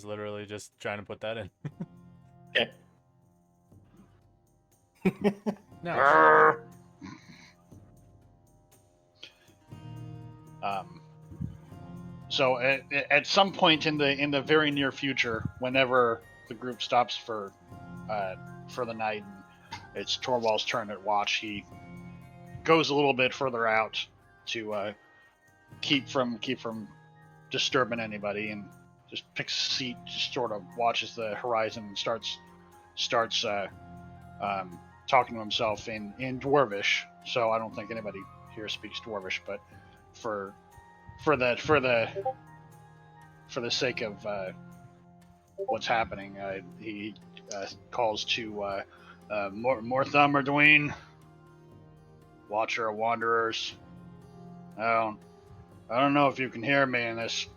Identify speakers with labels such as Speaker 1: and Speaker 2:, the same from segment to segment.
Speaker 1: was literally just trying to put that in.
Speaker 2: Okay.
Speaker 1: No.
Speaker 3: So at some point in the very near future, whenever the group stops for the night, and it's Torvald's turn at watch, he goes a little bit further out to keep from disturbing anybody, and just picks a seat, just sort of watches the horizon, and starts talking to himself in Dwarvish. So I don't think anybody here speaks Dwarvish, but for the sake of what's happening, he calls to Mortham or Dwayne, Watcher of Wanderers. I don't know if you can hear me in this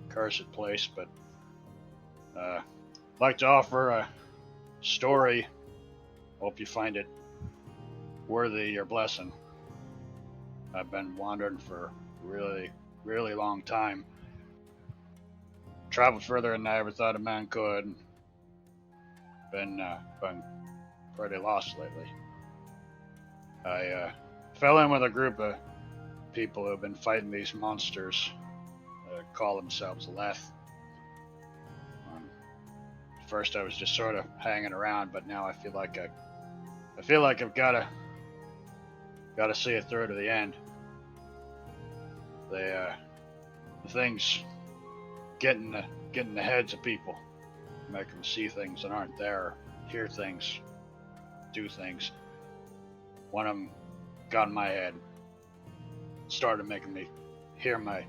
Speaker 3: cursed place, but I'd like to offer a story. Hope you find it worthy your blessing. I've been wandering for a really, really long time. Traveled further than I ever thought a man could. Been pretty lost lately. I fell in with a group of people who have been fighting these monsters that call themselves Leth. First I was just sort of hanging around, but now I feel like I've gotta see it through to the end. The things getting the heads of people, make them see things that aren't there, hear things, do things. One of them got in my head, started making me hear my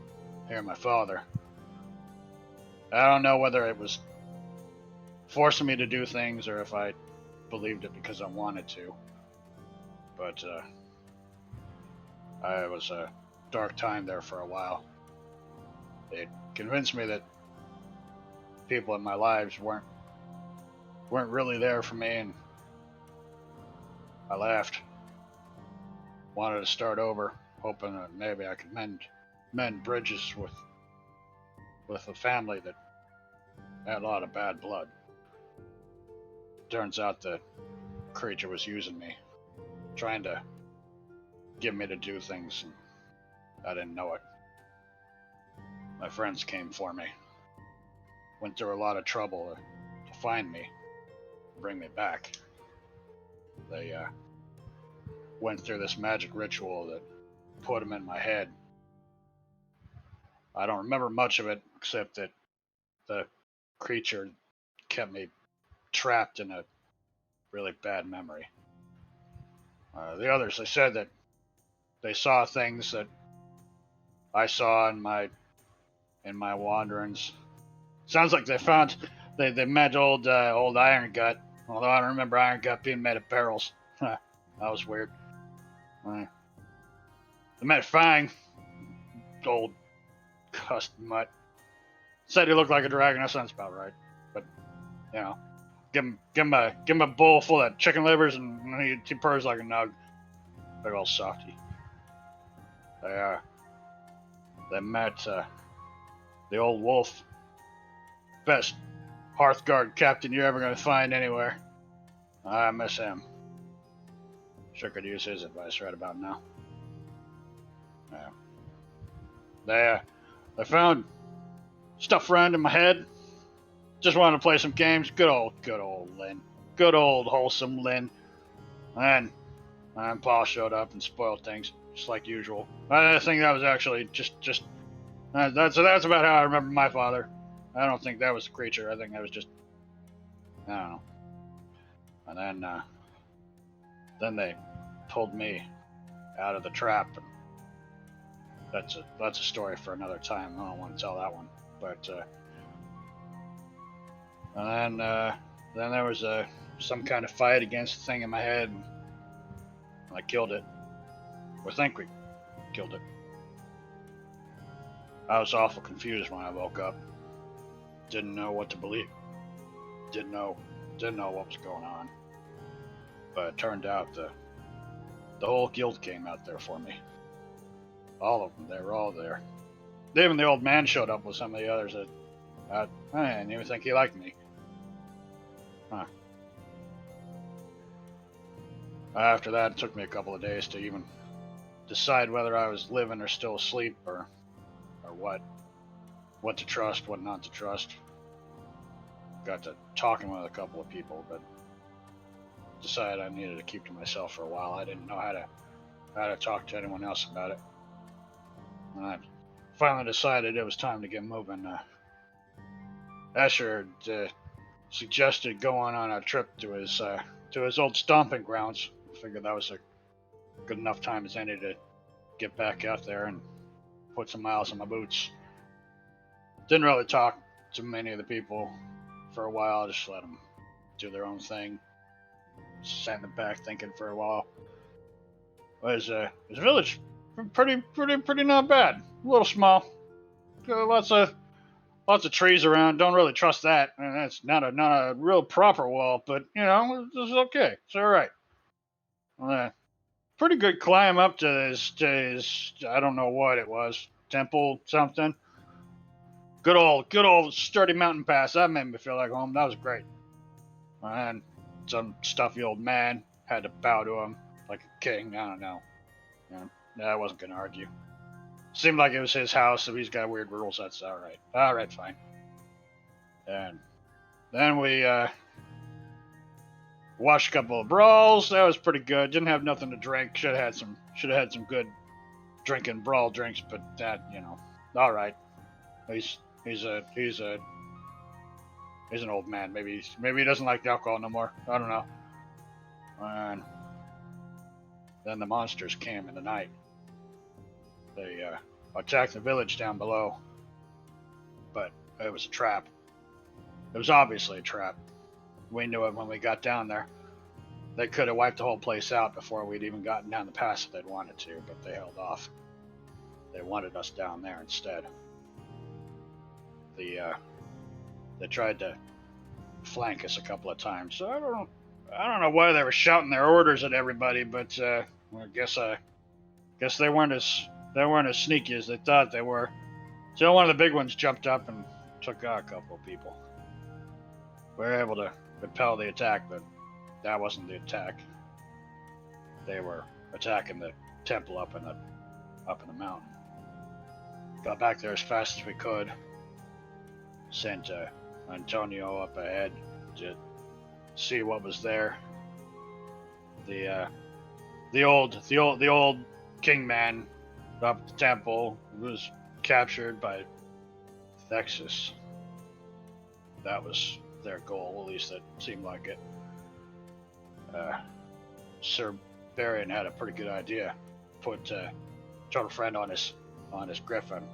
Speaker 3: father. I don't know whether it was forcing me to do things or if I believed it because I wanted to. But I was a dark time there for a while. It convinced me that people in my lives weren't really there for me, and I left. Wanted to start over, hoping that maybe I could mend bridges with a family that had a lot of bad blood. Turns out the creature was using me, trying to get me to do things, and I didn't know it. My friends came for me. Went through a lot of trouble to find me, bring me back. They went through this magic ritual that put them in my head. I don't remember much of it, except that the creature kept me trapped in a really bad memory. The others, they said that they saw things that I saw in my wanderings. Sounds like they met old Iron Gut, although I don't remember Iron Gut being made of barrels. That was weird. They met Fang, old cussed mutt. Said he looked like a dragon. That sounds about right. But you know, give him a bowl full of chicken livers, and he purrs like a nug. Big old softy. They met the old wolf. Best Hearthguard captain you're ever gonna find anywhere. I miss him. Sure could use his advice right about now. Yeah. They found stuff around in my head. Just wanted to play some games. Good old Lynn. Good old wholesome Lynn. And Paul showed up and spoiled things, just like usual. I think that was actually just that's about how I remember my father. I don't think that was a creature. I think that was just, I don't know. And then they pulled me out of the trap, and that's a story for another time. I don't want to tell that one. But and then there was some kind of fight against the thing in my head, and I killed it. Or think we killed it. I was awful confused when I woke up. Didn't know what to believe. Didn't know what was going on. But it turned out the whole guild came out there for me. All of them, they were all there. Even the old man showed up with some of the others. I I didn't even think he liked me. Huh. After that, it took me a couple of days to even decide whether I was living or still asleep, or what to trust, what not to trust. Got to talking with a couple of people, but decided I needed to keep to myself for a while. I didn't know how to talk to anyone else about it. And I finally decided it was time to get moving. Asher suggested going on a trip to his old stomping grounds. I figured that was a good enough time as any to get back out there and put some miles on my boots. Didn't really talk to many of the people for a while. Just let them do their own thing. Sat in the back thinking for a while. Was the village pretty not bad. A little small. Got lots of trees around. Don't really trust that. And that's not a real proper wall, but it's okay. It's all right. Pretty good climb up to his I don't know what it was, temple something. Good old sturdy mountain pass. That made me feel like home. That was great. And some stuffy old man had to bow to him like a king. I don't know. I wasn't gonna argue. Seemed like it was his house, so he's got weird rules. That's all right. All right, fine. And then we watched a couple of brawls. That was pretty good. Didn't have nothing to drink. Should have had some good drinking brawl drinks, but that all right. He's an old man. Maybe he doesn't like alcohol no more. I don't know. And then the monsters came in the night. They attacked the village down below, but it was a trap. It was obviously a trap. We knew it when we got down there. They could have wiped the whole place out before we'd even gotten down the pass if they'd wanted to, but they held off. They wanted us down there instead. They tried to flank us a couple of times. So I don't know why they were shouting their orders at everybody, but I guess they weren't as sneaky as they thought they were. So one of the big ones jumped up and took out a couple of people. We were able to repel the attack, but that wasn't the attack. They were attacking the temple up in the mountain. Got back there as fast as we could. Sent Antonio up ahead to see what was there. The old king man up at the temple was captured by Thexus. That was their goal, at least it seemed like it. Sir Barian had a pretty good idea. Put Total Friend on his griffin,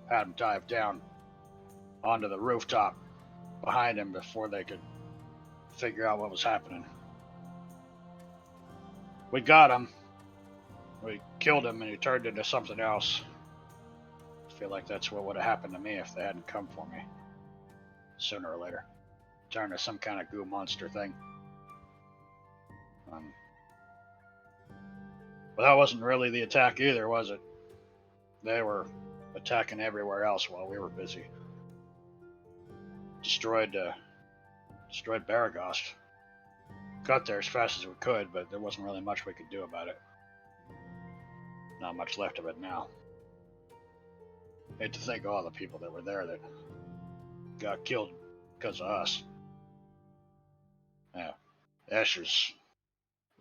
Speaker 3: had him dive down onto the rooftop behind him before they could figure out what was happening. We got him. We killed him and he turned into something else. I feel like that's what would have happened to me if they hadn't come for me. Sooner or later. Turned into some kind of goo monster thing. But that wasn't really the attack either, was it? They were attacking everywhere else while we were busy. Destroyed Baragost. Got there as fast as we could, but there wasn't really much we could do about it. Not much left of it now. Hate to think of all the people that were there that got killed because of us. Yeah. Asher's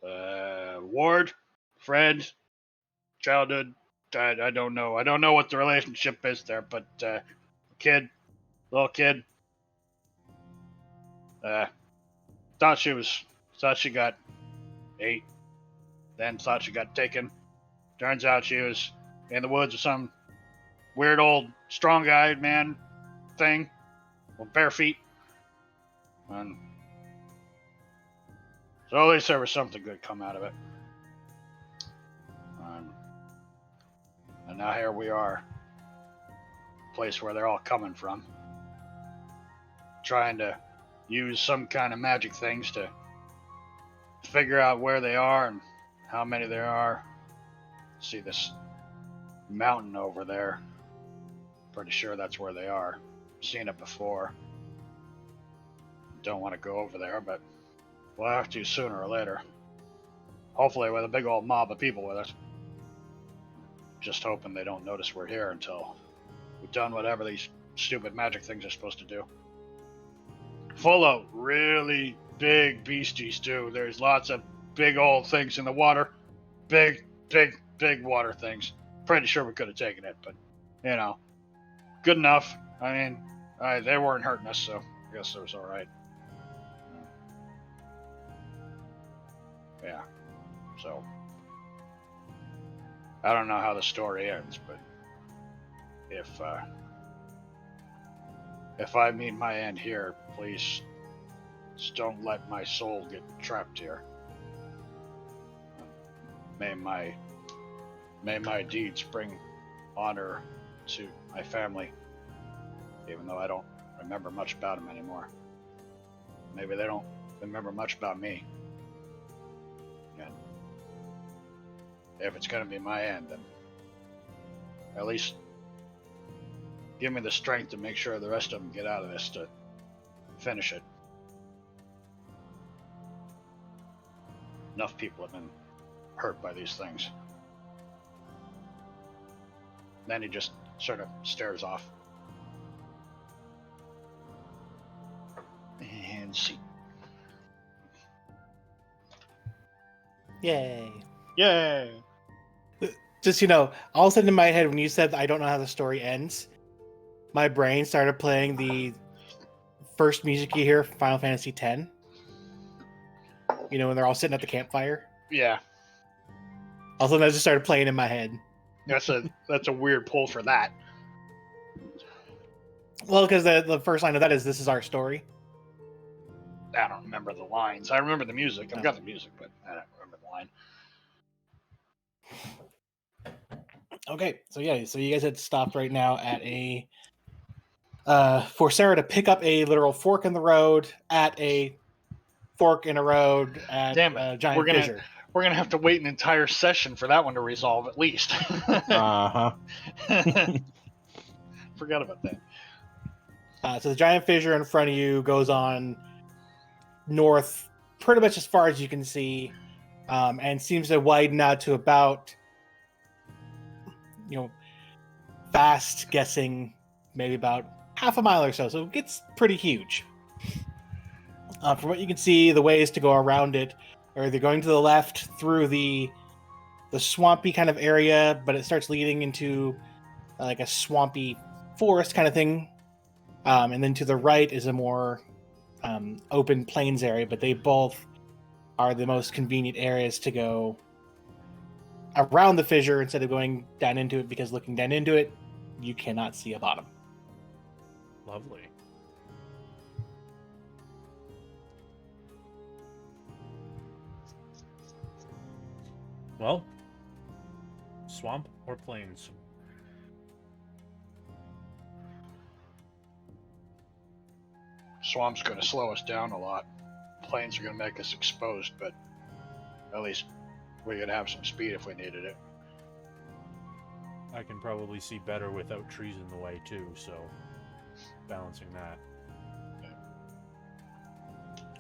Speaker 3: ward, friend, childhood. I don't know. I don't know what the relationship is there, but little kid. Thought she got 8, then thought she got taken. Turns out she was in the woods with some weird old strong-eyed man thing with bare feet. And so at least there was something good come out of it. And now here we are, place where they're all coming from. Trying to use some kind of magic things to figure out where they are and how many there are. See this mountain over there. Pretty sure that's where they are. Seen it before. don't want to go over there, but we'll have to sooner or later. Hopefully with a big old mob of people with us. Just hoping they don't notice we're here until we've done whatever these stupid magic things are supposed to do. Full of really big beasties, too. There's lots of big old things in the water. Big water things. Pretty sure we could have taken it, but, good enough. I mean, they weren't hurting us, so I guess it was alright. Yeah. So, I don't know how the story ends, but if I meet my end here, please just don't let my soul get trapped here. May my deeds bring honor to my family, even though I don't remember much about them anymore. Maybe they don't remember much about me. And if it's going to be my end, then at least give me the strength to make sure the rest of them get out of this to finish it. Enough people have been hurt by these things. Then he just sort of stares off. And see.
Speaker 2: Yay.
Speaker 3: Yay!
Speaker 2: Just, all of a sudden in my head, when you said I don't know how the story ends, my brain started playing the first music you hear from Final Fantasy X. When they're all sitting at the campfire.
Speaker 3: Yeah.
Speaker 2: All of a sudden that just started playing in my head.
Speaker 3: That's a weird pull for that.
Speaker 2: Well, because the first line of that is, "This is our story."
Speaker 3: I don't remember the lines. I remember the music. I've got the music, but I don't remember the line.
Speaker 2: Okay, so you guys had stopped right now at for Sarah to pick up a literal fork in the road at a fork in a road at
Speaker 3: Damn it.
Speaker 2: a giant fissure.
Speaker 3: We're gonna have to wait an entire session for that one to resolve, at least.
Speaker 4: Uh-huh.
Speaker 3: Forgot about that.
Speaker 2: So the giant fissure in front of you goes on north pretty much as far as you can see, and seems to widen out to about, fast guessing, maybe about half a mile or so. So it gets pretty huge. From what you can see, the ways to go around it are either going to the left through the swampy kind of area, but it starts leading into like a swampy forest kind of thing. And then to the right is a more open plains area, but they both are the most convenient areas to go around the fissure instead of going down into it, because looking down into it, you cannot see a bottom.
Speaker 1: Lovely. Well, swamp or plains?
Speaker 3: Swamp's going to slow us down a lot. Plains are going to make us exposed, but at least we could have some speed if we needed it.
Speaker 1: I can probably see better without trees in the way too, so balancing that.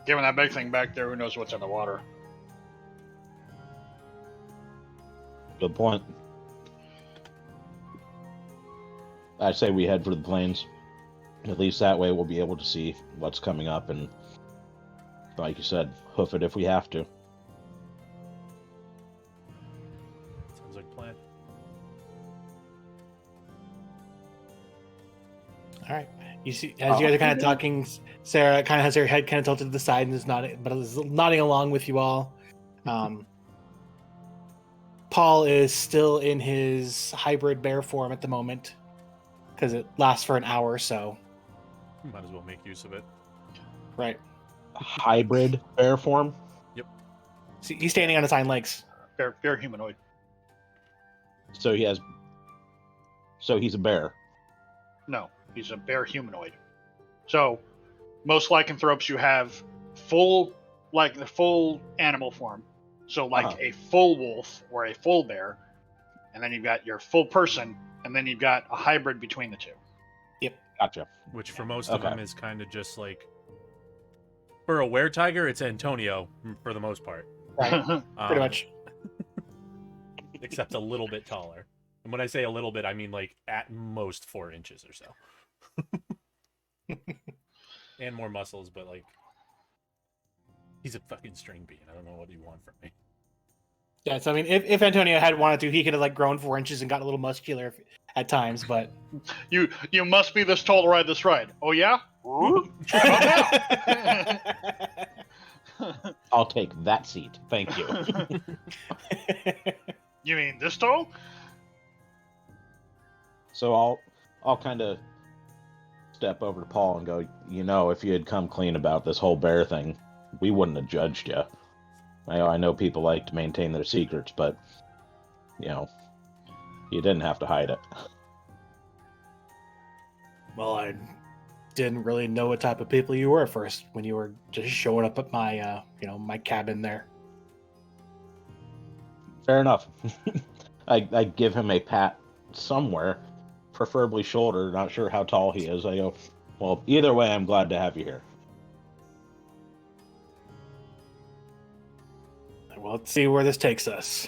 Speaker 3: Given that big thing back there, who knows what's in the water?
Speaker 4: Good point. I'd say we head for the plains. At least that way we'll be able to see what's coming up and, like you said, hoof it if we have to.
Speaker 1: Sounds like a plan.
Speaker 2: All right. You see, as you guys are kind of talking, Sarah kind of has her head kind of tilted to the side and is nodding along with you all. Paul is still in his hybrid bear form at the moment because it lasts for an hour or so.
Speaker 1: Might as well make use of it.
Speaker 2: Right.
Speaker 4: Hybrid bear form?
Speaker 2: See, he's standing on his hind legs.
Speaker 3: Bear humanoid.
Speaker 4: So he's a bear.
Speaker 3: No, he's a bear humanoid. So, most lycanthropes you have full animal form. So like a full wolf or a full bear, and then you've got your full person, and then you've got a hybrid between the two.
Speaker 4: Gotcha.
Speaker 1: Which for most of them is kind of just like For a were-tiger, it's Antonio for the most part.
Speaker 2: Right, pretty
Speaker 1: Um,
Speaker 2: much.
Speaker 1: Except a little bit taller. And when I say a little bit, I mean like at most 4 inches or so. And more muscles, but like he's a fucking string bean. I don't know what you want from me.
Speaker 2: Yeah, so I mean, if Antonio had wanted to, he could have like grown 4 inches and got a little muscular at times, but
Speaker 3: You must be this tall to ride this ride. Oh yeah? Ooh.
Speaker 4: I'll take that seat. Thank you.
Speaker 3: You mean this tall?
Speaker 4: So I'll kind of step over to Paul and go, if you had come clean about this whole bear thing, we wouldn't have judged you. I know people like to maintain their secrets, but, you didn't have to hide it.
Speaker 2: Well, I didn't really know what type of people you were first when you were just showing up at my, my cabin there.
Speaker 4: Fair enough. I give him a pat somewhere, preferably shoulder. Not sure how tall he is. I go, well, either way, I'm glad to have you here.
Speaker 2: Well, let's see where this takes us.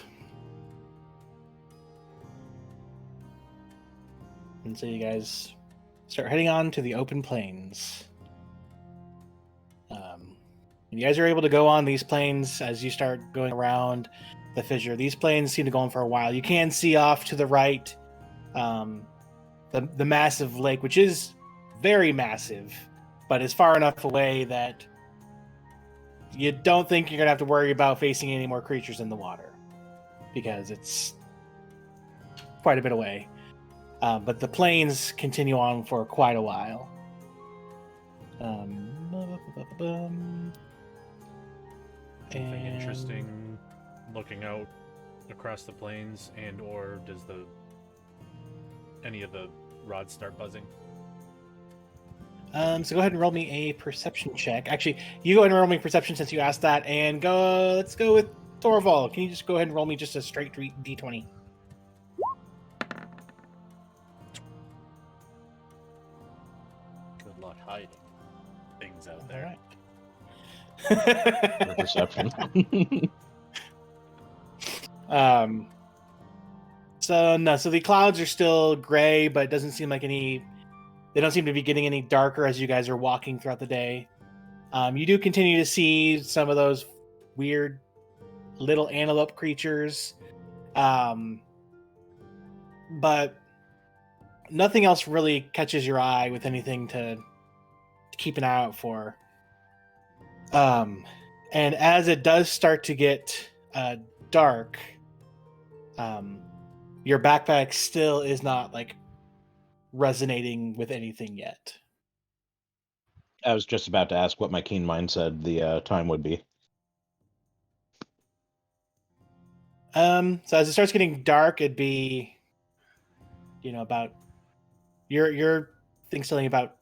Speaker 2: And so you guys start heading on to the open plains. You guys are able to go on these plains as you start going around the fissure. These plains seem to go on for a while. You can see off to the right the massive lake, which is very massive, but is far enough away that you don't think you're going to have to worry about facing any more creatures in the water, because it's quite a bit away. But the plains continue on for quite a while.
Speaker 1: Anything
Speaker 2: And-
Speaker 1: interesting looking out across the plains, and or does any of the rods start buzzing?
Speaker 2: So go ahead and roll me a perception check. Actually, you go ahead and roll me perception since you asked that, and let's go with Thorval. Can you just go ahead and roll me just a straight D20?
Speaker 1: Good luck hiding things out
Speaker 2: All
Speaker 1: there.
Speaker 2: right.
Speaker 4: For perception.
Speaker 2: So the clouds are still gray, but it doesn't seem like they don't seem to be getting any darker as you guys are walking throughout the day. You do continue to see some of those weird little antelope creatures, but nothing else really catches your eye with anything to keep an eye out for. And as it does start to get dark, your backpack still is not like resonating with anything yet.
Speaker 4: I was just about to ask what my keen mind said the time would be.
Speaker 2: So as it starts getting dark, it'd be, about your thing's telling about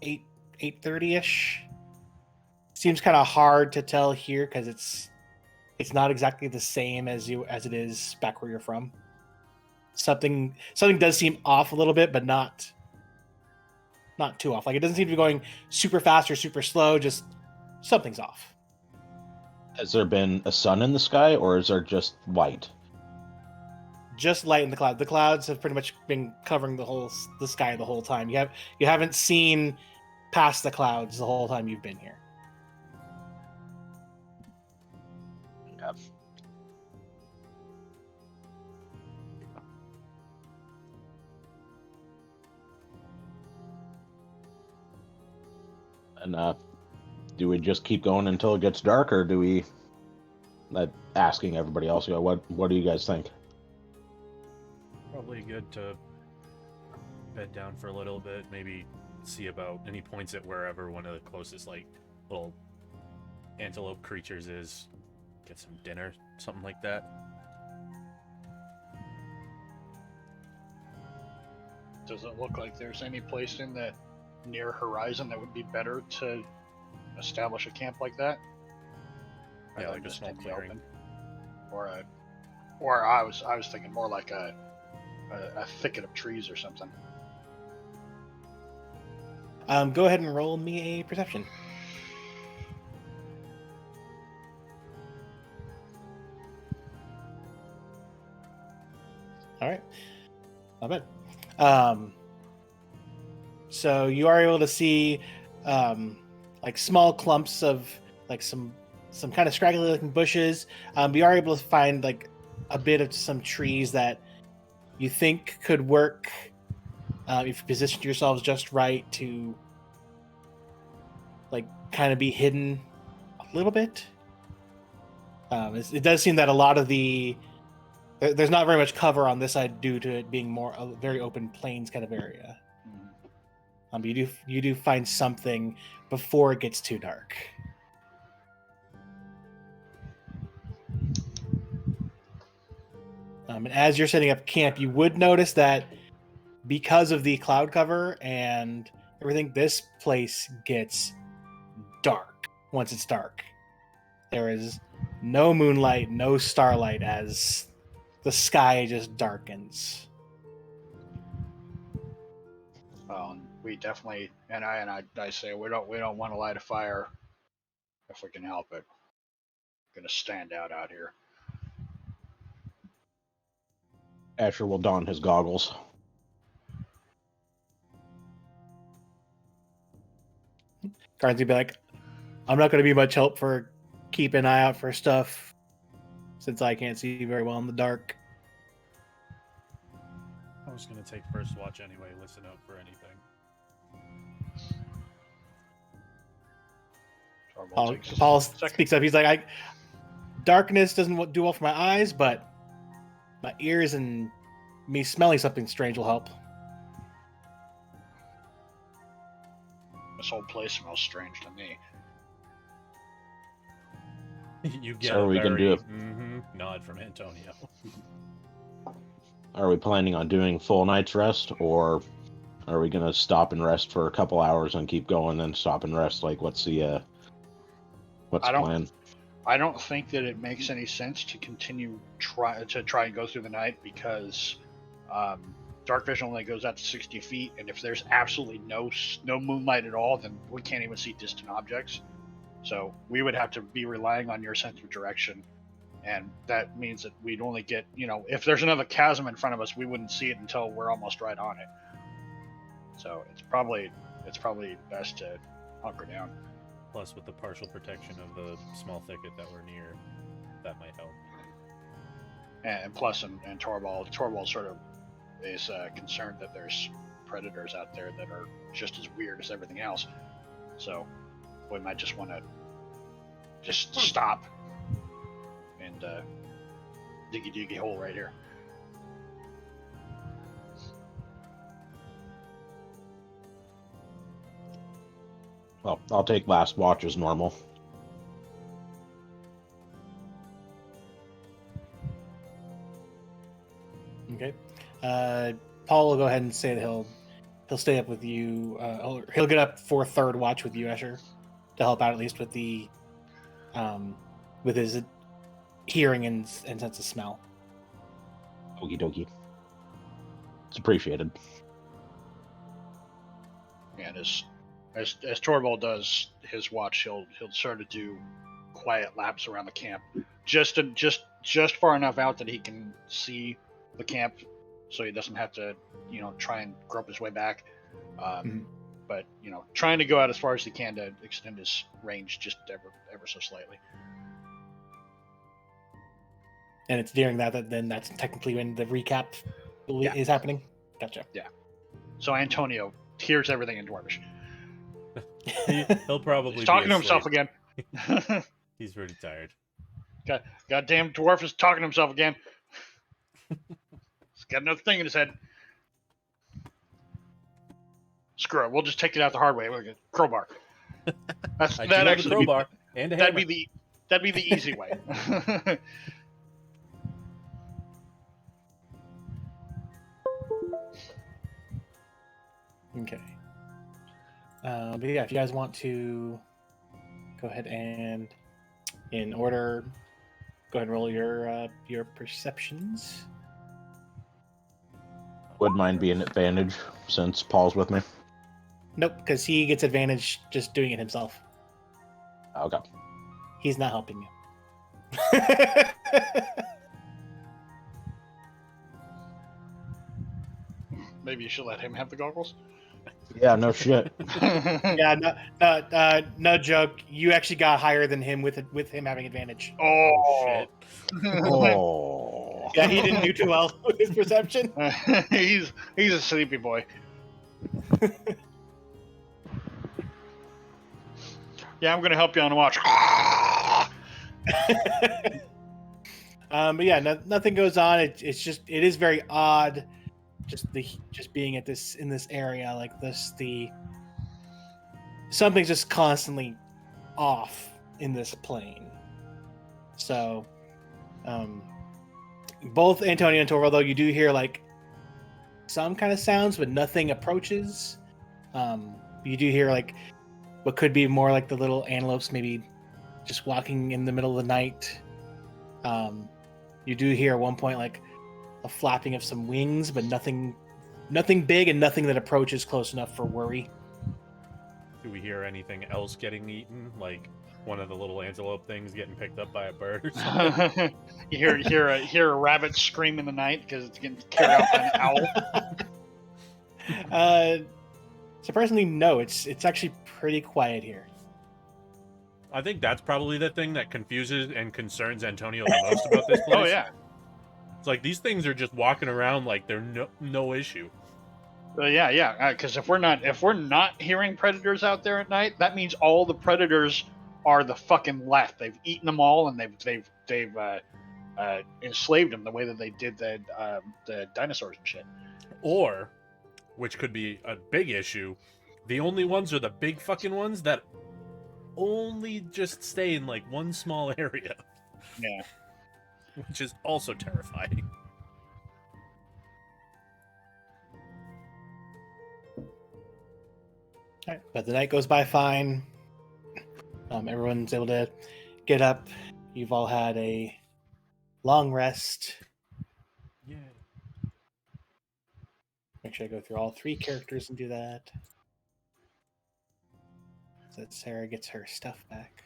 Speaker 2: 8:30ish. Seems kind of hard to tell here because it's not exactly the same as it is back where you're from. Something does seem off a little bit, but not too off. Like, it doesn't seem to be going super fast or super slow, just something's off.
Speaker 4: Has there been a sun in the sky, or is there just white?
Speaker 2: Just light in the cloud. The clouds have pretty much been covering the sky the whole time. You haven't seen past the clouds the whole time you've been here.
Speaker 4: Yep. And do we just keep going until it gets dark, or do we? Asking everybody else, what do you guys think?
Speaker 1: Probably good to bed down for a little bit, maybe see about any points at wherever one of the closest little antelope creatures is. Get some dinner, something like that.
Speaker 3: Does it look like there's any place in the near horizon that would be better to establish a camp like that?
Speaker 1: Yeah,
Speaker 3: Rather
Speaker 1: like a
Speaker 3: just
Speaker 1: small
Speaker 3: in the
Speaker 1: clearing.
Speaker 3: open? Or I was thinking more like a thicket of trees or something.
Speaker 2: Go ahead and roll me a perception. All right. Not bad. So you are able to see like small clumps of like some kind of scraggly looking bushes. You are able to find like a bit of some trees that you think could work if you positioned yourselves just right to like kind of be hidden a little bit. It does seem that a lot of there's not very much cover on this side due to it being more a very open plains kind of area. You do find something before it gets too dark. And as you're setting up camp, you would notice that because of the cloud cover and everything, this place gets dark once it's dark. There is no moonlight, no starlight as the sky just darkens.
Speaker 3: We definitely, and I say we don't want to light a fire if we can help it. Gonna stand out here.
Speaker 4: Asher will don his goggles.
Speaker 2: Carnes would be like, I'm not going to be much help for keep an eye out for stuff since I can't see very well in the dark.
Speaker 1: I was gonna take first watch anyway. Listen out for anything.
Speaker 2: Paul speaks up. He's like, darkness doesn't do well for my eyes, but my ears and me smelling something strange will help.
Speaker 3: This whole place smells strange to me.
Speaker 1: You get
Speaker 4: So
Speaker 1: a
Speaker 4: we can do
Speaker 1: nod from Antonio.
Speaker 4: Are we planning on doing full night's rest, or are we gonna stop and rest for a couple hours and keep going, then stop and rest? Like, what's the plan?
Speaker 3: I don't think that it makes any sense to continue try and go through the night because dark vision only goes out to 60 feet, and if there's absolutely no moonlight at all, then we can't even see distant objects. So we would have to be relying on your sense of direction, and that means that we'd only get, if there's another chasm in front of us, we wouldn't see it until we're almost right on it. So it's probably best to hunker down.
Speaker 1: Plus, with the partial protection of the small thicket that we're near, that might help.
Speaker 3: And plus, and Torvald sort of is concerned that there's predators out there that are just as weird as everything else. So we might just want to just stop and diggy hole right here.
Speaker 4: Well, I'll take last watch as normal.
Speaker 2: Okay. Paul will go ahead and say that he'll stay up with you. He'll get up for third watch with you, Escher, to help out at least with the with his hearing and sense of smell.
Speaker 4: Okie dokie. It's appreciated.
Speaker 3: And as Torvald does his watch, he'll sort of do quiet laps around the camp, just far enough out that he can see the camp, so he doesn't have to try and grope his way back. But trying to go out as far as he can to extend his range just ever so slightly.
Speaker 2: And it's during that then that's technically when the recap is happening. Gotcha.
Speaker 3: Yeah. So Antonio hears everything in Dwarvish.
Speaker 1: He'll probably
Speaker 3: He's talking
Speaker 1: be
Speaker 3: to himself
Speaker 1: asleep.
Speaker 3: again.
Speaker 1: He's pretty tired.
Speaker 3: Goddamn dwarf is talking to himself again. He's got another thing in his head. Screw it. We'll just take it out the hard way. We'll get crowbar.
Speaker 1: I do have a crowbar and a hammer.
Speaker 3: That'd be the easy way.
Speaker 2: Okay. But yeah, if you guys want to go ahead and, in order, go ahead and roll your perceptions.
Speaker 4: Would mine be an advantage since Paul's with me?
Speaker 2: Nope, because he gets advantage just doing it himself.
Speaker 4: Okay.
Speaker 2: He's not helping you.
Speaker 3: Maybe you should let him have the goggles.
Speaker 4: Yeah, no shit.
Speaker 2: Yeah, no joke. You actually got higher than him with him having advantage.
Speaker 1: Oh shit.
Speaker 4: Oh.
Speaker 2: Yeah, he didn't do too well with his perception.
Speaker 3: he's a sleepy boy. Yeah, I'm gonna help you on the watch.
Speaker 2: But yeah, nothing goes on. It is very odd, just being at in this area like this. Something's just constantly off in this plane. So, both Antonio and Torval, though, you do hear like some kind of sounds, but nothing approaches. You do hear like what could be more like the little antelopes, maybe just walking in the middle of the night. You do hear at one point like a flapping of some wings, but nothing big and nothing that approaches close enough for worry.
Speaker 1: Do we hear anything else getting eaten? Like one of the little antelope things getting picked up by a bird or something?
Speaker 3: You hear a rabbit scream in the night because it's getting carried out by an owl.
Speaker 2: Surprisingly, no. It's actually pretty quiet here.
Speaker 1: I think that's probably the thing that confuses and concerns Antonio the most about this place.
Speaker 3: Oh yeah.
Speaker 1: It's like these things are just walking around like they're no issue.
Speaker 3: Yeah. Because if we're not hearing predators out there at night, that means all the predators are the fucking left. They've eaten them all, and they've enslaved them the way that they did the dinosaurs and shit.
Speaker 1: Or, which could be a big issue, the only ones are the big fucking ones that only just stay in like one small area.
Speaker 3: Yeah.
Speaker 1: Which is also terrifying.
Speaker 2: All right, but the night goes by fine. Everyone's able to get up. You've all had a long rest.
Speaker 1: Yeah.
Speaker 2: Make sure I go through all 3 characters and do that. So that Sarah gets her stuff back.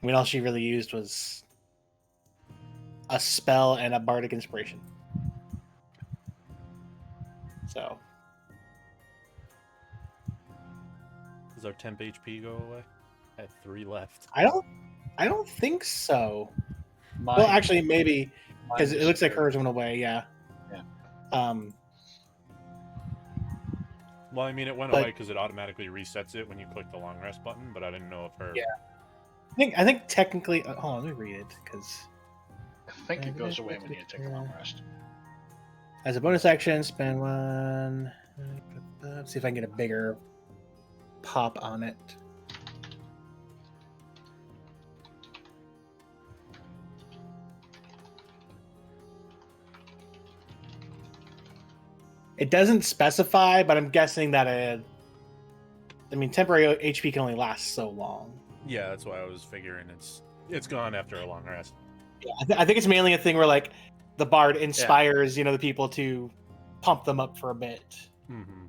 Speaker 2: I mean, all she really used was a spell and a bardic inspiration. So,
Speaker 1: Does our temp HP go away? I have 3 left.
Speaker 2: I don't think so.
Speaker 3: Mine-
Speaker 2: Well, actually, maybe
Speaker 3: mine
Speaker 2: because it looks like
Speaker 3: disappeared.
Speaker 2: hers went away. Yeah.
Speaker 3: Yeah.
Speaker 1: Well, I mean, it went
Speaker 2: But-
Speaker 1: away because it automatically resets it when you click the long rest button, but I didn't know if her...
Speaker 2: Yeah. I think technically. Hold on, let me read it because
Speaker 3: I think it goes away when you take a long rest.
Speaker 2: as a bonus action, spend 1. Let's see if I can get a bigger pop on it. It doesn't specify, but I'm guessing that temporary HP can only last so long.
Speaker 1: Yeah, that's why I was figuring it's gone after a long rest.
Speaker 2: Yeah, I think it's mainly a thing where like the bard inspires the people to pump them up for a bit.
Speaker 1: Mm-hmm.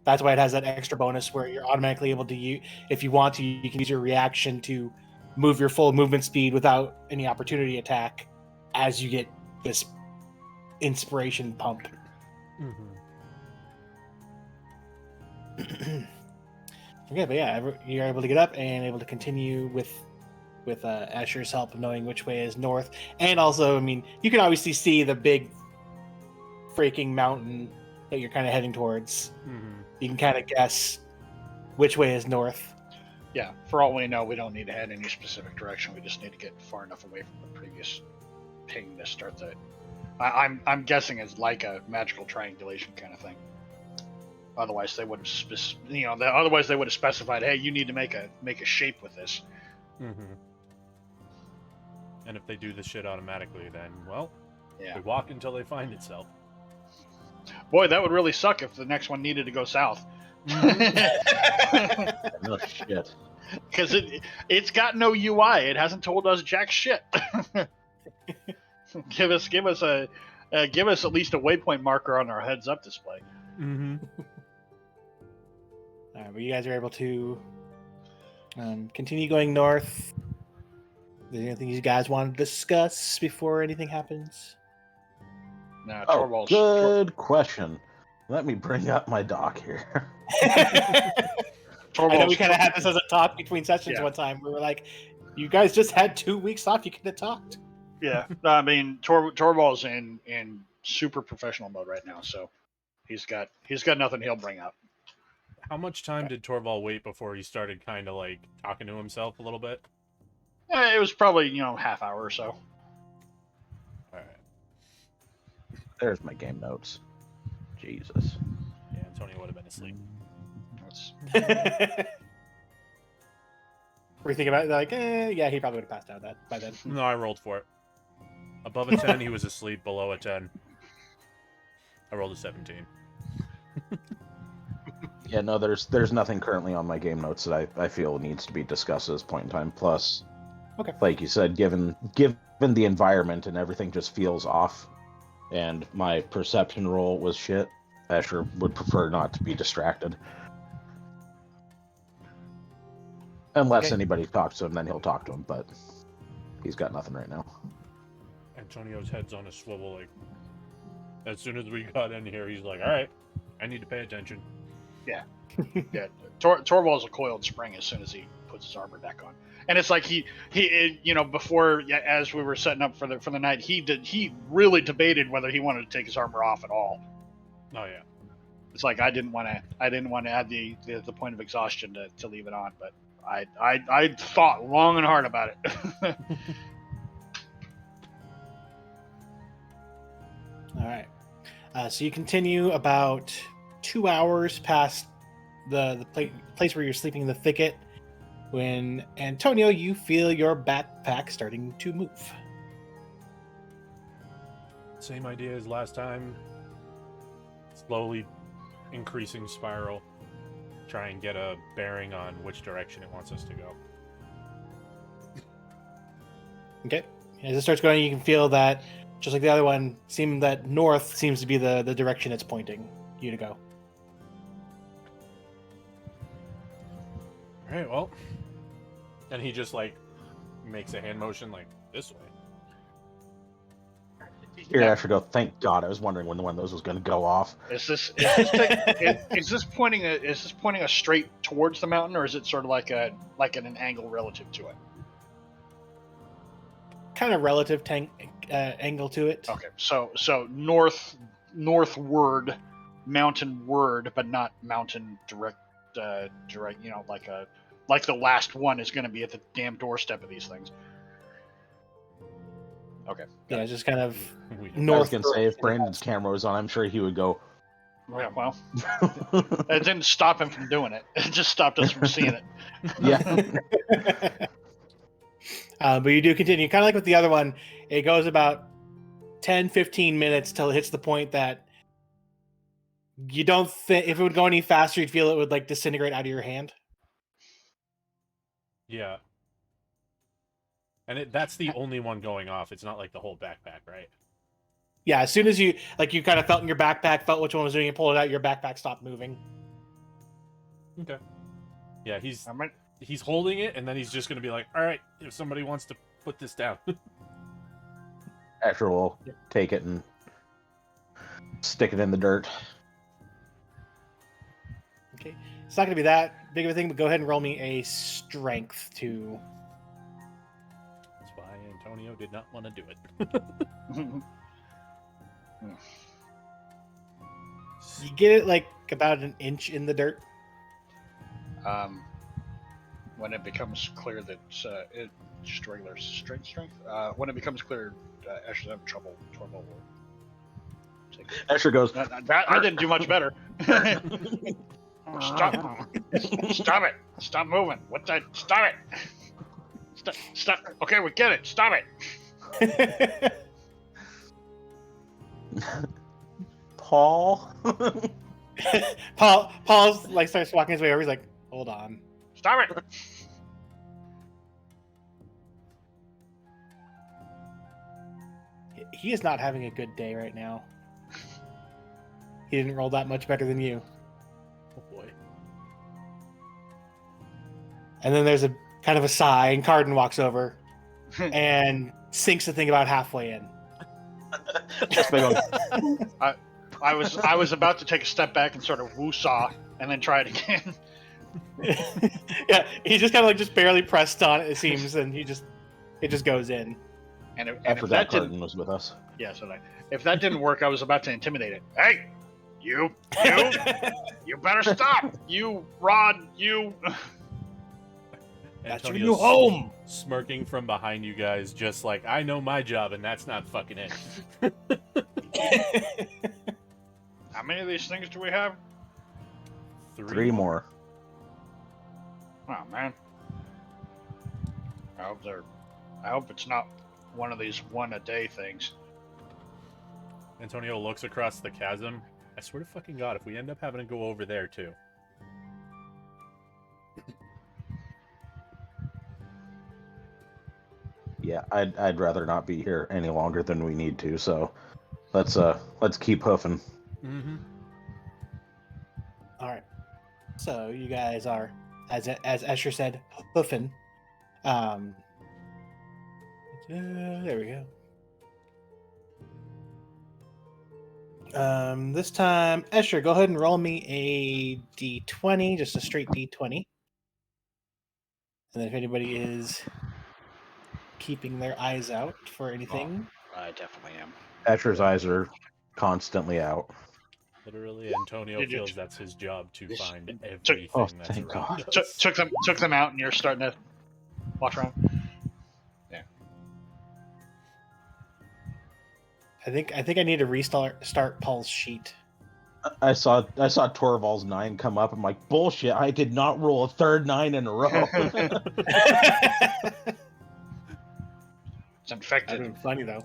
Speaker 2: That's why it has that extra bonus where you're automatically able to use, if you want to, you can use your reaction to move your full movement speed without any opportunity attack as you get this inspiration pump.
Speaker 1: Mm-hmm.
Speaker 2: Okay, but yeah, you're able to get up and able to continue with Asher's help, knowing which way is north. And also, I mean, you can obviously see the big freaking mountain that you're kind of heading towards.
Speaker 1: Mm-hmm.
Speaker 2: You can kind of guess which way is north.
Speaker 3: Yeah, for all we know, we don't need to head any specific direction. We just need to get far enough away from the previous ping to start the. I'm guessing it's like a magical triangulation kind of thing. Otherwise, they would have, otherwise they would have specified, "Hey, you need to make a shape with this."
Speaker 1: Mm-hmm. And if they do this shit automatically, then
Speaker 3: Yeah.
Speaker 1: they walk until they find itself.
Speaker 3: Boy, that would really suck if the next one needed to go south.
Speaker 4: No shit.
Speaker 3: Because it's got no UI. It hasn't told us jack shit. give us at least a waypoint marker on our heads up display.
Speaker 1: Mm-hmm.
Speaker 2: All right, but you guys are able to continue going north. Is there anything you guys want to discuss before anything happens?
Speaker 3: Now,
Speaker 4: Oh,
Speaker 3: Torvald's
Speaker 4: good question. Let me bring up my doc here.
Speaker 2: I know
Speaker 3: Torvald's
Speaker 2: we kind of had this as a talk between sessions
Speaker 3: Yeah.
Speaker 2: one time. We were like, "You guys just had 2 weeks off. You could have talked."
Speaker 3: Yeah, no, I mean Torvald's in super professional mode right now, so he's got nothing he'll bring up.
Speaker 1: How much time did Torvald wait before he started kind of like talking to himself a little bit?
Speaker 3: It was probably half hour or so.
Speaker 1: All right.
Speaker 4: There's my game notes. Jesus.
Speaker 1: Yeah, Antonio would have been asleep.
Speaker 3: That's
Speaker 2: Were you thinking about it? Like, yeah, he probably would have passed out by then.
Speaker 1: No, I rolled for it. Above a 10, he was asleep. Below a 10, I rolled a 17.
Speaker 4: Yeah, no, there's nothing currently on my game notes that I feel needs to be discussed at this point in time. Plus,
Speaker 2: Okay.
Speaker 4: like you said, given the environment and everything just feels off, and my perception roll was shit, Asher would prefer not to be distracted. Unless
Speaker 2: Okay.
Speaker 4: anybody talks to him, then he'll talk to him, but he's got nothing right now.
Speaker 1: Antonio's head's on a swivel. Like, as soon as we got in here, he's like, "All right, I need to pay attention."
Speaker 3: yeah. Torvald's a coiled spring as soon as he puts his armor deck on, and it's like he before, as we were setting up for the night, he really debated whether he wanted to take his armor off at all.
Speaker 1: Oh yeah.
Speaker 3: It's like I didn't want to add the point of exhaustion to leave it on, but I thought long and hard about it.
Speaker 2: All right. So you continue about 2 hours past the place where you're sleeping in the thicket, when Antonio, you feel your backpack starting to move.
Speaker 1: Same idea as last time. Slowly increasing spiral. Try and get a bearing on which direction it wants us to go.
Speaker 2: Okay. As it starts going, you can feel that, just like the other one, that north seems to be the direction it's pointing you to go.
Speaker 1: All right, well. And he just like makes a hand motion like this way.
Speaker 4: Here,
Speaker 3: Yeah.
Speaker 4: Asher, go. Thank God. I was wondering when one of those was going to go off.
Speaker 3: Is this pointing us straight towards the mountain, or is it sort of like at an angle relative to it?
Speaker 2: Kind of relative angle to it.
Speaker 3: Okay, so northward, mountainward, but not mountain direct. Like the last one is going to be at the damn doorstep of these things. Okay.
Speaker 2: Yeah, it's just kind of
Speaker 1: We-
Speaker 4: I was
Speaker 2: north.
Speaker 4: going to say, if Brandon's camera was on, I'm sure he would go.
Speaker 3: Yeah, well, it didn't stop him from doing it. It just stopped us from seeing it.
Speaker 4: Yeah.
Speaker 2: But you do continue, kind of like with the other one. It goes about 10-15 minutes till it hits the point that you don't think, if it would go any faster, you'd feel it would like disintegrate out of your hand.
Speaker 1: Yeah. And that's the only one going off. It's not like the whole backpack, right?
Speaker 2: Yeah, as soon as you kind of felt in your backpack, felt which one was doing it, pulled it out, your backpack stopped moving.
Speaker 1: Okay. Yeah, he's
Speaker 3: I mean,
Speaker 1: holding it, and then he's just gonna be like, "All right, if somebody wants to put this down."
Speaker 4: Asher will take it and stick it in the dirt.
Speaker 2: Okay, it's not going to be that big of a thing, but go ahead and roll me a strength to.
Speaker 1: That's why Antonio did not want to do it.
Speaker 2: You get it like about an inch in the dirt.
Speaker 3: When it becomes clear that it's just regular strength, when it becomes clear, Asher's having trouble. Torvald will take it.
Speaker 4: Asher goes,
Speaker 3: I didn't do much better. Stop! Stop it! Stop moving! What the? Stop it! Stop! Okay, we get it. Stop it!
Speaker 4: Paul?
Speaker 2: Paul's like starts walking his way over. He's like, "Hold on."
Speaker 3: Stop it!
Speaker 2: He is not having a good day right now. He didn't roll that much better than you.
Speaker 1: Oh boy.
Speaker 2: And then there's a kind of a sigh, and Carden walks over and sinks the thing about halfway in.
Speaker 4: Just by going,
Speaker 3: I was about to take a step back and sort of woo-saw and then try it again.
Speaker 2: Yeah, he just kind of like just barely pressed on it seems, and it just goes in.
Speaker 3: And
Speaker 4: I
Speaker 3: if
Speaker 4: forgot
Speaker 3: that didn't,
Speaker 4: Carton was with us.
Speaker 3: yeah, so if that didn't work, I was about to intimidate it. Hey, you better stop. You, Rod, you.
Speaker 2: That's your
Speaker 1: Antonio's
Speaker 2: new home.
Speaker 1: Smirking from behind you guys, just like, I know my job, and that's not fucking it.
Speaker 3: How many of these things do we have?
Speaker 4: Three more.
Speaker 3: Oh man. I hope it's not one of these one-a-day things.
Speaker 1: Antonio looks across the chasm. I swear to fucking God, if we end up having to go over there too.
Speaker 4: Yeah, I'd rather not be here any longer than we need to. So let's keep hoofing.
Speaker 1: Mm-hmm.
Speaker 2: All right. So you guys are, as Escher said, hoofing. There we go. This time, Escher, go ahead and roll me a d20, just a straight d20. And then if anybody is keeping their eyes out for anything,
Speaker 3: I definitely am.
Speaker 4: Escher's eyes are constantly out.
Speaker 1: Literally, Antonio
Speaker 3: Did you-
Speaker 1: feels that's his job to
Speaker 3: This-
Speaker 1: find
Speaker 3: took-
Speaker 1: everything
Speaker 4: Oh,
Speaker 1: that's
Speaker 4: thank
Speaker 1: around
Speaker 4: God.
Speaker 1: us.
Speaker 3: Took them out, and you're starting to walk around.
Speaker 2: I think I need to start Paul's sheet.
Speaker 4: I saw Torval's 9 come up. I'm like, bullshit! I did not roll a third 9 in a row.
Speaker 3: It's
Speaker 2: That'd
Speaker 3: infected.
Speaker 2: been funny though.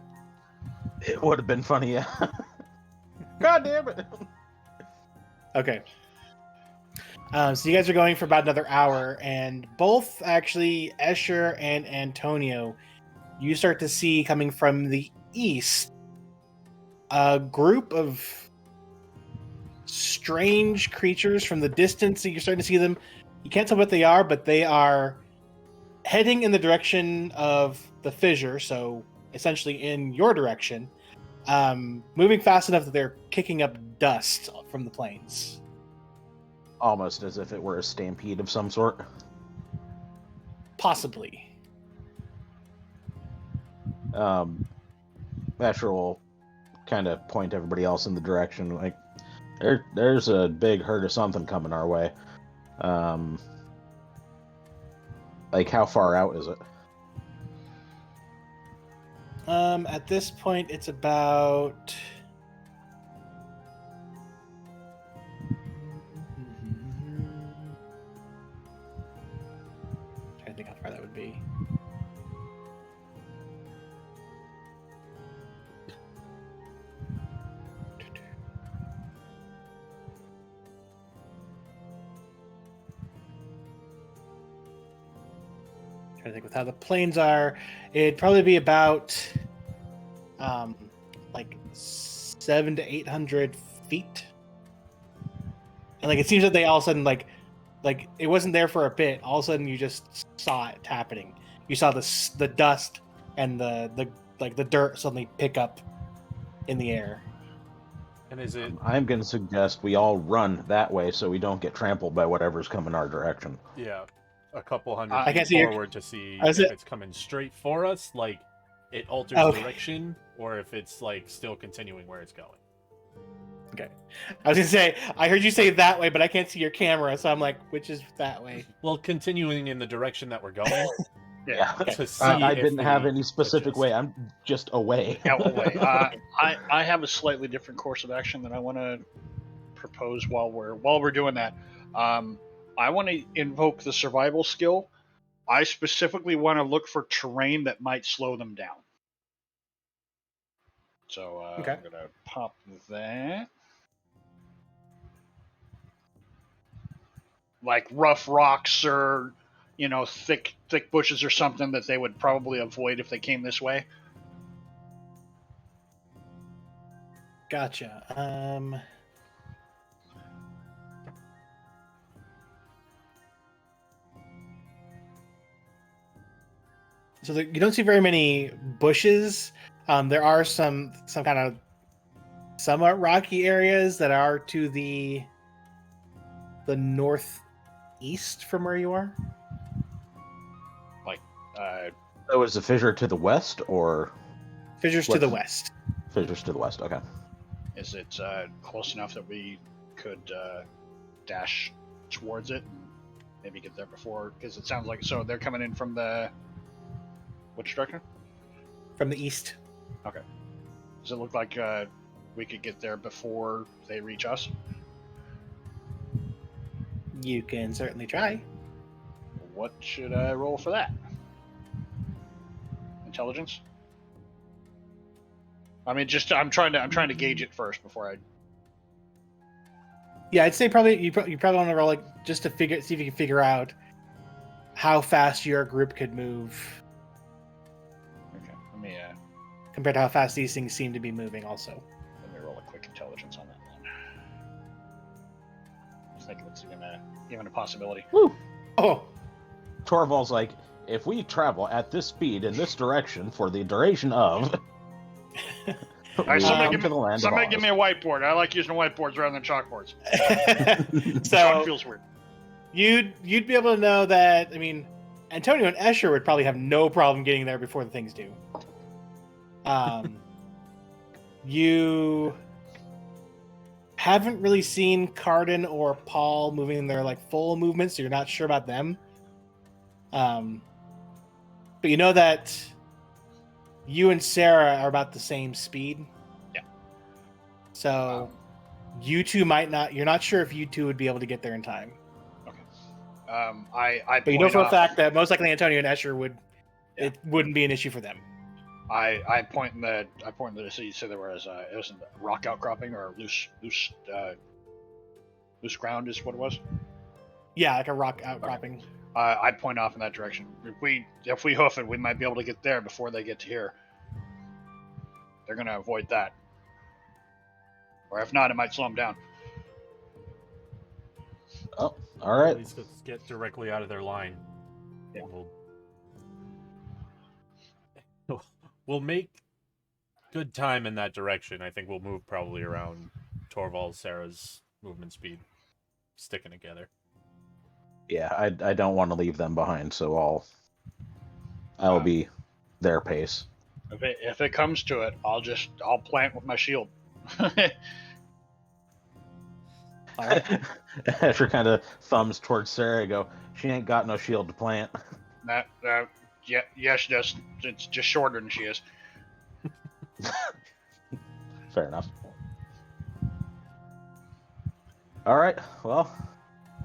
Speaker 4: It would have been funny, yeah. God damn it!
Speaker 2: Okay. So you guys are going for about another hour, and both actually Escher and Antonio, you start to see coming from the east a group of strange creatures from the distance. You're starting to see them. You can't tell what they are, but they are heading in the direction of the fissure, so essentially in your direction, moving fast enough that they're kicking up dust from the plains.
Speaker 4: Almost as if it were a stampede of some sort.
Speaker 2: Possibly.
Speaker 4: Asher will kind of point everybody else in the direction. Like, there's a big herd of something coming our way. Like, how far out is it?
Speaker 2: At this point, it's about. Trying to think how far that would be. Trying to think with how the planes are, it'd probably be about like 700 to 800 feet. And like it seems that they all of a sudden like it wasn't there for a bit. All of a sudden you just saw it happening. You saw the dust and the dirt suddenly pick up in the air.
Speaker 1: And is it?
Speaker 4: I'm going to suggest we all run that way so we don't get trampled by whatever's coming our direction.
Speaker 1: Yeah, a couple hundred
Speaker 2: I
Speaker 1: feet
Speaker 2: can't see your-
Speaker 1: forward to see
Speaker 2: I
Speaker 1: if
Speaker 2: was-
Speaker 1: it's coming straight for us, like it alters
Speaker 2: Okay.
Speaker 1: direction, or if it's like still continuing where it's going.
Speaker 2: Okay. I was gonna say I heard you say that way, but I can't see your camera, so I'm like, which is that way?
Speaker 1: Well, continuing in the direction that we're going
Speaker 3: Yeah.
Speaker 1: to see.
Speaker 4: I
Speaker 1: if
Speaker 4: didn't have
Speaker 1: we
Speaker 4: any specific
Speaker 1: adjust.
Speaker 4: way. I'm just away.
Speaker 3: Yeah, well, wait. I have a slightly different course of action that I want to propose while we're doing that. I want to invoke the survival skill. I specifically want to look for terrain that might slow them down. So
Speaker 2: Okay.
Speaker 3: I'm gonna pop that. Like rough rocks or thick bushes or something that they would probably avoid if they came this way.
Speaker 2: Gotcha. So you don't see very many bushes. There are some kind of somewhat rocky areas that are to the northeast from where you are.
Speaker 3: Uh,
Speaker 4: So is the fissure to the west or
Speaker 2: Fissures to the
Speaker 4: What's-
Speaker 2: west.
Speaker 4: fissures to the west? Okay.
Speaker 3: is it close enough that we could dash towards it and maybe get there before? Because it sounds like so they're coming in from the which direction?
Speaker 2: From the east.
Speaker 3: Does it look like we could get there before they reach us?
Speaker 2: You can certainly try.
Speaker 3: What should I roll for that? Intelligence. I mean, just I'm trying to gauge it first before I.
Speaker 2: Yeah, I'd say probably you probably want to roll like just to see if you can figure out how fast your group could move
Speaker 3: Okay, let me
Speaker 2: compared to how fast these things seem to be moving. Also,
Speaker 3: roll a quick intelligence on that then. I think it's even a possibility.
Speaker 2: oh,
Speaker 4: Torvald's like, if we travel at this speed in this direction for the duration of, we
Speaker 3: Alright,
Speaker 4: will
Speaker 3: somebody
Speaker 4: come to the land
Speaker 3: Somebody
Speaker 4: of
Speaker 3: give
Speaker 4: Oz.
Speaker 3: me a whiteboard. I like using whiteboards rather than chalkboards. Chalk
Speaker 2: so
Speaker 3: feels weird.
Speaker 2: you'd be able to know that. I mean, Antonio and Escher would probably have no problem getting there before the things do. You haven't really seen Cardin or Paul moving their like full movement, so you're not sure about them. But you know that you and Sarah are about the same speed.
Speaker 3: Yeah.
Speaker 2: So you two might not. You're not sure if you two would be able to get there in time.
Speaker 3: I
Speaker 2: But you know
Speaker 3: point
Speaker 2: for a
Speaker 3: off-
Speaker 2: fact that most likely Antonio and Escher would.
Speaker 3: Yeah.
Speaker 2: It wouldn't be an issue for them.
Speaker 3: I point in the so you said there was it was a rock outcropping or loose ground is what it was.
Speaker 2: Yeah, like a rock outcropping.
Speaker 3: I point off in that direction. If we hoof it, we might be able to get there before they get to here. They're gonna avoid that, or if not, it might slow them down.
Speaker 4: Oh, all right.
Speaker 1: At least let's get directly out of their line.
Speaker 3: Yeah.
Speaker 1: We'll make good time in that direction. I think we'll move probably around Torvald, Sarah's movement speed, sticking together.
Speaker 4: Yeah, I don't want to leave them behind, so I'll be their pace.
Speaker 3: If it comes to it, I'll plant with my shield.
Speaker 2: All right.
Speaker 4: Asher kind of thumbs towards Sarah and go, she ain't got no shield to plant.
Speaker 3: Yeah, she does. It's just shorter than she is.
Speaker 4: Fair enough. All right, well,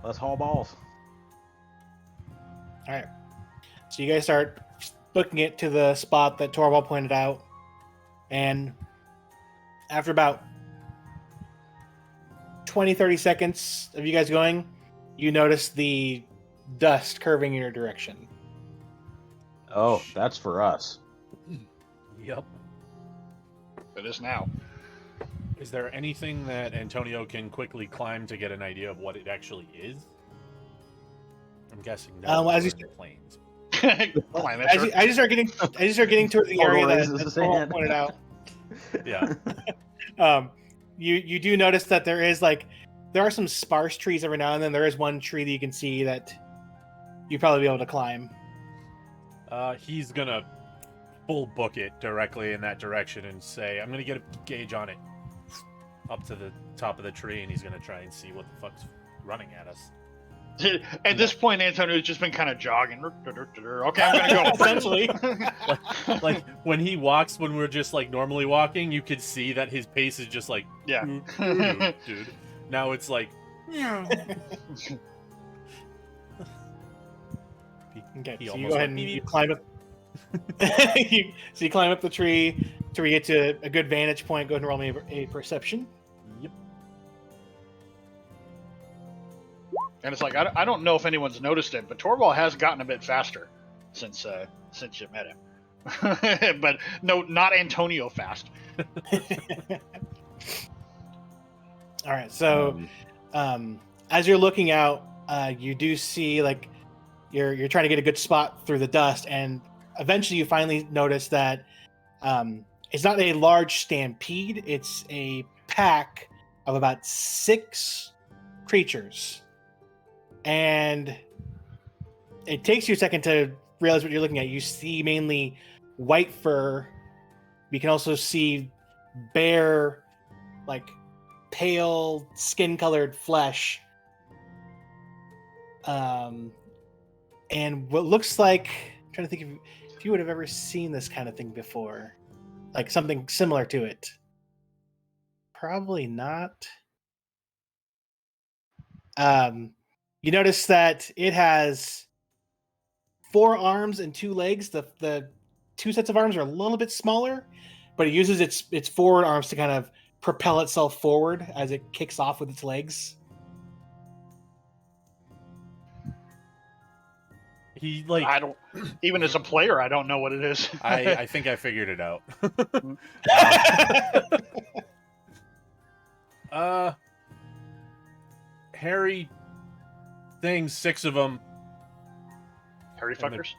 Speaker 4: let's haul balls.
Speaker 2: All right. So you guys start booking it to the spot that Torvald pointed out, and after about 20-30 seconds of you guys going, you notice the dust curving in your direction.
Speaker 4: Oh, that's for us.
Speaker 1: Yep.
Speaker 3: It is now.
Speaker 1: Is there anything that Antonio can quickly climb to get an idea of what it actually is? I'm guessing no.
Speaker 2: as you
Speaker 1: we're in planes.
Speaker 3: Climb it,
Speaker 2: As
Speaker 3: sure.
Speaker 2: you, as you start getting towards the
Speaker 4: Total
Speaker 2: area that,
Speaker 4: raises
Speaker 2: that
Speaker 4: his
Speaker 2: Torvald
Speaker 4: hand.
Speaker 2: pointed out,
Speaker 1: Yeah.
Speaker 2: you do notice that there are some sparse trees every now and then. There is one tree that you can see that you'd probably be able to climb.
Speaker 1: He's gonna full book it directly in that direction and say, "I'm gonna get a gauge on it up to the top of the tree," and he's gonna try and see what the fuck's running at us.
Speaker 3: At this point, Antonio's just been kind of jogging. Okay, I'm gonna go.
Speaker 2: Essentially.
Speaker 1: Like when he walks, when we're just like normally walking, you could see that his pace is just like,
Speaker 3: Yeah.
Speaker 1: dude. Now it's like,
Speaker 2: Okay,
Speaker 1: He
Speaker 2: so you
Speaker 1: almost
Speaker 2: go ahead
Speaker 1: went
Speaker 2: and
Speaker 1: beep,
Speaker 2: you
Speaker 1: beep.
Speaker 2: climb up. So you climb up the tree till we get to a good vantage point. Go ahead and roll me a perception.
Speaker 1: yep.
Speaker 3: And it's like I don't know if anyone's noticed it, but Torvald has gotten a bit faster since you met him. But no, not Antonio fast.
Speaker 2: All right, so as you're looking out, you do see like you're trying to get a good spot through the dust, and eventually you finally notice that it's not a large stampede; it's a pack of about 6 creatures. And it takes you a second to realize what you're looking at. You see mainly white fur. You can also see bare, like pale skin-colored flesh. And what looks like, I'm trying to think if you would have ever seen this kind of thing before, like something similar to it. Probably not. You notice that it has 4 arms and 2 legs. The 2 sets of arms are a little bit smaller, but it uses its forward arms to kind of propel itself forward as it kicks off with its legs.
Speaker 1: He like
Speaker 3: I don't. Even as a player, I don't know what it is.
Speaker 1: I think I figured it out. Hairy things, 6 of them.
Speaker 3: Harry
Speaker 1: And
Speaker 3: fuckers.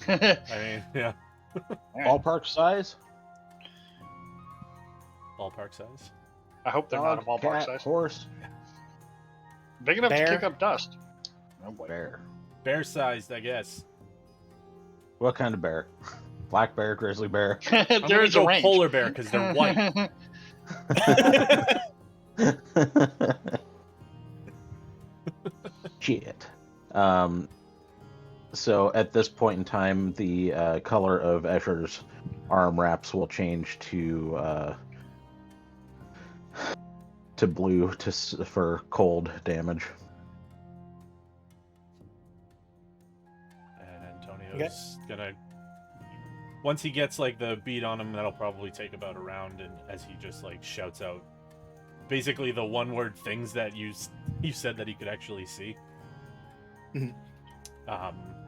Speaker 1: I mean, yeah,
Speaker 4: Ballpark size?
Speaker 1: ballpark size.
Speaker 3: I hope they're
Speaker 4: Dog,
Speaker 3: not a ballpark
Speaker 4: cat,
Speaker 3: size.
Speaker 4: horse,
Speaker 3: Big enough
Speaker 2: Bear.
Speaker 3: to kick up dust. Oh boy.
Speaker 4: bear.
Speaker 1: Bear sized, I guess.
Speaker 4: What kind of bear? Black bear, grizzly bear?
Speaker 1: I'm
Speaker 3: There
Speaker 1: gonna
Speaker 3: is a
Speaker 1: go
Speaker 3: range.
Speaker 1: polar bear because they're white.
Speaker 4: Shit. So at this point in time, the color of Escher's arm wraps will change to blue for cold damage.
Speaker 1: And Antonio's gonna, once he gets like the beat on him, that'll probably take about a round. And as he just like shouts out, basically the one-word things that you said that he could actually see.
Speaker 2: Mhm.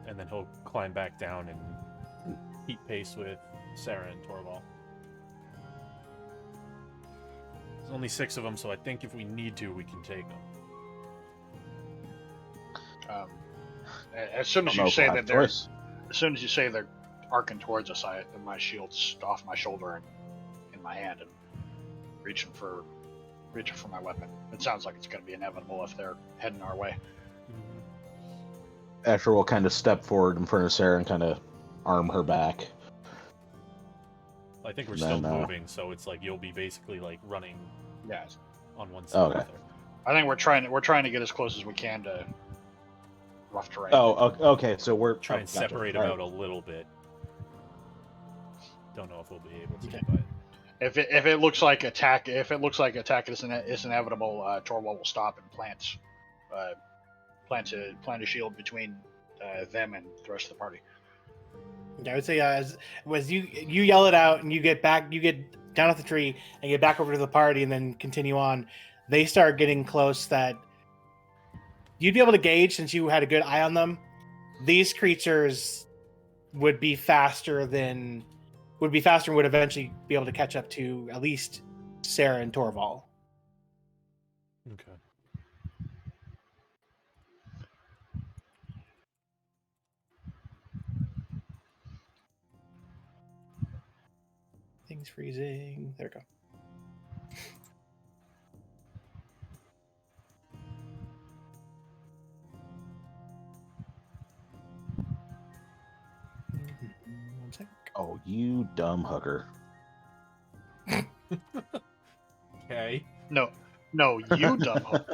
Speaker 1: And then he'll climb back down and keep pace with Sarah and Torval. There's only 6 of them, so I think if we need to, we can take them.
Speaker 3: As soon as
Speaker 4: Don't know
Speaker 3: you
Speaker 4: if
Speaker 3: say
Speaker 4: we'll
Speaker 3: that
Speaker 4: have
Speaker 3: they're,
Speaker 4: choice.
Speaker 3: as soon as you say they're arcing towards us, my shield's off my shoulder and in my hand and reaching for my weapon. It sounds like it's going to be inevitable if they're heading our way.
Speaker 4: Escher will kind of step forward in front of Sarah and kind of arm her back.
Speaker 1: I think we're
Speaker 4: Then,
Speaker 1: still moving, so it's like you'll be basically like running
Speaker 3: Yeah,
Speaker 1: on one side.
Speaker 4: Okay.
Speaker 1: With her.
Speaker 3: I think we're trying to get as close as we can to rough terrain.
Speaker 4: Oh, okay. So we're
Speaker 1: Try and
Speaker 4: gotcha.
Speaker 1: separate them
Speaker 4: All right.
Speaker 1: out a little bit. Don't know if we'll be able to,
Speaker 2: Okay.
Speaker 1: but
Speaker 3: If it looks like attack is inevitable, Torwald will stop and plant a shield between them and the rest of the party.
Speaker 2: Yeah, I would say as you yell it out and you get down off the tree and get back over to the party and then continue on, they start getting close. That you'd be able to gauge, since you had a good eye on them. These creatures would be faster and would eventually be able to catch up to at least Sarah and Torval.
Speaker 1: okay.
Speaker 2: Things freezing. There we go. One sec.
Speaker 4: Oh, you dumb hooker.
Speaker 1: Okay.
Speaker 3: No, you dumb hoe.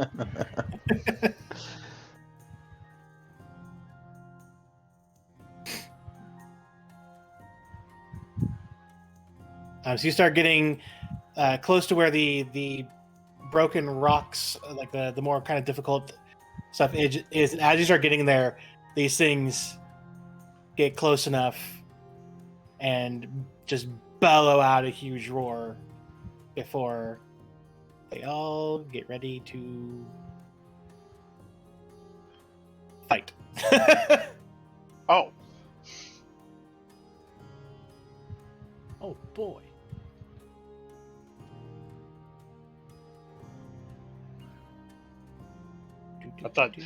Speaker 2: So you start getting close to where the broken rocks, like the more kind of difficult stuff is. And as you start getting there, these things get close enough and just bellow out a huge roar before they all get ready to fight.
Speaker 3: Oh,
Speaker 1: Oh boy.
Speaker 3: I thought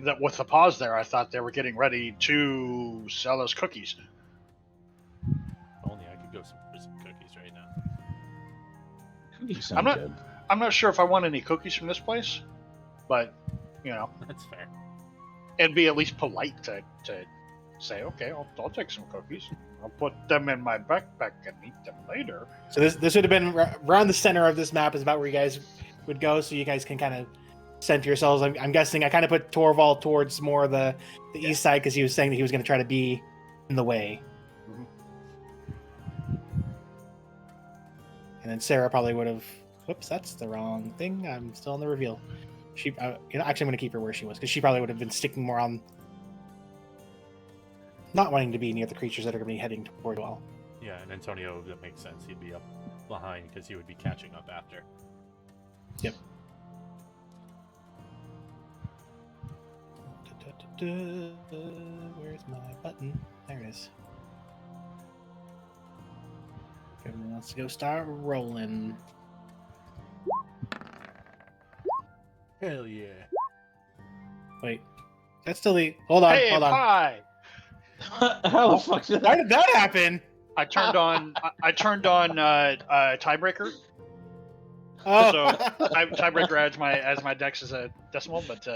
Speaker 3: that with the pause there, I thought they were getting ready to sell us cookies.
Speaker 1: Only I could go for some cookies right now.
Speaker 4: You sound
Speaker 3: I'm not-
Speaker 4: good.
Speaker 3: I'm not sure if I want any cookies from this place, but
Speaker 1: That's fair.
Speaker 3: it'd be at least polite to say, okay, I'll take some cookies. I'll put them in my backpack and eat them later.
Speaker 2: So this would have been around the center of this map is about where you guys would go, so you guys can kind of center yourselves. I'm guessing I kind of put Torvald towards more of the east side because he was saying that he was going to try to be in the way.
Speaker 3: Mhm.
Speaker 2: And then Sarah probably would have. Whoops, that's the wrong thing. I'm still on the reveal. She, actually, I'm going to keep her where she was because she probably would have been sticking more on, not wanting to be near the creatures that are going to be heading toward well.
Speaker 1: Yeah, and Antonio, that makes sense. He'd be up behind because he would be catching up after.
Speaker 2: Yep. Where's my button? There it is. Everyone wants to go start rolling.
Speaker 1: Hell yeah.
Speaker 2: Wait, that's still the. Hold on,
Speaker 3: Hey,
Speaker 2: hold on.
Speaker 3: pie!
Speaker 4: How the fuck did
Speaker 2: Why
Speaker 4: that?
Speaker 2: did that happen?
Speaker 3: I turned on. I turned on tiebreaker.
Speaker 2: Oh,
Speaker 3: So tiebreaker as my dex as a decimal, but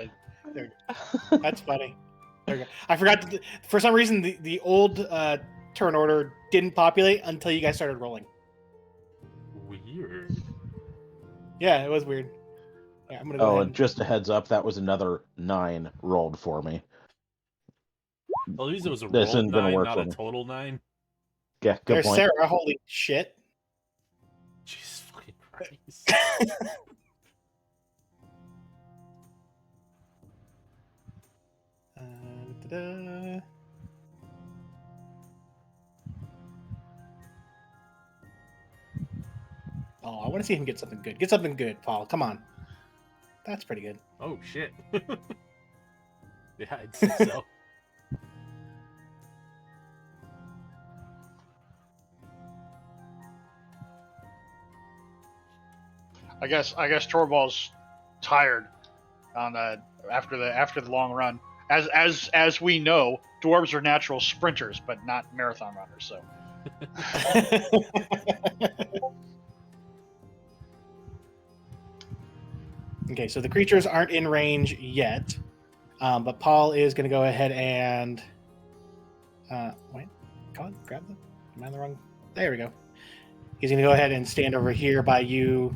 Speaker 2: that's funny. There we go. I forgot. For some reason, the old turn order didn't populate until you guys started rolling.
Speaker 1: Weird.
Speaker 2: Yeah, it was weird. Yeah, I'm gonna go
Speaker 4: Oh,
Speaker 2: ahead.
Speaker 4: and just a heads up, that was another 9 rolled for me.
Speaker 1: Well, at least it was a
Speaker 4: This
Speaker 1: roll
Speaker 4: isn't gonna
Speaker 1: 9,
Speaker 4: work
Speaker 1: not
Speaker 4: for
Speaker 1: a
Speaker 4: me.
Speaker 1: total 9.
Speaker 4: Yeah, good
Speaker 2: There's
Speaker 4: point.
Speaker 2: Sarah. Holy shit.
Speaker 1: Jesus fucking Christ.
Speaker 2: Da-da. Oh, I want to see him get something good. Get something good, Paul. Come on. That's pretty good.
Speaker 1: Oh shit. Yeah, I'd say so.
Speaker 3: I guess Torvald's tired on after the long run. As we know, dwarves are natural sprinters, but not marathon runners. So
Speaker 2: Okay, so the creatures aren't in range yet, but Paul is going to go ahead and wait. Come on, grab them. Am I in the wrong? There we go. He's going to go ahead and stand over here by you,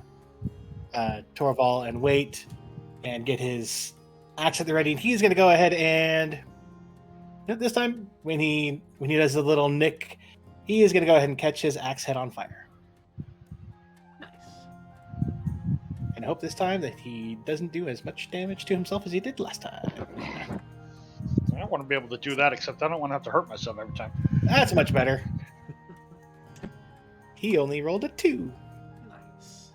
Speaker 2: Torval, and wait, and get his axe at the ready. And he's going to go ahead and this time, when he does a little nick, he is going to go ahead and catch his axe head on fire.
Speaker 1: Nice.
Speaker 2: And I hope this time that he doesn't do as much damage to himself as he did last time.
Speaker 3: I don't want to be able to do that, except I don't want to have to hurt myself every time.
Speaker 2: That's much better. He only rolled a 2.
Speaker 1: Nice.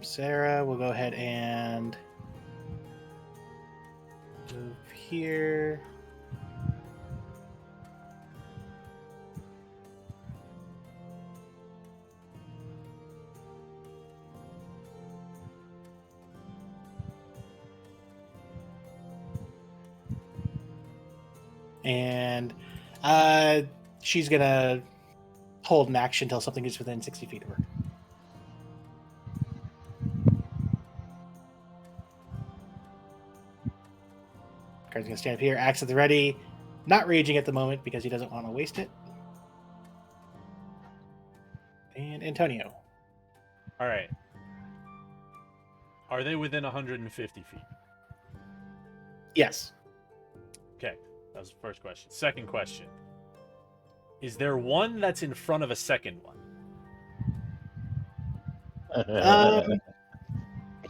Speaker 2: Sarah will go ahead and move here. And she's gonna hold an action until something gets within 60 feet of her. Card's gonna stand up here, axe at the ready, not raging at the moment because he doesn't want to waste it. And Antonio.
Speaker 1: All right. Are they within 150 feet?
Speaker 2: Yes.
Speaker 1: Okay, that was the first question. Second question. Is there one that's in front of a second one?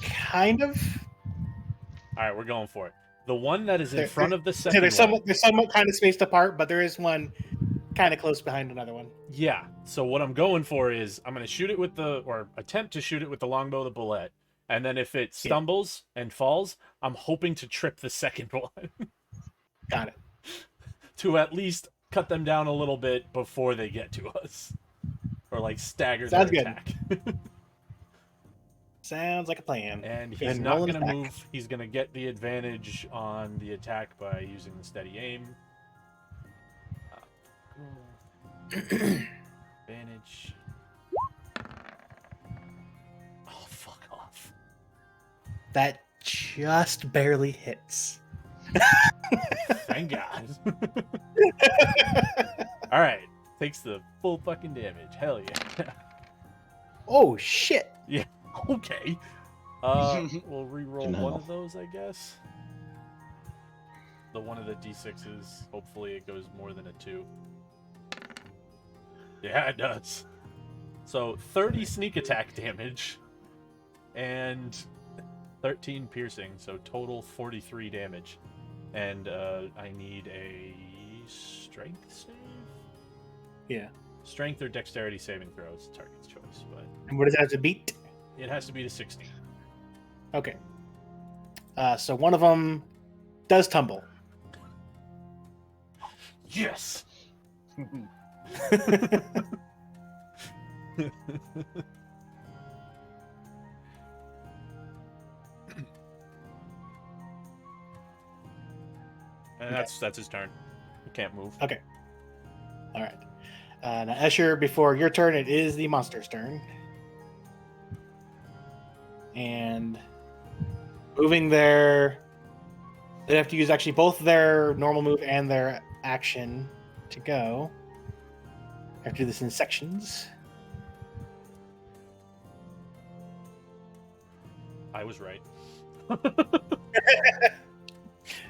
Speaker 2: Kind of.
Speaker 1: All right, we're going for it. The one that is in
Speaker 2: There-
Speaker 1: front of the
Speaker 2: So
Speaker 1: second
Speaker 2: they're somewhat kind of spaced apart, but there is one kind of close behind another one.
Speaker 1: Yeah. So what I'm going for is I'm going to shoot it with or attempt to shoot it with the longbow, the bullet, and then if it stumbles and falls, I'm hoping to trip the second one
Speaker 2: Got it.
Speaker 1: to at least cut them down a little bit before they get to us, or like stagger
Speaker 2: Sounds
Speaker 1: their
Speaker 2: good.
Speaker 1: attack.
Speaker 2: Sounds like a plan.
Speaker 1: And he's
Speaker 2: And
Speaker 1: not
Speaker 2: roll
Speaker 1: going
Speaker 2: an
Speaker 1: to
Speaker 2: attack.
Speaker 1: move. He's going to get the advantage on the attack by using the steady aim. Advantage. Oh, fuck off.
Speaker 2: That just barely hits.
Speaker 1: Thank God. All right. Takes the full fucking damage. Hell yeah.
Speaker 2: Oh shit!
Speaker 1: Okay. We'll re-roll
Speaker 4: Fucking
Speaker 1: one
Speaker 4: hell.
Speaker 1: of those, I guess. The one of the d6s. Hopefully it goes more than a 2. Yeah, it does. So 30 sneak attack damage and 13 piercing, so total 43 damage. And I need a strength save?
Speaker 2: Yeah.
Speaker 1: Strength or dexterity saving throws, target's choice, but
Speaker 2: And what does that have to beat?
Speaker 1: it has to be to 60.
Speaker 2: Okay. So one of them does tumble.
Speaker 1: Yes! And that's his turn. He can't move.
Speaker 2: Okay. All right. Now, Escher, before your turn, it is the monster's turn. And moving their... They have to use actually both their normal move and their action to go. I have to do this in sections.
Speaker 1: I was right.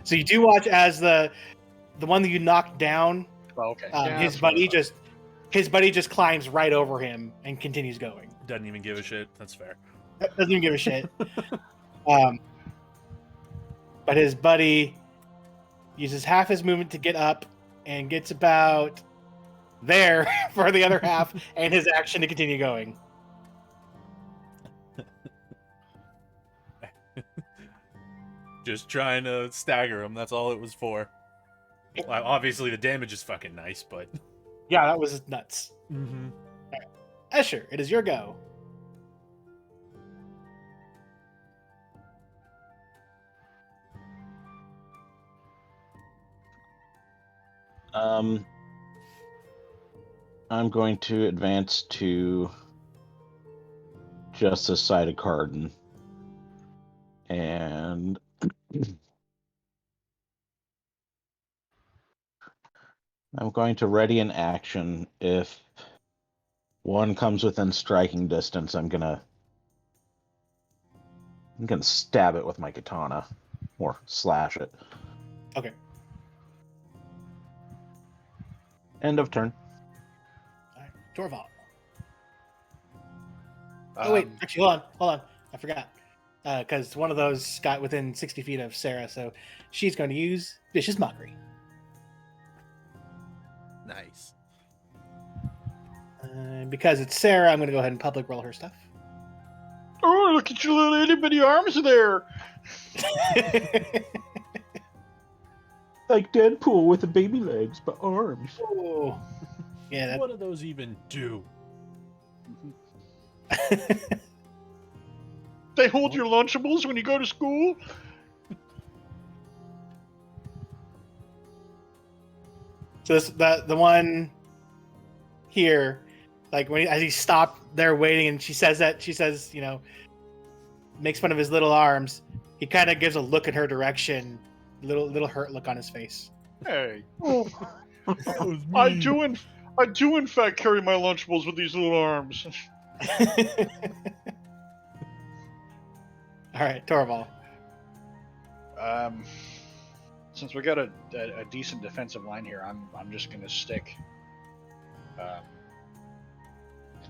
Speaker 2: So you do watch as the one that you knocked down,
Speaker 3: Oh, okay.
Speaker 2: his
Speaker 3: that's what I
Speaker 2: buddy just climbs right over him and continues going.
Speaker 1: Doesn't even give a shit. That's fair.
Speaker 2: Doesn't even give a shit. But his buddy uses half his movement to get up and gets about there for the other half, and his action to continue going.
Speaker 1: Just trying to stagger him. That's all it was for. Well, obviously, the damage is fucking nice, but.
Speaker 2: Yeah, that was nuts.
Speaker 1: Mm-hmm.
Speaker 2: Escher, it is your go.
Speaker 4: I'm going to advance to just this side of Carden. And I'm going to ready an action. If one comes within striking distance, I'm gonna stab it with my katana or slash it.
Speaker 2: Okay.
Speaker 4: End of turn.
Speaker 2: All right. Torvald. Oh, wait. Actually, hold on. I forgot. Because one of those got within 60 feet of Sarah, so she's going to use Vicious Mockery.
Speaker 1: Nice.
Speaker 2: Because it's Sarah, I'm going to go ahead and public roll her stuff.
Speaker 3: Oh, look at your little itty bitty arms there.
Speaker 4: Like Deadpool with the baby legs but arms.
Speaker 2: Oh. Yeah, that...
Speaker 1: What do those even do?
Speaker 3: They hold your Lunchables when you go to school.
Speaker 2: So the one here, like as he stopped there waiting, and she says, you know, makes fun of his little arms. He kind of gives a look in her direction, little hurt look on his face.
Speaker 3: Hey,
Speaker 1: That was
Speaker 3: I
Speaker 1: me.
Speaker 3: do in fact carry my Lunchables with these little arms.
Speaker 2: All right, Torvald.
Speaker 3: Since we got a decent defensive line here, I'm just gonna stick. And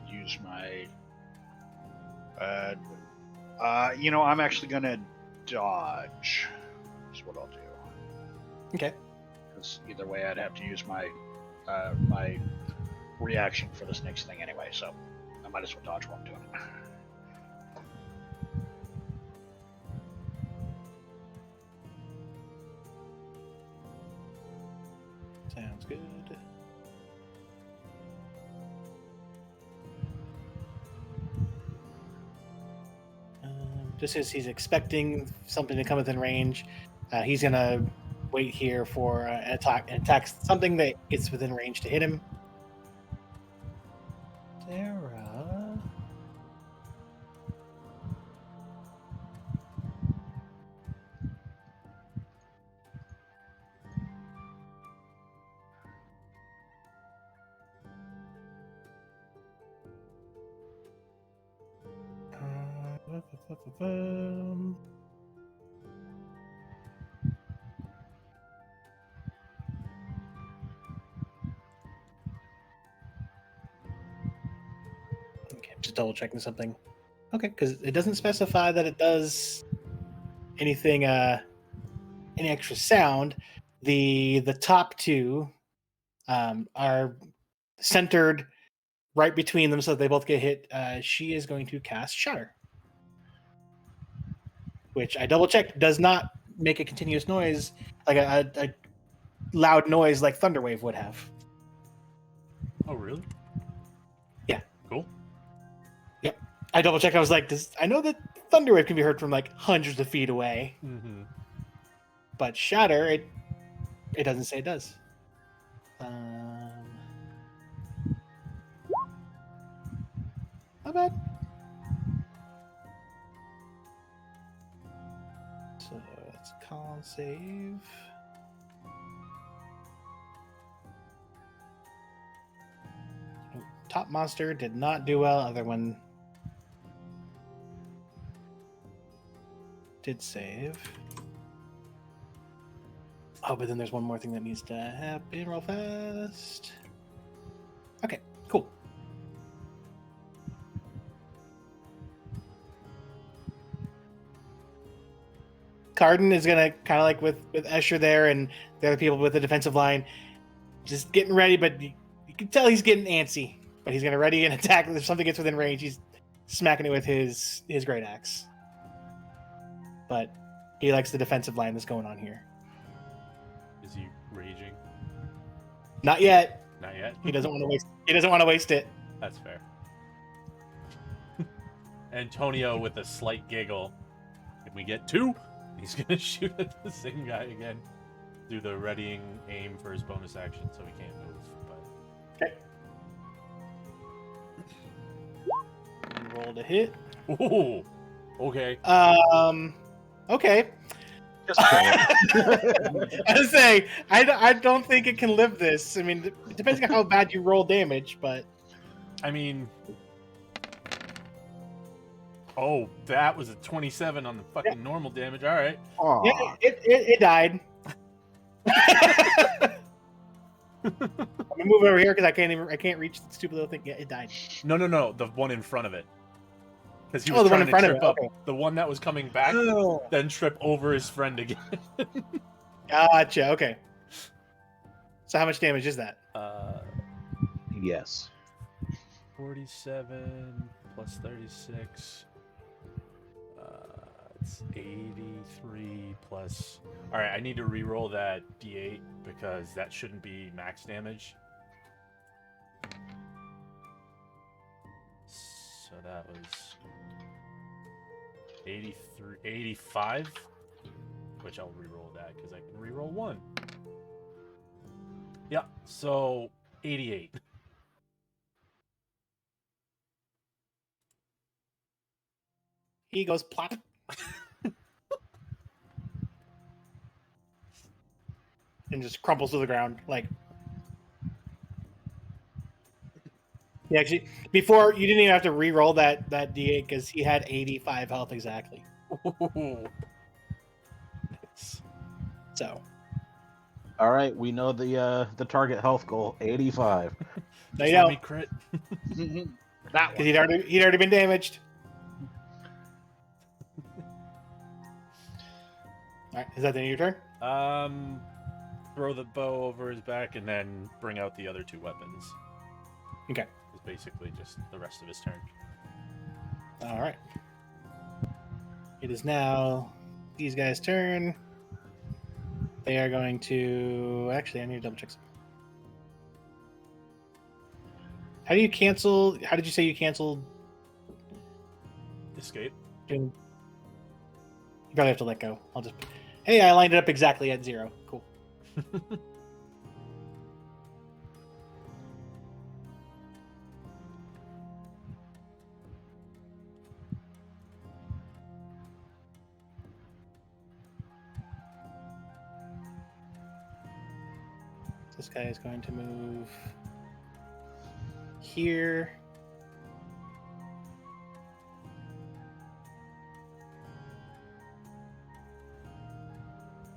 Speaker 3: use my. I'm actually gonna dodge. Is what I'll do.
Speaker 2: Okay.
Speaker 3: Because either way, I'd have to use my my reaction for this next thing anyway, so I might as well dodge while I'm doing it.
Speaker 2: Sounds good. Just as he's expecting something to come within range, he's gonna wait here for an attack something that gets within range to hit him. Sarah. Okay, just double checking something. Okay, because it doesn't specify that it does anything, any extra sound. The top two are centered right between them, so that they both get hit. She is going to cast Shatter, which I double checked does not make a continuous noise, like a loud noise like Thunderwave would have.
Speaker 1: Oh, really?
Speaker 2: Yeah.
Speaker 1: Cool.
Speaker 2: Yep. I double checked. I was like, I know that Thunderwave can be heard from like hundreds of feet away,
Speaker 1: Mm-hmm.
Speaker 2: but Shatter, it doesn't say it does. Not bad. So it's con save. Top monster did not do well. Other one did save. Oh, but then there's one more thing that needs to happen real fast. Okay, cool. Carden is gonna kind of like with Escher there and the other people with the defensive line, just getting ready, but you can tell he's getting antsy. But he's gonna ready and attack. If something gets within range, he's smacking it with his great axe. But he likes the defensive line that's going on here.
Speaker 1: Is he raging?
Speaker 2: Not yet.
Speaker 1: Not yet.
Speaker 2: He doesn't want to waste. He doesn't want to waste it.
Speaker 1: That's fair. Antonio with a slight giggle. Can we get two? He's gonna shoot at the same guy again. Do the readying aim for his bonus action, so he can't move. But
Speaker 2: okay. Roll to hit.
Speaker 1: ooh, okay.
Speaker 2: Okay.
Speaker 4: Just kill
Speaker 2: I was saying, I don't think it can live this. I mean, it depends on how bad you roll damage, but
Speaker 1: I mean, oh, that was a 27 on the fucking normal damage. All right.
Speaker 2: yeah, it died. I'm gonna move over here because I can't reach the stupid little thing. Yeah, it died.
Speaker 1: No, the one in front of it. Because he
Speaker 2: Oh,
Speaker 1: was
Speaker 2: the one
Speaker 1: trying
Speaker 2: in
Speaker 1: to
Speaker 2: front of
Speaker 1: trip
Speaker 2: it,
Speaker 1: up
Speaker 2: okay.
Speaker 1: the one that was coming back,
Speaker 2: Oh,
Speaker 1: then trip over his friend again.
Speaker 2: gotcha. Okay. So how much damage is that?
Speaker 4: Yes.
Speaker 1: 47 plus 36. It's 83 plus. All right, I need to re-roll that D8 because that shouldn't be max damage. So that was 83, 85, which I'll re-roll that because I can re-roll one. Yeah, so 88.
Speaker 2: He goes plop. And just crumples to the ground. Like, he actually, before, you didn't even have to re-roll that D8 because he had 85 health exactly. So,
Speaker 4: All right, we know the target health goal, 85.
Speaker 2: no, you
Speaker 1: Just let
Speaker 2: don't,
Speaker 1: me crit.
Speaker 3: That
Speaker 2: because
Speaker 3: one.
Speaker 2: he'd already been damaged. All right, is that the end of your turn?
Speaker 1: Throw the bow over his back and then bring out the other two weapons.
Speaker 2: Okay.
Speaker 1: It's basically just the rest of his turn.
Speaker 2: All right. It is now these guys' turn. They are going to... Actually, I need to double check something. How do you cancel... How did you say you canceled...
Speaker 1: Escape.
Speaker 2: You probably have to let go. I'll just... Hey, I lined it up exactly at 0. Cool. This guy is going to move here.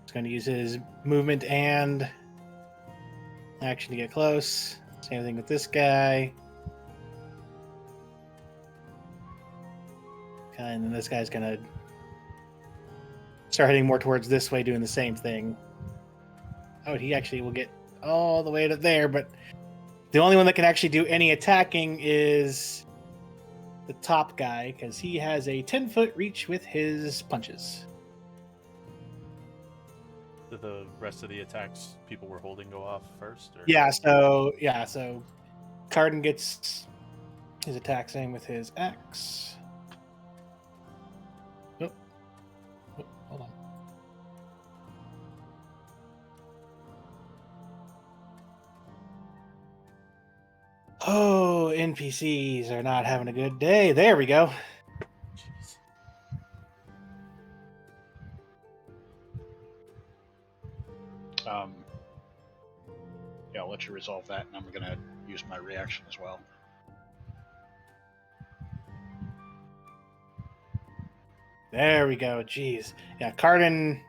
Speaker 2: He's going to use his movement and action to get close. Same thing with this guy. And then this guy's going to start heading more towards this way, doing the same thing. Oh, he actually will get all the way to there, but the only one that can actually do any attacking is the top guy, because he has a 10-foot reach with his punches.
Speaker 1: Did the rest of the attacks people were holding go off first? Or?
Speaker 2: So Cardin gets his attack same with his axe. Oh, hold on. Oh, NPCs are not having a good day. There we go.
Speaker 1: Jeez.
Speaker 3: Yeah, I'll let you resolve that, and I'm gonna use my reaction as well.
Speaker 2: There we go. Jeez. Yeah, Cardin,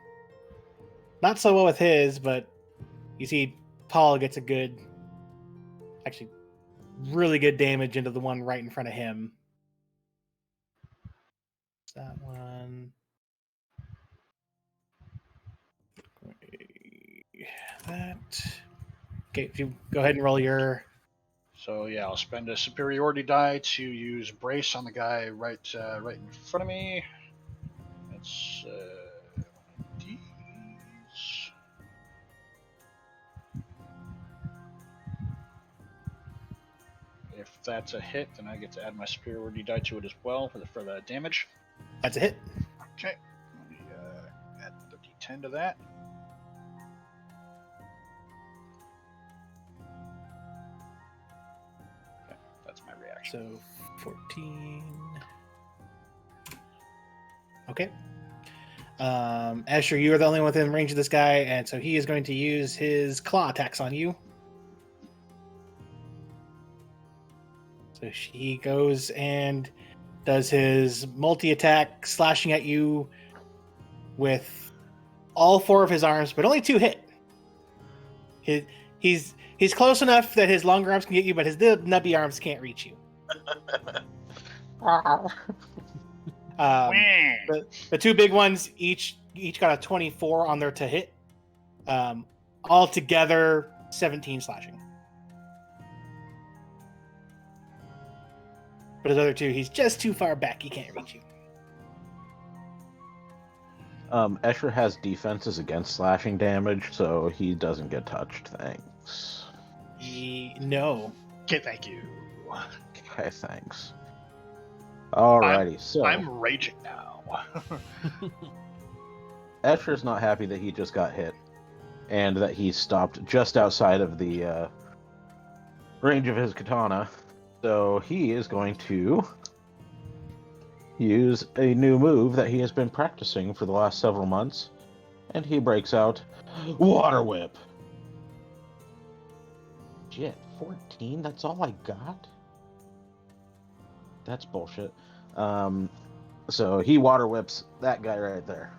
Speaker 2: not so well with his, but you see Paul gets a good, actually, really good damage into the one right in front of him. That one. That. Okay, if you go ahead and roll your.
Speaker 3: So yeah, I'll spend a superiority die to use brace on the guy right in front of me. That's these. If that's a hit, then I get to add my superiority die to it as well for the damage.
Speaker 2: That's a hit.
Speaker 3: Okay, let me add the d10 to that. Okay, that's my reaction.
Speaker 2: So 14. Okay. Asher, you are the only one within range of this guy, and so he is going to use his claw attacks on you. So he goes and does his multi-attack, slashing at you with all 4 of his arms, but only 2 hit. He's close enough that his longer arms can get you, but his nubby arms can't reach you. The 2 big ones each got a 24 on their to hit. All together, 17 slashing. But his other 2, he's just too far back. He can't reach you.
Speaker 4: Escher has defenses against slashing damage, so he doesn't get touched. Thanks.
Speaker 2: No.
Speaker 3: Okay, thank you.
Speaker 4: Okay, thanks. Alrighty, so
Speaker 3: I'm raging now.
Speaker 4: Escher's not happy that he just got hit, and that he stopped just outside of the range of his katana. So he is going to use a new move that he has been practicing for the last several months, and he breaks out Water Whip. Shit, 14? That's all I got? That's bullshit. So he water whips that guy right there.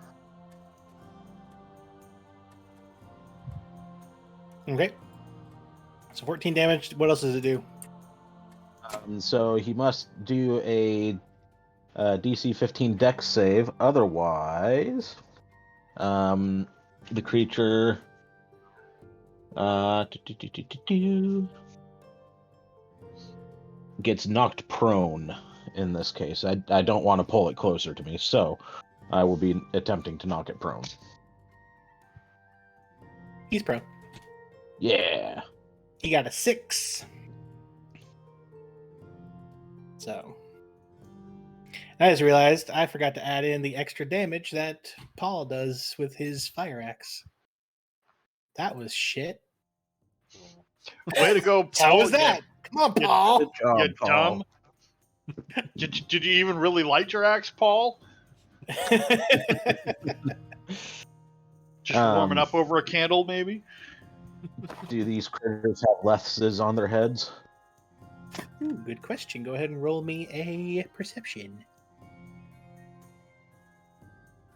Speaker 2: Okay. So 14 damage. What else does it do?
Speaker 4: So he must do a DC 15 Dex save. Otherwise, the creature gets knocked prone. In this case, I don't want to pull it closer to me, so I will be attempting to knock it prone.
Speaker 2: He's prone.
Speaker 4: Yeah.
Speaker 2: He got a 6. So, I just realized I forgot to add in the extra damage that Paul does with his fire axe. That was shit.
Speaker 3: Way to go,
Speaker 2: So
Speaker 3: Paul.
Speaker 2: was that. Come on, Paul.
Speaker 4: Good job,
Speaker 3: You
Speaker 4: Paul.
Speaker 3: dumb. Did you even really light your axe, Paul? Just warming up over a candle, maybe?
Speaker 4: Do these critters have lethses on their heads?
Speaker 2: Ooh, good question. Go ahead and roll me a perception.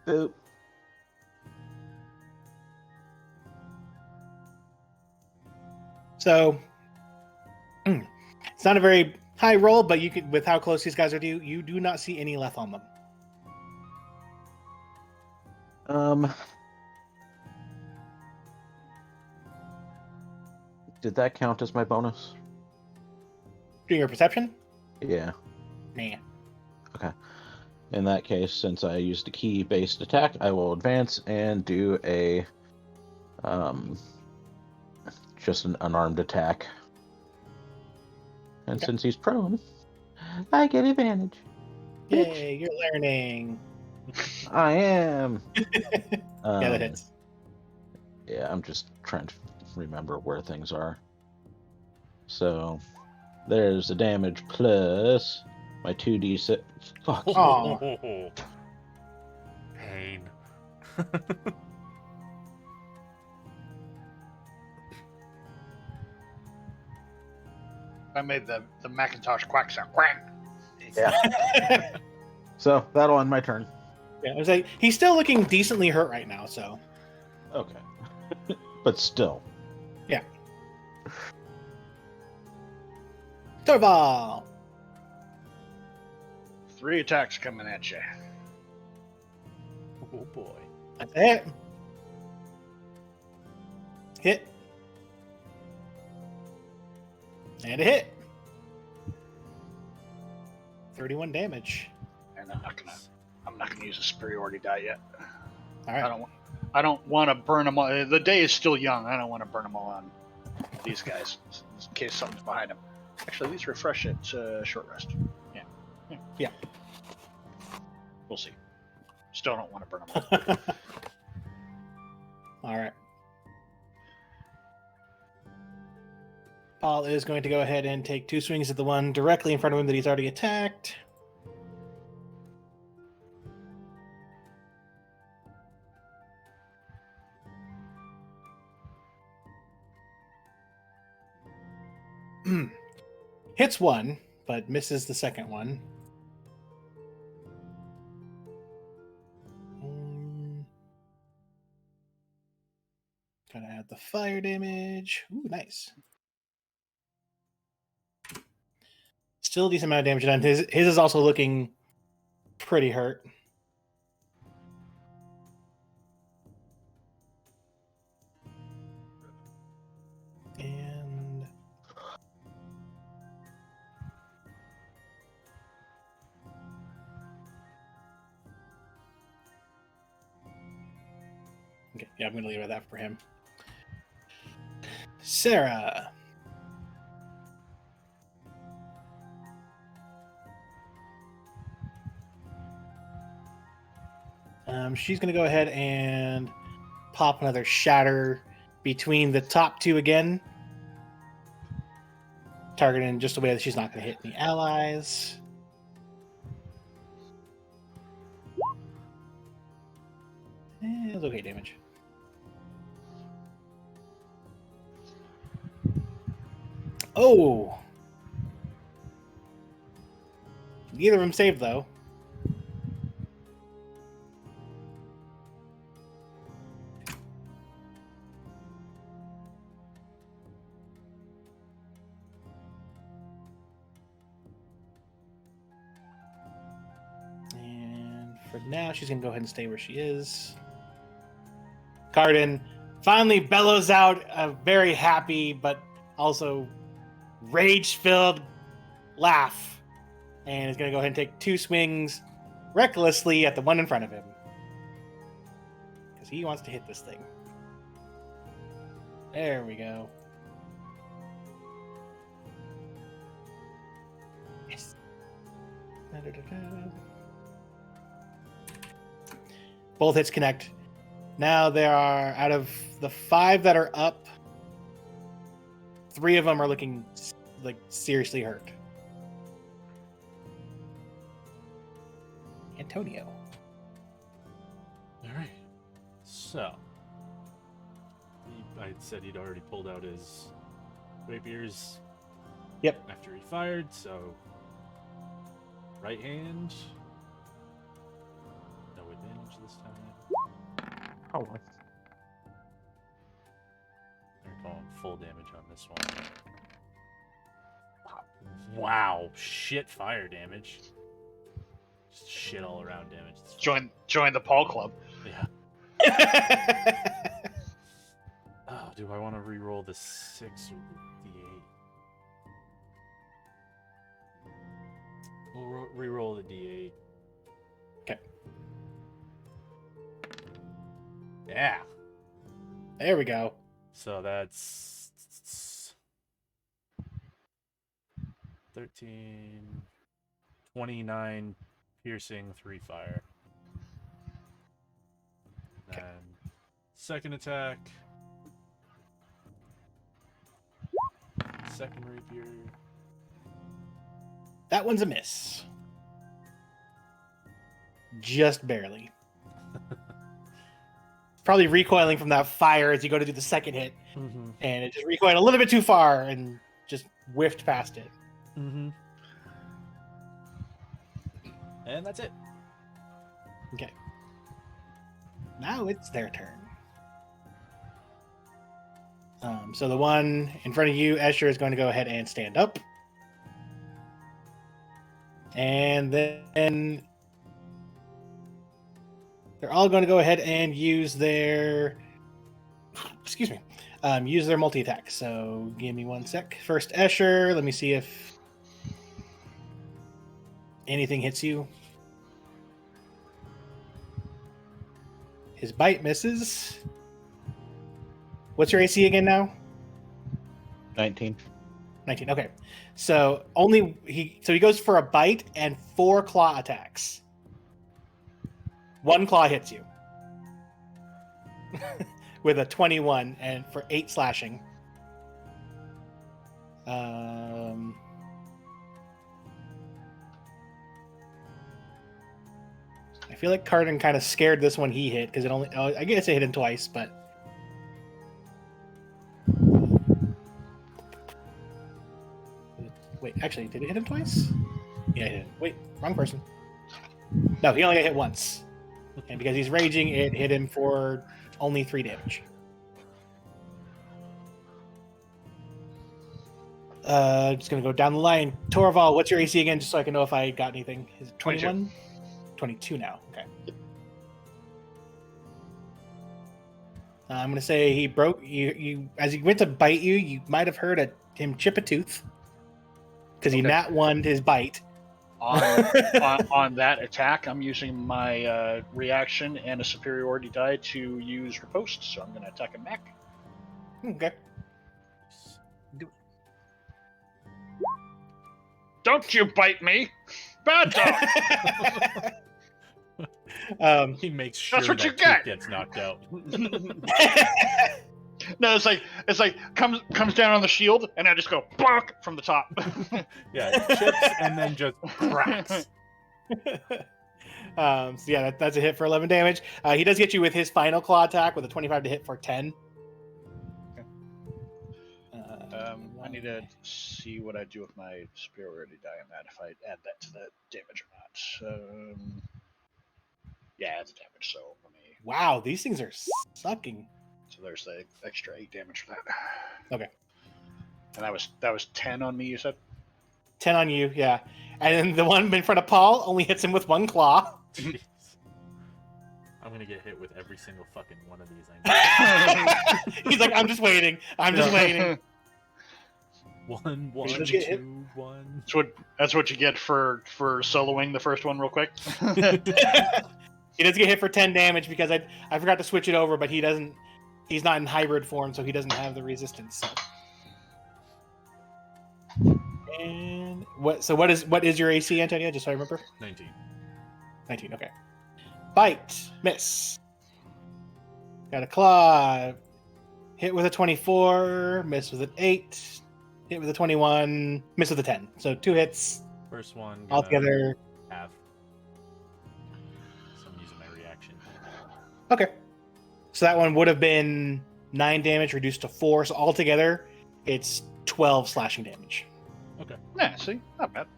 Speaker 4: Boop.
Speaker 2: So it's not a very high roll, but you could, with how close these guys are to you, you do not see any left on them.
Speaker 4: Did that count as my bonus?
Speaker 2: Doing your perception?
Speaker 4: Yeah.
Speaker 2: Nah.
Speaker 4: In that case, since I used a key-based attack, I will advance and do a just an unarmed attack. And
Speaker 2: Okay.
Speaker 4: since he's prone, I get advantage.
Speaker 2: Yay, you're learning.
Speaker 4: I am.
Speaker 2: Yeah, that hits.
Speaker 4: Yeah, I'm just trying to remember where things are. So there's the damage plus my 2d6. Fuck.
Speaker 2: Aw.
Speaker 1: Pain.
Speaker 3: I made the Macintosh quack sound. Quack.
Speaker 4: Yeah. So that'll end my turn.
Speaker 2: Yeah, I was like, he's still looking decently hurt right now, so.
Speaker 4: Okay. But still.
Speaker 2: Torval!
Speaker 3: 3 attacks coming at you.
Speaker 1: Oh boy.
Speaker 2: That's a hit. Hit. And a hit. 31 damage.
Speaker 3: And I'm not gonna use a superiority die yet.
Speaker 2: All right.
Speaker 3: I don't want to burn them all. The day is still young. I don't want to burn them all on these guys in case something's behind them. Actually, these refresh at short rest.
Speaker 2: Yeah.
Speaker 3: We'll see. Still don't want to burn them all.
Speaker 2: All right. Paul is going to go ahead and take 2 swings at the one directly in front of him that he's already attacked. Hits one, but misses the second one. Gotta add the fire damage. Ooh, nice. Still a decent amount of damage done. His is also looking pretty hurt. And okay, yeah, I'm gonna leave it at that for him. Sarah. She's going to go ahead and pop another shatter between the top 2 again. Targeting just a way that she's not going to hit any allies. It was okay damage. Oh! Neither of them saved, though. And for now, she's going to go ahead and stay where she is. Cardin finally bellows out a very happy but also rage-filled laugh, and is going to go ahead and take 2 swings recklessly at the one in front of him, because he wants to hit this thing. There we go. Yes. Da-da-da-da. Both hits connect. Now there are, out of the 5 that are up, 3 of them are looking like seriously hurt. Antonio.
Speaker 1: All right. So, I said he'd already pulled out his rapiers.
Speaker 2: Yep.
Speaker 1: After he fired, so right hand. No advantage this time.
Speaker 4: Oh,
Speaker 1: They're calling full damage on this one. Wow, shit fire damage. Just shit all around damage.
Speaker 3: Join the Paul Club.
Speaker 1: Yeah. Oh, do I want to re-roll the 6 or the D8? We'll re-roll the D8.
Speaker 2: Okay.
Speaker 1: Yeah.
Speaker 2: There we go.
Speaker 1: So that's 13, 29 piercing, 3 fire.
Speaker 2: Okay.
Speaker 1: Then second attack. Second rapier.
Speaker 2: That one's a miss. Just barely. Probably recoiling from that fire as you go to do the second hit,
Speaker 1: Mm-hmm.
Speaker 2: and it just recoiled a little bit too far and just whiffed past it.
Speaker 1: Mm-hmm. And that's it.
Speaker 2: Okay. Now it's their turn. So the one in front of you, Escher, is going to go ahead and stand up. And then they're all going to go ahead and use their use their multi-attack. So give me 1 sec. First Escher, let me see if anything hits you. His bite misses. What's your AC again now?
Speaker 4: 19.
Speaker 2: 19. Okay. So he goes for a bite and 4 claw attacks. 1 claw hits you. With a 21 and for 8 slashing. I feel like Cardin kind of scared this one he hit because I guess it hit him twice, but wait, actually, did it hit him twice? Yeah, it did. Wait, wrong person. No, he only got hit once. And because he's raging, it hit him for only 3 damage. Just gonna go down the line. Torval, what's your AC again, just so I can know if I got anything? Is it 21? 22 now. Okay. I'm gonna say he broke you as he went to bite you. You might have heard him chip a tooth because he nat one his bite.
Speaker 3: On that attack, I'm using my reaction and a superiority die to use riposte, so I'm going to attack him back.
Speaker 2: Okay.
Speaker 3: Don't you bite me, bad dog!
Speaker 1: He makes sure
Speaker 3: That's what
Speaker 1: that
Speaker 3: you
Speaker 1: tooth
Speaker 3: get.
Speaker 1: gets knocked out.
Speaker 3: No, it's like comes down on the shield, and I just go bonk from the top.
Speaker 1: Yeah, it chips and then just cracks.
Speaker 2: So yeah, that's a hit for 11 damage. He does get you with his final claw attack with a 25 to hit for 10.
Speaker 3: I need to see what I do with my superiority die on that, if I add that to the damage or not. Yeah, it's damage, so let me...
Speaker 2: Wow, these things are sucking.
Speaker 3: So there's the extra 8 damage for that.
Speaker 2: Okay.
Speaker 3: And that was 10 on me, you said?
Speaker 2: 10 on you, yeah. And then the one in front of Paul only hits him with 1 claw.
Speaker 1: Jeez. I'm gonna get hit with every single fucking one of these. I know.
Speaker 2: He's like, I'm just waiting. I'm just waiting.
Speaker 1: 1, 1,
Speaker 2: Should get hit.
Speaker 1: 2, 1.
Speaker 3: That's what you get for soloing the first one real quick.
Speaker 2: He does get hit for 10 damage because I forgot to switch it over, but he's not in hybrid form, so he doesn't have the resistance. So. And what is your AC, Antonio? Just so I remember.
Speaker 1: 19.
Speaker 2: 19. Okay. Bite. Miss. Got a claw. Hit with a 24. Miss with an 8. Hit with a 21. Miss with a 10. So 2 hits
Speaker 1: First one gonna
Speaker 2: altogether.
Speaker 1: have. So I'm using my reaction.
Speaker 2: Okay. So that one would have been 9 damage reduced to 4. So altogether, it's 12 slashing damage.
Speaker 3: Yeah, see? Not bad.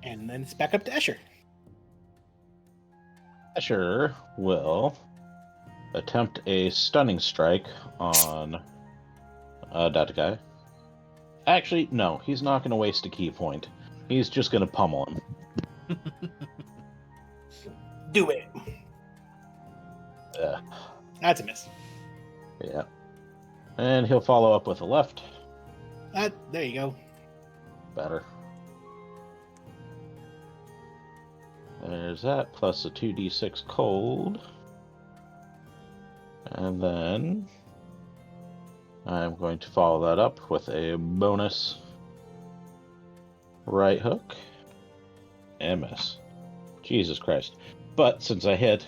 Speaker 2: And then it's back up to Escher.
Speaker 4: Asher will attempt a stunning strike on that guy. Actually, no, he's not going to waste a key point. He's just going to pummel him.
Speaker 2: Do it. That's a miss.
Speaker 4: Yeah. And he'll follow up with a left.
Speaker 2: There you go.
Speaker 4: Better. There's that, plus a 2d6 cold. And then I'm going to follow that up with a bonus right hook. And miss. Jesus Christ. But since I hit,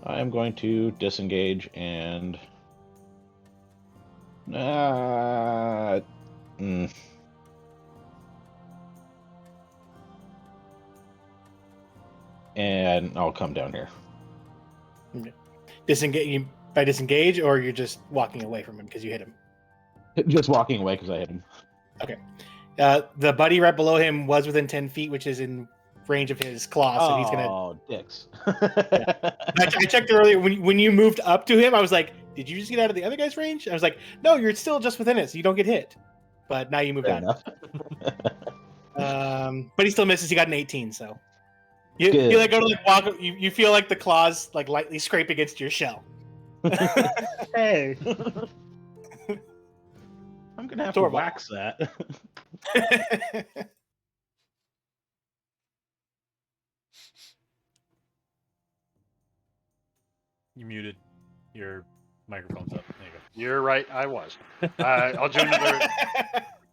Speaker 4: I'm going to disengage and... And I'll come down here.
Speaker 2: Disengage, or you're just walking away from him because you hit him?
Speaker 4: Just walking away because I hit him.
Speaker 2: The buddy right below him was within 10 feet, which is in range of his claw, so he's gonna...
Speaker 4: Oh, dicks.
Speaker 2: I checked earlier, when you moved up to him, I was like, did you just get out of the other guy's range? I was like, no, you're still just within it, so you don't get hit. But now you moved
Speaker 4: Fair
Speaker 2: out.
Speaker 4: enough.
Speaker 2: But he still misses. He got an 18, so... You
Speaker 4: Good.
Speaker 2: like go to like walk. You feel like the claws like lightly scrape against your shell.
Speaker 4: Hey, I'm gonna have to
Speaker 2: Torvald.
Speaker 4: wax that.
Speaker 1: You muted. Your microphone's up. There you go.
Speaker 3: You're right, I was. I'll do another.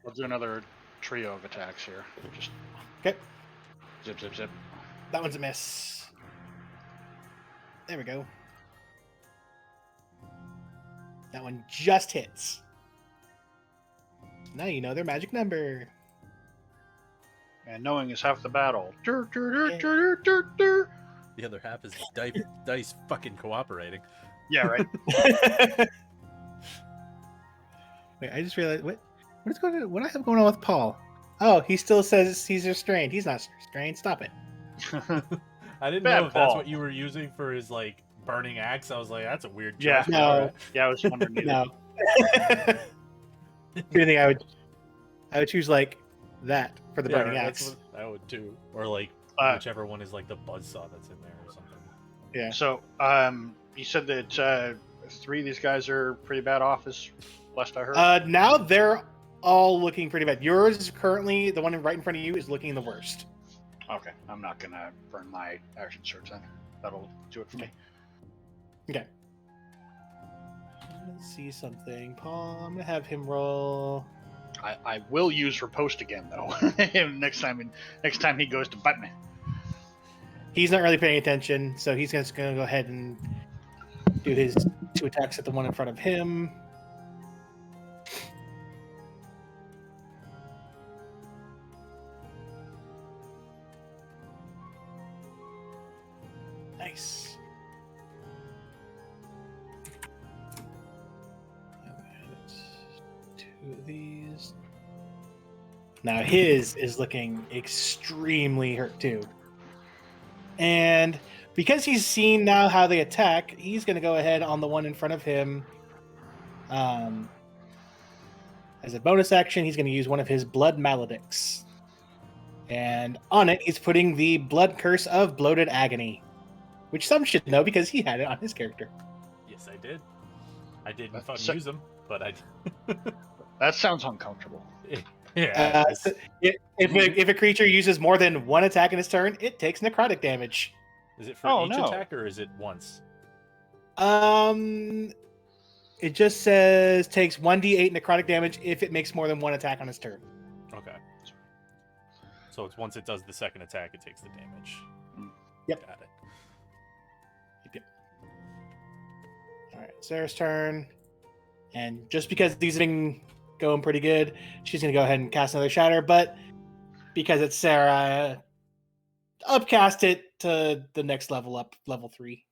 Speaker 3: I'll do another trio of attacks here. Just
Speaker 2: Okay,
Speaker 3: zip, zip, zip.
Speaker 2: that one's a miss. There we go. That one just hits. Now you know their magic number.
Speaker 3: And knowing is half the battle. Dur, dur, dur,
Speaker 2: Yeah.
Speaker 3: dur, dur, dur.
Speaker 1: The other half is dice fucking cooperating.
Speaker 3: Yeah, right.
Speaker 2: Wait, I just realized what is going on? What I have going on with Paul? Oh, he still says he's restrained. He's not restrained. Stop it.
Speaker 1: I didn't
Speaker 3: Bad
Speaker 1: know if that's
Speaker 3: Paul.
Speaker 1: what you were using for his like burning axe. I was like, that's a weird choice.
Speaker 3: Yeah.
Speaker 2: No.
Speaker 3: Yeah, I was wondering. either.
Speaker 2: No. If anything, I would choose like that for the
Speaker 1: Yeah,
Speaker 2: burning
Speaker 1: right,
Speaker 2: axe.
Speaker 1: that's what I would too. Or like whichever one is like the buzzsaw that's in there or something.
Speaker 2: Yeah.
Speaker 3: So, you said that 3 of these guys are pretty bad off, as last I heard.
Speaker 2: Now they're all looking pretty bad. Yours is currently the one right in front of you is looking the worst.
Speaker 3: Okay, I'm not gonna burn my action surge then. That'll do it for me.
Speaker 2: Okay. Let's see something. Paul, I'm gonna have him roll.
Speaker 3: I will use riposte again though. next time he goes to bite me.
Speaker 2: He's not really paying attention, so he's just gonna go ahead and do his 2 attacks at the one in front of him. Nice. 2 of these. Now his is looking extremely hurt too. And because he's seen now how they attack, he's going to go ahead on the one in front of him. As a bonus action, he's going to use one of his blood maledicts. And on it, he's putting the blood curse of bloated agony, which some should know because he had it on his character.
Speaker 1: Yes, I did. I didn't
Speaker 3: That's
Speaker 1: fucking
Speaker 3: sick.
Speaker 1: use them, but I.
Speaker 3: That sounds uncomfortable.
Speaker 1: Yeah.
Speaker 2: If a creature uses more than 1 attack in his turn, it takes necrotic damage.
Speaker 1: Is it for
Speaker 3: Oh,
Speaker 1: each
Speaker 3: no.
Speaker 1: attack or is it once?
Speaker 2: It just says takes 1d8 necrotic damage if it makes more than 1 attack on his turn.
Speaker 1: Okay. So it's once it does the second attack, it takes the damage.
Speaker 2: Yep.
Speaker 1: Got it.
Speaker 2: All right, Sarah's turn. And just because these have been going pretty good, she's going to go ahead and cast another Shatter. But because it's Sarah, upcast it to the next level up, level 3.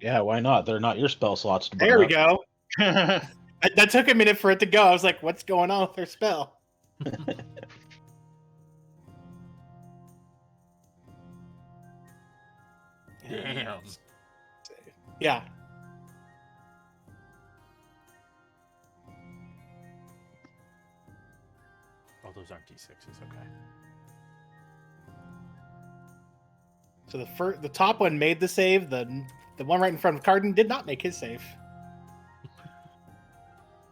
Speaker 4: Yeah, why not? They're not your spell slots to burn
Speaker 2: There we
Speaker 4: up.
Speaker 2: go. That took a minute for it to go. I was like, what's going on with her spell?
Speaker 1: Damn.
Speaker 2: Yeah.
Speaker 1: Oh, those aren't D6s. Okay.
Speaker 2: So the top one made the save. The one right in front of Cardin did not make his save.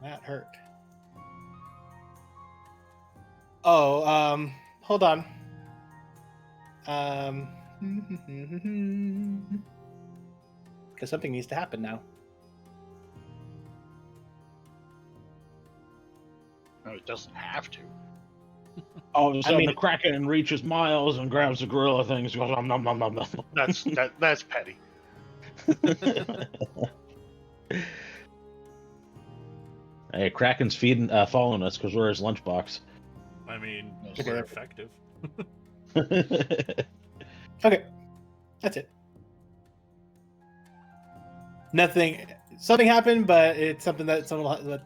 Speaker 2: That hurt. Oh, hold on. Because something needs to happen now.
Speaker 3: No, it doesn't have to.
Speaker 4: All of a sudden,
Speaker 2: mean-
Speaker 4: the Kraken reaches Miles and grabs the gorilla things. Goes nom nom nom nom nom.
Speaker 3: That's petty.
Speaker 4: Hey, Kraken's feeding, following us because we're his lunchbox.
Speaker 1: I mean,
Speaker 3: Okay.
Speaker 1: we're effective.
Speaker 2: Okay, that's it. Nothing. Something happened, but it's something that someone. That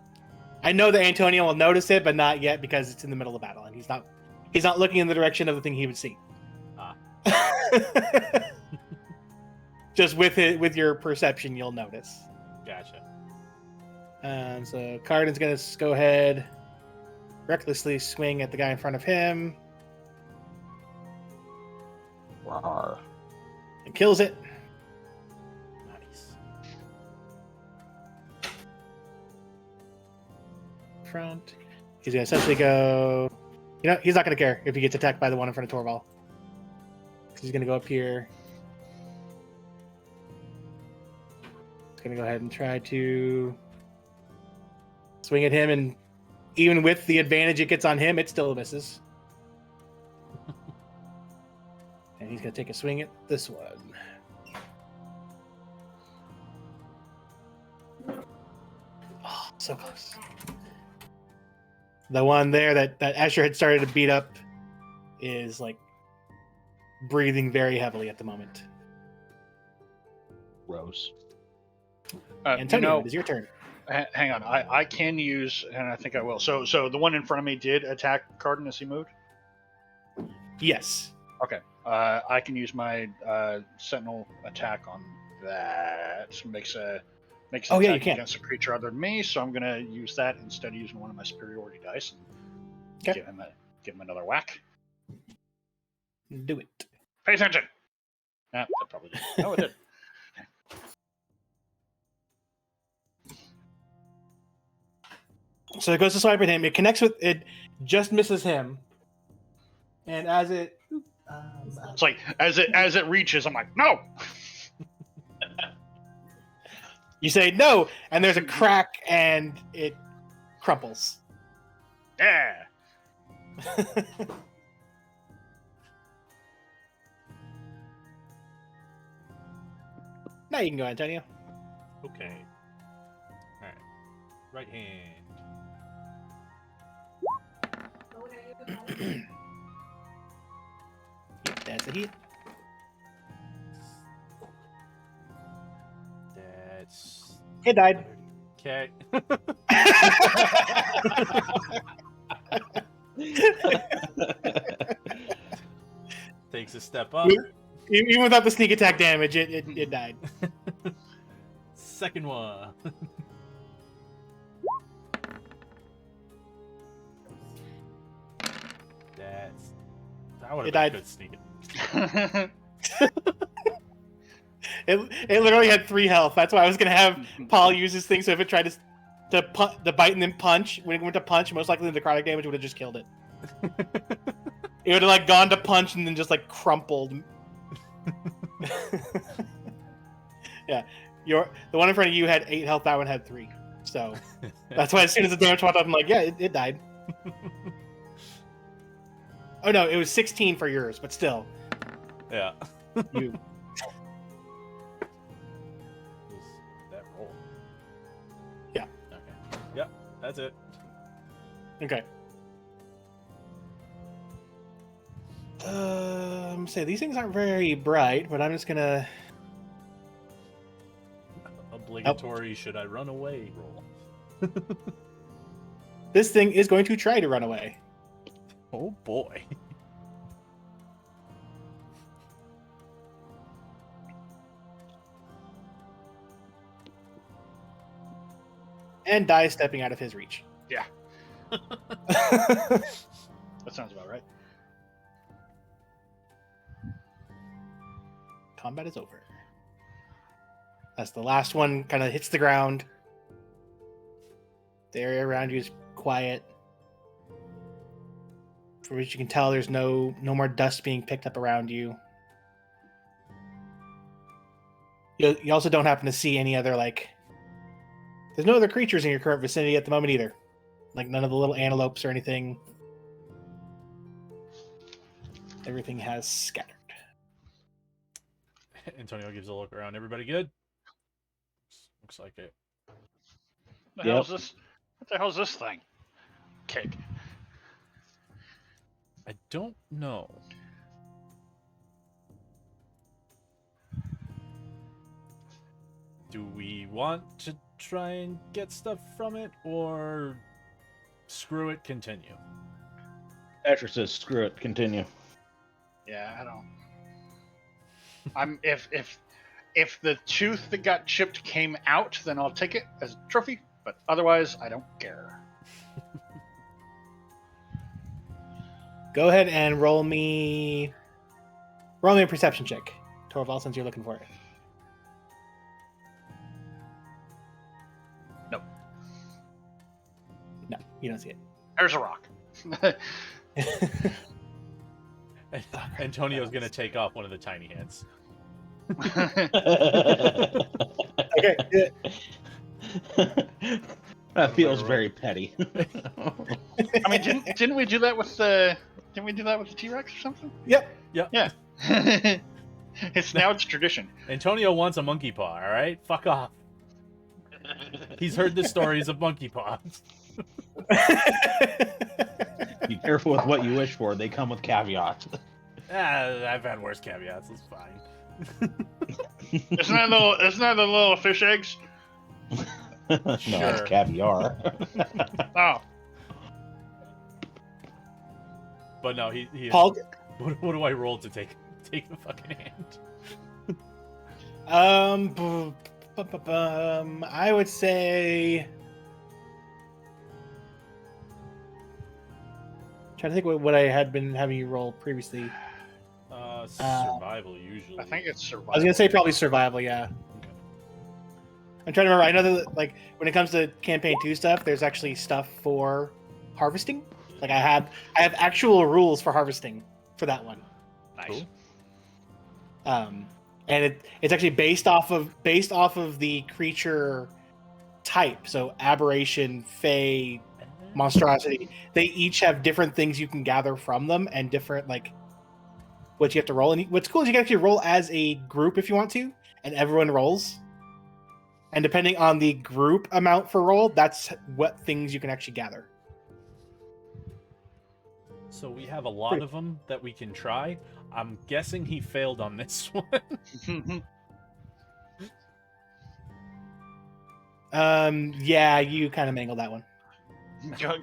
Speaker 2: I know that Antonio will notice it, but not yet because it's in the middle of battle and he's not. He's not looking in the direction of the thing he would see.
Speaker 1: Ah.
Speaker 2: Just with your perception, you'll notice.
Speaker 1: Gotcha.
Speaker 2: So Cardin's gonna go ahead, recklessly swing at the guy in front of him
Speaker 4: Rawr.
Speaker 2: and kills it.
Speaker 1: Nice.
Speaker 2: Front. He's gonna essentially go. You know, he's not gonna care if he gets attacked by the one in front of Torval. He's gonna go up here. He's gonna go ahead and try to swing at him, and even with the advantage it gets on him, it still misses. And he's gonna take a swing at this one. Oh, so close. The one there that Asher had started to beat up is like breathing very heavily at the moment.
Speaker 4: Gross.
Speaker 2: Antonio, it is your turn.
Speaker 3: Hang on. I can use, and I think I will. So the one in front of me did attack Cardin as he moved.
Speaker 2: Yes.
Speaker 3: Okay. I can use my Sentinel attack on that. Makes an
Speaker 2: Oh, yeah, you
Speaker 3: attack
Speaker 2: can.
Speaker 3: against a creature other than me. So I'm gonna use that instead of using one of my superiority dice and
Speaker 2: Okay.
Speaker 3: give him another whack.
Speaker 2: Do it.
Speaker 3: Pay attention. Nah, that probably did. No, it did.
Speaker 2: So it goes to swipe at him. It connects with it, just misses him. And as it,
Speaker 3: It's like as it reaches, I'm like, no.
Speaker 2: you say no, and there's a crack, and it crumples.
Speaker 3: Yeah.
Speaker 2: Now you can go, Antonio.
Speaker 1: Okay. Alright. Right hand.
Speaker 2: That's a hit.
Speaker 1: That's.
Speaker 2: It died.
Speaker 1: Okay. Takes a step up.
Speaker 2: Even without the sneak attack damage, it died.
Speaker 1: Second one. That would
Speaker 2: It
Speaker 1: have been
Speaker 2: died.
Speaker 1: a good sneak.
Speaker 2: It literally had 3 health. That's why I was gonna have Paul use his thing. So if it tried to bite and then punch, when it went to punch, most likely the necrotic damage would have just killed it. It would have like gone to punch and then just like crumpled. Yeah, the one in front of you had 8 health. That one had 3. So that's why as soon as the damage went up, I'm like, yeah, it died. Oh no, it was 16 for yours, but still,
Speaker 1: Yeah.
Speaker 2: you.
Speaker 1: Was that roll?
Speaker 2: Yeah.
Speaker 1: Okay. Yep. That's it.
Speaker 2: Okay. Say these things aren't very bright, but I'm just gonna.
Speaker 1: Obligatory. Should I run away? Roll.
Speaker 2: This thing is going to try to run away.
Speaker 1: Oh boy.
Speaker 2: And die stepping out of his reach.
Speaker 3: Yeah. That sounds about right.
Speaker 2: Combat is over. As the last one kind of hits the ground, the area around you is quiet. For which you can tell there's no more dust being picked up around you. You also don't happen to see any other, like... There's no other creatures in your current vicinity at the moment either. Like none of the little antelopes or anything. Everything has scattered.
Speaker 1: Antonio gives a look around. Everybody good? Looks like it.
Speaker 3: What the hell's this? What the hell's this thing? Cake.
Speaker 1: I don't know. Do we want to try and get stuff from it, or screw it, continue?
Speaker 4: Asher says, "Screw it, continue."
Speaker 3: Yeah, I don't. I'm if the tooth that got chipped came out, then I'll take it as a trophy. But otherwise, I don't care.
Speaker 2: Go ahead and roll me a perception check, Torvald, since you're looking for it.
Speaker 3: Nope.
Speaker 2: No, you don't see it.
Speaker 3: There's a rock.
Speaker 1: Antonio's gonna take off one of the tiny hands.
Speaker 2: Okay. Good.
Speaker 4: That feels very petty.
Speaker 3: I mean, didn't we do that with the T-Rex or something?
Speaker 2: Yep.
Speaker 3: Yeah. Now it's tradition.
Speaker 1: Antonio wants a monkey paw, alright? Fuck off. He's heard the stories of monkey paws.
Speaker 4: Be careful with what you wish for. They come with caveats.
Speaker 1: I've had worse caveats, it's fine.
Speaker 3: Isn't that the little fish eggs?
Speaker 4: No,
Speaker 1: Sure.
Speaker 4: that's caviar.
Speaker 3: Oh.
Speaker 1: But no, he is...
Speaker 2: Paul,
Speaker 1: What do I roll to take the fucking hand?
Speaker 2: I would say. Trying to think what I had been having you roll previously.
Speaker 1: Survival usually.
Speaker 3: I think it's survival.
Speaker 2: I was gonna say probably survival. Yeah.
Speaker 1: Okay.
Speaker 2: I'm trying to remember. I know that like when it comes to campaign 2 stuff, there's actually stuff for harvesting. Like I have actual rules for harvesting for that one.
Speaker 3: Nice.
Speaker 1: Cool.
Speaker 2: And it's actually based off of the creature type. So aberration, fey, monstrosity. They each have different things you can gather from them and different like what you have to roll. And what's cool is you can actually roll as a group if you want to, and everyone rolls. And depending on the group amount for roll, that's what things you can actually gather.
Speaker 1: So we have a lot of them that we can try. I'm guessing he failed on this one.
Speaker 2: Yeah, you kind of mangled that one.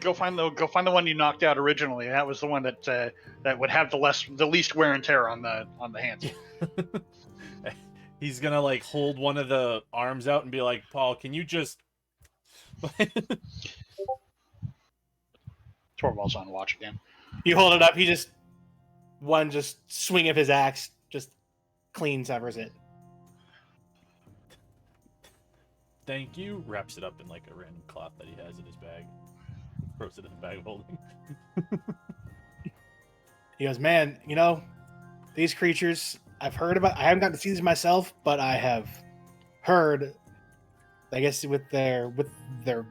Speaker 3: Go find the one you knocked out originally. That was the one that would have the least wear and tear on the hands.
Speaker 1: He's gonna like hold one of the arms out and be like, "Paul, can you just?"
Speaker 3: Torvald's on watch again.
Speaker 2: You hold it up. He just swing of his axe just clean severs it.
Speaker 1: Thank you. Wraps it up in like a random cloth that he has in his bag. Throws it in the bag of holding.
Speaker 2: He goes, man, these creatures I've heard about. I haven't gotten to see these myself, but I have heard I guess with their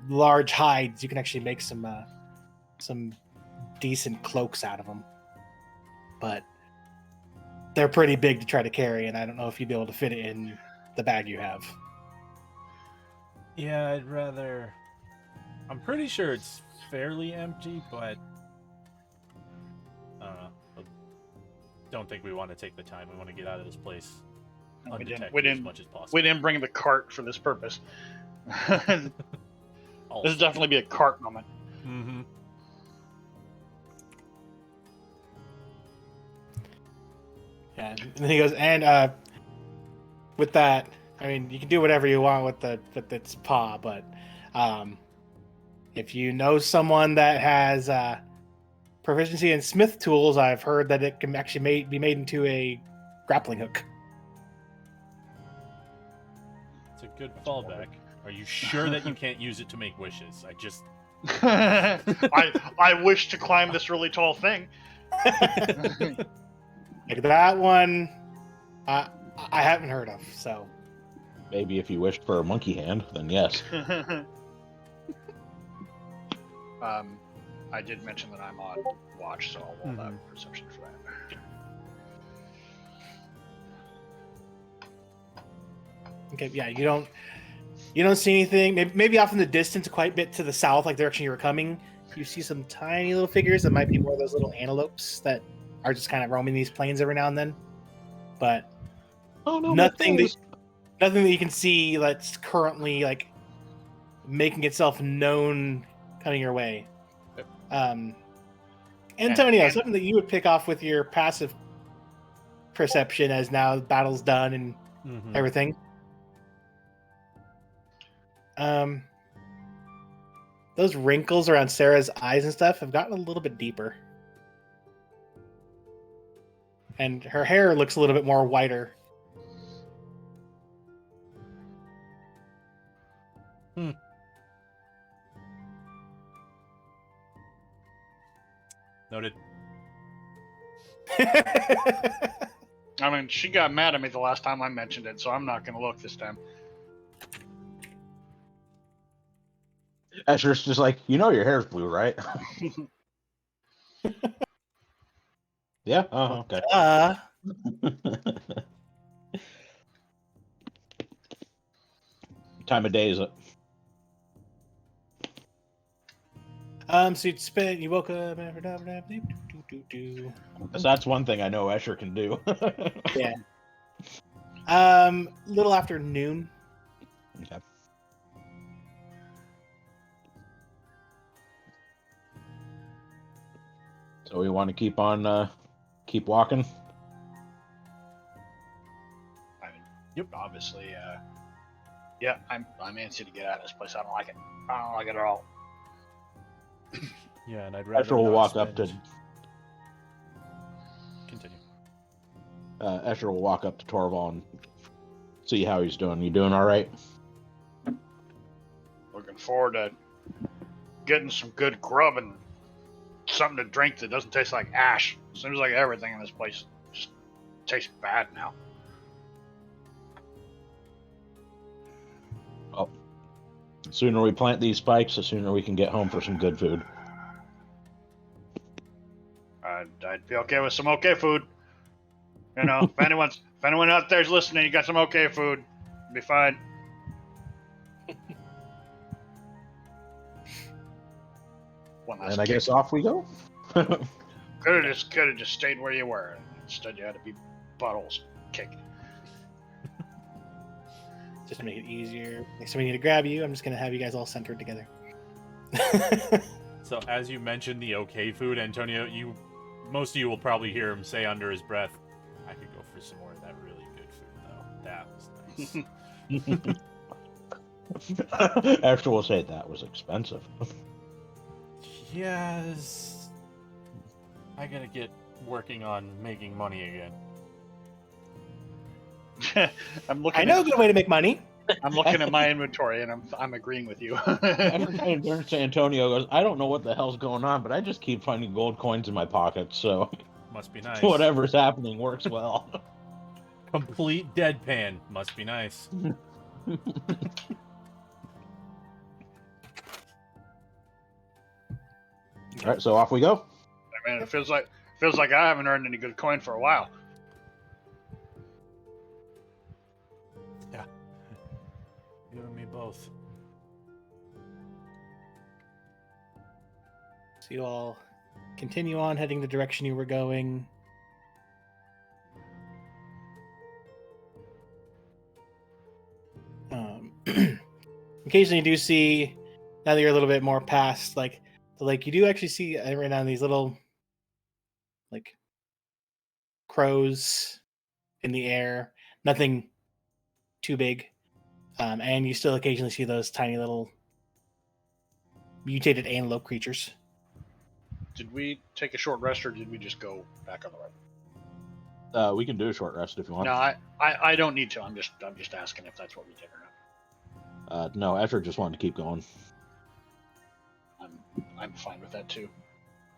Speaker 2: large hides, you can actually make some decent cloaks out of them. But they're pretty big to try to carry, and I don't know if you'd be able to fit it in the bag you have.
Speaker 1: Yeah, I'd rather. I'm pretty sure it's fairly empty, but I don't think we want to take the time. We want to get out of this place undetected as much as possible.
Speaker 3: We didn't bring the cart for this purpose. This would definitely be a cart moment.
Speaker 1: Mm-hmm.
Speaker 2: Yeah, and he goes, and with that, I mean, you can do whatever you want with its paw, but if you know someone that has proficiency in smith tools, I've heard that it can actually be made into a grappling hook.
Speaker 1: It's a good fallback. Are you sure that you can't use it to make wishes?
Speaker 3: I wish to climb this really tall thing.
Speaker 2: Like that one, I haven't heard of. So
Speaker 4: Maybe if you wished for a monkey hand, then yes.
Speaker 3: I did mention that I'm on watch, so I'll roll that perception for that.
Speaker 2: okay, yeah, you don't see anything. Maybe off in the distance, quite a bit to the south, like the direction you were coming, you see some tiny little figures that might be more of those little antelopes that are just kind of roaming these plains every now and then. But nothing that you can see that's currently like making itself known coming your way. Antonio, something that you would pick off with your passive perception as now the battle's done and everything. Those wrinkles around Sarah's eyes and stuff have gotten a little bit deeper. And her hair looks a little bit more whiter.
Speaker 1: Noted.
Speaker 3: I mean, she got mad at me the last time I mentioned it, so I'm not going to look this time.
Speaker 4: Escher's just like, your hair's blue, right? Yeah? Oh, okay. Time of day is it?
Speaker 2: So you woke up.
Speaker 4: That's one thing I know Escher can do.
Speaker 2: Yeah. Little after noon.
Speaker 4: Okay. So we want to keep walking.
Speaker 3: I mean, yep. Obviously, yeah. I'm antsy to get out of this place. I don't like it. I don't like it at all.
Speaker 1: Yeah, and I'd rather.
Speaker 4: Escher will walk up to.
Speaker 1: Continue.
Speaker 4: Escher will walk up to Torval and see how he's doing. You doing all right?
Speaker 3: Looking forward to getting some good grub and something to drink that doesn't taste like ash. Seems like everything in this place just tastes bad now.
Speaker 4: Well, the sooner we plant these spikes, the sooner we can get home for some good food.
Speaker 3: I'd be okay with some okay food. You know, if anyone out there's listening, you got some okay food, it'll be fine.
Speaker 4: And I guess off we go.
Speaker 3: Could have just stayed where you were. Instead, you had to be buttholes kicking.
Speaker 2: Just to make it easier. Next time we need to grab you, I'm just gonna have you guys all centered together.
Speaker 1: So as you mentioned the okay food, Antonio, most of you will probably hear him say under his breath, "I could go for some more of that really good food, though. That was nice."
Speaker 4: After we'll say that was expensive.
Speaker 1: Yes. I gotta get working on making money again.
Speaker 2: I know a good way to make money.
Speaker 3: I'm looking at my inventory and I'm agreeing with you.
Speaker 4: Antonio goes, I don't know what the hell's going on, but I just keep finding gold coins in my pockets, so
Speaker 1: Must be nice.
Speaker 4: whatever's happening works well.
Speaker 1: Complete deadpan. Must be nice.
Speaker 4: All right, so off we go.
Speaker 3: I mean, it feels like I haven't earned any good coin for a while.
Speaker 1: Yeah. You and me both.
Speaker 2: So you all continue on heading the direction you were going. Occasionally, you do see, now that you're a little bit more past like the lake, you do actually see every now and then these little like crows in the air. Nothing too big, and you still occasionally see those tiny little mutated antelope creatures.
Speaker 3: Did we take a short rest, or did we just go back on the road?
Speaker 4: We can do a short rest if you want.
Speaker 3: No, I don't need to. I'm just asking if that's what we did or not.
Speaker 4: No, Escher just wanted to keep going.
Speaker 3: I'm fine with that too.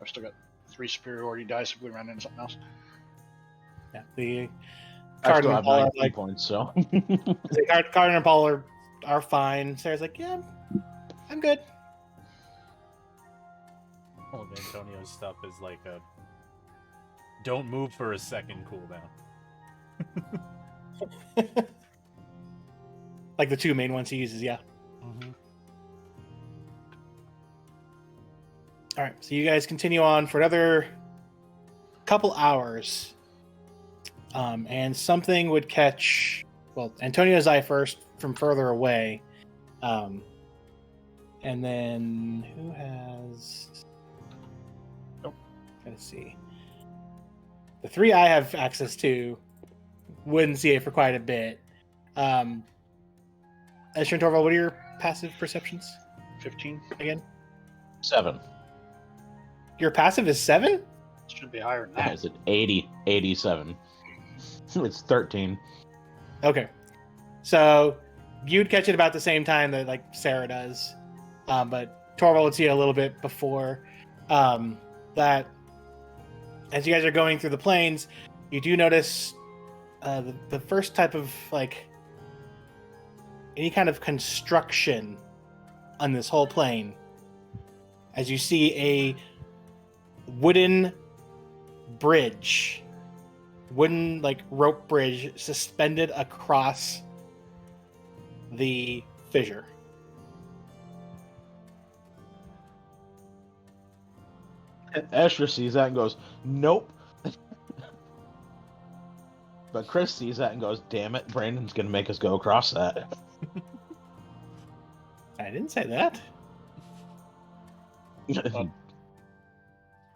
Speaker 3: I've still got 3 superiority dice if we run into something else.
Speaker 2: Yeah, the
Speaker 4: I
Speaker 2: Cardinal
Speaker 4: still
Speaker 2: and
Speaker 4: have
Speaker 2: Paul
Speaker 4: 9
Speaker 2: are
Speaker 4: key
Speaker 2: like,
Speaker 4: points, so.
Speaker 2: Cardinal and Paul are fine. Sarah's like, yeah, I'm good.
Speaker 1: All of Antonio's stuff is like a don't move for a second cooldown.
Speaker 2: Like the 2 main ones he uses, yeah.
Speaker 1: Mm-hmm.
Speaker 2: All right, so you guys continue on for another couple hours, and something would catch, well, Antonio's eye first from further away, and then who has? Oh, gotta see. The 3 I have access to wouldn't see it for quite a bit. Escher and Torvald, what are your passive perceptions
Speaker 3: 15
Speaker 2: again?
Speaker 4: 7.
Speaker 2: Your passive is 7?
Speaker 3: should be higher than
Speaker 4: Yeah,
Speaker 3: that.
Speaker 4: is it 80? 87. It's 13.
Speaker 2: Okay, so you'd catch it about the same time that like Sarah does, but Torvald would see it a little bit before. That as you guys are going through the plains, you do notice the first type of like any kind of construction on this whole plain. As you see a wooden bridge, wooden like rope bridge suspended across the fissure.
Speaker 4: Escher sees that and goes, nope. But Chris sees that and goes, damn it, Brandon's going to make us go across that.
Speaker 2: I didn't say that.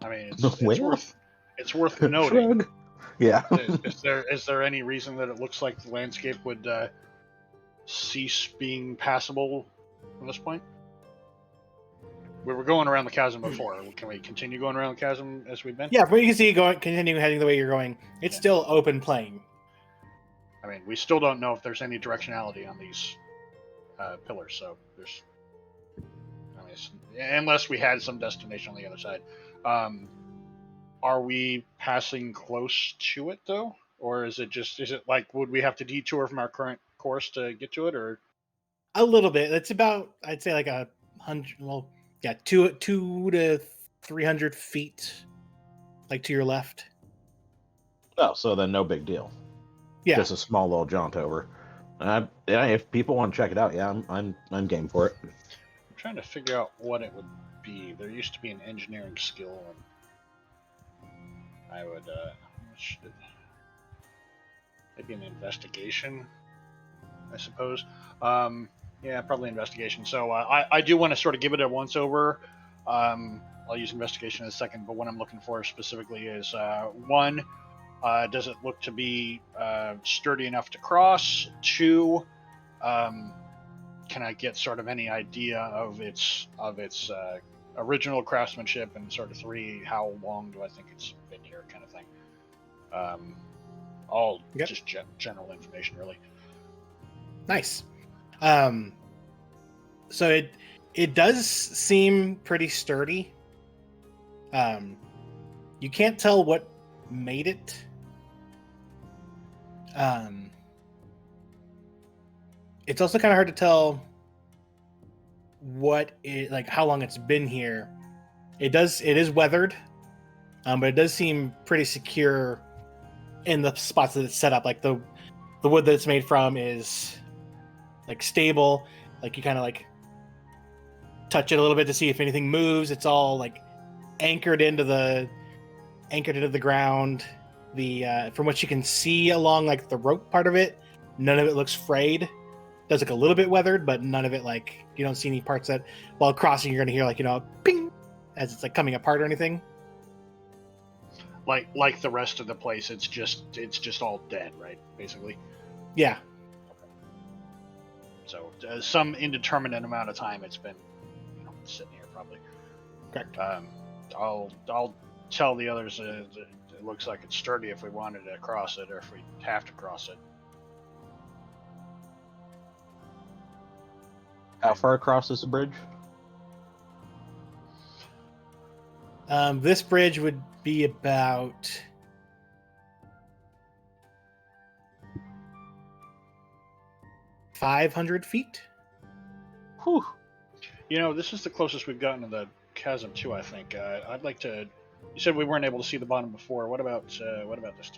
Speaker 3: I mean,
Speaker 4: Well,
Speaker 3: it's worth noting.
Speaker 4: Shrug. Yeah.
Speaker 3: Is there any reason that it looks like the landscape would cease being passable from this point? We were going around the chasm before. Can we continue going around the chasm as we've been?
Speaker 2: Yeah, but you can see continue heading the way you're going. It's still open plain.
Speaker 3: I mean, we still don't know if there's any directionality on these pillars, so there's. I mean, unless we had some destination on the other side. Are we passing close to it though, or is it like would we have to detour from our current course to get to it, or?
Speaker 2: A little bit. It's about, I'd say, like 100. Well, yeah, 2 to 300 feet, like to your left.
Speaker 4: Oh, so then no big deal.
Speaker 2: Yeah.
Speaker 4: Just a small little jaunt over. Yeah, if people want to check it out, yeah, I'm game for it.
Speaker 3: I'm trying to figure out what it would be. There used to be an engineering skill, and I would maybe an investigation, I suppose. Yeah, probably investigation. So I do want to sort of give it a once over. I'll use investigation in a second, but what I'm looking for specifically is one, does it look to be sturdy enough to cross? 2, can I get sort of any idea of its original craftsmanship? And sort of 3, how long do I think it's been here, kind of thing. All just general information, really.
Speaker 2: Nice. So it does seem pretty sturdy. You can't tell what made it. It's also kind of hard to tell what it, like how long it's been here. It is weathered, but it does seem pretty secure in the spots that it's set up. Like the wood that it's made from is like stable. Like you kind of like touch it a little bit to see if anything moves. It's all like anchored into the ground. The from what you can see along like the rope part of it, none of it looks frayed. Does look a little bit weathered, but none of it like you don't see any parts that while crossing you're gonna hear like ping as it's like coming apart or anything.
Speaker 3: Like the rest of the place, it's just all dead, right? Basically.
Speaker 2: Yeah.
Speaker 3: So some indeterminate amount of time it's been sitting here probably.
Speaker 2: Correct.
Speaker 3: I'll tell the others it looks like it's sturdy if we wanted to cross it or if we have to cross it.
Speaker 4: How far across is the bridge?
Speaker 2: This bridge would be about 500 feet.
Speaker 4: Whew.
Speaker 3: This is the closest we've gotten to the chasm too. I think. I'd like to. You said we weren't able to see the bottom before. What about this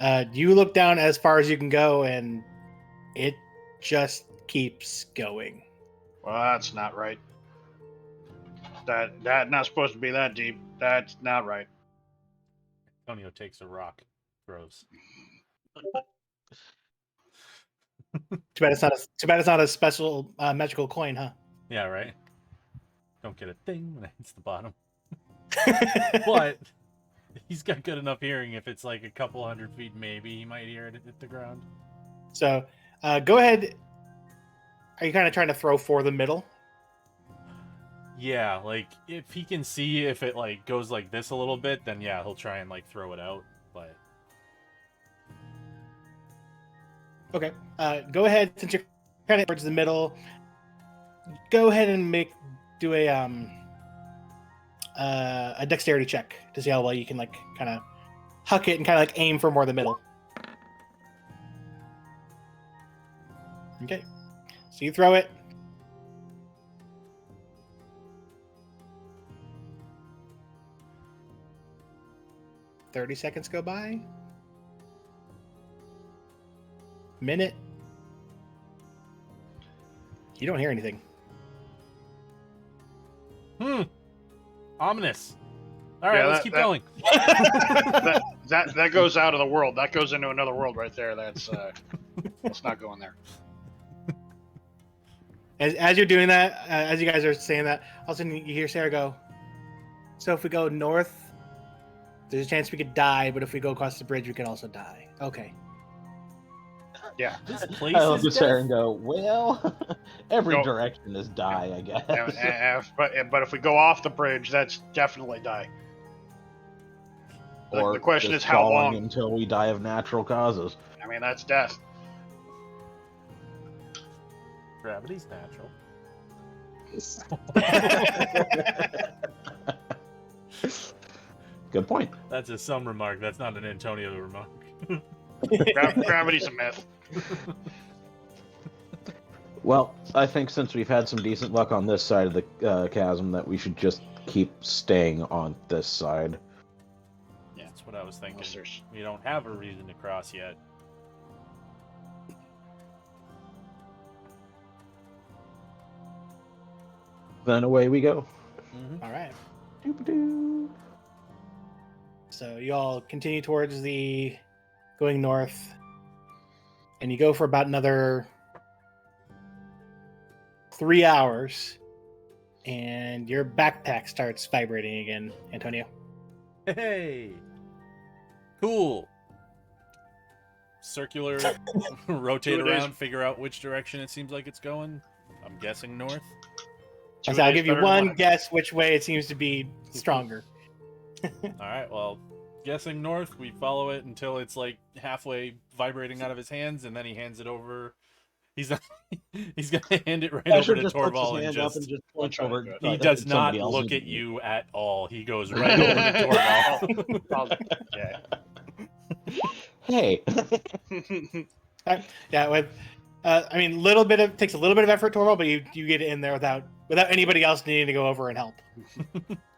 Speaker 3: time?
Speaker 2: You look down as far as you can go, and it just keeps going.
Speaker 3: Well, that's not right. That not supposed to be that deep. That's not right.
Speaker 1: Antonio takes a rock, throws.
Speaker 2: Too bad it's not a special magical coin, huh?
Speaker 1: Yeah, right. Don't get a thing when it hits the bottom. But he's got good enough hearing. If it's like a couple 100 feet, maybe he might hear it hit the ground.
Speaker 2: So, go ahead. Are you kind of trying to throw for the middle?
Speaker 1: Yeah, like if he can see if it like goes like this a little bit, then yeah, he'll try and like throw it out. But
Speaker 2: okay, go ahead since you're kind of towards the middle. Go ahead and do a dexterity check to see how well you can like kind of huck it and kind of like aim for more the middle. Okay, so you throw it. "30 seconds go by. Minute. You don't hear anything.
Speaker 1: Ominous. All right,
Speaker 3: Yeah,
Speaker 1: let's keep going.
Speaker 3: that goes out of the world. That goes into another world right there. That's let's not go in there.
Speaker 2: As you're doing that, as you guys are saying that, all of a sudden you hear Sarah go, "So if we go north, there's a chance we could die, but if we go across the bridge, we could also die." Okay.
Speaker 3: Yeah.
Speaker 1: This place
Speaker 4: I love
Speaker 1: is
Speaker 4: to Sarah and go, well, every
Speaker 3: Go.
Speaker 4: direction is die, I guess.
Speaker 3: But if we go off the bridge, that's definitely die.
Speaker 4: Or
Speaker 3: the question
Speaker 4: just
Speaker 3: is how
Speaker 4: falling
Speaker 3: long.
Speaker 4: until we die of natural causes.
Speaker 3: I mean, that's death.
Speaker 1: Gravity's natural.
Speaker 4: Good point.
Speaker 1: That's a some remark. That's not an Antonio remark.
Speaker 3: Gravity's a myth.
Speaker 4: Well, I think since we've had some decent luck on this side of the chasm, that we should just keep staying on this side.
Speaker 1: Yeah, that's what I was thinking.
Speaker 3: Yes, there's-
Speaker 1: We don't have a reason to cross yet.
Speaker 4: Then away we go.
Speaker 2: All right.
Speaker 4: Doo-ba-doo.
Speaker 2: So you all continue towards going north, and you go for about another 3 hours, and your backpack starts vibrating again, Antonio.
Speaker 1: Hey, cool. Circular, rotate
Speaker 3: 2 days.
Speaker 1: around, figure out which direction it seems like it's going. I'm guessing north.
Speaker 3: Two
Speaker 2: So I'll
Speaker 3: days
Speaker 2: give you
Speaker 3: better than
Speaker 2: one
Speaker 3: one.
Speaker 2: guess which way it seems to be stronger.
Speaker 1: All right, well, guessing north. We follow it until it's like halfway vibrating out of his hands, and then he hands it over. He's not, he's gonna hand it right over
Speaker 4: Asher
Speaker 1: to
Speaker 4: just puts his
Speaker 1: Torval and
Speaker 4: hand up
Speaker 1: just.
Speaker 4: and points
Speaker 3: trying to
Speaker 4: over.
Speaker 3: do it.
Speaker 1: He
Speaker 4: like
Speaker 1: does
Speaker 4: it's
Speaker 1: not
Speaker 4: somebody
Speaker 1: look
Speaker 4: else's.
Speaker 1: at you at all. He goes right over to Torval.
Speaker 3: Yeah.
Speaker 4: Hey.
Speaker 2: Yeah, I mean, takes a little bit of effort, Torvald, but you get in there without anybody else needing to go over and help.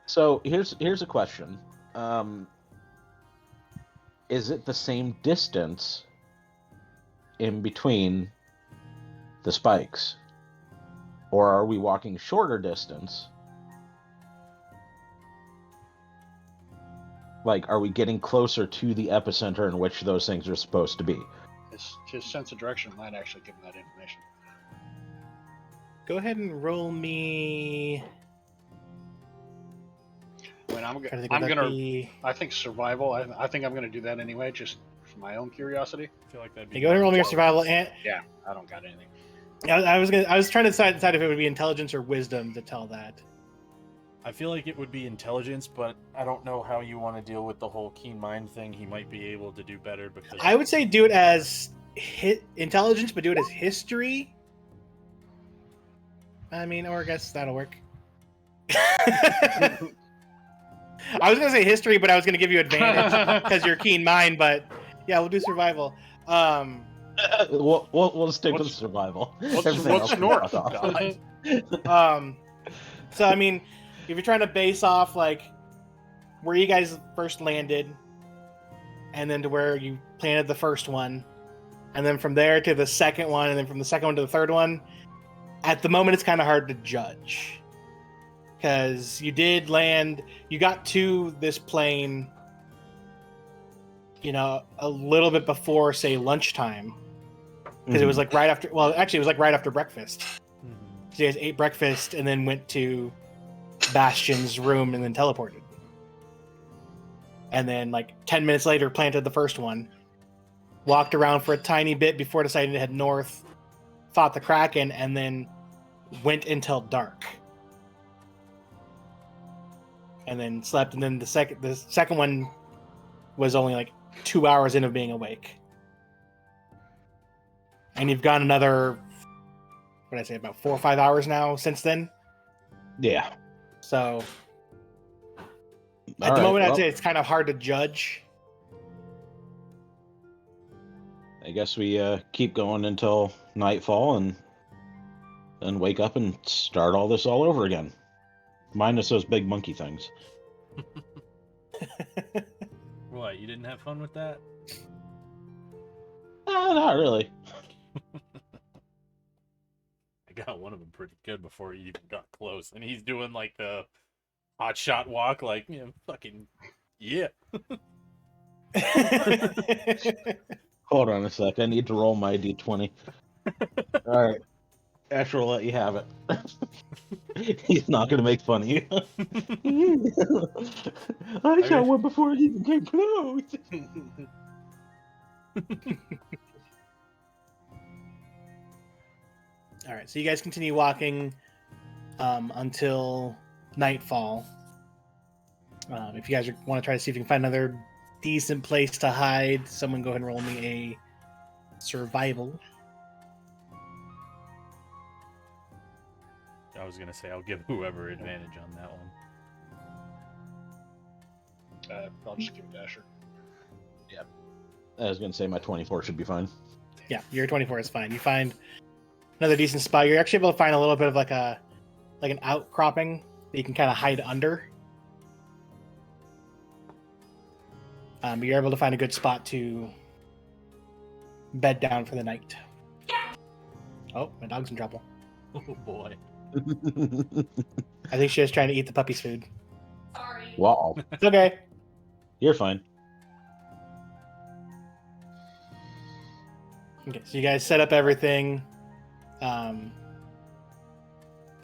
Speaker 4: So here's a question. Is it the same distance in between the spikes? Or are we walking shorter distance? Like, are we getting closer to the epicenter in which those things are supposed to be?
Speaker 3: His sense of direction might actually give him that information.
Speaker 2: Go ahead and roll me.
Speaker 3: I mean,
Speaker 2: Trying to think
Speaker 3: I'm
Speaker 2: what that'd
Speaker 3: gonna.
Speaker 2: be.
Speaker 3: I think survival. I think I'm gonna do that anyway, just for my own curiosity.
Speaker 1: I feel like that'd be.
Speaker 2: You go ahead and roll me your survival. And
Speaker 3: Yeah, I don't got anything.
Speaker 2: I was trying to decide if it would be intelligence or wisdom to tell that.
Speaker 1: I feel like it would be intelligence, but I don't know how you want to deal with the whole keen mind thing. He might be able to do better because
Speaker 2: I would say do it as intelligence, but do it as history. I mean, or I guess that'll work. I was gonna say history, but I was gonna give you advantage because you're keen mind. But yeah, we'll do survival.
Speaker 4: We'll stick with
Speaker 3: What's-
Speaker 4: survival.
Speaker 3: What's
Speaker 4: Everything else can
Speaker 3: north?
Speaker 4: fuck off.
Speaker 2: So I mean, if you're trying to base off like where you guys first landed, and then to where you planted the first one, and then from there to the second one, and then from the second one to the third one, at the moment it's kind of hard to judge because you did land. You got to this plane, you know, a little bit before, say, lunchtime, because it was like right after. Well, actually, it was like right after breakfast.
Speaker 1: Mhm.
Speaker 2: So you guys ate breakfast and then went to Bastion's room and then teleported. And then, like 10 minutes later, planted the first one. Walked around for a tiny bit before deciding to head north. Fought the Kraken and then went until dark. And then slept. And then the second one was only like 2 hours in of being awake. And you've gone another, what did I say, about 4 or 5 hours now since then.
Speaker 4: Yeah.
Speaker 2: So at
Speaker 4: All
Speaker 2: the
Speaker 4: right,
Speaker 2: moment, I'd
Speaker 4: well,
Speaker 2: say it's kind of hard to judge.
Speaker 4: I guess we keep going until nightfall and then wake up and start all this all over again. Minus those big monkey things.
Speaker 1: What? You didn't have fun with that?
Speaker 4: Not really.
Speaker 1: I got one of them pretty good before he even got close, and he's doing like the hot shot walk, like, you know, fucking yeah.
Speaker 4: Hold on a sec. I need to roll my d20. All right. Asher will let you have it. He's not going to make fun of you. I got one before it even came close.
Speaker 2: All right, so you guys continue walking until nightfall. If you guys want to try to see if you can find another decent place to hide, someone go ahead and roll me a survival.
Speaker 1: I was gonna say I'll give whoever advantage on that one.
Speaker 3: I'll just give it to Asher.
Speaker 4: I was going to say my 24 should be fine.
Speaker 2: Yeah, your 24 is fine. You find another decent spot. You're actually able to find a little bit of like an outcropping that you can kind of hide under. But you're able to find a good spot to bed down for the night. Oh, my dog's in trouble.
Speaker 1: Oh boy.
Speaker 2: I think she was trying to eat the puppy's food.
Speaker 5: Sorry.
Speaker 4: Wow.
Speaker 2: It's okay.
Speaker 4: You're fine.
Speaker 2: Okay, so you guys set up everything. Paul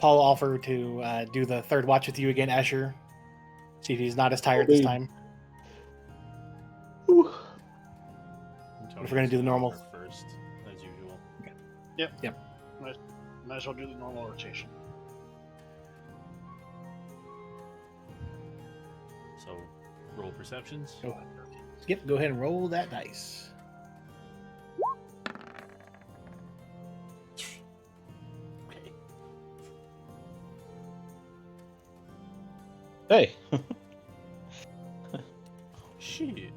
Speaker 2: offered to do the third watch with you again, Asher. See if he's not as tired this time.
Speaker 4: Whew.
Speaker 2: If we're gonna do the normal.
Speaker 1: First, as usual.
Speaker 3: Might as well do the normal rotation.
Speaker 1: So, roll perceptions.
Speaker 2: Yep, go ahead and roll that dice.
Speaker 1: Okay.
Speaker 4: Hey.
Speaker 1: Shit.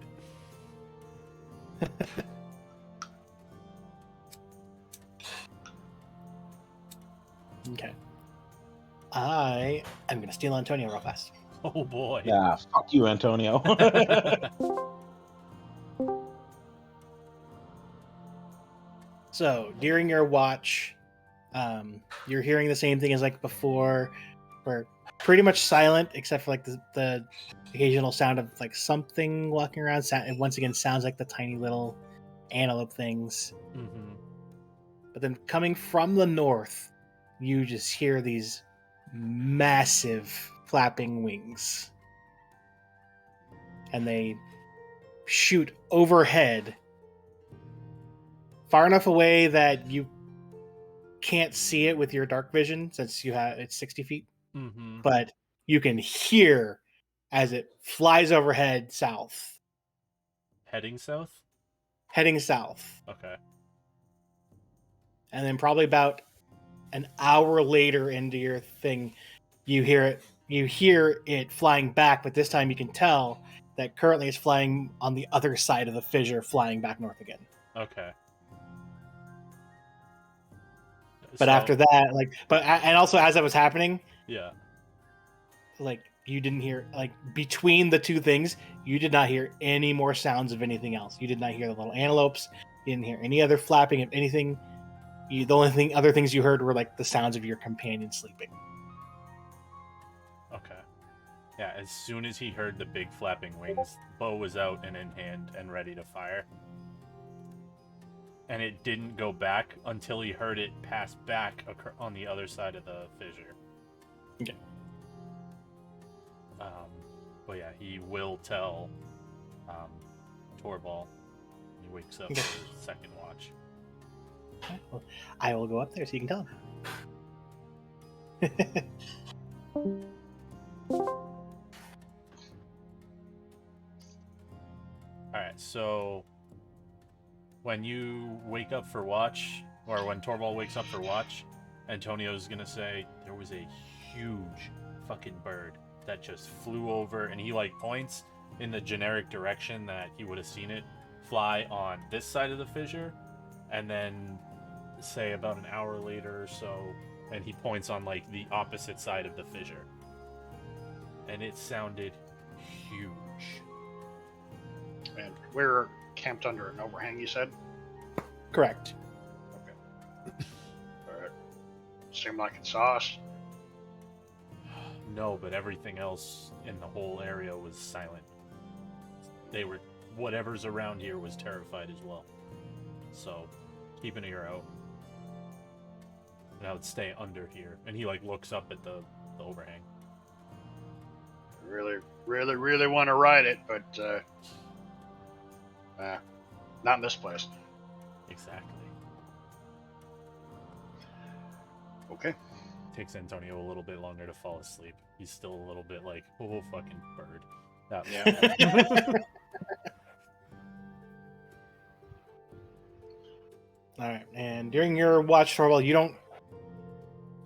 Speaker 2: Okay. I am going to steal Antonio real fast.
Speaker 1: Oh boy.
Speaker 4: Yeah, fuck you, Antonio.
Speaker 2: So during your watch, you're hearing the same thing as like before, where pretty much silent except for like the occasional sound of like something walking around. It once again sounds like the tiny little antelope things.
Speaker 1: Mm-hmm.
Speaker 2: But then coming from the north, you just hear these massive flapping wings. And they shoot overhead far enough away that you can't see it with your dark vision since it's 60 feet.
Speaker 1: Mm-hmm.
Speaker 2: But you can hear as it flies overhead south,
Speaker 1: Heading south?
Speaker 2: heading south.
Speaker 1: Okay.
Speaker 2: And then probably about an hour later into your thing, you hear it flying back, but this time you can tell that currently it's flying on the other side of the fissure, flying back north again.
Speaker 1: Okay.
Speaker 2: But after that, and also as that was happening,
Speaker 1: Yeah.
Speaker 2: like you didn't hear, like between the two things, you did not hear any more sounds of anything else. You did not hear the little antelopes. You didn't hear any other flapping of anything. The only other things you heard were like the sounds of your companion sleeping.
Speaker 1: Okay. Yeah, as soon as he heard the big flapping wings, bow was out and in hand and ready to fire. And it didn't go back until he heard it pass back on the other side of the fissure.
Speaker 2: Okay.
Speaker 1: But yeah, he will tell Torvald when he wakes up
Speaker 2: Okay.
Speaker 1: for his second watch.
Speaker 2: Well, I will go up there so you can tell him.
Speaker 1: Alright, so when you wake up for watch, or when Torvald wakes up for watch, Antonio's gonna say, there was a huge fucking bird that just flew over, and he like points in the generic direction that he would have seen it fly on this side of the fissure, and then say about an hour later or so, and he points on like the opposite side of the fissure. And it sounded huge.
Speaker 3: And we're camped under an overhang, you said?
Speaker 2: Correct.
Speaker 3: Okay. Alright. Seemed like it saw us.
Speaker 1: No, but everything else in the whole area was silent. Whatever's around here was terrified as well. So, keep an ear out. And I would stay under here. And he like looks up at the overhang.
Speaker 3: Really, really, really want to ride it, but not in this place.
Speaker 1: Exactly.
Speaker 3: Okay.
Speaker 1: Takes Antonio a little bit longer to fall asleep. He's still a little bit like, oh, fucking bird. That
Speaker 3: Yeah.
Speaker 2: All right, and during your watch, Torvald, you don't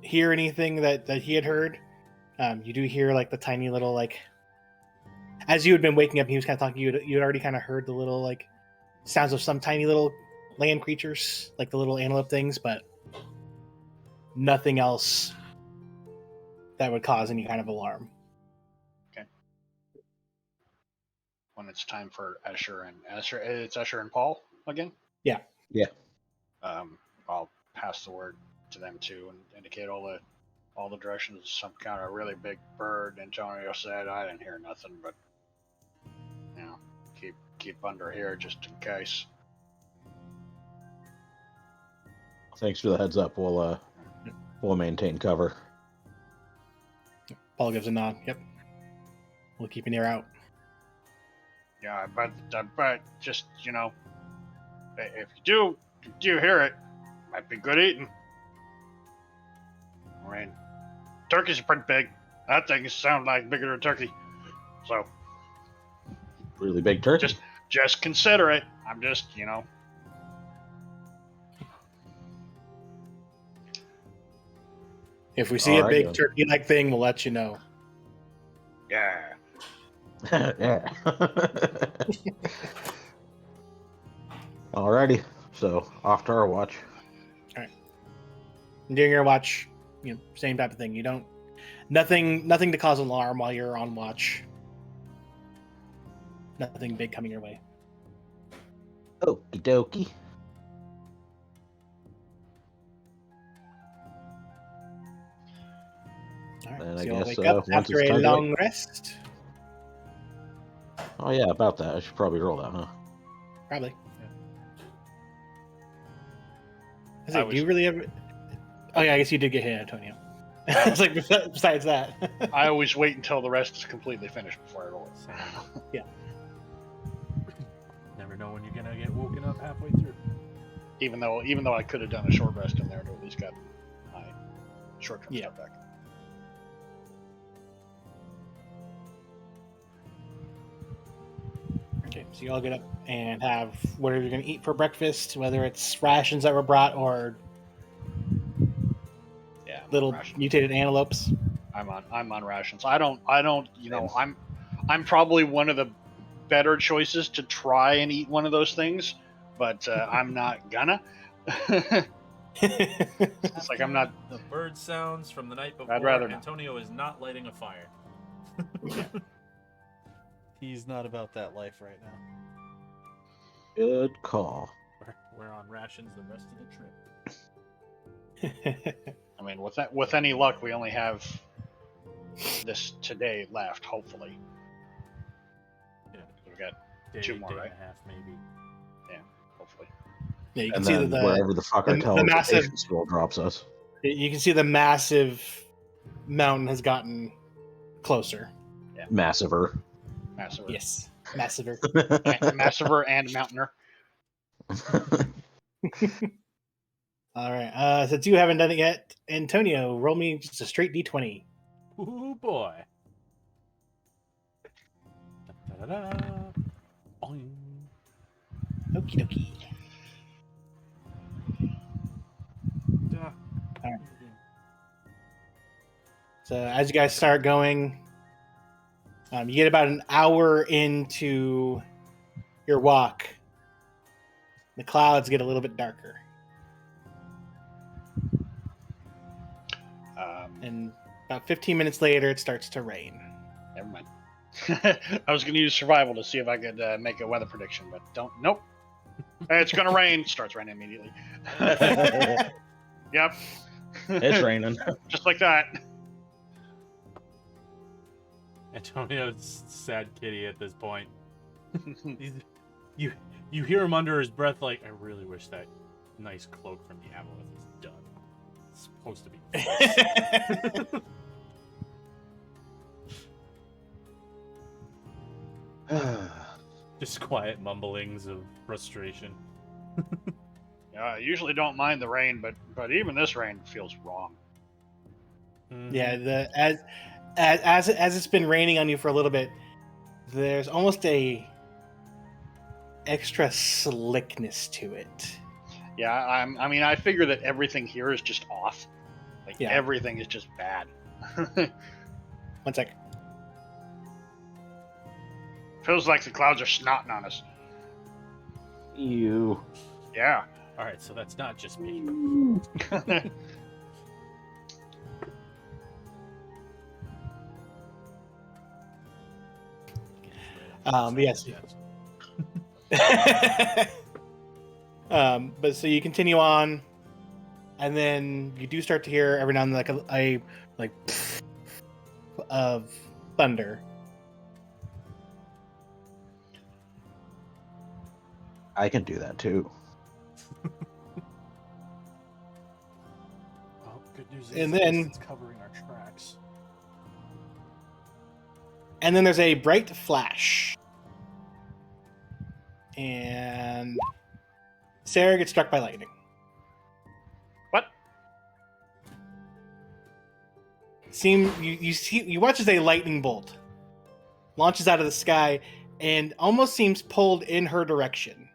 Speaker 2: hear anything that he had heard. You do hear like the tiny little like, as you had been waking up, he was kind of talking. You had already kind of heard the little like sounds of some tiny little land creatures, like the little antelope things, but nothing else that would cause any kind of alarm.
Speaker 3: When it's time for Escher, it's Escher and Paul again?
Speaker 2: Yeah.
Speaker 4: Yeah.
Speaker 3: I'll pass the word to them too and indicate all the directions. Some kind of really big bird. Antonio said I didn't hear nothing, but keep under here just in case.
Speaker 4: Thanks for the heads up. We'll maintain cover.
Speaker 2: Paul gives a nod. Yep. We'll keep an ear out.
Speaker 3: Yeah, but just if you do hear it, might be good eating. I mean, turkeys are pretty big. That thing sounds like bigger than a turkey. So
Speaker 4: Really big turkey.
Speaker 3: just consider it. I'm just
Speaker 2: If we see
Speaker 4: All
Speaker 2: a
Speaker 4: right,
Speaker 2: big
Speaker 4: then.
Speaker 2: turkey-like thing, we'll let you know.
Speaker 3: yeah.
Speaker 4: Yeah. Alrighty. So off to our watch.
Speaker 2: During your watch, same type of thing. You don't nothing to cause alarm while you're on watch. Nothing big coming your way.
Speaker 4: Okie dokie.
Speaker 2: All right,
Speaker 4: And
Speaker 2: so
Speaker 4: I
Speaker 2: you'll
Speaker 4: guess,
Speaker 2: wake up
Speaker 4: once
Speaker 2: after
Speaker 4: it's
Speaker 2: a
Speaker 4: time to
Speaker 2: long rest.
Speaker 4: Oh yeah, about that. I should probably roll that, huh?
Speaker 2: Probably. I was
Speaker 3: I
Speaker 2: like, do you
Speaker 3: was-
Speaker 2: really ever? Oh yeah, I guess you did get hit, Antonio. I was like, besides that.
Speaker 3: I always wait until the rest is completely finished before I roll it.
Speaker 1: Same.
Speaker 2: Yeah.
Speaker 1: Never know when you're gonna get woken up halfway through.
Speaker 3: Even though I could have done a short rest in there to at least got my short-term
Speaker 2: Yeah.
Speaker 3: stuff back.
Speaker 2: Okay, so you all get up and have whatever you're going to eat for breakfast, whether it's rations that were brought or
Speaker 3: Yeah, I'm on
Speaker 2: little
Speaker 3: rations.
Speaker 2: mutated antelopes.
Speaker 3: I'm on rations. I don't. I'm probably one of the better choices to try and eat one of those things, but I'm not gonna. It's like I'm not.
Speaker 1: The bird sounds from the night before.
Speaker 3: I'd rather not.
Speaker 1: Antonio is not lighting a fire.
Speaker 5: He's not about that life right now.
Speaker 4: Good call.
Speaker 1: We're on rations the rest of the trip.
Speaker 3: I mean, with any luck, we only have this today left. Hopefully,
Speaker 1: Yeah,
Speaker 3: we've got
Speaker 1: day,
Speaker 3: Two more,
Speaker 1: day
Speaker 3: right?
Speaker 1: and a half maybe.
Speaker 3: hopefully.
Speaker 2: Yeah, you can
Speaker 4: And
Speaker 2: see
Speaker 4: then
Speaker 2: that
Speaker 4: wherever the fuck our
Speaker 2: the
Speaker 4: teleportation
Speaker 2: massive-
Speaker 4: scroll drops us.
Speaker 2: you can see the massive mountain has gotten closer.
Speaker 4: Massiver.
Speaker 3: Massiver.
Speaker 2: Yes, massiver.
Speaker 3: Massiver and Mountainer.
Speaker 2: All right. Since you haven't done it yet, Antonio, roll me just a straight d20.
Speaker 1: Ooh boy. Da-da-da-da. Boing.
Speaker 2: Okie dokie.
Speaker 1: Da.
Speaker 2: Alright. So as you guys start going, you get about an hour into your walk. The clouds get a little bit darker, and about 15 minutes later, it starts to rain.
Speaker 3: Never mind. I was going to use survival to see if I could make a weather prediction, but don't. Nope. It's going to rain. Starts raining immediately. Yep.
Speaker 4: It's raining.
Speaker 3: Just like that.
Speaker 1: Antonio's sad kitty at this point. You hear him under his breath like, I really wish that nice cloak from the Aboleth was done. It's supposed to be. Just quiet mumblings of frustration.
Speaker 3: Yeah, I usually don't mind the rain, but even this rain feels wrong.
Speaker 2: Yeah, as it's been raining on you for a little bit, there's almost a extra slickness to it.
Speaker 3: Yeah, I mean, I figure that everything here is just off. Like
Speaker 2: Yeah.
Speaker 3: everything is just bad.
Speaker 2: 1 sec.
Speaker 3: Feels like the clouds are snotting on us.
Speaker 4: You.
Speaker 3: Yeah.
Speaker 1: All right, so that's not just me.
Speaker 2: Yes. But so you continue on, and then you do start to hear every now and then a of thunder.
Speaker 4: I can do that too.
Speaker 1: Well, good news is
Speaker 2: And
Speaker 1: at least
Speaker 2: then-
Speaker 1: it's covering our tracks.
Speaker 2: And then there's a bright flash. And Sarah gets struck by lightning.
Speaker 3: What?
Speaker 2: You watch as a lightning bolt launches out of the sky and almost seems pulled in her direction.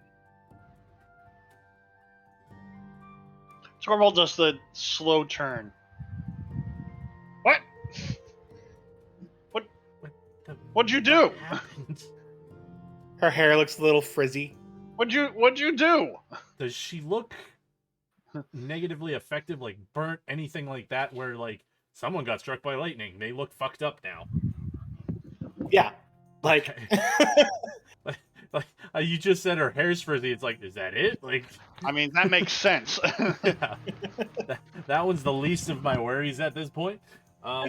Speaker 3: Torvald does the slow turn. What? What'd you do?
Speaker 1: Happened?
Speaker 2: Her hair looks a little frizzy.
Speaker 3: What'd you do?
Speaker 1: Does she look negatively affected, like burnt, anything like that, where like someone got struck by lightning? They look fucked up now.
Speaker 2: Yeah, like
Speaker 1: Like you just said her hair's frizzy. It's like, is that it? Like,
Speaker 3: I mean, that makes sense.
Speaker 1: yeah, that one's the least of my worries at this point. Are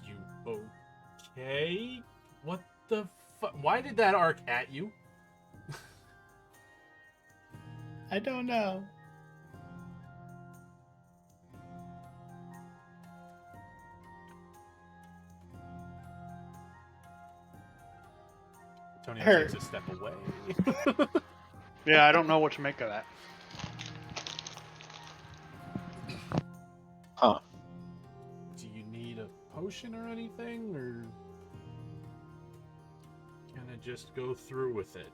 Speaker 1: you okay? What the fuck? Why did that arc at you?
Speaker 2: I don't know.
Speaker 1: Tony
Speaker 2: Her-
Speaker 1: takes a step away.
Speaker 3: Yeah, I don't know what to make of that.
Speaker 4: Huh.
Speaker 1: Do you need a potion or anything, or can I just go through with it?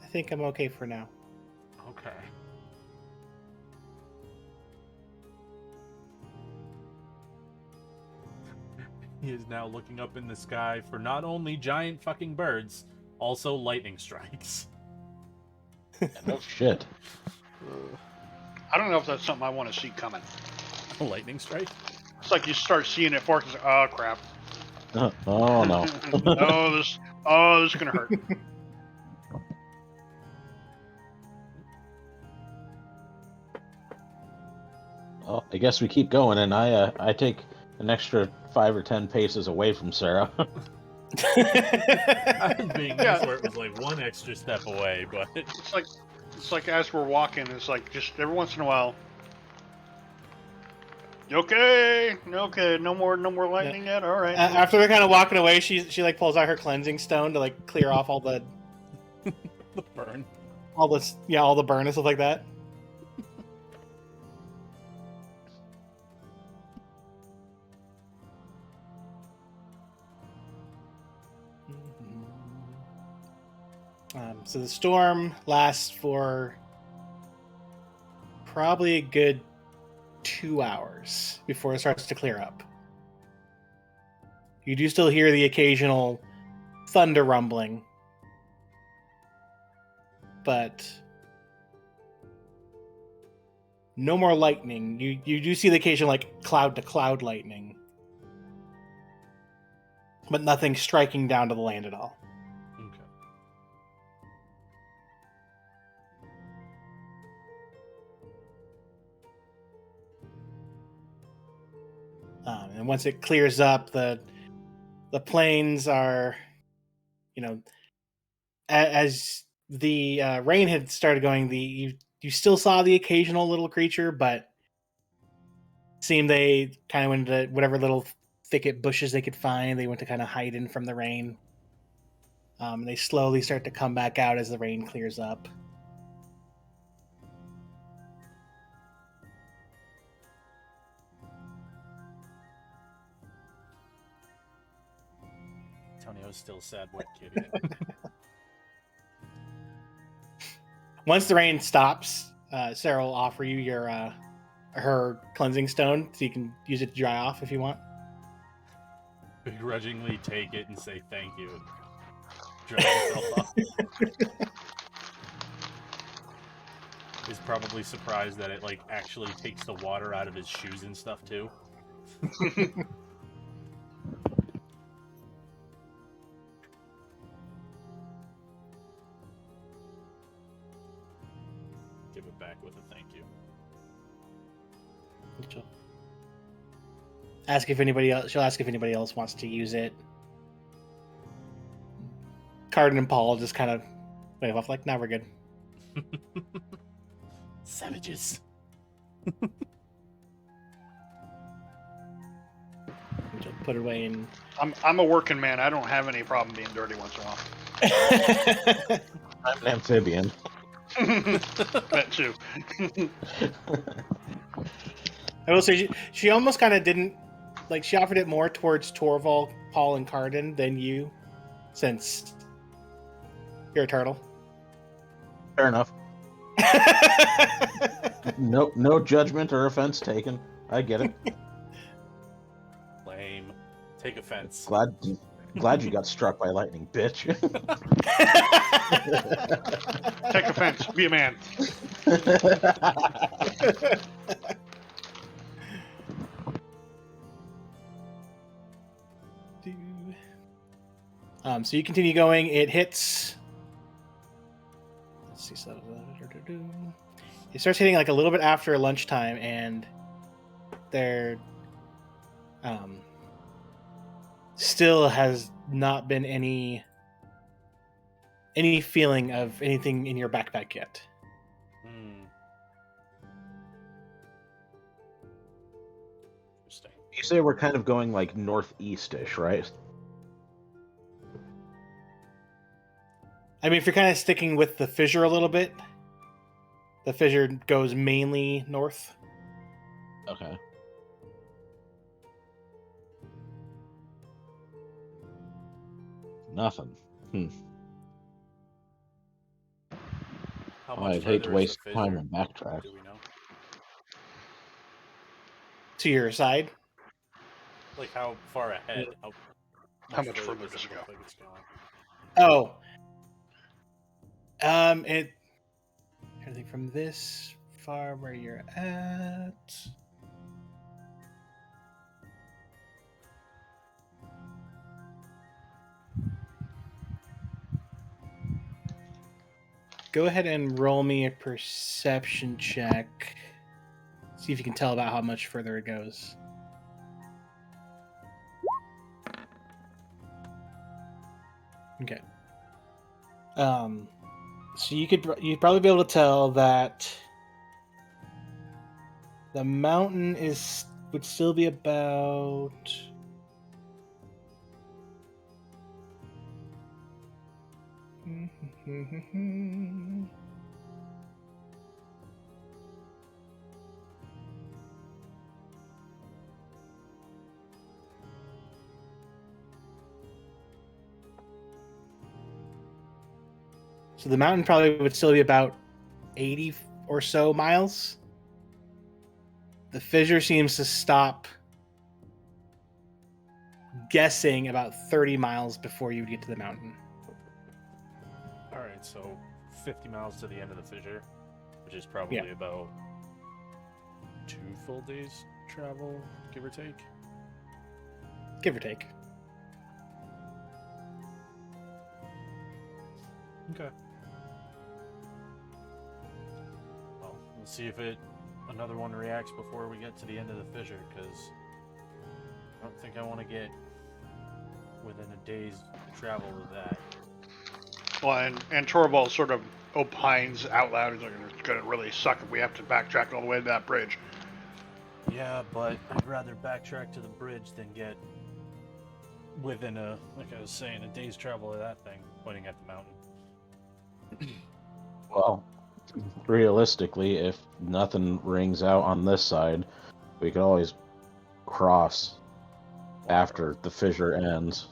Speaker 2: I think I'm okay for now.
Speaker 1: Okay. He is now looking up in the sky for not only giant fucking birds, also lightning strikes.
Speaker 4: No shit.
Speaker 3: I don't know if that's something I want to see coming.
Speaker 1: A lightning strike?
Speaker 3: It's like you start seeing it fork. It's like, oh crap!
Speaker 4: Oh no.
Speaker 3: this is gonna hurt.
Speaker 4: Well, I guess we keep going, and I take an extra 5 or 10 paces away from Sarah.
Speaker 1: I was being
Speaker 3: Yeah.
Speaker 1: nice where it was like one extra step away, but
Speaker 3: It's like as we're walking, it's like just every once in a while. You okay? Okay, no more lightning yet. All right.
Speaker 2: After they're kind of walking away, she like pulls out her cleansing stone to like clear off all the
Speaker 1: the burn.
Speaker 2: all the burn and stuff like that. So the storm lasts for probably a good 2 hours before it starts to clear up. You do still hear the occasional thunder rumbling, but no more lightning. You do see the occasional like cloud to cloud lightning, but nothing striking down to the land at all.
Speaker 1: Okay.
Speaker 2: And once it clears up, the plains are, as the rain had started going, you still saw the occasional little creature, but it seemed they kind of went into whatever little thicket bushes they could find. They went to kind of hide in from the rain. They slowly start to come back out as the rain clears up.
Speaker 1: Tonio's still sad wet kitty.
Speaker 2: Once the rain stops, Sarah will offer you your her cleansing stone, so you can use it to dry off if you want.
Speaker 1: Begrudgingly take it and say thank you. And dry yourself off. He's probably surprised that it like actually takes the water out of his shoes and stuff too. Give it back with a thank you.
Speaker 2: She'll ask if anybody else. She'll ask if anybody else wants to use it. Cardin and Paul just kind of wave off, like, "Now we're good."
Speaker 1: Savages.
Speaker 2: She'll put it away and.
Speaker 3: I'm a working man. I don't have any problem being dirty once in a while.
Speaker 4: I'm an amphibian.
Speaker 3: That too.
Speaker 2: I will say she almost kind of didn't like. She offered it more towards Torval, Paul, and Cardin than you, since you're a turtle.
Speaker 4: Fair enough. No judgment or offense taken. I get it.
Speaker 1: Lame. Take offense.
Speaker 4: Glad you got struck by lightning, bitch.
Speaker 3: Take offense. Be a man.
Speaker 2: So you continue going. It hits. Let's see. It starts hitting like a little bit after lunchtime, and there still has not been any feeling of anything in your backpack yet.
Speaker 1: Interesting.
Speaker 4: You say we're kind of going like northeast-ish, right?
Speaker 2: I mean, if you're kind of sticking with the fissure a little bit, the fissure goes mainly north.
Speaker 4: Okay. Nothing.
Speaker 1: How much
Speaker 4: I'd hate to
Speaker 1: further is
Speaker 4: waste
Speaker 1: the
Speaker 4: time
Speaker 1: fissure?
Speaker 4: and backtrack.
Speaker 1: Do we know?
Speaker 2: To your side.
Speaker 1: Like how far ahead?
Speaker 3: How much further
Speaker 1: does
Speaker 3: does it
Speaker 1: look
Speaker 3: go?
Speaker 1: like it's going?
Speaker 2: Oh. It. I think from this far where you're at. Go ahead and roll me a perception check. See if you can tell about how much further it goes. Okay. So you'd probably be able to tell that the mountain would still be about so the mountain probably would still be about 80 or so miles. The fissure seems to stop guessing about 30 miles before you would get to the mountain.
Speaker 1: All right, so 50 miles to the end of the fissure, which is probably
Speaker 2: Yeah.
Speaker 1: about 2 full days travel, give or take.
Speaker 2: Give or take.
Speaker 1: Okay. Well, we'll see if another one reacts before we get to the end of the fissure, because I don't think I want to get within a day's travel with that.
Speaker 3: Well, and Torvald sort of opines out loud. He's like, it's going to really suck if we have to backtrack all the way to that bridge.
Speaker 1: Yeah, but I'd rather backtrack to the bridge than get within like I was saying, a day's travel of that thing, pointing at the mountain.
Speaker 4: Well, realistically, if nothing rings out on this side, we could always cross after the fissure ends.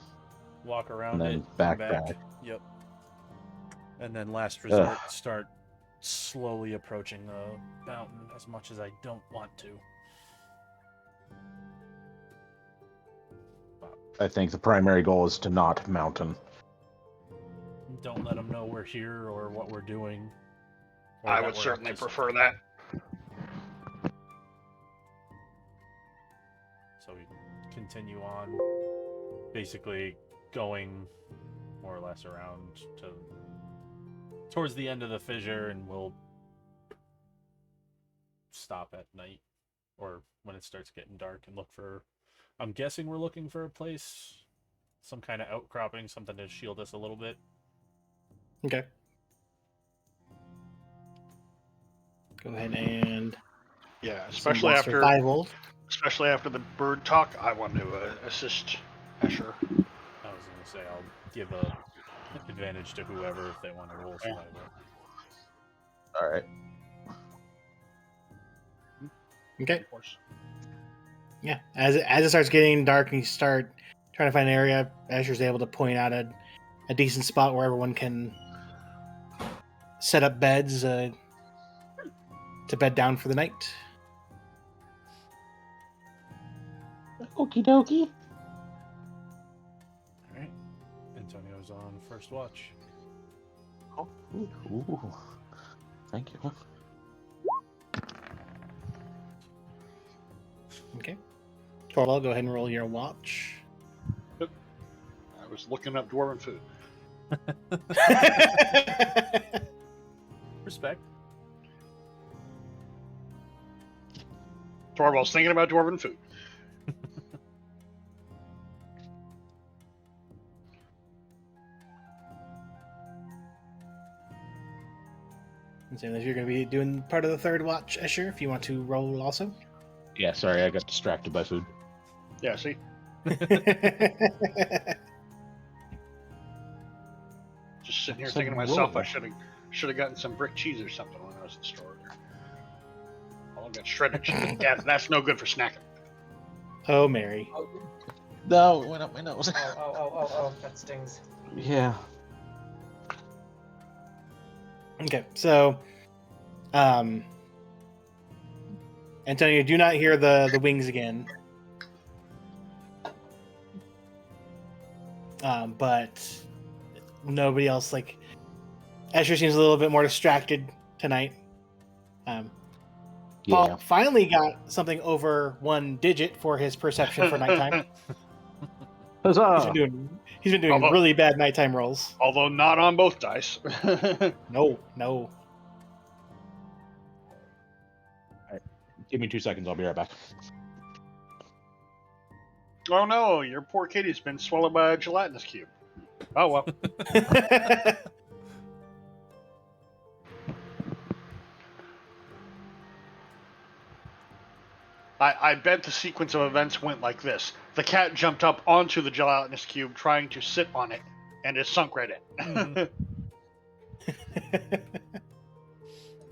Speaker 1: Walk around
Speaker 4: And then
Speaker 1: it, come
Speaker 4: backtrack.
Speaker 1: back. Yep. And then last resort, start slowly approaching the mountain as much as I don't want to.
Speaker 4: I think the primary goal is to not mountain.
Speaker 1: Don't let them know we're here or what we're doing. or
Speaker 3: I
Speaker 1: that
Speaker 3: would
Speaker 1: we're up
Speaker 3: certainly
Speaker 1: to
Speaker 3: prefer
Speaker 1: something.
Speaker 3: that.
Speaker 1: So we continue on, basically going more or less around towards the end of the fissure, and we'll stop at night or when it starts getting dark and look for. I'm guessing we're looking for a place, some kind of outcropping, something to shield us a little bit.
Speaker 2: Okay. Go ahead and
Speaker 3: Yeah,
Speaker 2: some survival.
Speaker 3: especially after the bird talk, I want to assist Escher.
Speaker 1: I was gonna say I'll give a advantage to whoever if they want to roll survival.
Speaker 4: All right.
Speaker 2: Okay.
Speaker 3: Of course.
Speaker 2: Yeah. As it starts getting dark and you start trying to find an area, Asher's able to point out a decent spot where everyone can set up beds to bed down for the night.
Speaker 4: Okie dokie.
Speaker 1: first watch.
Speaker 4: Ooh. Thank you.
Speaker 2: Okay. Torvald, go ahead and roll your watch.
Speaker 3: I was looking up dwarven food.
Speaker 1: Respect.
Speaker 3: Torvald's thinking about dwarven food.
Speaker 2: And so you're going to be doing part of the third watch, Escher, if you want to roll also.
Speaker 4: Yeah, sorry, I got distracted by food.
Speaker 3: Yeah, see? Just sitting here
Speaker 4: So
Speaker 3: thinking to myself,
Speaker 4: roll.
Speaker 3: I should have gotten some brick cheese or something when I was in the store. Oh, I got shredded cheese. Yeah, that's no good for snacking.
Speaker 2: Oh, Mary.
Speaker 6: Oh,
Speaker 4: No, it went up my nose.
Speaker 6: oh, that stings.
Speaker 4: Yeah.
Speaker 2: Okay, so, Antonio, do not hear the wings again. But nobody else, like, Escher seems a little bit more distracted tonight. Paul
Speaker 4: Yeah.
Speaker 2: finally got something over 1 digit for his perception for nighttime.
Speaker 4: Huzzah!
Speaker 2: He's been doing
Speaker 3: Although-
Speaker 2: really bad nighttime rolls.
Speaker 3: Although not on both dice.
Speaker 2: No.
Speaker 4: Give me 2 seconds, I'll be right back.
Speaker 3: Oh no, your poor kitty's been swallowed by a gelatinous cube. Oh well. I bet the sequence of events went like this. The cat jumped up onto the gelatinous cube trying to sit on it, and it sunk right in.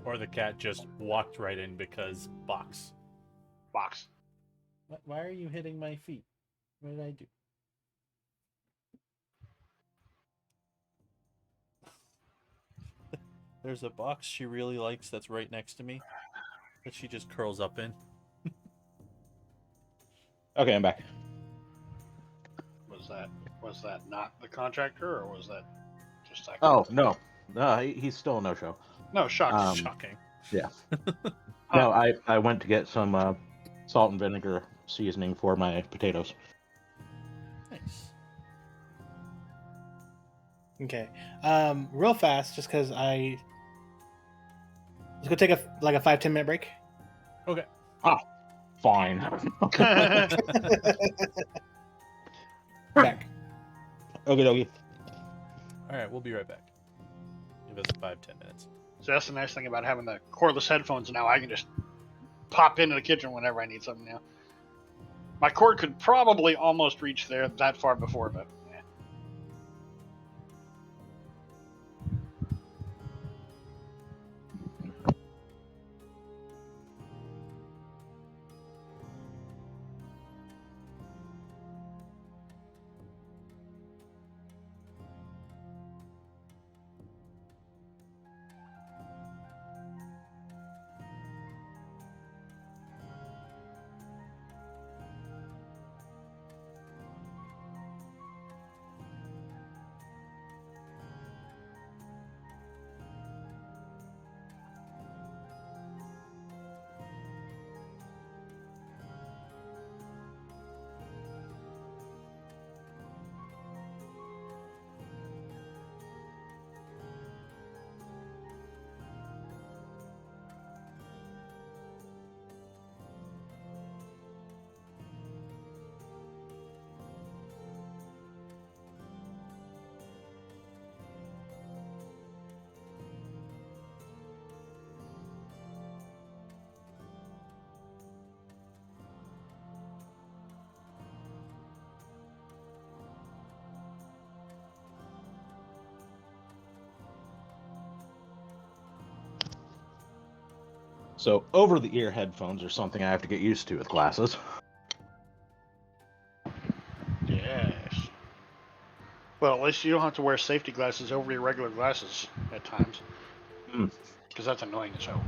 Speaker 1: Or the cat just walked right in because box.
Speaker 3: Box.
Speaker 5: Why are you hitting my feet? What did I do? There's a box she really likes that's right next to me that she just curls up in.
Speaker 4: Okay, I'm back.
Speaker 3: Was that not the contractor, or was that just that?
Speaker 4: Oh, no. He's still a no-show.
Speaker 3: No, shocking.
Speaker 1: Shocking.
Speaker 4: No, I went to get some salt and vinegar seasoning for my potatoes.
Speaker 1: Nice.
Speaker 2: Okay. Real fast, just because let's go take a 5-10 minute break.
Speaker 1: Okay.
Speaker 4: Fine.
Speaker 2: Back.
Speaker 4: Okay, dokie.
Speaker 1: All right, we'll be right back. Give us 5-10 minutes.
Speaker 3: So that's the nice thing about having the cordless headphones now. I can just pop into the kitchen whenever I need something now. My cord could probably almost reach there that far before, but yeah.
Speaker 4: So, over-the-ear headphones are something I have to get used to with glasses.
Speaker 3: Yes. Well, at least you don't have to wear safety glasses over your regular glasses at times.
Speaker 4: Hmm.
Speaker 3: Because that's annoying as hell.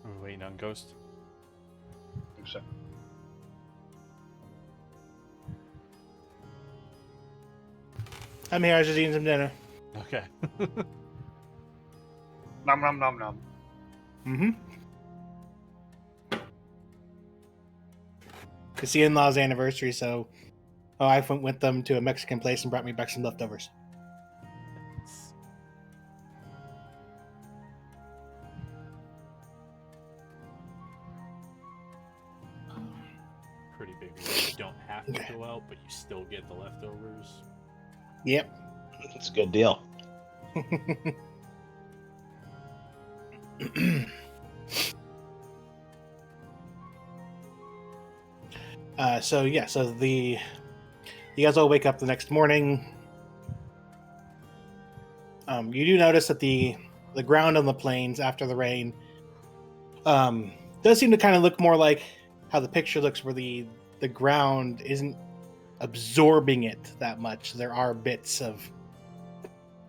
Speaker 1: We're waiting on Ghost.
Speaker 3: I think so.
Speaker 2: I'm here. I was just eating some dinner.
Speaker 1: Okay.
Speaker 3: Nom nom nom nom.
Speaker 2: Mm-hmm. It's the in-laws' anniversary, so I went with them to a Mexican place and brought me back some leftovers.
Speaker 1: Pretty big rule. You don't have to go out, but you still get the leftovers.
Speaker 2: Yep.
Speaker 4: It's a good deal.
Speaker 2: So you guys all wake up the next morning. You do notice that the ground on the plains after the rain does seem to kind of look more like how the picture looks, where the ground isn't absorbing it that much. There are bits of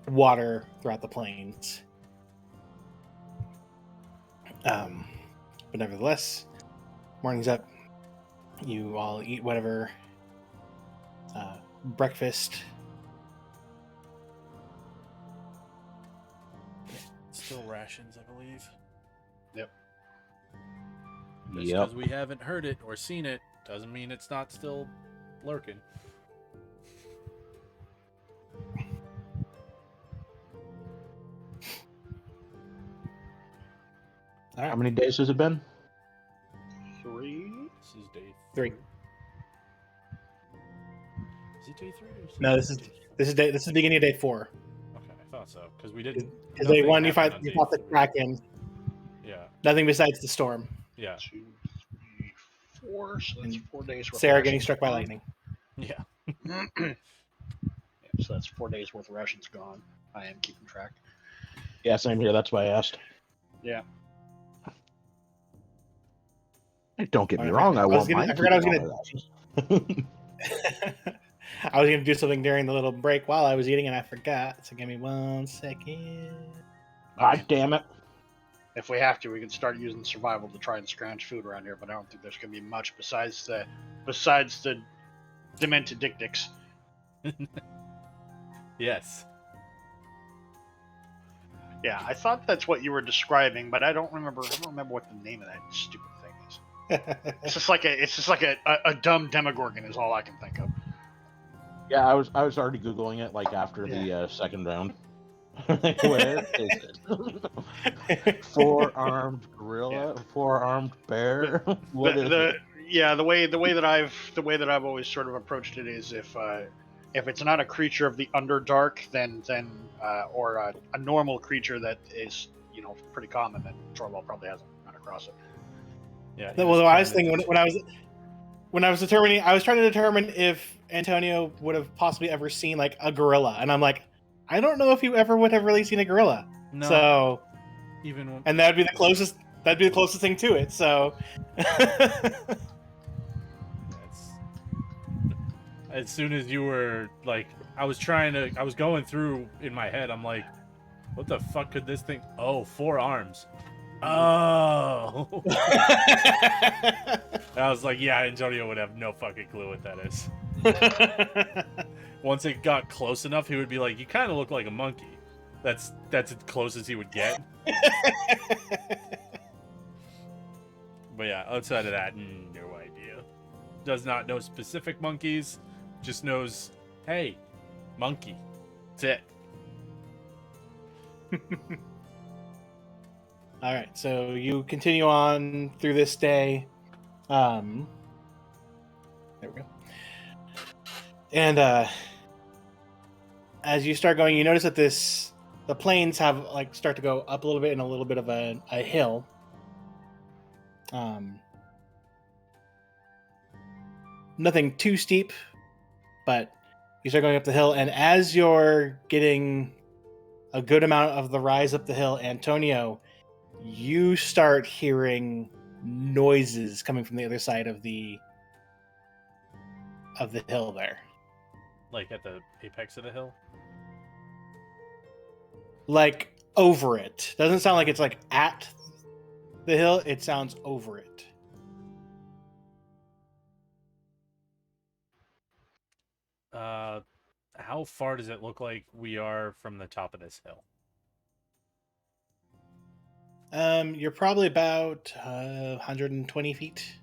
Speaker 2: water throughout the plains. But nevertheless, morning's up. You all eat whatever breakfast.
Speaker 1: Still rations, I believe.
Speaker 3: Yep.
Speaker 1: Just
Speaker 4: Yep.
Speaker 1: because we haven't heard it or seen it doesn't mean it's not still lurking.
Speaker 2: All right.
Speaker 4: How many days has it been?
Speaker 3: 3.
Speaker 1: This is day
Speaker 2: 3.
Speaker 1: Is it day 3 or is
Speaker 2: No,
Speaker 1: it
Speaker 2: this is
Speaker 1: day
Speaker 2: this is beginning of day 4.
Speaker 1: Okay, I thought so because we didn't.
Speaker 2: Because day
Speaker 1: nothing
Speaker 2: 1 you
Speaker 1: happened on
Speaker 2: fought
Speaker 1: day
Speaker 2: the
Speaker 1: 3.
Speaker 2: Kraken.
Speaker 1: Yeah,
Speaker 2: Nothing besides the storm.
Speaker 1: yeah,
Speaker 3: 2, 3, 4. So that's 4 days worth.
Speaker 2: Sarah
Speaker 3: of
Speaker 2: getting
Speaker 3: rations
Speaker 2: struck by
Speaker 3: gone.
Speaker 2: lightning.
Speaker 1: yeah.
Speaker 3: Yeah, so that's 4 days worth of rations gone. I am keeping track.
Speaker 4: Yeah, same here. That's why I asked.
Speaker 3: Yeah.
Speaker 4: Don't get me
Speaker 2: I
Speaker 4: wrong.
Speaker 2: forgot- I forgot I was
Speaker 4: keeping
Speaker 2: gonna-
Speaker 4: all of that.
Speaker 2: I was gonna do something during the little break while I was eating, and I forgot. So give me 1 second.
Speaker 4: God damn it.
Speaker 3: If we have to, we can start using survival to try and scrounge food around here, but I don't think there's going to be much besides the demented dictics.
Speaker 1: Yes.
Speaker 3: Yeah, I thought that's what you were describing, but I don't remember what the name of that stupid thing is. It's just like a dumb demogorgon is all I can think of.
Speaker 4: Yeah, I was already googling it like after the second round. Where is it? 4-armed gorilla, 4-armed bear. What is it?
Speaker 3: The way that I've always sort of approached it is if it's not a creature of the Underdark, then or a normal creature that is pretty common, then Torvald probably hasn't run across it.
Speaker 1: Yeah.
Speaker 2: Well, I was thinking when I was determining, I was trying to determine if Antonio would have possibly ever seen like a gorilla, and I'm like, I don't know if you ever would have really seen a gorilla.
Speaker 1: No.
Speaker 2: So,
Speaker 1: Even when,
Speaker 2: and that'd be the closest. That'd be the closest thing to it. So,
Speaker 1: that's, as soon as you were like, I was going through in my head. I'm like, What the fuck could this thing? Oh, 4 arms. Oh. I was like, yeah, Antonio would have no fucking clue what that is. Once it got close enough, he would be like, "You kind of look like a monkey." That's as close as he would get. But yeah, outside of that, no idea. Does not know specific monkeys. Just knows, hey, monkey. That's it.
Speaker 2: All right, so you continue on through this day. There we go. And as you start going, you notice that the plains have like start to go up a little bit and a little bit of a hill. Nothing too steep, but you start going up the hill, and as you're getting a good amount of the rise up the hill, Antonio, you start hearing noises coming from the other side of the hill there.
Speaker 1: Like at the apex of the hill.
Speaker 2: Like over it. Doesn't sound like it's like at the hill, it sounds over it.
Speaker 1: How far does it look like we are from the top of this hill?
Speaker 2: You're probably about 120 feet.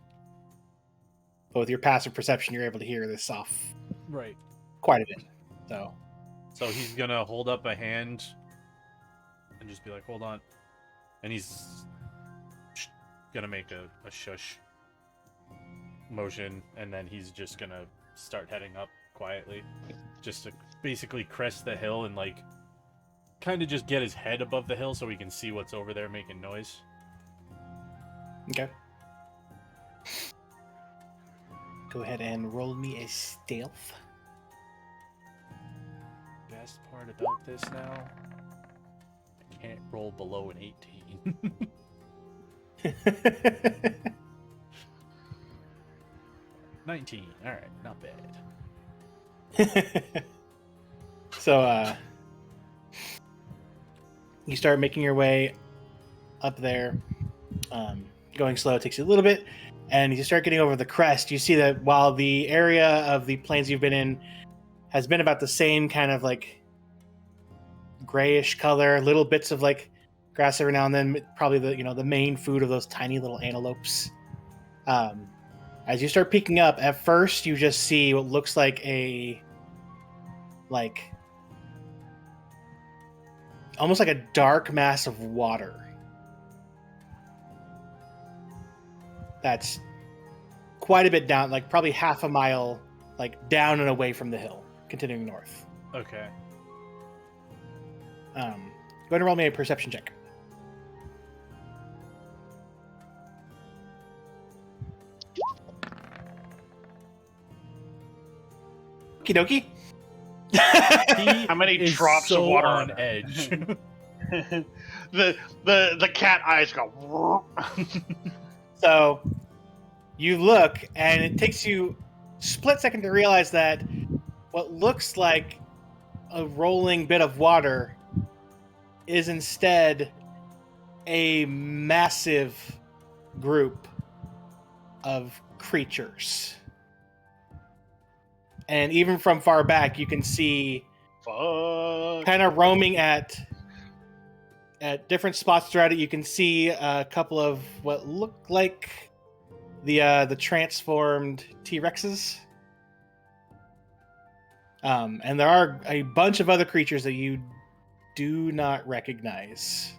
Speaker 2: But with your passive perception, you're able to hear this off
Speaker 1: Right.
Speaker 2: quite a bit.
Speaker 1: So he's gonna hold up a hand and just be like, "Hold on," and he's gonna make a shush motion, and then he's just gonna start heading up quietly, just to basically crest the hill and like kind of just get his head above the hill so he can see what's over there making noise.
Speaker 2: Okay. Go ahead and roll me a stealth.
Speaker 1: Best part about this now, I can't roll below an 18. 19. All right, not bad.
Speaker 2: So, you start making your way up there. Going slow, it takes you a little bit. And you start getting over the crest. You see that while the area of the plains you've been in has been about the same kind of like grayish color, little bits of like grass every now and then, probably the main food of those tiny little antelopes. As you start peeking up, at first you just see what looks like almost like a dark mass of water. That's quite a bit down, like probably half a mile, like down and away from the hill, continuing north.
Speaker 1: Okay.
Speaker 2: Go ahead and roll me a perception check. Okie dokie.
Speaker 3: How many
Speaker 1: Is
Speaker 3: drops
Speaker 1: so
Speaker 3: of water
Speaker 1: on
Speaker 3: are there?
Speaker 1: edge?
Speaker 3: the cat eyes go.
Speaker 2: So you look, and it takes you a split second to realize that what looks like a rolling bit of water is instead a massive group of creatures. And even from far back, you can see
Speaker 3: Fuck.
Speaker 2: kind of roaming at different spots throughout it. You can see a couple of what look like the transformed T-Rexes. And there are a bunch of other creatures that you do not recognize.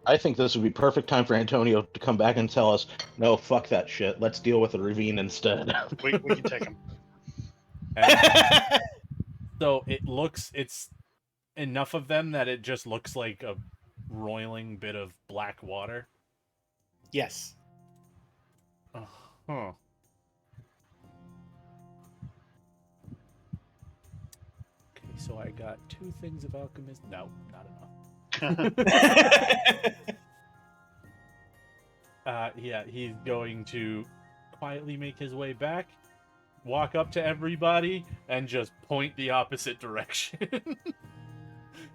Speaker 4: I think this would be perfect time for Antonio to come back and tell us, no, fuck that shit. Let's deal with the ravine instead.
Speaker 3: We can take him.
Speaker 1: And so it's enough of them that it just looks like a roiling bit of black water.
Speaker 2: Yes.
Speaker 1: Huh. Okay, so I got 2 things of alchemist. No, not enough. Yeah, he's going to quietly make his way back, walk up to everybody, and just point the opposite direction.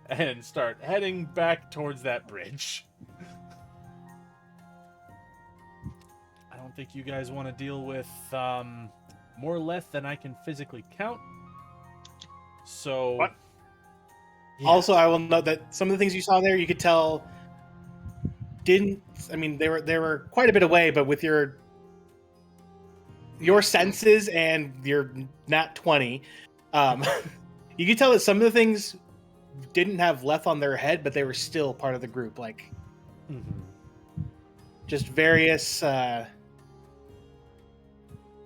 Speaker 1: and start heading back towards that bridge. I don't think you guys want to deal with more left than I can physically count. So,
Speaker 3: What?
Speaker 1: yeah.
Speaker 2: Also, I will note that some of the things you saw there, you could tell didn't. I mean, they were quite a bit away, but with your senses and your nat 20, you could tell that some of the things didn't have left on their head, but they were still part of the group. Like
Speaker 1: Mhm.
Speaker 2: just various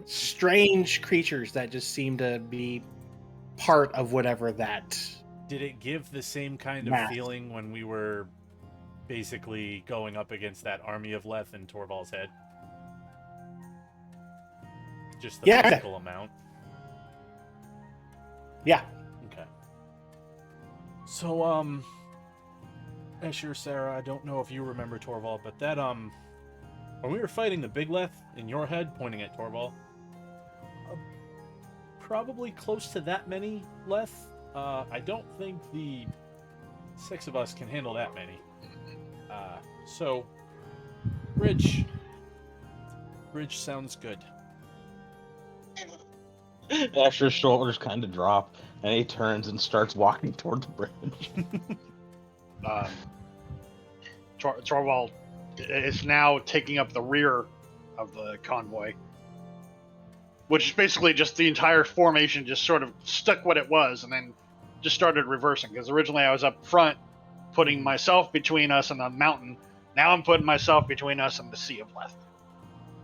Speaker 2: strange creatures that just seem to be part of whatever that.
Speaker 1: Did it give the same kind of
Speaker 2: Math.
Speaker 1: feeling when we were basically going up against that army of Leth and Torval's head? Just the
Speaker 2: Yeah.
Speaker 1: physical amount.
Speaker 2: Yeah.
Speaker 1: Okay. So, Escher, Sarah, I don't know if you remember Torval, but that, when we were fighting the Big Leth in your head, pointing at Torval, probably close to that many Leth. I don't think the 6 of us can handle that many. So, Bridge sounds good.
Speaker 4: Asher's shoulders kind of drop, and he turns and starts walking toward the bridge.
Speaker 3: Torvald is now taking up the rear of the convoy, which is basically just the entire formation just sort of stuck what it was and then just started reversing. Because originally I was up front, putting myself between us and the mountain. Now I'm putting myself between us and the Sea of Leth.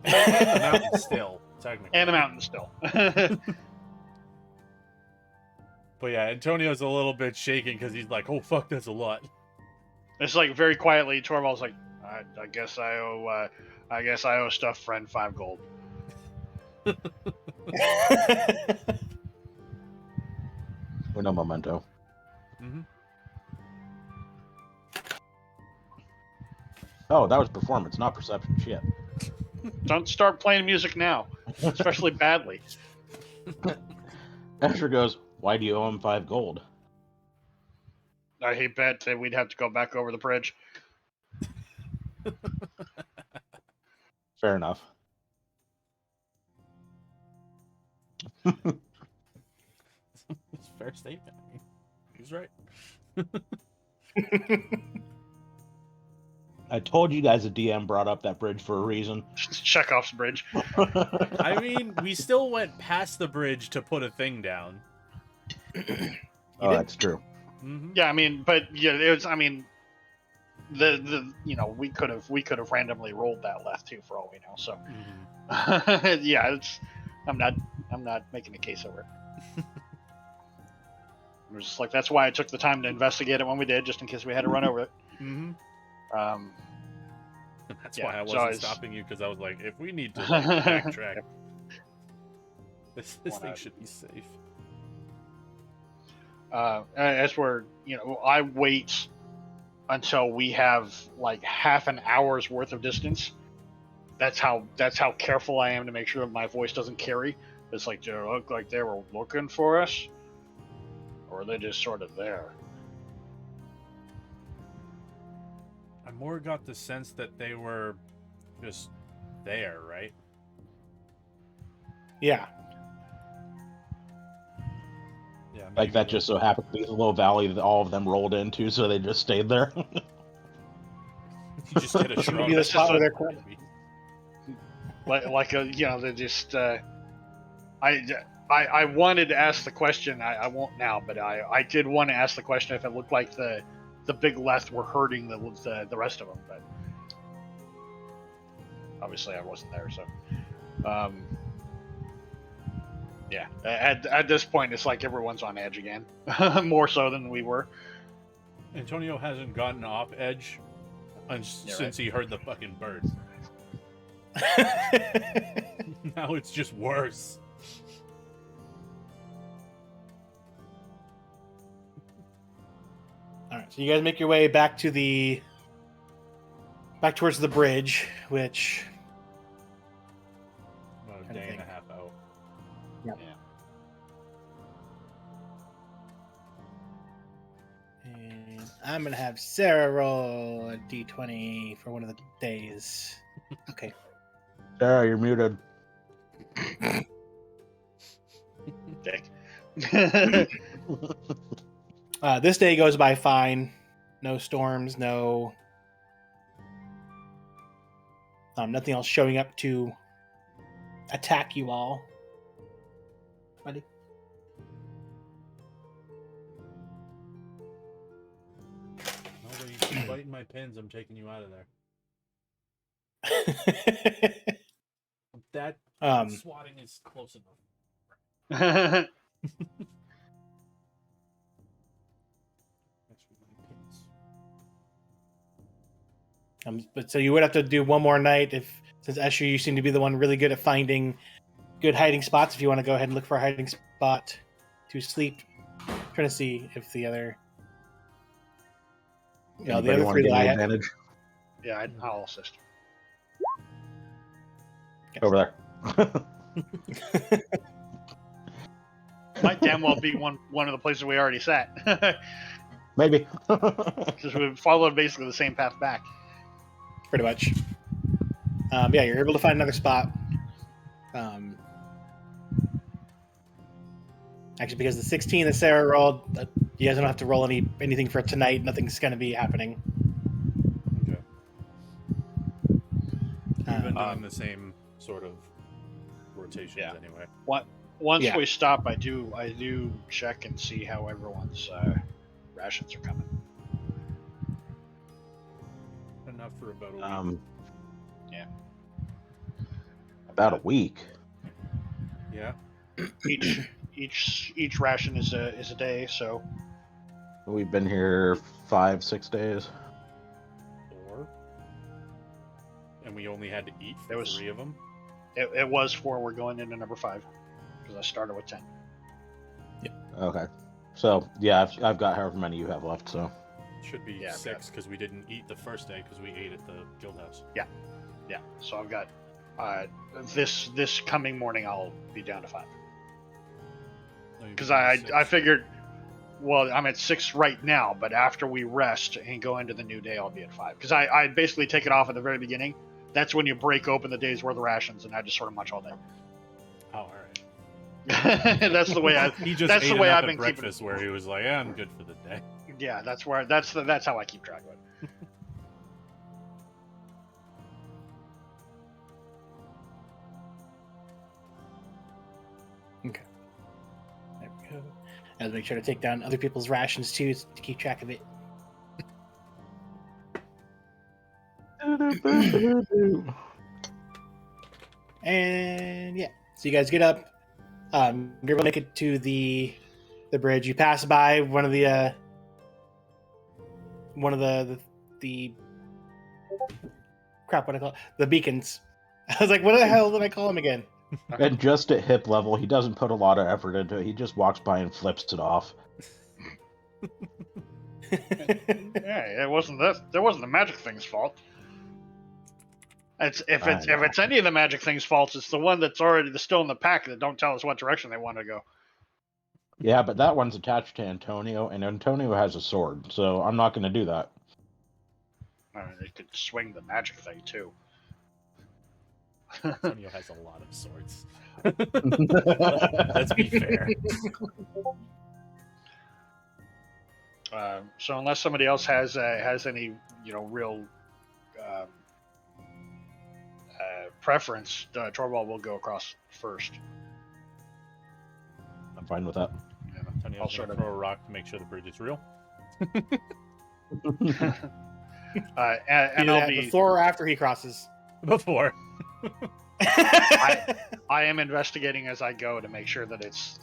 Speaker 1: And the mountain still, technically.
Speaker 3: And the mountain still.
Speaker 1: But yeah, Antonio's a little bit shaking because he's like, "Oh fuck, that's a lot."
Speaker 3: It's like very quietly, Torvald's like, I guess I owe stuff friend 5 gold.
Speaker 4: Uno momento.
Speaker 1: Mm-hmm.
Speaker 4: Oh, that was performance, not perception. Shit.
Speaker 3: Don't start playing music now, especially badly.
Speaker 4: Asher goes, "Why do you owe him 5 gold?"
Speaker 3: I bet that we'd have to go back over the bridge.
Speaker 4: Fair enough.
Speaker 1: It's a fair statement. He's right.
Speaker 4: I told you guys the DM brought up that bridge for a reason.
Speaker 3: Chekhov's bridge.
Speaker 1: I mean, we still went past the bridge to put a thing down.
Speaker 4: Oh, that's true.
Speaker 1: Mm-hmm.
Speaker 3: Yeah, I mean, but yeah, it was. I mean, the we could have randomly rolled that left too, for all we know. So
Speaker 1: Mm-hmm.
Speaker 3: yeah, it's. I'm not making a case over it. It was just like that's why I took the time to investigate it when we did, just in case we had to run over it.
Speaker 1: Mm-hmm. That's
Speaker 3: Yeah,
Speaker 1: why I
Speaker 3: so
Speaker 1: wasn't
Speaker 3: it's-
Speaker 1: stopping you, because I was like, if we need to like, backtrack, this thing
Speaker 3: Wanna-
Speaker 1: should be safe.
Speaker 3: As we're, I wait until we have like half an hour's worth of distance. That's how careful I am to make sure that my voice doesn't carry. It's like, do it look like they were looking for us, or are they just sort of there?
Speaker 1: I more got the sense that they were just there, right?
Speaker 2: Yeah.
Speaker 1: Yeah.
Speaker 4: Like that just so happened to be the little valley that all of them rolled into, so they just stayed there.
Speaker 1: You just get a shrug.
Speaker 2: Maybe the
Speaker 3: That's
Speaker 2: spot
Speaker 3: just
Speaker 2: where
Speaker 3: a-
Speaker 2: they're
Speaker 3: Like they just. I wanted to ask the question. I won't now, but I did want to ask the question if it looked like the big Leth were hurting the rest of them, but obviously I wasn't there. So, yeah. At this point, it's like everyone's on edge again, more so than we were.
Speaker 1: Antonio hasn't gotten off edge since he heard the fucking bird. Now it's just worse.
Speaker 2: All right, so you guys make your way back towards the bridge, which
Speaker 1: About a
Speaker 2: Kinda
Speaker 1: day and a
Speaker 2: thing.
Speaker 1: half out.
Speaker 2: I'm gonna have Sarah roll a d20 for one of the days. Okay.
Speaker 4: Sarah, you're muted.
Speaker 3: Dick.
Speaker 2: This day goes by fine. No storms, no nothing else showing up to attack you all. Buddy.
Speaker 5: Nobody keep biting my pins. I'm taking you out of there. That swatting is close enough. Actually, my pins.
Speaker 2: But so you would have to do one more night since Escher, you seem to be the one really good at finding good hiding spots. If you want to go ahead and look for a hiding spot to sleep, trying to see if the other, the
Speaker 4: Anybody
Speaker 2: other
Speaker 4: want
Speaker 2: three
Speaker 4: to
Speaker 2: that
Speaker 4: give
Speaker 2: I
Speaker 4: me
Speaker 2: had.
Speaker 4: advantage?
Speaker 3: Yeah, I'll assist.
Speaker 4: Over there.
Speaker 3: Might damn well be one of the places we already sat.
Speaker 4: Maybe.
Speaker 3: Because we followed basically the same path back.
Speaker 2: Pretty much. Yeah, you're able to find another spot. Actually, because the 16 that Sarah rolled, you guys don't have to roll anything for tonight. Nothing's going to be happening.
Speaker 5: Okay. We've been doing
Speaker 3: Um,
Speaker 5: the same sort of rotations
Speaker 3: yeah.
Speaker 5: anyway.
Speaker 3: Once
Speaker 2: Yeah.
Speaker 3: we stop, I do check and see how everyone's rations are coming.
Speaker 5: Enough for about a week.
Speaker 4: About a week.
Speaker 5: Yeah.
Speaker 3: Each ration is a day, so
Speaker 4: We've been here 5-6 days.
Speaker 5: 4. And we only had to eat for
Speaker 3: There was-
Speaker 5: 3 of them.
Speaker 3: it was 4. We're going into number 5 because I started with 10.
Speaker 4: Okay. So yeah, I've got however many you have left. So
Speaker 5: Should be
Speaker 3: Yeah, I've
Speaker 5: 6 because we didn't eat the first day because we ate at the guild house.
Speaker 3: Yeah, so I've got this coming morning I'll be down to 5
Speaker 5: No, you've
Speaker 3: because
Speaker 5: been
Speaker 3: I
Speaker 5: at 6.
Speaker 3: figured. Well, I'm at 6 right now, but after we rest and go into the new day, I'll be at 5 because I basically take it off at the very beginning. That's when you break open the day's worth of rations, and I just sort of munch all day.
Speaker 5: Oh, all right.
Speaker 3: That's the way I.
Speaker 5: He just
Speaker 3: That's
Speaker 5: ate
Speaker 3: the way
Speaker 5: enough
Speaker 3: I've
Speaker 5: at
Speaker 3: been keeping.
Speaker 5: breakfast where he was like, "Yeah, I'm good for the day."
Speaker 3: Yeah, that's how I keep track of it.
Speaker 2: There we go. I'll make sure to take down other people's rations too to keep track of it. And yeah, so you guys get up. You're able to make it to the bridge. You pass by one of the crap. What do I call it? The beacons. I was like, what the hell did I call them again?
Speaker 4: and just at hip level, he doesn't put a lot of effort into it. He just walks by and flips it off.
Speaker 3: Yeah, it wasn't this. There wasn't the magic thing's fault. If it's any of the magic thing's faults, it's the one that's already still in the pack that don't tell us what direction they want to go.
Speaker 4: Yeah, but that one's attached to Antonio, and Antonio has a sword, so I'm not going to do that.
Speaker 3: I mean, they could swing the magic thing too.
Speaker 5: Antonio has a lot of swords. Let's be fair.
Speaker 3: So unless somebody else has any real preference, Torvald will go across first.
Speaker 4: I'm fine with that.
Speaker 5: Antonio's
Speaker 3: I'll
Speaker 5: gonna
Speaker 3: sort of-
Speaker 5: throw a rock to make sure the bridge is real.
Speaker 3: And
Speaker 2: Either
Speaker 3: I'll
Speaker 2: that
Speaker 3: be.
Speaker 2: before or after he crosses.
Speaker 5: Before.
Speaker 3: I am investigating as I go to make sure that it's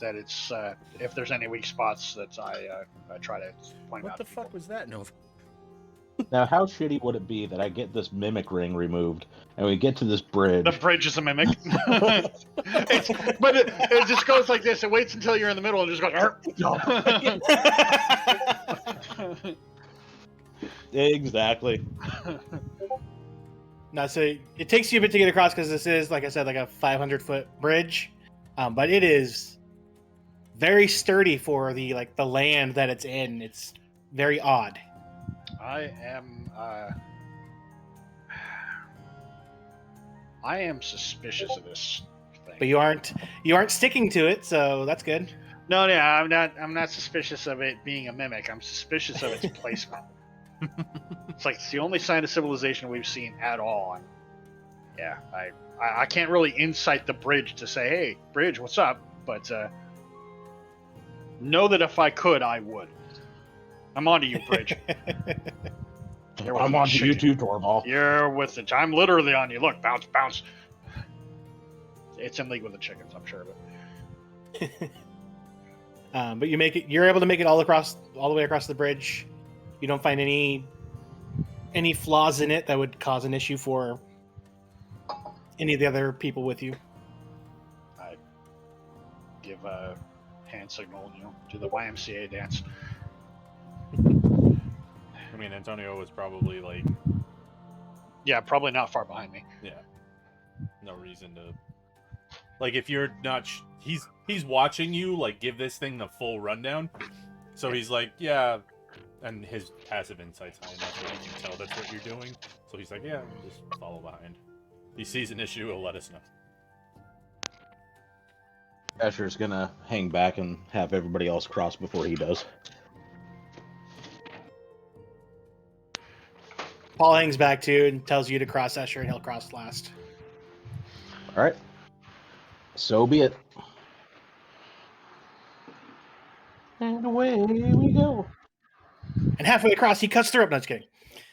Speaker 3: if there's any weak spots that I try to point
Speaker 5: What
Speaker 3: out.
Speaker 5: the
Speaker 3: to people.
Speaker 5: fuck was that? No.
Speaker 4: Now, how shitty would it be that I get this mimic ring removed, and we get to this bridge?
Speaker 3: The bridge is a mimic. But it just goes like this. It waits until you're in the middle and just goes.
Speaker 4: Exactly.
Speaker 2: No, so it takes you a bit to get across because this is, like I said, like a 500-foot bridge, but it is very sturdy for the land that it's in. It's very odd.
Speaker 3: I am suspicious of this thing.
Speaker 2: But you aren't sticking to it, so that's good.
Speaker 3: No, yeah, I'm not suspicious of it being a mimic. I'm suspicious of its placement. It's like it's the only sign of civilization we've seen at all. And yeah, I can't really incite the bridge to say, "Hey, bridge, what's up?" But know that if I could, I would. I'm onto you, bridge.
Speaker 4: I'm on to you too, Torval.
Speaker 3: You're with it. I'm literally on you. Look, bounce, bounce. It's in league with the chickens, I'm sure of it.
Speaker 2: But you make it. You're able to make it all the way across the bridge. You don't find any flaws in it that would cause an issue for any of the other people with you.
Speaker 3: I give a hand signal, do the YMCA dance.
Speaker 1: I mean, Antonio was probably like,
Speaker 3: Yeah, probably not far behind me.
Speaker 1: yeah, no reason to. Like, if you're not, he's watching you like give this thing the full rundown, so he's like, yeah, and his passive insight's high enough that he can tell that's what you're doing. So he's like, yeah, just follow behind. If he sees an issue, he'll let us know.
Speaker 4: Asher's gonna hang back and have everybody else cross before he does.
Speaker 2: Paul hangs back too and tells you to cross Escher, and he'll cross last.
Speaker 4: All right. So be it. And away we go.
Speaker 2: And halfway across, he cuts through. No, just kidding.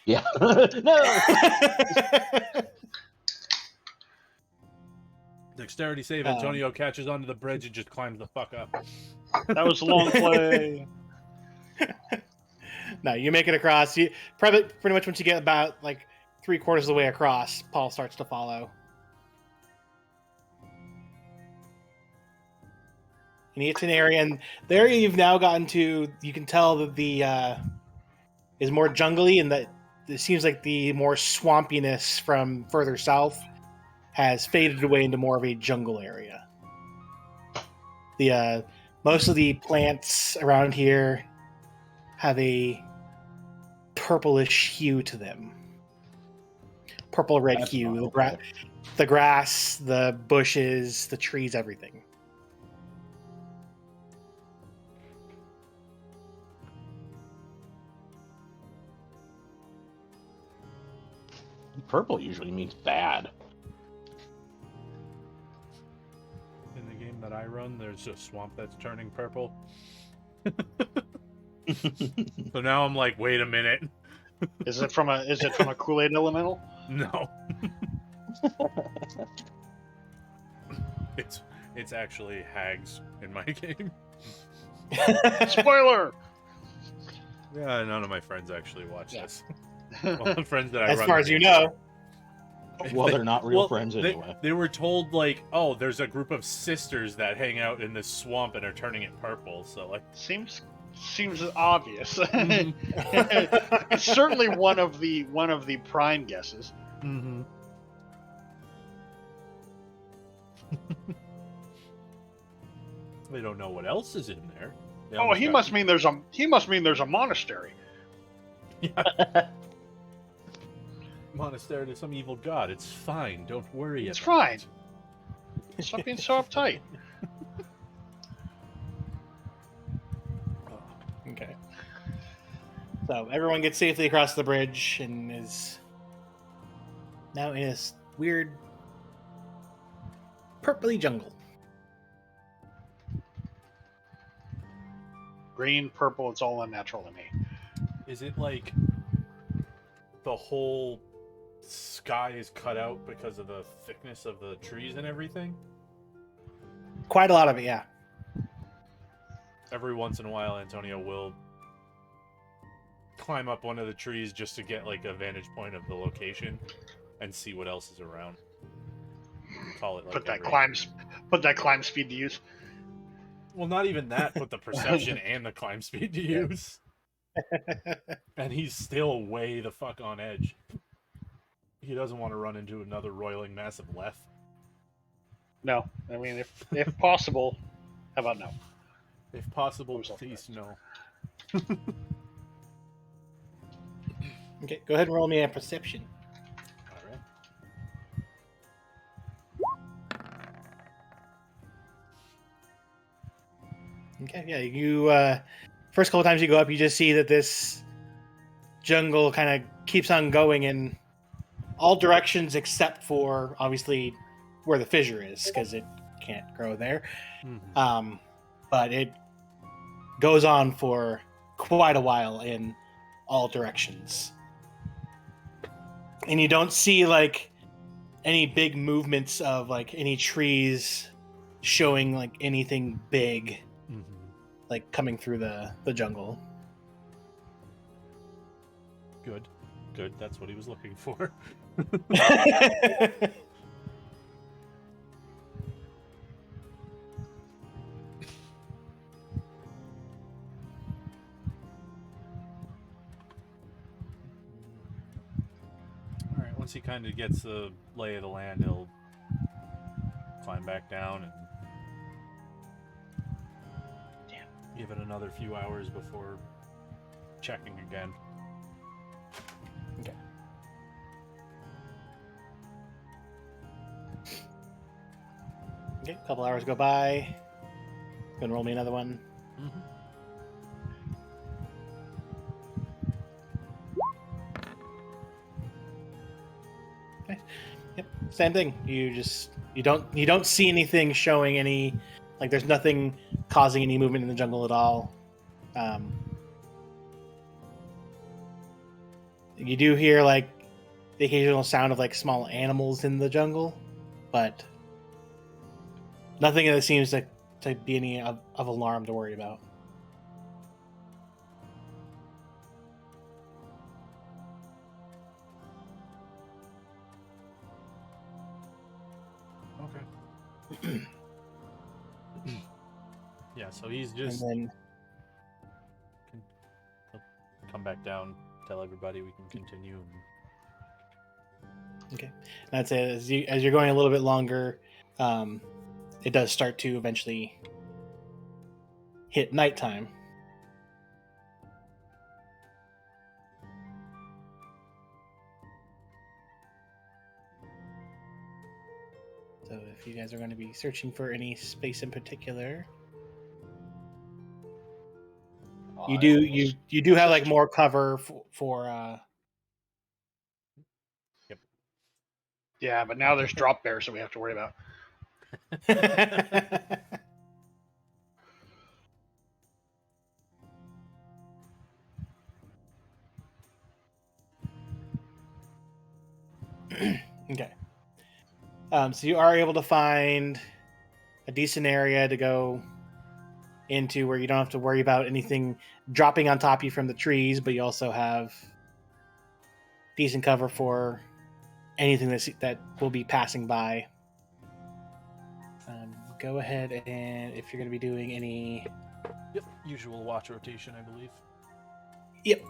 Speaker 4: Yeah. No.
Speaker 1: Dexterity save. Antonio catches onto the bridge and just climbs the fuck up.
Speaker 3: That was a long play.
Speaker 2: No, you make it across. You pretty much once you get about like 3/4 of the way across, Paul starts to follow. And it's an area, and the area you've now gotten to, you can tell that the is more jungly, and that it seems like the more swampiness from further south has faded away into more of a jungle area. The most of the plants around here have a purplish hue to them. Purple-red
Speaker 4: That's
Speaker 2: hue.
Speaker 4: not
Speaker 2: The,
Speaker 4: okay.
Speaker 2: the grass, the bushes, the trees, everything.
Speaker 4: Purple usually means bad.
Speaker 1: In the game that I run, there's a swamp that's turning purple. So now I'm like, wait a minute.
Speaker 3: Is it from a Kool-Aid elemental?
Speaker 1: No. It's actually hags in my game.
Speaker 3: Spoiler!
Speaker 1: Yeah, none of my friends actually watch
Speaker 3: Yeah.
Speaker 1: this. All the friends that I
Speaker 2: As
Speaker 1: run
Speaker 2: far
Speaker 1: the
Speaker 2: as you
Speaker 1: game
Speaker 2: know.
Speaker 4: Well, they're not real
Speaker 1: Well,
Speaker 4: friends anyway.
Speaker 1: They were told like, oh, there's a group of sisters that hang out in this swamp and are turning it purple. So like,
Speaker 3: Seems obvious. It's certainly one of the prime guesses.
Speaker 1: mm-hmm. They don't know what else is in there. They
Speaker 3: Oh,
Speaker 1: almost
Speaker 3: he
Speaker 1: got-
Speaker 3: must mean there's a monastery.
Speaker 1: monastery to some evil god. It's fine. Don't worry.
Speaker 3: It's
Speaker 1: about
Speaker 3: fine.
Speaker 1: it.
Speaker 3: Stop being so uptight.
Speaker 2: Okay. So everyone gets safely across the bridge and is now in this weird purpley jungle.
Speaker 3: Green, purple, it's all unnatural to me.
Speaker 1: Is it like the whole sky is cut out because of the thickness of the trees and everything?
Speaker 2: Quite a lot of it, yeah.
Speaker 1: Every once in a while, Antonio will climb up one of the trees just to get like a vantage point of the location and see what else is around. Call it like
Speaker 3: Put that
Speaker 1: every-
Speaker 3: climb speed to use.
Speaker 1: Well, not even that, but the perception and the climb speed to use. And he's still way the fuck on edge. He doesn't want to run into another roiling mass of left.
Speaker 3: No, I mean if possible, how about no?
Speaker 1: If possible,
Speaker 3: Who's up
Speaker 1: please
Speaker 3: next?
Speaker 1: no.
Speaker 2: Okay, go ahead and roll me a perception.
Speaker 1: All right.
Speaker 2: Okay, yeah, you first couple times you go up, you just see that this jungle kind of keeps on going in all directions except for obviously where the fissure is, because it can't grow there.
Speaker 1: Mhm.
Speaker 2: But it goes on for quite a while in all directions. And you don't see like any big movements of like any trees showing like anything big
Speaker 1: Mhm.
Speaker 2: like coming through the jungle.
Speaker 1: Good. Good. That's what he was looking for. All right. Once he kind of gets the lay of the land, he'll climb back down and give it another few hours before checking again.
Speaker 2: Okay. Okay, a couple hours go by. Gonna roll me another one.
Speaker 1: Mm-hmm.
Speaker 2: Yep, same thing. You don't see anything showing any like there's nothing causing any movement in the jungle at all. You do hear like the occasional sound of like small animals in the jungle, but nothing that seems to be any of alarm to worry about.
Speaker 1: Okay. Yeah, so he's just
Speaker 2: And then
Speaker 1: he'll come back down, tell everybody we can continue.
Speaker 2: that's it. As you're going a little bit longer, it does start to eventually hit nighttime. So if you guys are going to be searching for any space in particular, you do have like more cover for
Speaker 3: Yeah, but now there's drop bears that we have to worry about.
Speaker 2: Okay. So you are able to find a decent area to go into where you don't have to worry about anything dropping on top of you from the trees, but you also have decent cover for anything that will be passing by. Go ahead and if you're going to be doing any...
Speaker 1: Yep, usual watch rotation, I believe.
Speaker 2: Yep.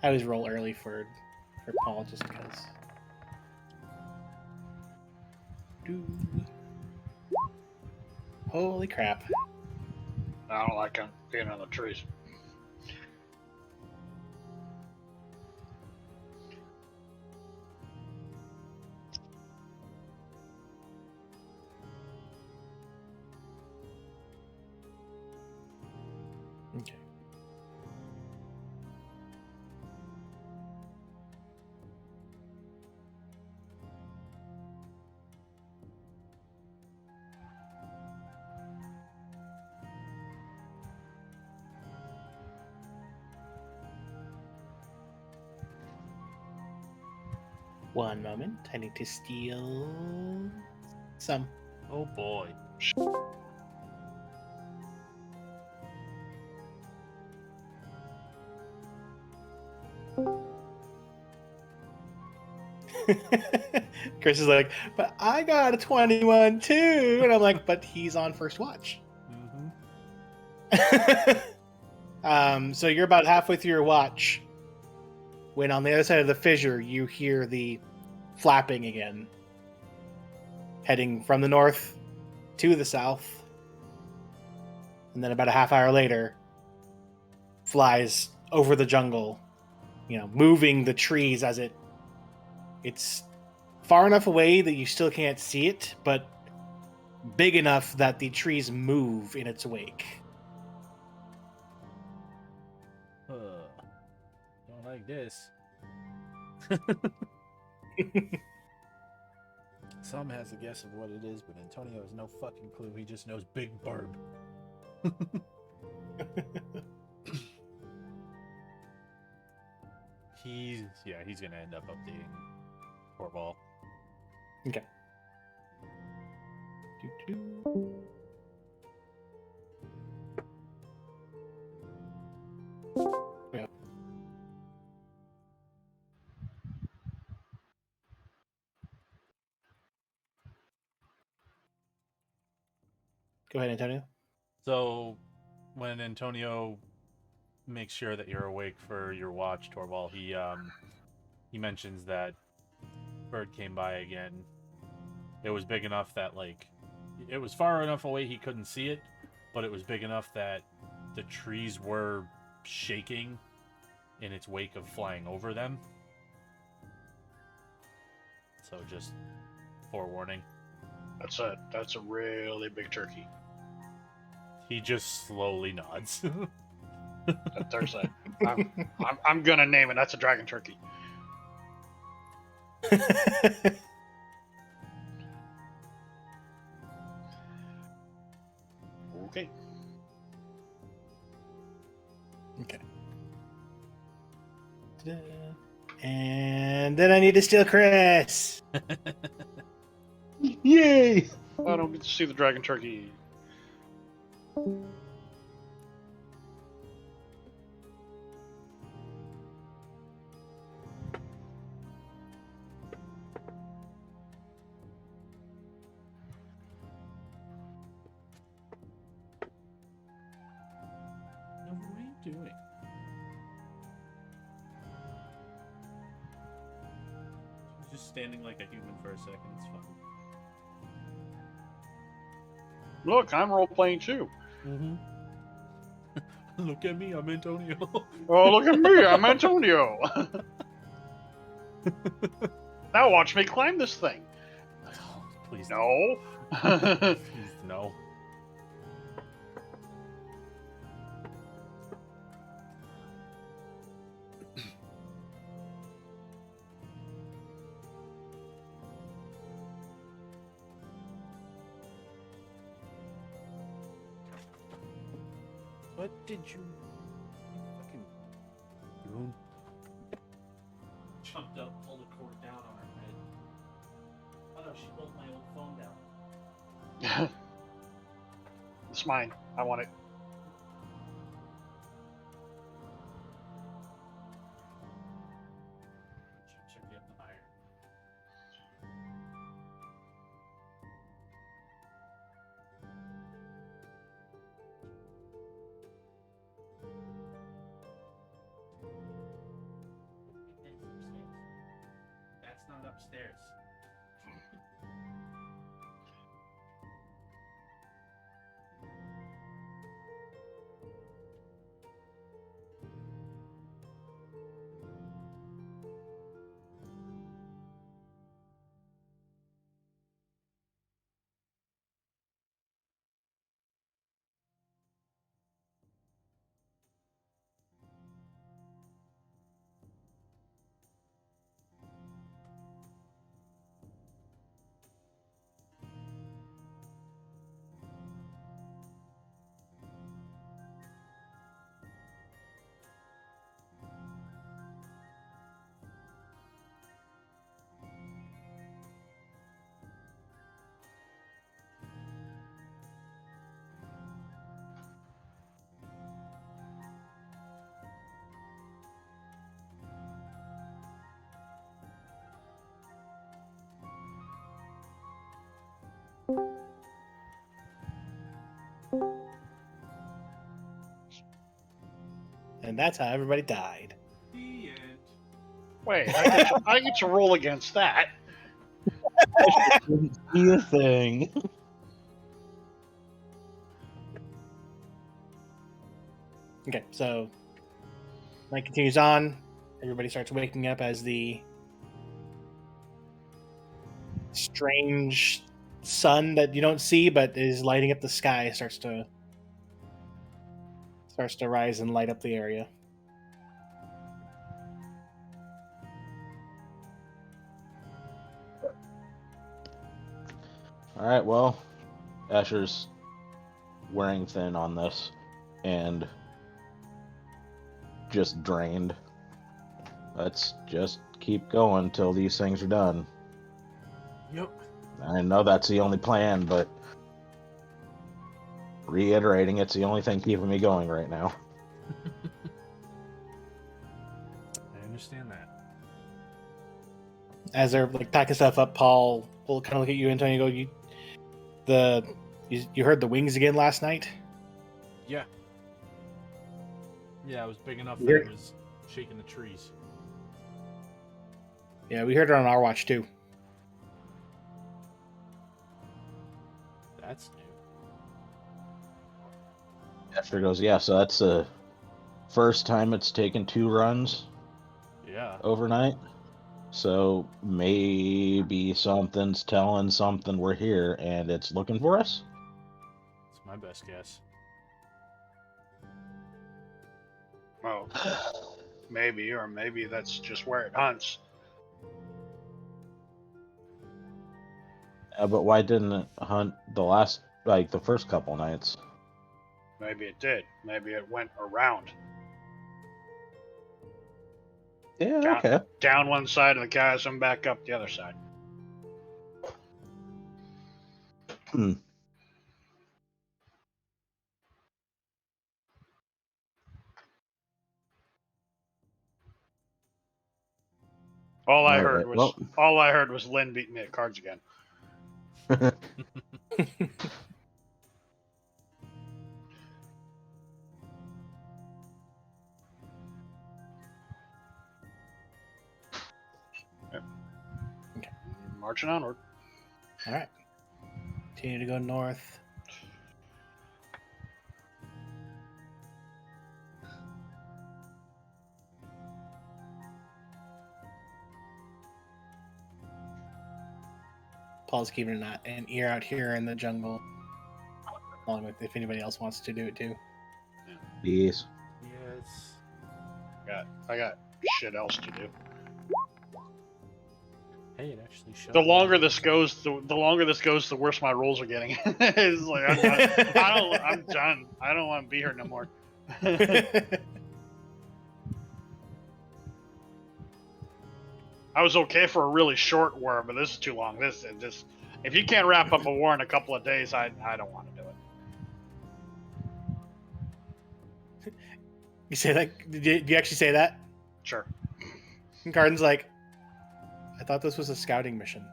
Speaker 2: I always roll early for Paul just because. Holy crap.
Speaker 3: I don't like being on the trees.
Speaker 2: Okay. One moment. I need to steal some.
Speaker 1: Oh boy.
Speaker 2: Chris is like, but I got a 21 too. And I'm like, but he's on first watch.
Speaker 1: Mm-hmm.
Speaker 2: So you're about halfway through your watch when on the other side of the fissure you hear the flapping again, heading from the north to the south, and then about a half hour later flies over the jungle moving the trees as it's far enough away that you still can't see it, but big enough that the trees move in its wake.
Speaker 1: Don't like this. Some has a guess of what it is, but Antonio has no fucking clue. He just knows big barb. He's gonna end up updating Torvald.
Speaker 2: Okay. Doo-doo. Yeah. Go ahead, Antonio.
Speaker 1: So, when Antonio makes sure that you're awake for your watch, Torvald, he mentions that bird came by again. It was big enough that it was far enough away he couldn't see it, but it was big enough that the trees were shaking in its wake of flying over them. So just forewarning.
Speaker 3: That's a really big turkey.
Speaker 1: He just slowly nods.
Speaker 3: There's a. I'm gonna name it. That's a dragon turkey. Okay.
Speaker 2: Okay. Ta-da. And then I need to steal Chris.
Speaker 4: Yay!
Speaker 3: I don't get to see the dragon turkey.
Speaker 1: What are you doing? He's just standing like a human for a second. It's fine.
Speaker 3: Look, I'm role playing too.
Speaker 1: Mm-hmm. Look at me, I'm Antonio.
Speaker 3: Oh, look at me, I'm Antonio. Now watch me climb this thing.
Speaker 1: Oh, please
Speaker 3: No.
Speaker 1: Please no. What did you fucking goon? Jumped up, pulled the cord down on her head. Oh no, she pulled my old phone down.
Speaker 3: It's mine. I want it.
Speaker 1: Should get higher. That's not upstairs.
Speaker 2: And that's how everybody died.
Speaker 1: The end.
Speaker 3: Wait, I get to roll against that.
Speaker 4: Didn't see a thing.
Speaker 2: Okay, so night continues on. everybody starts waking up as the strange sun that you don't see but is lighting up the sky starts to rise and light up the area.
Speaker 4: All right, well, Asher's wearing thin on this and just drained. Let's just keep going till these things are done.
Speaker 1: Yep.
Speaker 4: I know that's the only plan, but reiterating, it's the only thing keeping me going right now.
Speaker 1: I understand that.
Speaker 2: As they're like packing stuff up, Paul will kind of look at you, Antonio, and go, you heard the wings again last night?
Speaker 5: Yeah. Yeah, it was big enough that
Speaker 2: Yeah.
Speaker 5: it was shaking the trees.
Speaker 2: Yeah, we heard it on our watch too.
Speaker 5: That's new.
Speaker 4: Asher goes, yeah, so that's the first time it's taken 2 runs
Speaker 5: Yeah.
Speaker 4: overnight. So maybe something's telling something we're here and it's looking for us.
Speaker 5: It's my best guess.
Speaker 3: Well, maybe, or maybe that's just where it hunts.
Speaker 4: But why didn't it hunt the first couple nights?
Speaker 3: Maybe it did. Maybe it went around.
Speaker 4: Yeah,
Speaker 3: Down,
Speaker 4: okay.
Speaker 3: down one side of the chasm, back up the other side.
Speaker 4: Hmm.
Speaker 3: All I
Speaker 4: All
Speaker 3: heard
Speaker 4: right,
Speaker 3: was Lynn beating me at cards again. Yep.
Speaker 2: Okay.
Speaker 3: Marching onward.
Speaker 2: All right. Continue to go north. Paul's keeping an ear out here in the jungle, along with if anybody else wants to do it too.
Speaker 4: Yes.
Speaker 5: Yes.
Speaker 3: I got shit else to do.
Speaker 5: Hey, it actually showed.
Speaker 3: The longer this goes, the worse my rolls are getting. It's like I'm done. I don't want to be here no more. I was okay for a really short war, but this is too long. This if you can't wrap up a war in a couple of days, I don't want to do it.
Speaker 2: You say that? Did you actually say that?
Speaker 3: Sure.
Speaker 2: And Garden's like, I thought this was a scouting mission.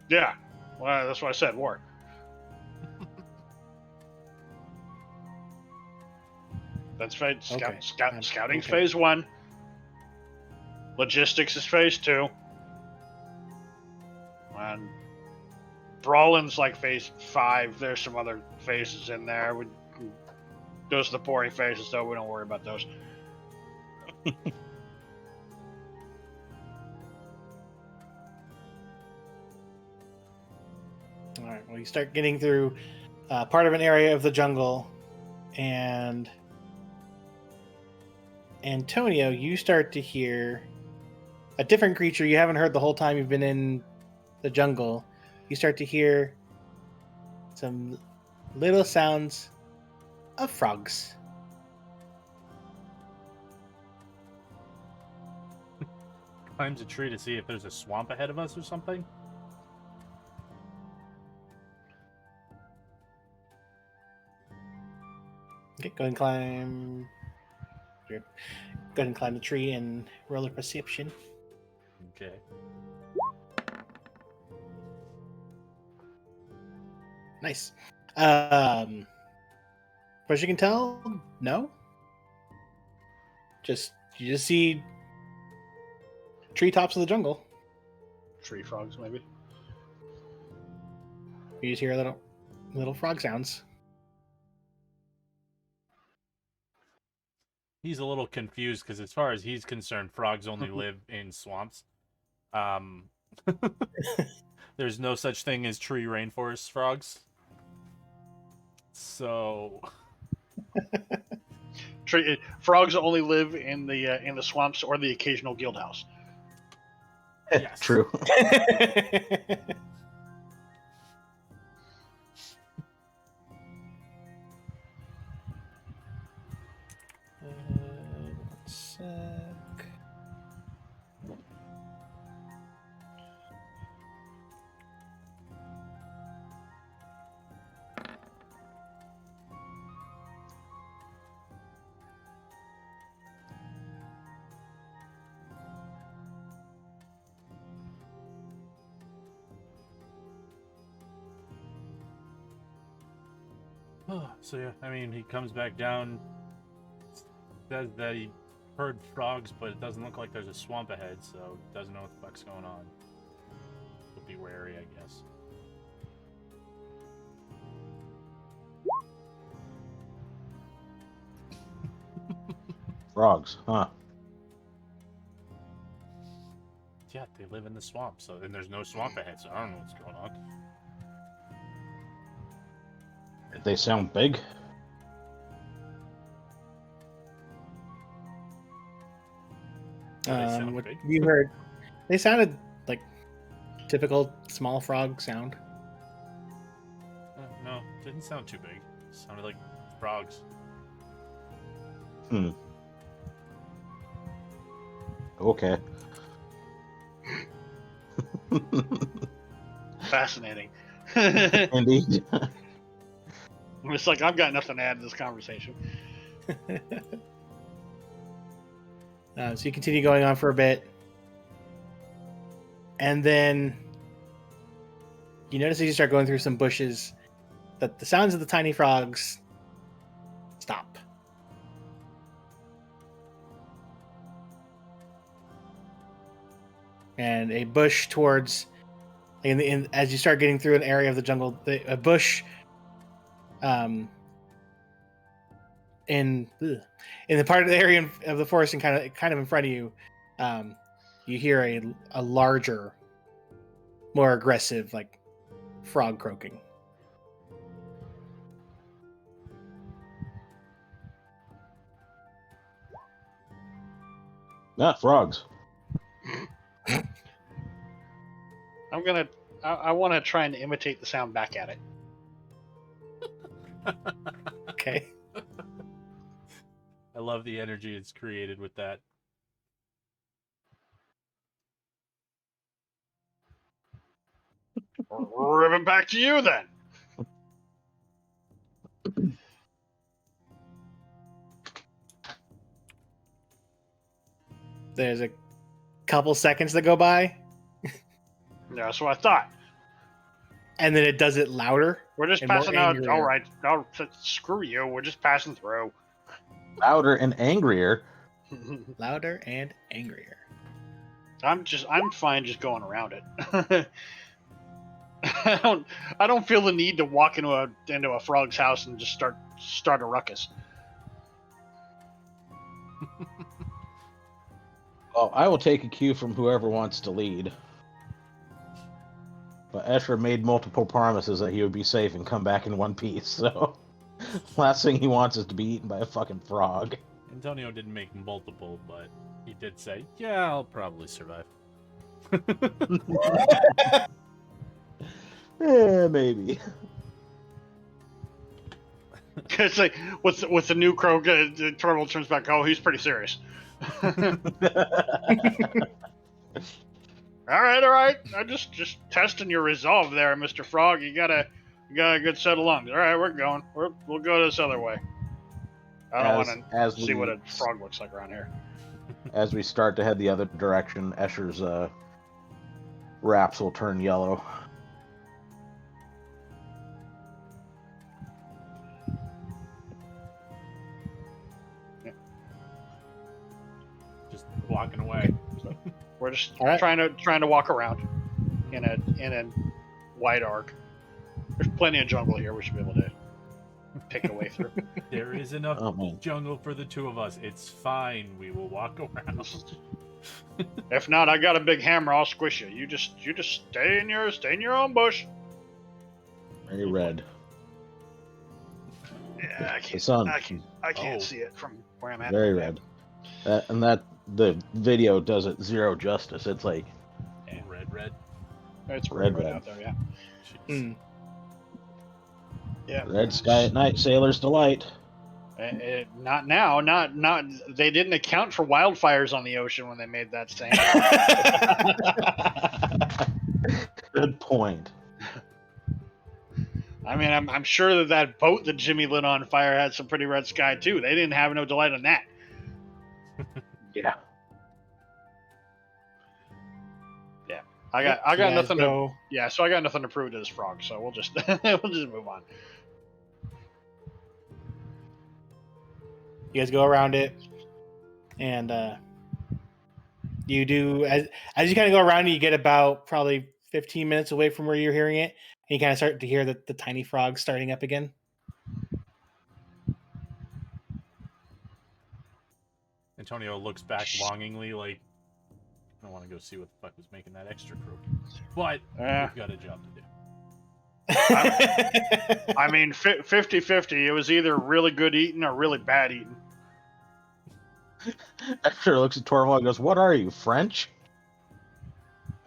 Speaker 3: Yeah. Well, that's what I said. War. That's phase.
Speaker 2: Okay.
Speaker 3: Scouting's
Speaker 2: Okay.
Speaker 3: phase 1. Logistics is phase 2. And brawling's like phase 5. There's some other phases in there. Those are the boring phases, though. We don't worry about those.
Speaker 2: All right. Well, you start getting through part of an area of the jungle, and Antonio, you start to hear a different creature you haven't heard the whole time you've been in the jungle. You start to hear some little sounds of frogs.
Speaker 5: Climbs a tree to see if there's a swamp ahead of us or something.
Speaker 2: Okay, go ahead and climb. Go ahead and climb the tree and roll a perception.
Speaker 5: Okay.
Speaker 2: Nice. As you can tell, no. You just see treetops of the jungle.
Speaker 3: Tree frogs, maybe.
Speaker 2: You just hear little frog sounds.
Speaker 1: He's a little confused because, as far as he's concerned, frogs only live in swamps. There's no such thing as tree rainforest frogs. So,
Speaker 3: Frogs only live in the swamps or the occasional guild house.
Speaker 1: yes.
Speaker 4: True.
Speaker 2: One sec.
Speaker 1: So yeah, I mean, he comes back down, says that he heard frogs, but it doesn't look like there's a swamp ahead, so doesn't know what the fuck's going on. We'll be wary, I guess.
Speaker 4: Frogs, huh?
Speaker 1: Yeah, they live in the swamp, so and there's no swamp ahead, so I don't know what's going on.
Speaker 4: They sound big.
Speaker 1: They sound
Speaker 2: What
Speaker 1: big.
Speaker 2: you heard? They sounded like typical small frog sound.
Speaker 1: No, didn't sound too big. Sounded like frogs.
Speaker 4: Okay.
Speaker 3: Fascinating.
Speaker 4: Indeed.
Speaker 3: It's like I've got nothing to add to this conversation.
Speaker 2: So you continue going on for a bit, and then you notice as you start going through some bushes that the sounds of the tiny frogs stop. And a bush towards, as you start getting through an area of the jungle, a bush, in the part of the area of the forest and kind of in front of you, you hear a larger, more aggressive, like frog croaking.
Speaker 4: Not frogs.
Speaker 3: I want to try and imitate the sound back at it.
Speaker 2: Okay.
Speaker 1: I love the energy it's created with that.
Speaker 3: Ribbon back to you then.
Speaker 2: There's a couple seconds that go by,
Speaker 3: Yeah, that's what I thought.
Speaker 2: and then it does it louder.
Speaker 3: We're just
Speaker 2: And more
Speaker 3: passing out.
Speaker 2: angrier.
Speaker 3: All right, screw you. We're just passing through.
Speaker 4: Louder and angrier.
Speaker 2: Louder and angrier.
Speaker 3: I'm fine just going around it. I don't feel the need to walk into a frog's house and just start a ruckus.
Speaker 4: Oh, I will take a cue from whoever wants to lead. But Escher made multiple promises that he would be safe and come back in one piece, so last thing he wants is to be eaten by a fucking frog.
Speaker 1: Antonio didn't make multiple, but he did say, "Yeah, I'll probably survive."
Speaker 4: Maybe.
Speaker 3: It's like with the new crow, the turtle turns back. Oh, he's pretty serious. All right. I'm just testing your resolve there, Mr. Frog. You got a good set of lungs. All right, we're going. We'll go this other way. I don't want to see what a frog looks like around here.
Speaker 4: As we start to head the other direction, Escher's wraps will turn yellow.
Speaker 1: Just walking away.
Speaker 3: We're just
Speaker 2: All right.
Speaker 3: trying to walk around in a wide arc. There's plenty of jungle here. We should be able to pick a way through.
Speaker 1: There is enough
Speaker 4: Oh man.
Speaker 1: jungle for the two of us. It's fine. We will walk around.
Speaker 3: If not, I got a big hammer. I'll squish you. You just stay in your own bush.
Speaker 4: Very red.
Speaker 3: Yeah, I
Speaker 4: The
Speaker 3: can't.
Speaker 4: sun.
Speaker 3: I can't
Speaker 1: Oh.
Speaker 3: see it from where I'm at.
Speaker 4: Very red. And the video does it zero justice. It's like
Speaker 1: Red.
Speaker 3: It's
Speaker 4: Red,
Speaker 3: red
Speaker 4: red.
Speaker 3: out there. Yeah.
Speaker 1: Jeez.
Speaker 2: Hmm.
Speaker 3: Yeah.
Speaker 4: red sky at night, sailor's delight.
Speaker 3: Not now. Not. They didn't account for wildfires on the ocean when they made that saying.
Speaker 4: Good point.
Speaker 3: I mean, I'm sure that boat that Jimmy lit on fire had some pretty red sky too. They didn't have no delight in that.
Speaker 4: Yeah.
Speaker 3: I got
Speaker 2: You guys
Speaker 3: nothing to.
Speaker 2: go-
Speaker 3: Yeah, so I got nothing to prove to this frog. So we'll just move on.
Speaker 2: You guys go around it, and you do as you kind of go around it. You get about probably 15 minutes away from where you're hearing it, and you kind of start to hear the tiny frogs starting up again.
Speaker 1: Antonio looks back longingly, like, I want to go see what the fuck was making that extra croak. But we've got a job to do.
Speaker 3: I mean, 50-50. It was either really good eating or really bad eating.
Speaker 4: Esther looks at Torval and goes, "What are you, French?"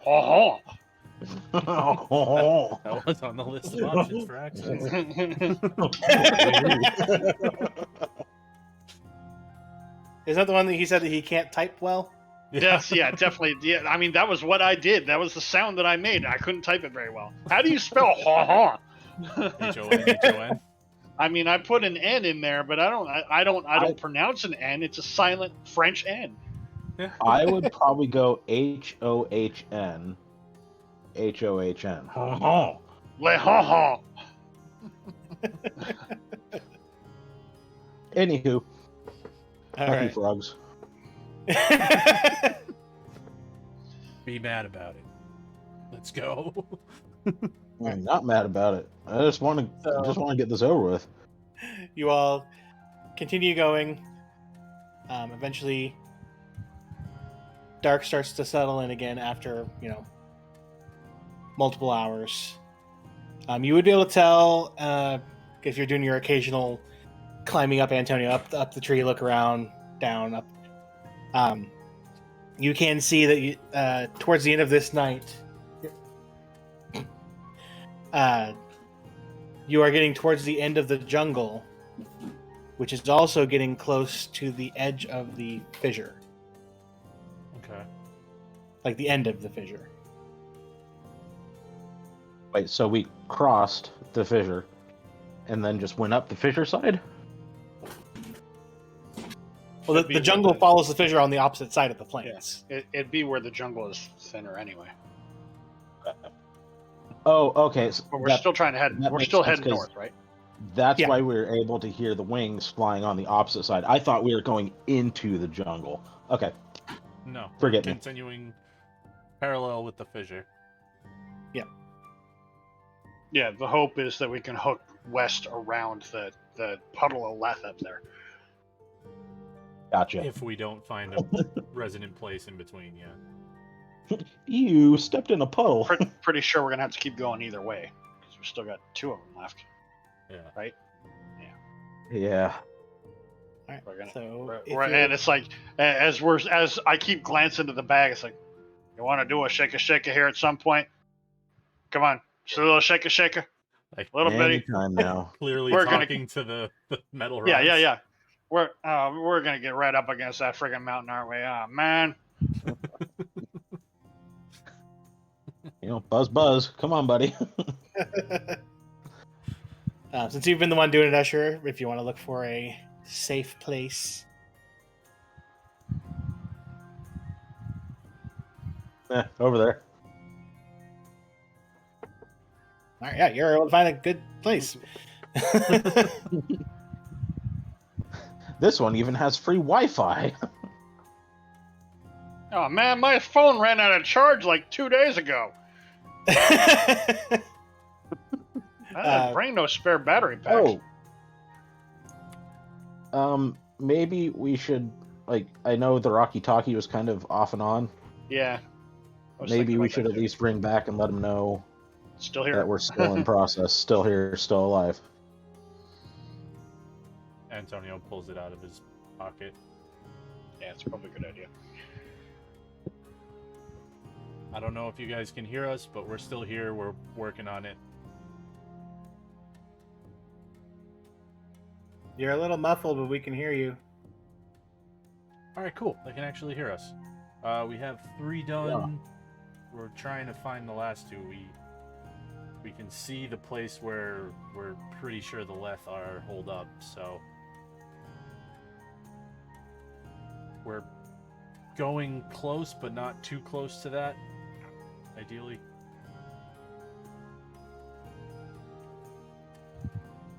Speaker 3: Oh,
Speaker 4: Oh.
Speaker 1: That was on the list of options for accents.
Speaker 2: Is that the one that he said that he can't type well?
Speaker 3: yes, yeah, definitely. Yeah, I mean, that was what I did. That was the sound that I made. I couldn't type it very well. How do you spell ha
Speaker 1: H-O-N.
Speaker 3: I mean, I put an N in there, but I don't pronounce an N. It's a silent French N.
Speaker 4: I would probably go Hohn. Hohn. Oh.
Speaker 3: Le ha ha.
Speaker 4: Anywho,
Speaker 2: All
Speaker 4: happy
Speaker 2: right.
Speaker 4: frogs.
Speaker 1: Be mad about it. Let's go.
Speaker 4: I'm not mad about it. I just want to get this over with.
Speaker 2: You all continue going. Eventually, dark starts to settle in again after multiple hours. You would be able to tell if you're doing your occasional climbing up, Antonio, up the tree, look around, down, up. You can see that towards the end of this night, you are getting towards the end of the jungle, which is also getting close to the edge of the fissure,
Speaker 1: Okay.
Speaker 2: like the end of the fissure.
Speaker 4: Wait, so we crossed the fissure and then just went up the fissure side?
Speaker 2: Well,
Speaker 3: Should be
Speaker 2: the jungle
Speaker 3: where the-
Speaker 2: follows the fissure on the opposite side of the plains.
Speaker 3: It'd be where the jungle is thinner anyway.
Speaker 4: Oh, okay. So
Speaker 3: But we're
Speaker 4: that-
Speaker 3: still trying to head.
Speaker 4: that
Speaker 3: We're
Speaker 4: makes
Speaker 3: still
Speaker 4: sense,
Speaker 3: heading
Speaker 4: 'cause-
Speaker 3: north, right?
Speaker 4: That's
Speaker 2: Yeah.
Speaker 4: why we were able to hear the wings flying on the opposite side. I thought we were going into the jungle. Okay.
Speaker 1: No.
Speaker 4: Forget me.
Speaker 1: Continuing parallel with the fissure.
Speaker 3: Yeah. The hope is that we can hook west around the puddle of Leth up there.
Speaker 4: Gotcha.
Speaker 1: If we don't find a resonant place in between, yeah.
Speaker 4: You stepped in a puddle.
Speaker 3: Pretty sure we're gonna have to keep going either way because we still got 2 of them left.
Speaker 1: Yeah.
Speaker 4: Yeah.
Speaker 2: All right.
Speaker 3: We're gonna-
Speaker 2: So,
Speaker 3: And it's like as I keep glancing to the bag, it's like, you want to do a shake here at some point? Come on, just a little shake
Speaker 1: Like,
Speaker 3: little bitty.
Speaker 4: Anytime now.
Speaker 1: clearly
Speaker 3: We're gonna-
Speaker 1: talking to the metal rods.
Speaker 3: Yeah. We're gonna get right up against that friggin' mountain, aren't we? Ah, man.
Speaker 4: Buzz. Come on, buddy.
Speaker 2: since you've been the one doing it, Usher, if you want to look for a safe place.
Speaker 4: Over there.
Speaker 2: All right, yeah, you're able to find a good place.
Speaker 4: This one even has free Wi-Fi.
Speaker 3: Oh man, my phone ran out of charge like 2 days ago. I didn't bring no spare battery packs.
Speaker 4: Oh, Maybe we should, like, I know the Rocky Talkie was kind of off and on.
Speaker 3: Yeah. I was
Speaker 4: Maybe
Speaker 3: thinking
Speaker 4: we
Speaker 3: about
Speaker 4: should
Speaker 3: that
Speaker 4: at
Speaker 3: too.
Speaker 4: least bring back and let him know
Speaker 3: Still here.
Speaker 4: that we're still in process, still here, still alive.
Speaker 1: Antonio pulls it out of his pocket.
Speaker 3: Yeah, it's probably a good idea.
Speaker 1: I don't know if you guys can hear us, but we're still here. We're working on it.
Speaker 2: You're a little muffled, but we can hear you.
Speaker 1: All right, cool. They can actually hear us. We have 3 done. We're trying to find the last 2. We can see the place where we're pretty sure the Leth are holed up, so we're going close, but not too close to that, ideally.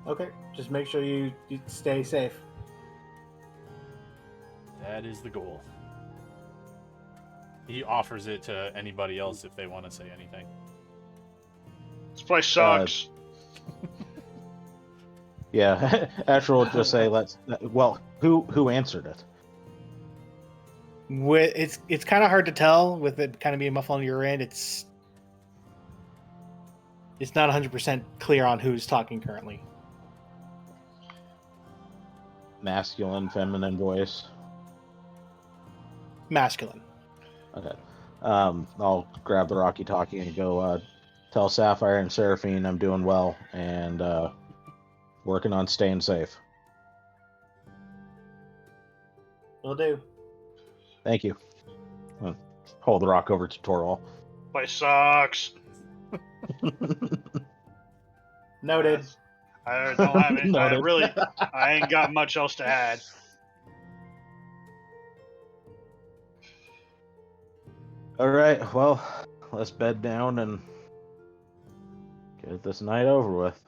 Speaker 2: Okay, just make sure you stay safe.
Speaker 1: That is the goal. He offers it to anybody else if they want to say anything.
Speaker 3: This place sucks.
Speaker 4: Yeah, Asher will just say, well, who answered it?
Speaker 2: It's kind of hard to tell with it kind of being muffled on your end. It's not 100% clear on who's talking currently.
Speaker 4: Masculine, feminine voice.
Speaker 2: Masculine.
Speaker 4: Okay. I'll grab the Rocky Talkie and go tell Sapphire and Seraphine I'm doing well and working on staying safe.
Speaker 2: Will do.
Speaker 4: Thank you. I'll hold the rock over to Torwall.
Speaker 3: Place sucks.
Speaker 2: Noted.
Speaker 3: I don't have it.
Speaker 4: Noted.
Speaker 3: I ain't got much else to add.
Speaker 4: All right, well, let's bed down and get this night over with.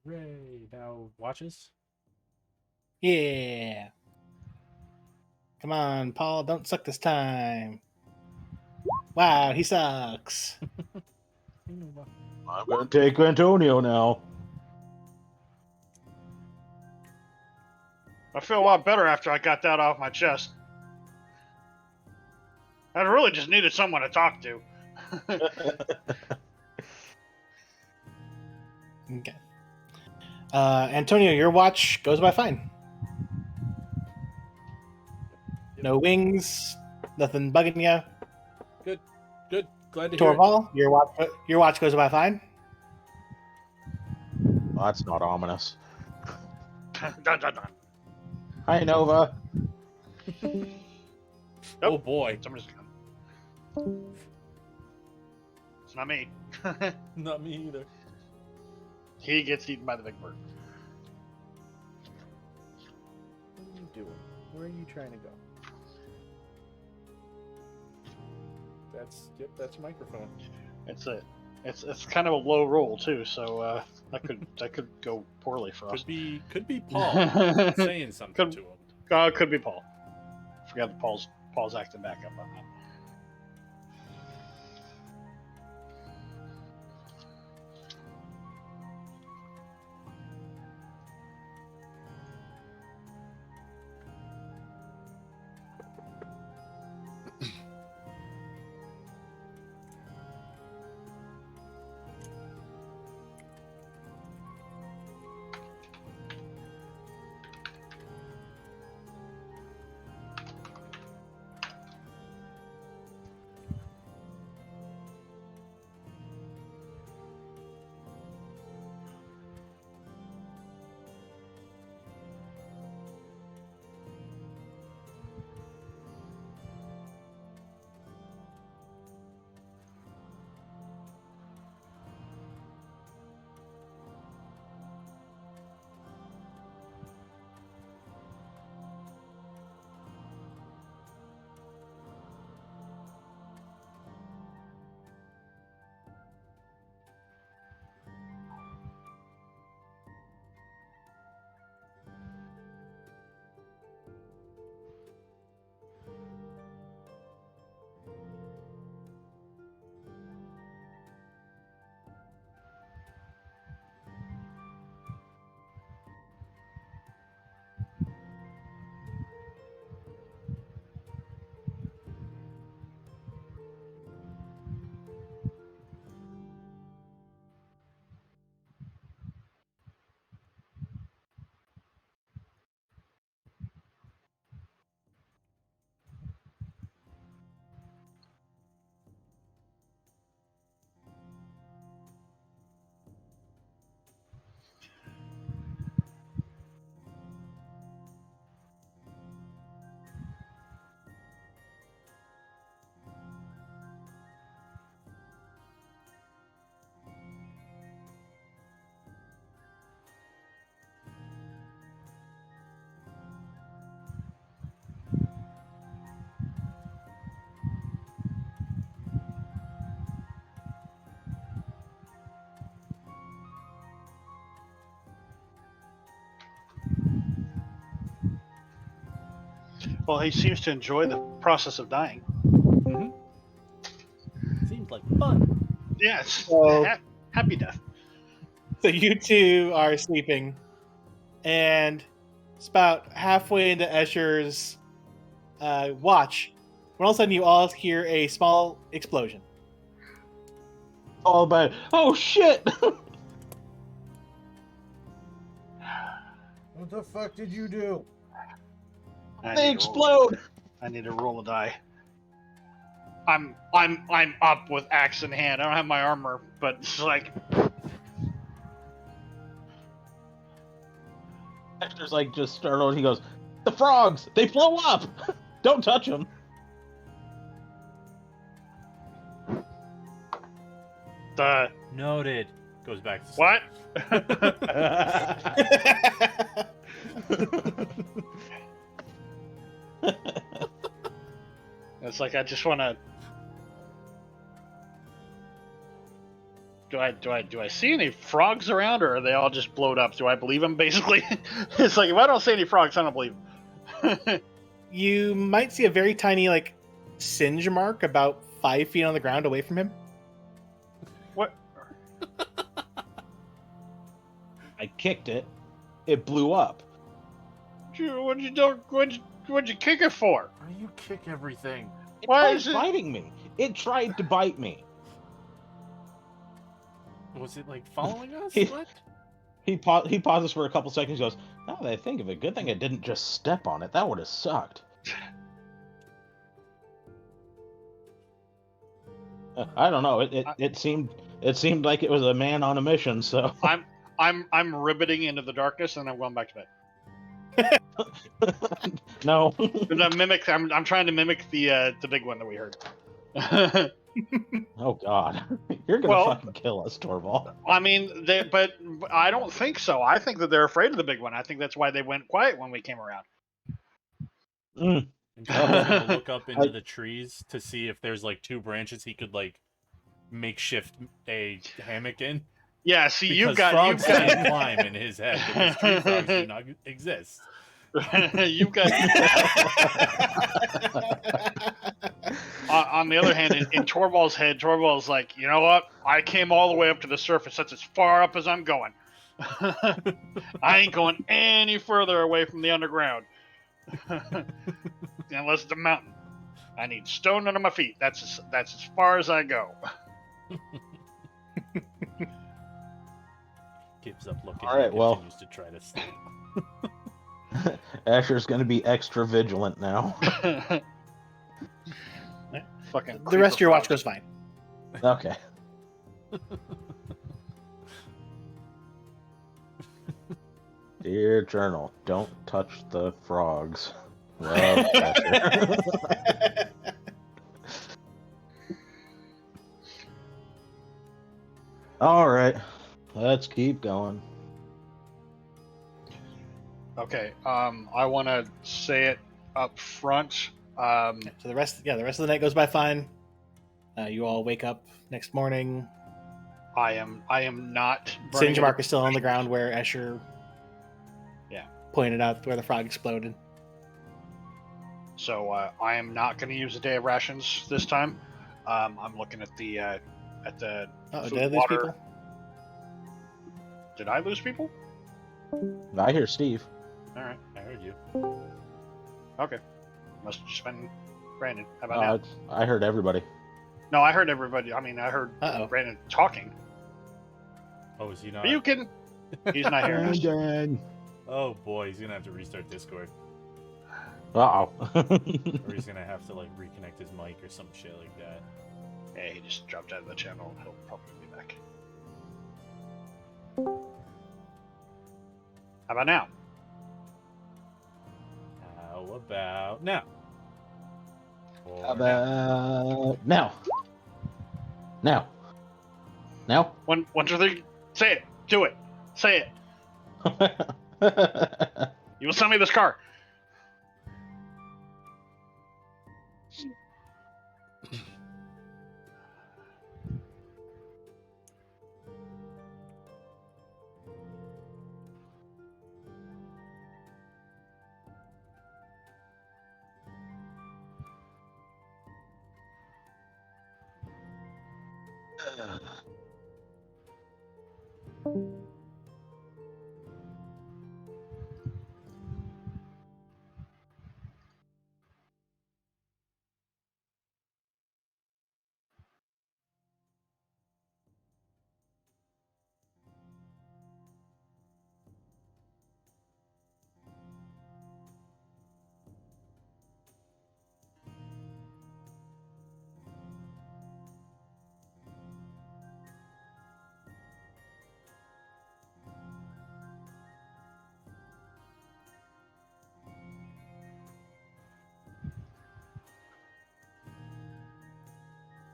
Speaker 1: Hooray! Now watches.
Speaker 2: Yeah. Come on, Paul, don't suck this time. Wow, he sucks.
Speaker 4: I'm gonna take Antonio now.
Speaker 3: I feel a lot better after I got that off my chest. I really just needed someone to talk to.
Speaker 2: Okay. Antonio, your watch goes by fine.
Speaker 1: Yep.
Speaker 2: No wings, nothing bugging you.
Speaker 1: Good. Glad to hear it.
Speaker 2: Torval, your watch goes by fine.
Speaker 4: Well, that's not ominous.
Speaker 3: Dun, dun, dun.
Speaker 4: Hi, Nova.
Speaker 1: Oh boy.
Speaker 3: Somebody's coming. It's not me.
Speaker 1: Not me either.
Speaker 3: He gets eaten by the big bird.
Speaker 1: What are you doing? Where are you trying to go? That's a microphone.
Speaker 3: It's kind of a low roll too, so that could go poorly for us.
Speaker 1: Could be Paul saying something to him.
Speaker 3: Could be Paul. Forgot that Paul's acting back up on that. Well, he seems to enjoy the process of dying.
Speaker 5: Seems like fun.
Speaker 3: Yes,
Speaker 2: So-
Speaker 3: happy death.
Speaker 2: So you two are sleeping, and it's about halfway into Escher's watch when all of a sudden you all hear a small explosion.
Speaker 4: All about, oh shit!
Speaker 7: What the fuck did you do?
Speaker 4: They explode!
Speaker 3: I need to roll a die. I'm up with axe in hand. I don't have my armor, but it's like
Speaker 4: Dexter's like just startled. He goes, "The frogs! They blow up! Don't touch them!"
Speaker 3: the
Speaker 1: Noted. Goes back to
Speaker 3: what? It's like I just want to. Do I see any frogs around, or are they all just blowed up? Do I believe them? Basically, it's like if I don't see any frogs, I don't believe them.
Speaker 2: You might see a very tiny, like, singe mark about 5 feet on the ground away from him.
Speaker 3: What?
Speaker 4: I kicked it. It blew up.
Speaker 3: What'd you kick it for?
Speaker 1: Why do you kick everything?
Speaker 4: It
Speaker 3: Why
Speaker 4: tried
Speaker 3: is it-
Speaker 4: biting me. It tried to bite me.
Speaker 1: Was it like following us?
Speaker 4: He-
Speaker 1: What?
Speaker 4: He pauses for a couple seconds. Goes, "Now that I think of it, good thing I didn't just step on it. That would have sucked." I don't know. It seemed like it was a man on a mission. So
Speaker 3: I'm ribbiting into the darkness, and I'm going back to bed.
Speaker 4: no.
Speaker 3: I'm trying to mimic the big one that we heard.
Speaker 4: Oh God, you're gonna
Speaker 3: Well-
Speaker 4: fucking kill us, Torvald.
Speaker 3: I mean, but I don't think so. I think that they're afraid of the big one. I think that's why they went quiet when we came around.
Speaker 4: Mm.
Speaker 1: And Kyle's gonna look up into the trees to see if there's like 2 branches he could like makeshift a hammock in.
Speaker 3: Yeah, see,
Speaker 1: Because frogs can't climb in his head because tree frogs do not exist.
Speaker 3: you've got. On the other hand, in Torvald's head, Torvald's like, you know what? I came all the way up to the surface. That's as far up as I'm going. I ain't going any further away from the underground. Unless it's a mountain. I need stone under my feet. That's as far as I go.
Speaker 1: Gives up looking.
Speaker 4: All right,
Speaker 1: and
Speaker 4: well.
Speaker 1: continues to try to sleep.
Speaker 4: Asher's gonna be extra vigilant now.
Speaker 3: Fucking.
Speaker 2: The rest of your watch
Speaker 3: creeper
Speaker 2: goes fine.
Speaker 4: Okay. Dear journal, don't touch the frogs. Love, Asher. All right, let's keep going.
Speaker 3: Okay. I want to say it up front.
Speaker 2: So the rest of the night goes by fine. You all wake up next morning.
Speaker 3: I am not. burning
Speaker 2: Singe
Speaker 3: any-
Speaker 2: mark is still on the ground where Escher
Speaker 3: Yeah.
Speaker 2: pointed out where the frog exploded.
Speaker 3: So I am not going to use a day of rations this time. I'm looking at the
Speaker 2: Oh,
Speaker 3: Food,
Speaker 2: did I lose
Speaker 3: water.
Speaker 2: people?
Speaker 3: Did I lose people?
Speaker 4: I hear Steve.
Speaker 3: All right.
Speaker 1: I heard you.
Speaker 3: Okay. Must have just been Brandon. How about
Speaker 4: Uh,
Speaker 3: now?
Speaker 4: I heard everybody.
Speaker 3: No, I heard everybody. I mean, I heard
Speaker 2: Uh-oh.
Speaker 3: Brandon talking.
Speaker 1: Oh, is he not?
Speaker 3: Are you kidding? He's not here.
Speaker 4: Brandon.
Speaker 1: Oh boy, he's gonna have to restart Discord,
Speaker 4: Uh-oh.
Speaker 1: or he's gonna have to like reconnect his mic or some shit like that.
Speaker 3: Yeah, he just dropped out of the channel. He'll probably be back. How about now?
Speaker 1: How about now? Or
Speaker 4: How about now? Now. Now?
Speaker 3: 1, 2, 3. Say it. Do it. Say it. You will sell me this car.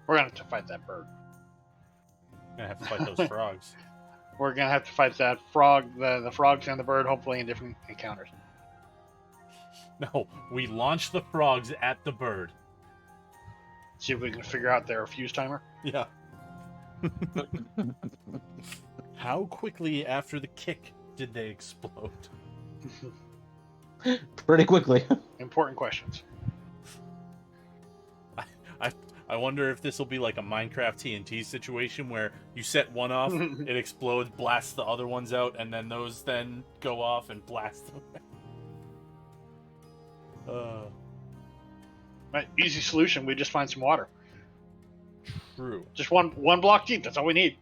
Speaker 3: We're gonna have to fight that bird.
Speaker 1: Gonna have to fight those frogs.
Speaker 3: We're gonna have to fight that frog, the frogs and the bird, hopefully in different encounters.
Speaker 1: No, we launch the frogs at the bird.
Speaker 3: See if we can figure out their fuse timer.
Speaker 5: Yeah. How quickly after the kick did they explode?
Speaker 4: Pretty quickly.
Speaker 3: Important questions.
Speaker 5: I wonder if this will be like a Minecraft TNT situation where you set one off, it explodes, blasts the other ones out, and then those then go off and blast them.
Speaker 3: Right, easy solution. We just find some water.
Speaker 5: True.
Speaker 3: Just one block deep. That's all we need.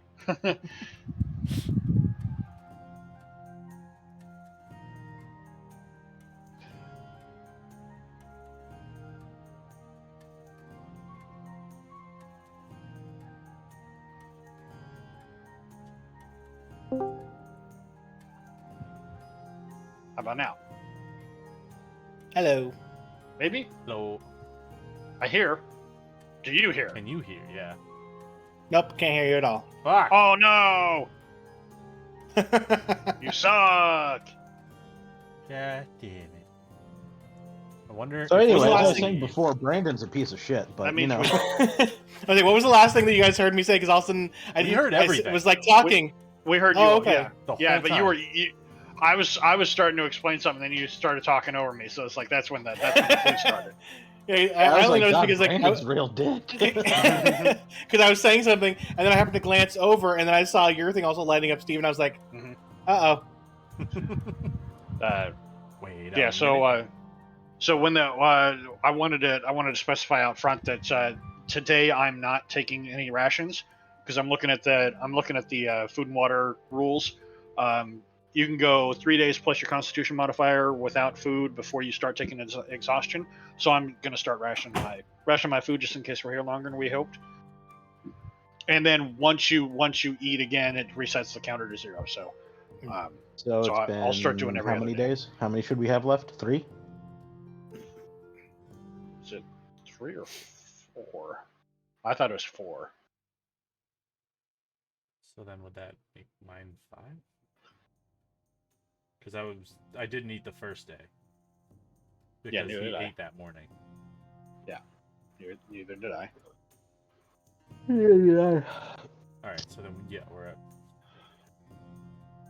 Speaker 3: How about now?
Speaker 2: Hello.
Speaker 3: Maybe?
Speaker 5: So,
Speaker 3: I hear. Do you hear?
Speaker 5: can you hear? Yeah.
Speaker 2: Nope, can't hear you at all.
Speaker 5: Fuck!
Speaker 3: Oh no! You suck!
Speaker 5: God damn it. I wonder
Speaker 4: So
Speaker 5: if
Speaker 4: anyway,
Speaker 2: the
Speaker 4: as I
Speaker 2: last
Speaker 4: was
Speaker 2: thing-
Speaker 4: saying before, Brandon's a piece of shit, but
Speaker 3: That means
Speaker 4: you know.
Speaker 3: we-
Speaker 2: I was like, what was the last thing that you guys heard me say? Because all of a sudden,
Speaker 5: We heard everything.
Speaker 2: was like talking.
Speaker 3: We heard you.
Speaker 2: Oh, okay.
Speaker 3: Yeah,
Speaker 5: the
Speaker 3: yeah,
Speaker 5: whole
Speaker 3: but
Speaker 5: time.
Speaker 3: you were. I was starting to explain something, then you started talking over me. So it's like that's when the clue started.
Speaker 2: Yeah,
Speaker 4: I
Speaker 2: I
Speaker 4: was
Speaker 2: only
Speaker 4: like,
Speaker 2: noticed
Speaker 4: God,
Speaker 2: because like
Speaker 4: Brandon's real dick.
Speaker 2: because I was saying something, and then I happened to glance over, and then I saw your thing also lighting up, Steve, and I was like,
Speaker 3: Mhm.
Speaker 2: "Uh
Speaker 5: Wait.
Speaker 3: Yeah.
Speaker 5: a minute.
Speaker 3: So when the I wanted to specify out front that today I'm not taking any rations because I'm looking at the food and water rules. You can go 3 days plus your Constitution modifier without food before you start taking exhaustion. So I'm gonna start rationing my food just in case we're here longer than we hoped. And then once you eat again, it resets the counter to 0. So,
Speaker 4: So
Speaker 3: So
Speaker 4: it's
Speaker 3: I'll start doing
Speaker 4: been
Speaker 3: every
Speaker 4: how
Speaker 3: other
Speaker 4: many
Speaker 3: day.
Speaker 4: days? How many should we have left? 3?
Speaker 3: is it 3 or 4? I thought it was 4.
Speaker 1: So then would that make mine 5? Because I didn't eat the first day.
Speaker 3: Yeah,
Speaker 1: Because
Speaker 3: neither
Speaker 1: he
Speaker 3: did I.
Speaker 1: ate that morning.
Speaker 3: Neither did I.
Speaker 4: Yeah.
Speaker 1: Alright, so then yeah, we're at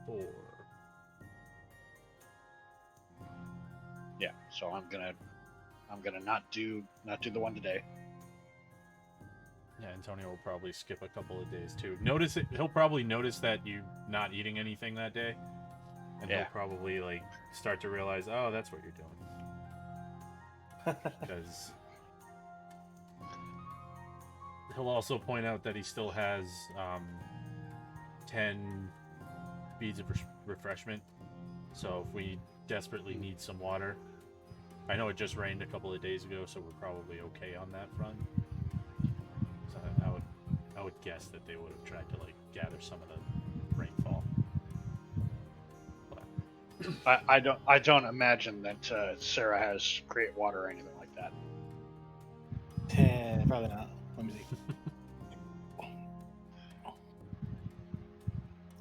Speaker 1: 4.
Speaker 3: Yeah. So I'm gonna not do the one today.
Speaker 1: Yeah, Antonio will probably skip a couple of days too. Notice it. He'll probably notice that you not eating anything that day, and
Speaker 3: Yeah.
Speaker 1: he'll probably like start to realize, oh, that's what you're doing. Because he'll also point out that he still has 10 beads of refreshment. So if we desperately need some water, I know it just rained a couple of days ago, so we're probably okay on that front. So I would guess that they would have tried to like gather some of the rainfall. But
Speaker 3: I don't imagine that Sarah has great water or anything like that.
Speaker 2: oh. Probably not. Let me see.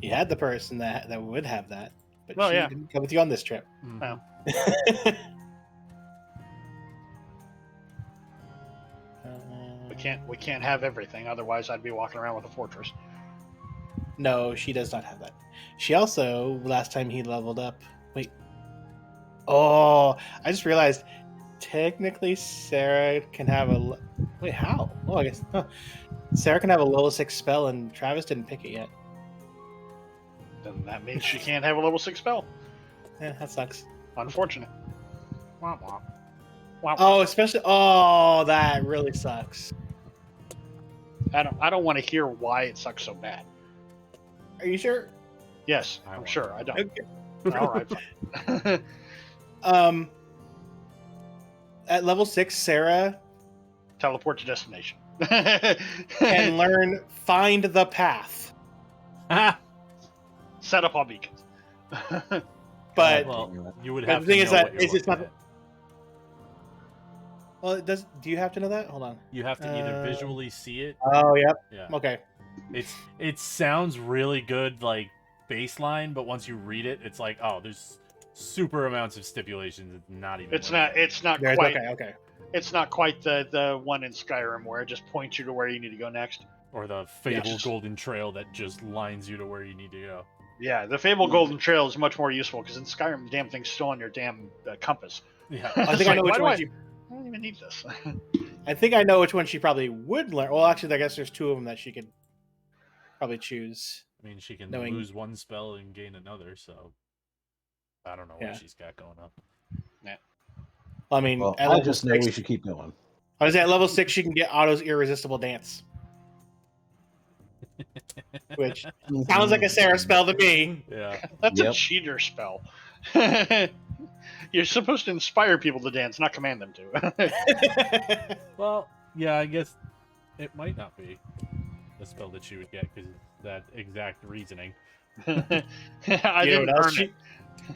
Speaker 2: You had the person that would have that, but
Speaker 3: Well,
Speaker 2: she
Speaker 3: yeah.
Speaker 2: didn't come with you on this trip.
Speaker 3: Well. We can't have everything, otherwise I'd be walking around with a fortress.
Speaker 2: No, she does not have that. She also, last time he leveled up. Wait. Oh, I just realized. Technically, Sarah can have a. Wait, how? Oh, I guess. Huh. Sarah can have a level 6 spell, and Travis didn't pick it yet.
Speaker 3: Then that means she can't have a level 6 spell.
Speaker 2: Yeah, that sucks.
Speaker 3: Unfortunate. Womp womp. Womp
Speaker 2: Oh, especially. Oh, that really sucks.
Speaker 3: womp. I don't want to hear why it sucks so bad.
Speaker 2: Are you sure?
Speaker 3: Yes,
Speaker 1: I
Speaker 3: I'm
Speaker 1: want
Speaker 3: sure.
Speaker 1: to
Speaker 3: I don't.
Speaker 2: Okay.
Speaker 3: All right. Fine.
Speaker 2: At level 6, Sarah
Speaker 3: Teleport to destination.
Speaker 2: can learn Find the Path.
Speaker 3: Set up all beacons.
Speaker 2: But
Speaker 5: Well, you would
Speaker 2: but
Speaker 5: have
Speaker 2: the thing
Speaker 5: to
Speaker 2: is
Speaker 5: know
Speaker 2: that
Speaker 5: what you're
Speaker 2: it's just
Speaker 5: looking
Speaker 2: not-
Speaker 5: at.
Speaker 2: well, it does. Do you have to know that? Hold on.
Speaker 5: You have to either visually see it.
Speaker 2: Oh, yep.
Speaker 5: Yeah.
Speaker 2: Okay.
Speaker 5: It sounds really good, like baseline, but once you read it, it's like, oh, there's super amounts of stipulations. It's not even.
Speaker 3: It's
Speaker 5: worth
Speaker 3: not.
Speaker 5: it.
Speaker 3: It's not
Speaker 2: There's,
Speaker 3: quite.
Speaker 2: okay.
Speaker 3: It's not quite the one in Skyrim where it just points you to where you need to go next.
Speaker 5: Or the Fable
Speaker 3: Yes.
Speaker 5: Golden Trail that just lines you to where you need to go.
Speaker 3: Yeah, the Fable Golden Trail is much more useful because in Skyrim, the damn thing's still on your damn compass.
Speaker 5: Yeah.
Speaker 2: I
Speaker 3: It's
Speaker 2: think I
Speaker 3: like,
Speaker 2: know which
Speaker 3: why do
Speaker 2: one she.
Speaker 3: I don't even need this.
Speaker 2: I think I know which one she probably would learn. Well, actually, I guess there's two of them that she could probably choose.
Speaker 5: I mean, she can
Speaker 2: Knowing-
Speaker 5: lose one spell and gain another, so I don't know
Speaker 2: Yeah.
Speaker 5: what she's got going up.
Speaker 2: I mean,
Speaker 4: Well,
Speaker 2: at
Speaker 4: I
Speaker 2: level
Speaker 4: just know
Speaker 2: 6,
Speaker 4: we should keep going.
Speaker 2: I was at level 6. She can get Otto's Irresistible Dance, which sounds like a Sarah spell to me.
Speaker 5: Yeah.
Speaker 3: That's
Speaker 4: Yep.
Speaker 3: a cheater spell. You're supposed to inspire people to dance, not command them to.
Speaker 5: Well, yeah, I guess it might not be the spell that she would get because that exact reasoning.
Speaker 3: I
Speaker 2: You know
Speaker 3: didn't
Speaker 2: what else
Speaker 3: earn
Speaker 2: she-
Speaker 3: it.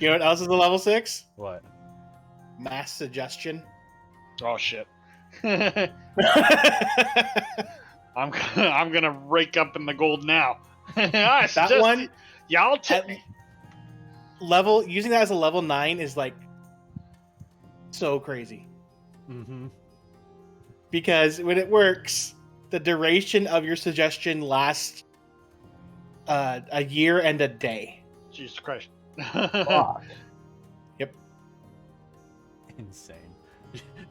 Speaker 2: You know what else is a level 6?
Speaker 5: What?
Speaker 2: Mass Suggestion.
Speaker 3: Oh shit. I'm gonna rake up in the gold now.
Speaker 2: That one,
Speaker 3: Y'all tip
Speaker 2: at
Speaker 3: me.
Speaker 2: level using that as a level 9 is like so crazy
Speaker 5: Mm-hmm.
Speaker 2: because when it works, the duration of your suggestion lasts a year and a day.
Speaker 3: Jesus Christ.
Speaker 4: Fuck.
Speaker 5: Insane.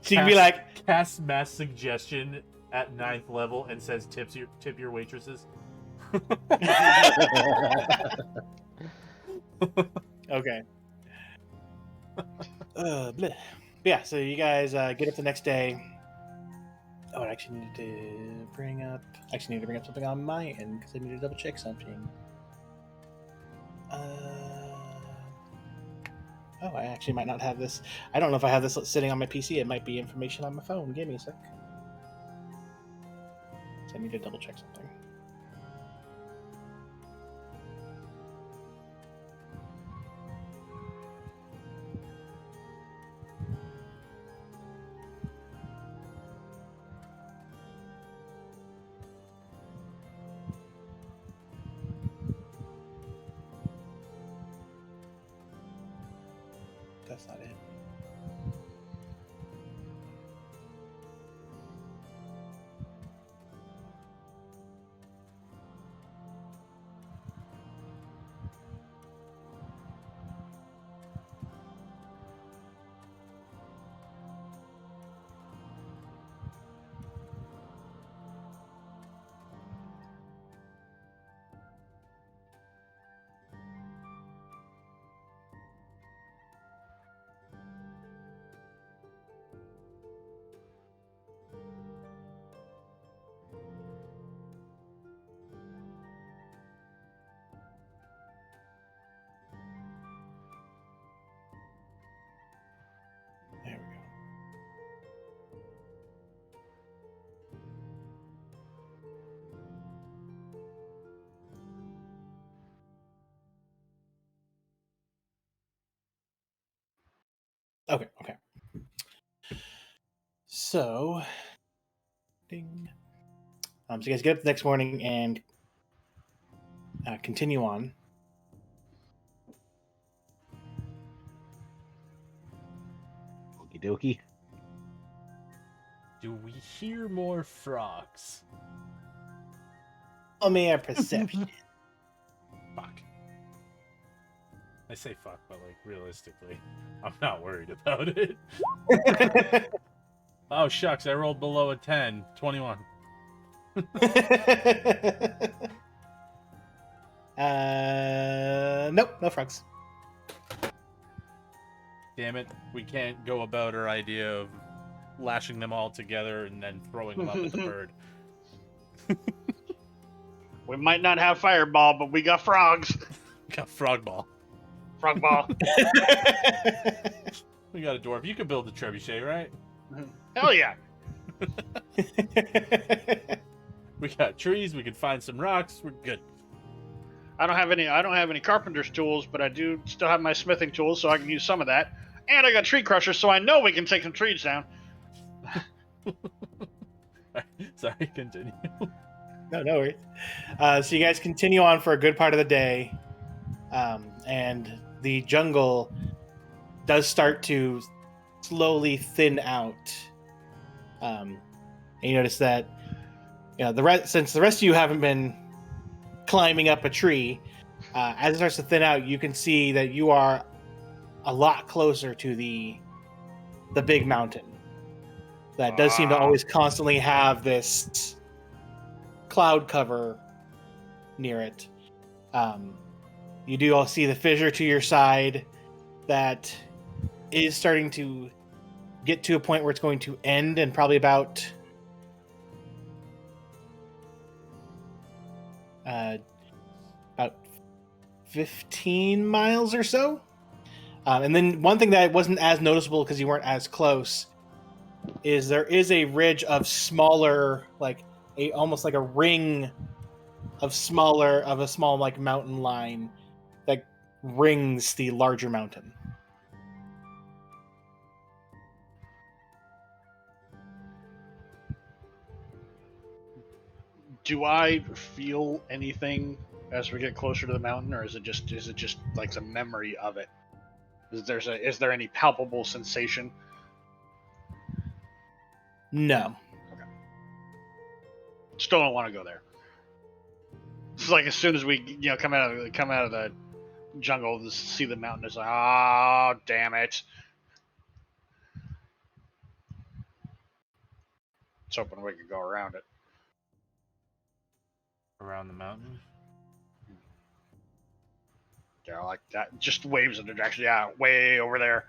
Speaker 2: So you'd be like,
Speaker 5: Cast mass suggestion at 9th level and says tip your waitresses.
Speaker 2: okay. Bleh. Yeah, so you guys get up the next day. Oh, I actually needed to bring up something on my end because I need to double check something. Oh, I actually might not have this. I don't know if I have this sitting on my PC. It might be information on my phone. Give me a sec. So I need to double check something. That's not it. There we go. Okay. So, ding. So you guys get up the next morning and continue on.
Speaker 4: Okie dokie.
Speaker 5: Do we hear more frogs?
Speaker 2: Roll me a perception.
Speaker 5: Fuck. I say fuck, but like realistically, I'm not worried about it. Oh shucks, I rolled below a 10. 21.
Speaker 2: Nope, no frogs.
Speaker 5: Damn it, we can't go about our idea of lashing them all together and then throwing them up at the bird.
Speaker 3: We might not have fireball, but we got frogs.
Speaker 5: Got frog ball.
Speaker 3: Frog ball.
Speaker 5: We got a dwarf. You can build a trebuchet, right?
Speaker 3: Hell yeah.
Speaker 5: We got trees. We can find some rocks. We're good.
Speaker 3: I don't have any carpenter's tools, but I do still have my smithing tools, so I can use some of that. And I got tree crushers, so I know we can take some trees down.
Speaker 5: Sorry, continue.
Speaker 2: No worries. So you guys continue on for a good part of the day, and the jungle does start to slowly thin out. And you notice that, since the rest of you haven't been climbing up a tree, as it starts to thin out, you can see that you are a lot closer to the big mountain. That does seem to always constantly have this cloud cover near it. You do all see the fissure to your side that is starting to get to a point where it's going to end in probably about 15 miles or so. And then one thing that wasn't as noticeable because you weren't as close is there is a ridge of smaller, almost like a ring of a small like mountain line that rings the larger mountain.
Speaker 3: Do I feel anything as we get closer to the mountain, or is it just like the memory of it? Is there any palpable sensation?
Speaker 2: No.
Speaker 3: Still don't want to go there. It's like as soon as we come out of the jungle to see the mountain, it's like, oh damn it. It's hoping we could go around it.
Speaker 5: Around the mountain?
Speaker 3: Yeah, like that. Just waves in the direction. Yeah, way over there.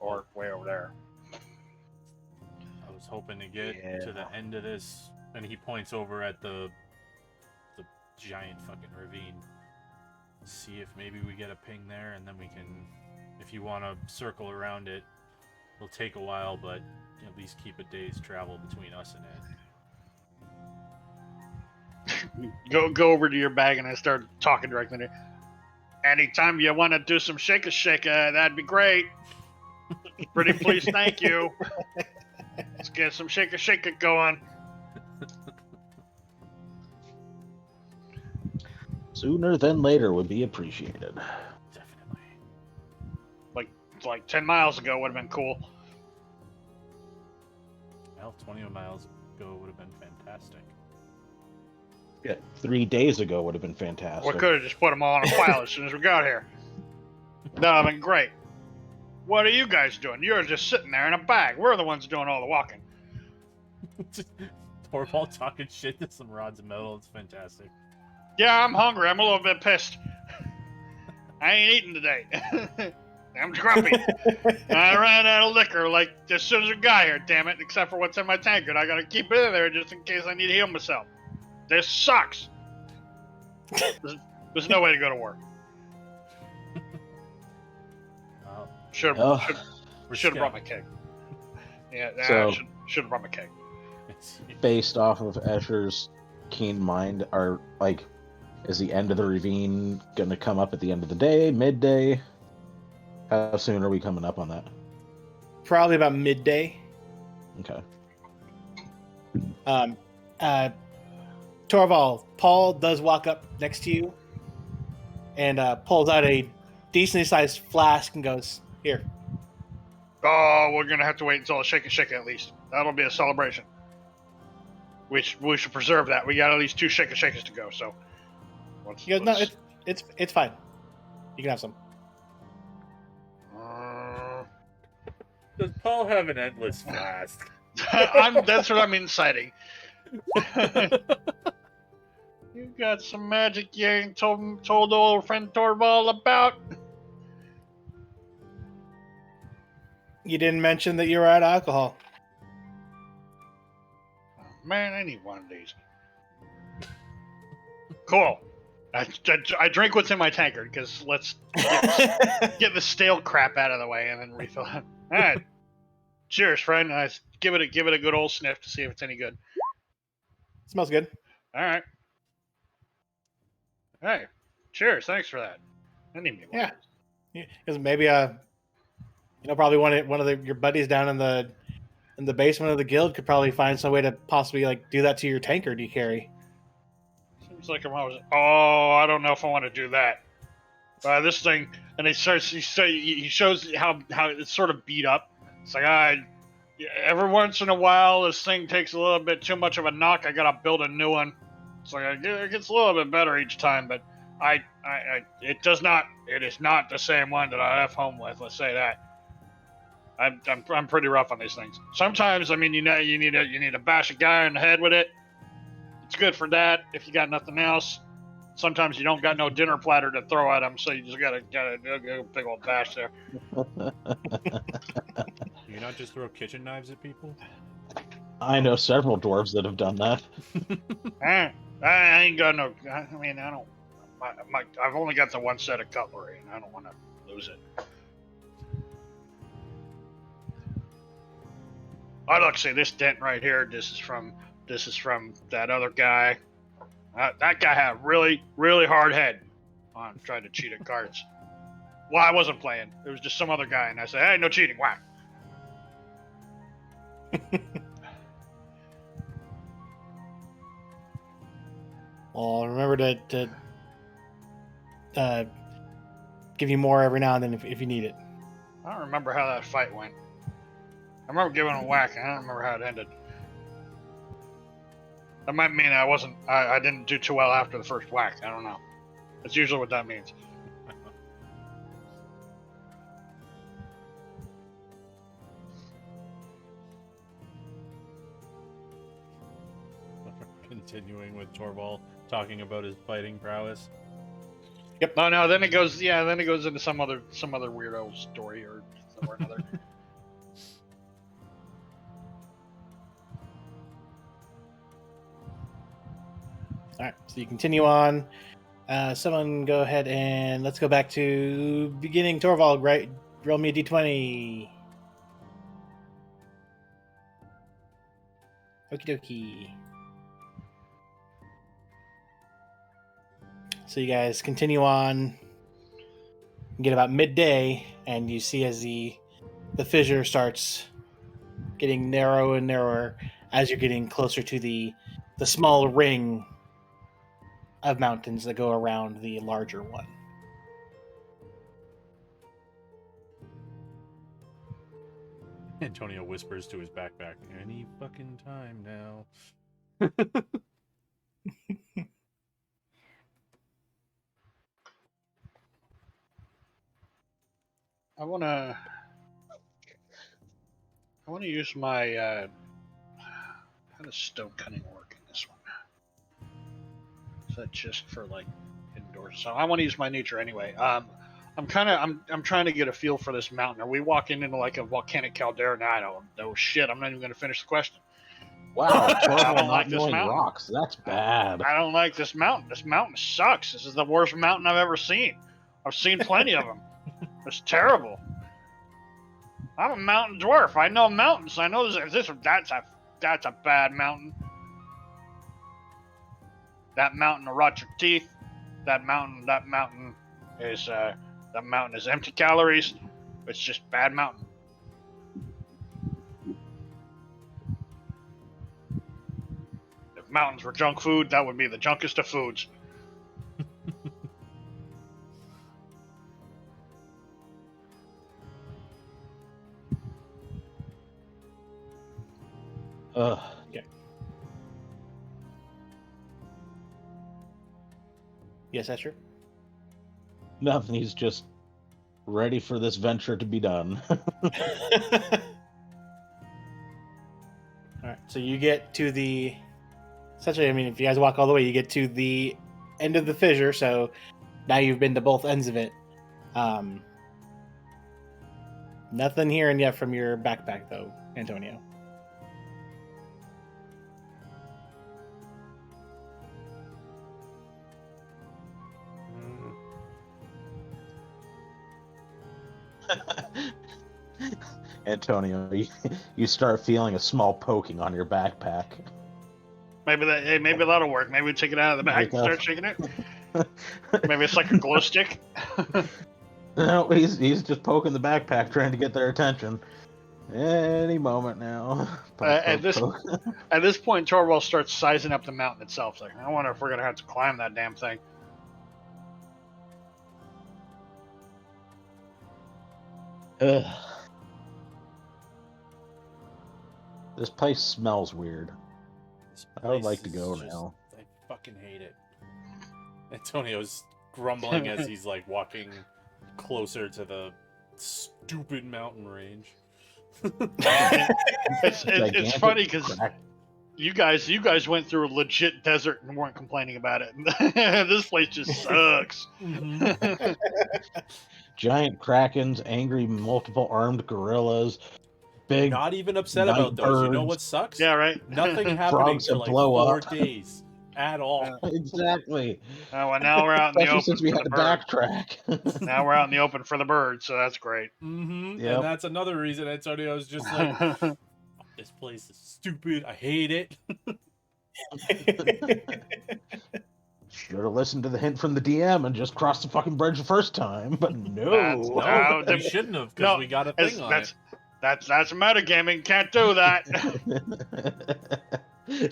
Speaker 3: Or way over there.
Speaker 5: I was hoping to get to the end of this, and he points over at the giant fucking ravine. See if maybe we get a ping there, and then we can, if you want to circle around it, it'll take a while, but at least keep a day's travel between us and it.
Speaker 3: Go over to your bag and I start talking directly to you. Anytime you want to do some shake-a, that'd be great. Pretty please, thank you. Let's get some shake-a going.
Speaker 4: Sooner than later would be appreciated.
Speaker 5: Definitely.
Speaker 3: Like 10 miles ago would have been cool.
Speaker 5: Well, 20 miles ago would have been fantastic.
Speaker 4: Yeah, 3 days ago would have been fantastic.
Speaker 3: We could have just put them all on a file as soon as we got here. That would have been great. What are you guys doing? You're just sitting there in a bag. We're the ones doing all the walking.
Speaker 5: Torvald talking shit to some rods of metal. It's fantastic.
Speaker 3: Yeah, I'm hungry. I'm a little bit pissed. I ain't eating today. I'm grumpy. I ran out of liquor like as soon as we got here, damn it, except for what's in my tankard. I gotta keep it in there just in case I need to heal myself. This sucks. There's no way to go to work. Should have brought my keg. Yeah,
Speaker 4: So-
Speaker 3: should have brought my keg.
Speaker 4: Based off of Escher's keen mind, is the end of the ravine going to come up at the end of the day, midday? How soon are we coming up on that?
Speaker 2: Probably about midday.
Speaker 4: Okay.
Speaker 2: Torvald, Paul does walk up next to you and pulls out a decently sized flask and goes, "Here."
Speaker 3: Oh, we're gonna have to wait until a shake at least. That'll be a celebration. We should preserve that. We got at least 2 shakers to go. So.
Speaker 2: He goes, "No, it's fine. You can have some."
Speaker 5: Does Paul have an endless flask?
Speaker 3: That's what I'm inciting. You got some magic you ain't told old friend Torvald about?
Speaker 2: You didn't mention that you were out of alcohol.
Speaker 3: Oh, man, I need one of these. Cool. I drink what's in my tankard, because let's get the stale crap out of the way and then refill it. All right. Cheers, friend. Give it a good old sniff to see if it's any good.
Speaker 2: Smells good.
Speaker 3: All right. Hey, cheers. Thanks for that. I need me one.
Speaker 2: Yeah. Because maybe probably one of your buddies down in the basement of the guild could probably find some way to possibly like do that to your tankard you carry.
Speaker 3: Seems like I'm always. Oh, I don't know if I want to do that. This thing, and he shows how it's sort of beat up. It's like every once in a while this thing takes a little bit too much of a knock. I gotta build a new one. It's like it gets a little bit better each time, but it is not the same one that I left home with. Let's say that. I'm pretty rough on these things. Sometimes, I mean, you need to bash a guy in the head with it. It's good for that if you got nothing else. Sometimes you don't got no dinner platter to throw at him, so you just gotta do a big old bash there.
Speaker 5: You not just throw kitchen knives at people?
Speaker 4: I know several dwarves that have done that.
Speaker 3: I ain't got no. I mean, I don't. I've only got the one set of cutlery, and I don't want to lose it. Oh, look, see this dent right here. This is from that other guy. That guy had a really, really hard head on trying to cheat at cards. Well, I wasn't playing. It was just some other guy, and I said, "Hey, no cheating!" Whack.
Speaker 2: Well, remember to give you more every now and then if you need it.
Speaker 3: I don't remember how that fight went. I remember giving him a whack, and I don't remember how it ended. That might mean I didn't do too well after the first whack. I don't know. That's usually what that means.
Speaker 5: Continuing with Torvald talking about his fighting prowess.
Speaker 2: Yep.
Speaker 3: No. Then it goes into some other weirdo story or another.
Speaker 2: All right, so you continue on. Someone go ahead and let's go back to beginning. Torvald, right? Roll me a d20. Okie dokie. So you guys continue on. You get about midday, and you see as the fissure starts getting narrow and narrower as you're getting closer to the small ring of mountains that go around the larger one.
Speaker 5: Antonio whispers to his backpack, "Any fucking time now."
Speaker 3: I wanna use my how does stone cutting work in this one? Is that just for like indoors? So I want to use my nature anyway. I'm trying to get a feel for this mountain. Are we walking into like a volcanic caldera? No, I don't know shit. I'm not even gonna finish the question.
Speaker 4: Wow, Torvald
Speaker 3: I don't
Speaker 4: not
Speaker 3: like this
Speaker 4: knowing
Speaker 3: mountain.
Speaker 4: rocks. That's bad.
Speaker 3: I don't like this mountain. This mountain sucks. This is the worst mountain I've ever seen. I've seen plenty of them. It's terrible. I'm a mountain dwarf. I know mountains. I know that's a bad mountain. That mountain will rot your teeth. That mountain is empty calories. It's just bad mountain. If mountains were junk food, that would be the junkest of foods.
Speaker 4: Ugh.
Speaker 2: Yes, Esther?
Speaker 4: Nothing. He's just ready for this venture to be done.
Speaker 2: All right, so you get to the essentially, I mean, if you guys walk all the way, you get to the end of the fissure. So now you've been to both ends of it. Nothing hearing yet from your backpack, though, Antonio.
Speaker 4: Antonio, you start feeling a small poking on your backpack.
Speaker 3: Maybe that'll work. Maybe we take it out of the bag and start shaking it. Maybe it's like a glow stick.
Speaker 4: No, he's just poking the backpack, trying to get their attention. Any moment now.
Speaker 3: At this point, Torvald starts sizing up the mountain itself. Like, I wonder if we're gonna have to climb that damn thing.
Speaker 4: Ugh. This place smells weird.
Speaker 5: This
Speaker 4: I would
Speaker 5: place
Speaker 4: like to
Speaker 5: is
Speaker 4: go
Speaker 5: just-
Speaker 4: now.
Speaker 5: I fucking hate it. Antonio's grumbling as he's like walking closer to the stupid mountain range.
Speaker 3: It's funny because
Speaker 4: Crack.
Speaker 3: you guys went through a legit desert and weren't complaining about it. This place just sucks.
Speaker 4: Giant krakens, angry multiple armed gorillas, big
Speaker 5: Not even upset
Speaker 4: night
Speaker 5: about those. You know
Speaker 4: birds.
Speaker 5: what sucks?
Speaker 3: Yeah, right.
Speaker 5: Nothing happening
Speaker 4: Frogs
Speaker 5: for
Speaker 4: that
Speaker 5: like
Speaker 4: blow
Speaker 5: 4
Speaker 4: up.
Speaker 5: days at all.
Speaker 4: Exactly.
Speaker 3: Well, now we're out in the
Speaker 4: Especially
Speaker 3: open
Speaker 4: since we
Speaker 3: for
Speaker 4: had
Speaker 3: the
Speaker 4: to
Speaker 3: bird.
Speaker 4: backtrack.
Speaker 3: Now we're out in the open for the bird, so that's great.
Speaker 5: Mm-hmm.
Speaker 4: Yep.
Speaker 5: And that's another reason Antonio's just like, "Fuck, this place is stupid. I hate it.
Speaker 4: Should have listened to the hint from the DM and just crossed the fucking bridge the first time, but no.
Speaker 3: No,
Speaker 5: we shouldn't have because
Speaker 3: no,
Speaker 5: we got a
Speaker 3: That's
Speaker 5: thing on
Speaker 3: that's,
Speaker 5: it.
Speaker 3: that's metagaming. Can't do that.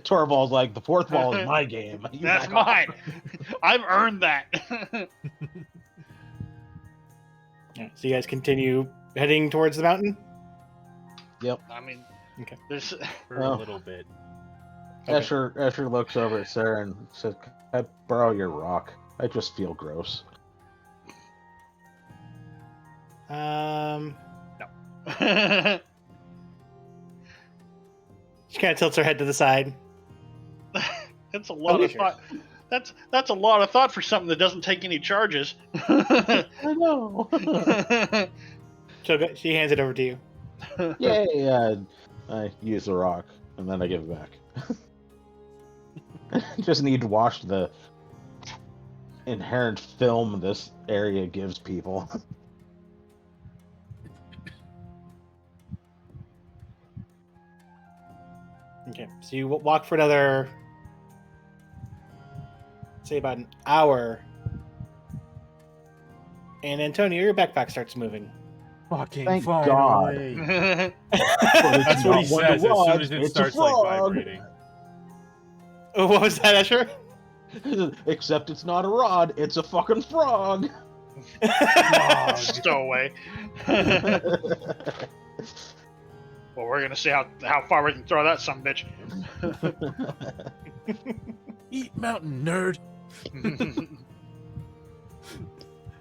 Speaker 4: Torvald's like, the fourth wall is my game. You
Speaker 3: That's
Speaker 4: back off."
Speaker 3: mine. I've earned that.
Speaker 2: Yeah, so you guys continue heading towards the mountain.
Speaker 3: I mean,
Speaker 2: Okay.
Speaker 3: there's
Speaker 5: For
Speaker 4: Well.
Speaker 5: a little bit.
Speaker 2: Okay.
Speaker 4: Escher looks over at Sarah and says, "Can I borrow your rock? I just feel gross."
Speaker 2: She kind of tilts her head to the side.
Speaker 3: That's a lot
Speaker 2: Okay,
Speaker 3: of
Speaker 2: sure.
Speaker 3: thought. That's a lot of thought for something that doesn't take any charges.
Speaker 4: I know.
Speaker 2: She hands it over to you.
Speaker 4: Yay! I use the rock and then I give it back. Just need to wash the inherent film this area gives people.
Speaker 2: Okay, so you walk for another, say, about an hour, and Antonio, your backpack starts moving.
Speaker 5: Fucking
Speaker 4: Thank God.
Speaker 5: That's what he
Speaker 4: Not one
Speaker 5: says
Speaker 4: to
Speaker 5: as soon
Speaker 4: watch,
Speaker 5: as it
Speaker 4: it's a
Speaker 5: starts like
Speaker 4: frog.
Speaker 5: vibrating.
Speaker 2: Oh, what was that, Escher?
Speaker 4: Except it's not a rod, it's a fucking frog.
Speaker 3: Stowaway. Well, we're gonna see how far we can throw that son bitch.
Speaker 5: Eat mountain, nerd.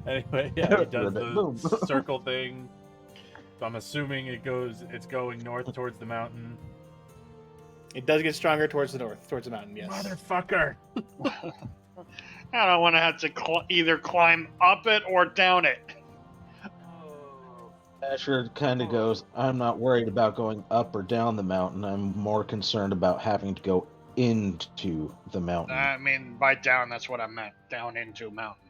Speaker 5: Anyway, yeah, he does
Speaker 4: Boom.
Speaker 5: the circle thing. So I'm assuming it's going north towards the mountain.
Speaker 2: It does get stronger towards the north, towards the mountain, yes.
Speaker 5: Motherfucker!
Speaker 3: I don't want to have to either climb up it or down it.
Speaker 4: Asher kind of goes, "I'm not worried about going up or down the mountain. I'm more concerned about having to go into the mountain."
Speaker 3: I mean, by down, that's what I meant. Down into mountain.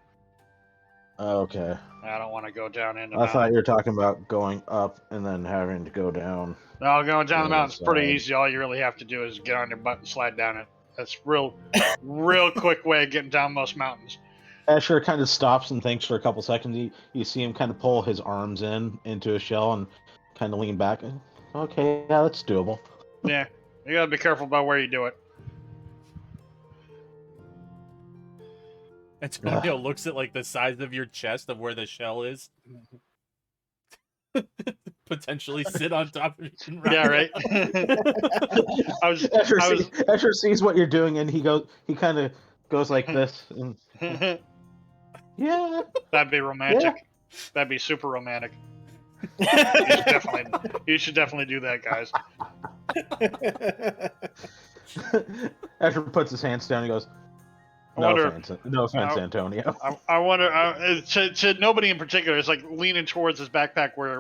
Speaker 4: Okay.
Speaker 3: I don't want to go down into
Speaker 4: I
Speaker 3: mountain.
Speaker 4: thought you were talking about going up and then having to go down.
Speaker 3: No, going down the
Speaker 4: other
Speaker 3: mountain's pretty
Speaker 4: side.
Speaker 3: easy. All you really have to do is get on your butt and slide down it. That's real quick way of getting down most mountains.
Speaker 4: Asher kind of stops and thinks for a couple seconds. You see him kind of pull his arms into a shell and kind of lean back. Okay, yeah, that's doable.
Speaker 3: Yeah, you gotta be careful about where you do it.
Speaker 5: Antonio looks at like the size of your chest of where the shell is. Potentially sit on top of it. And ride
Speaker 3: Yeah, right.
Speaker 5: it.
Speaker 4: Asher sees what you're doing and he kind of goes like this. And, yeah.
Speaker 3: That'd be romantic. That'd be super romantic. You should definitely do that, guys.
Speaker 4: Asher puts his hands down and goes,
Speaker 3: I
Speaker 4: "No
Speaker 3: wonder-
Speaker 4: offense, no offense,
Speaker 3: I-
Speaker 4: Antonio."
Speaker 3: I wonder. To nobody in particular, it's like leaning towards his backpack where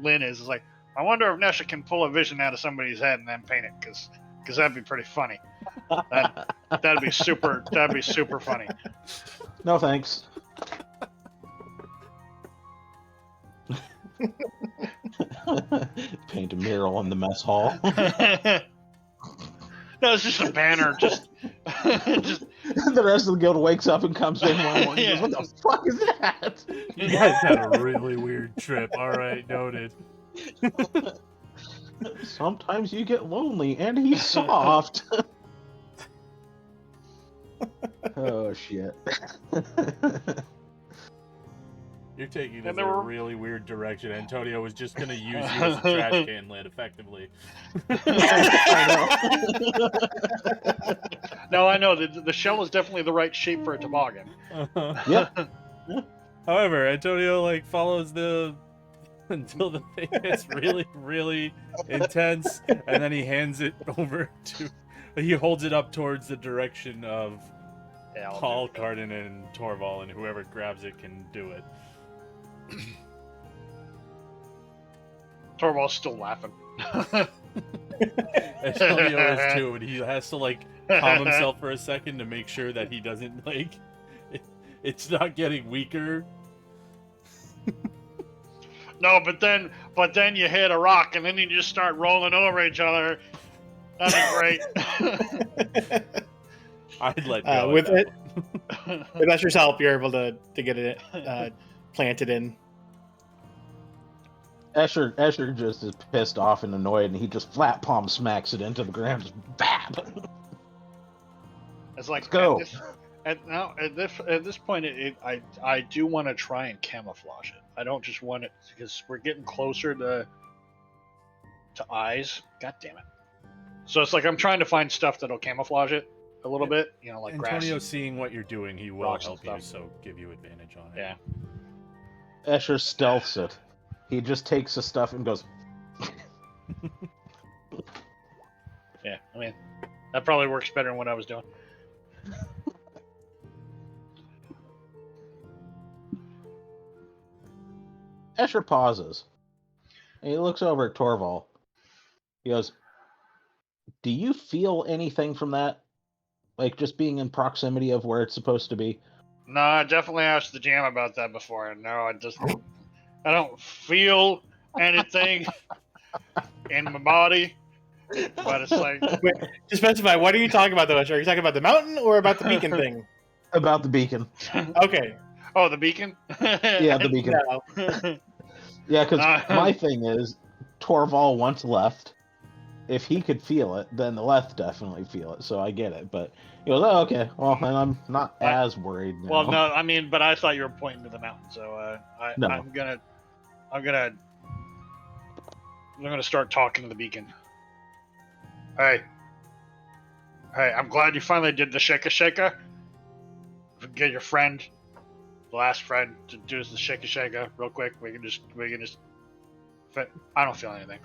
Speaker 3: Lynn is. It's like, I wonder if Nesha can pull a vision out of somebody's head and then paint it, because that'd be pretty funny. That'd be super. That'd be super funny.
Speaker 4: No thanks. Paint a mural in the mess hall.
Speaker 3: No, it's just a banner. Just
Speaker 4: The rest of the guild wakes up and comes in one morning.
Speaker 3: Yeah.
Speaker 4: Goes, what the fuck is that?
Speaker 5: You guys had a really weird trip. All right, noted.
Speaker 4: Sometimes you get lonely, and he's soft. Oh shit.
Speaker 5: You're taking
Speaker 3: And
Speaker 5: this
Speaker 3: there
Speaker 5: in a
Speaker 3: were-
Speaker 5: really weird direction. Antonio was just gonna use you as a trash can lid, effectively.
Speaker 3: no, I know the shell is definitely the right shape for a toboggan.
Speaker 4: Yep.
Speaker 5: However, Antonio like follows the until the thing gets really, really intense, and then he hands it over to. He holds it up towards the direction of
Speaker 3: Yeah, I'll
Speaker 5: Paul,
Speaker 3: do it.
Speaker 5: Cardin, and Torval, and whoever grabs it can do it.
Speaker 3: Torvald's still laughing.
Speaker 5: Antonio is too, and he has to like calm himself for a second to make sure that he doesn't like. It's not getting weaker.
Speaker 3: No, but then you hit a rock and then you just start rolling over each other. That'd be great.
Speaker 5: I'd let go.
Speaker 2: with
Speaker 5: at
Speaker 2: it,
Speaker 5: that one.
Speaker 2: with Usher's help, you're able to get it planted in.
Speaker 4: Escher just is pissed off and annoyed, and he just flat palm smacks it into the ground. Just bap.
Speaker 3: It's like
Speaker 4: Let's go.
Speaker 3: At this point, I do want to try and camouflage it. I don't just want it because we're getting closer to eyes. God damn it! So it's like I'm trying to find stuff that'll camouflage it a little bit. You know, like
Speaker 5: Antonio,
Speaker 3: grass.
Speaker 5: seeing what you're doing, he will
Speaker 3: rocks and
Speaker 5: help you,
Speaker 3: stuff.
Speaker 5: so give you advantage on it.
Speaker 3: Yeah.
Speaker 4: Escher stealths it. He just takes the stuff and goes,
Speaker 3: Yeah, I mean, that probably works better than what I was doing.
Speaker 4: Escher pauses. And he looks over at Torval. He goes, "Do you feel anything from that? Like just being in proximity of where it's supposed to be?"
Speaker 3: No, I definitely asked the jam about that before, and no, I don't feel anything in my body, but it's like,
Speaker 2: Wait, to specify, what are you talking about, though, Usher? Are you talking about the mountain or about the beacon thing?
Speaker 4: About the beacon.
Speaker 2: Okay.
Speaker 3: oh, the beacon.
Speaker 4: Yeah, the beacon.
Speaker 2: No.
Speaker 4: Yeah, because
Speaker 3: Uh,
Speaker 4: my thing is, Torval once left. If he could feel it, then the left definitely feel it. So I get it. But he goes, "Oh, okay. Well, then I'm not as worried now."
Speaker 3: Well, no, I mean, but I thought you were pointing to the mountain, so
Speaker 4: No.
Speaker 3: I'm gonna start talking to the beacon. Hey, I'm glad you finally did the shaka. Get your friend, the last friend, to do the shaka real quick. We can just. I don't feel anything.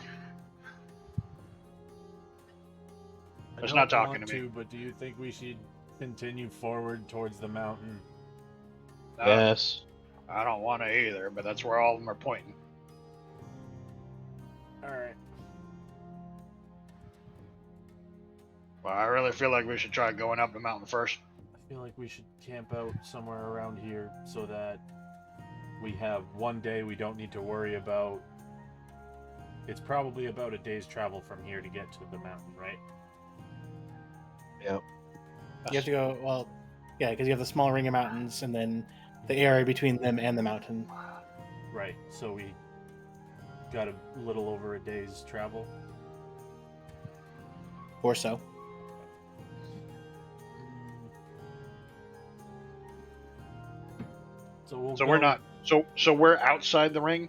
Speaker 5: I
Speaker 3: It's
Speaker 5: don't
Speaker 3: not talking
Speaker 5: want
Speaker 3: to me.
Speaker 5: But do you think we should continue forward towards the mountain?
Speaker 4: Yes.
Speaker 3: I don't want to either, but that's where all of them are pointing.
Speaker 5: All right.
Speaker 3: Well, I really feel like we should try going up the mountain first.
Speaker 5: I feel like we should camp out somewhere around here so that we have one day we don't need to worry about. It's probably about a day's travel from here to get to the mountain, right?
Speaker 4: Yep.
Speaker 2: You have to go, well, yeah, because you have the small ring of mountains and then the area between them and the mountain.
Speaker 5: Right. So we got a little over a day's travel.
Speaker 2: Or so.
Speaker 5: So
Speaker 3: So we're not. So we're outside the ring,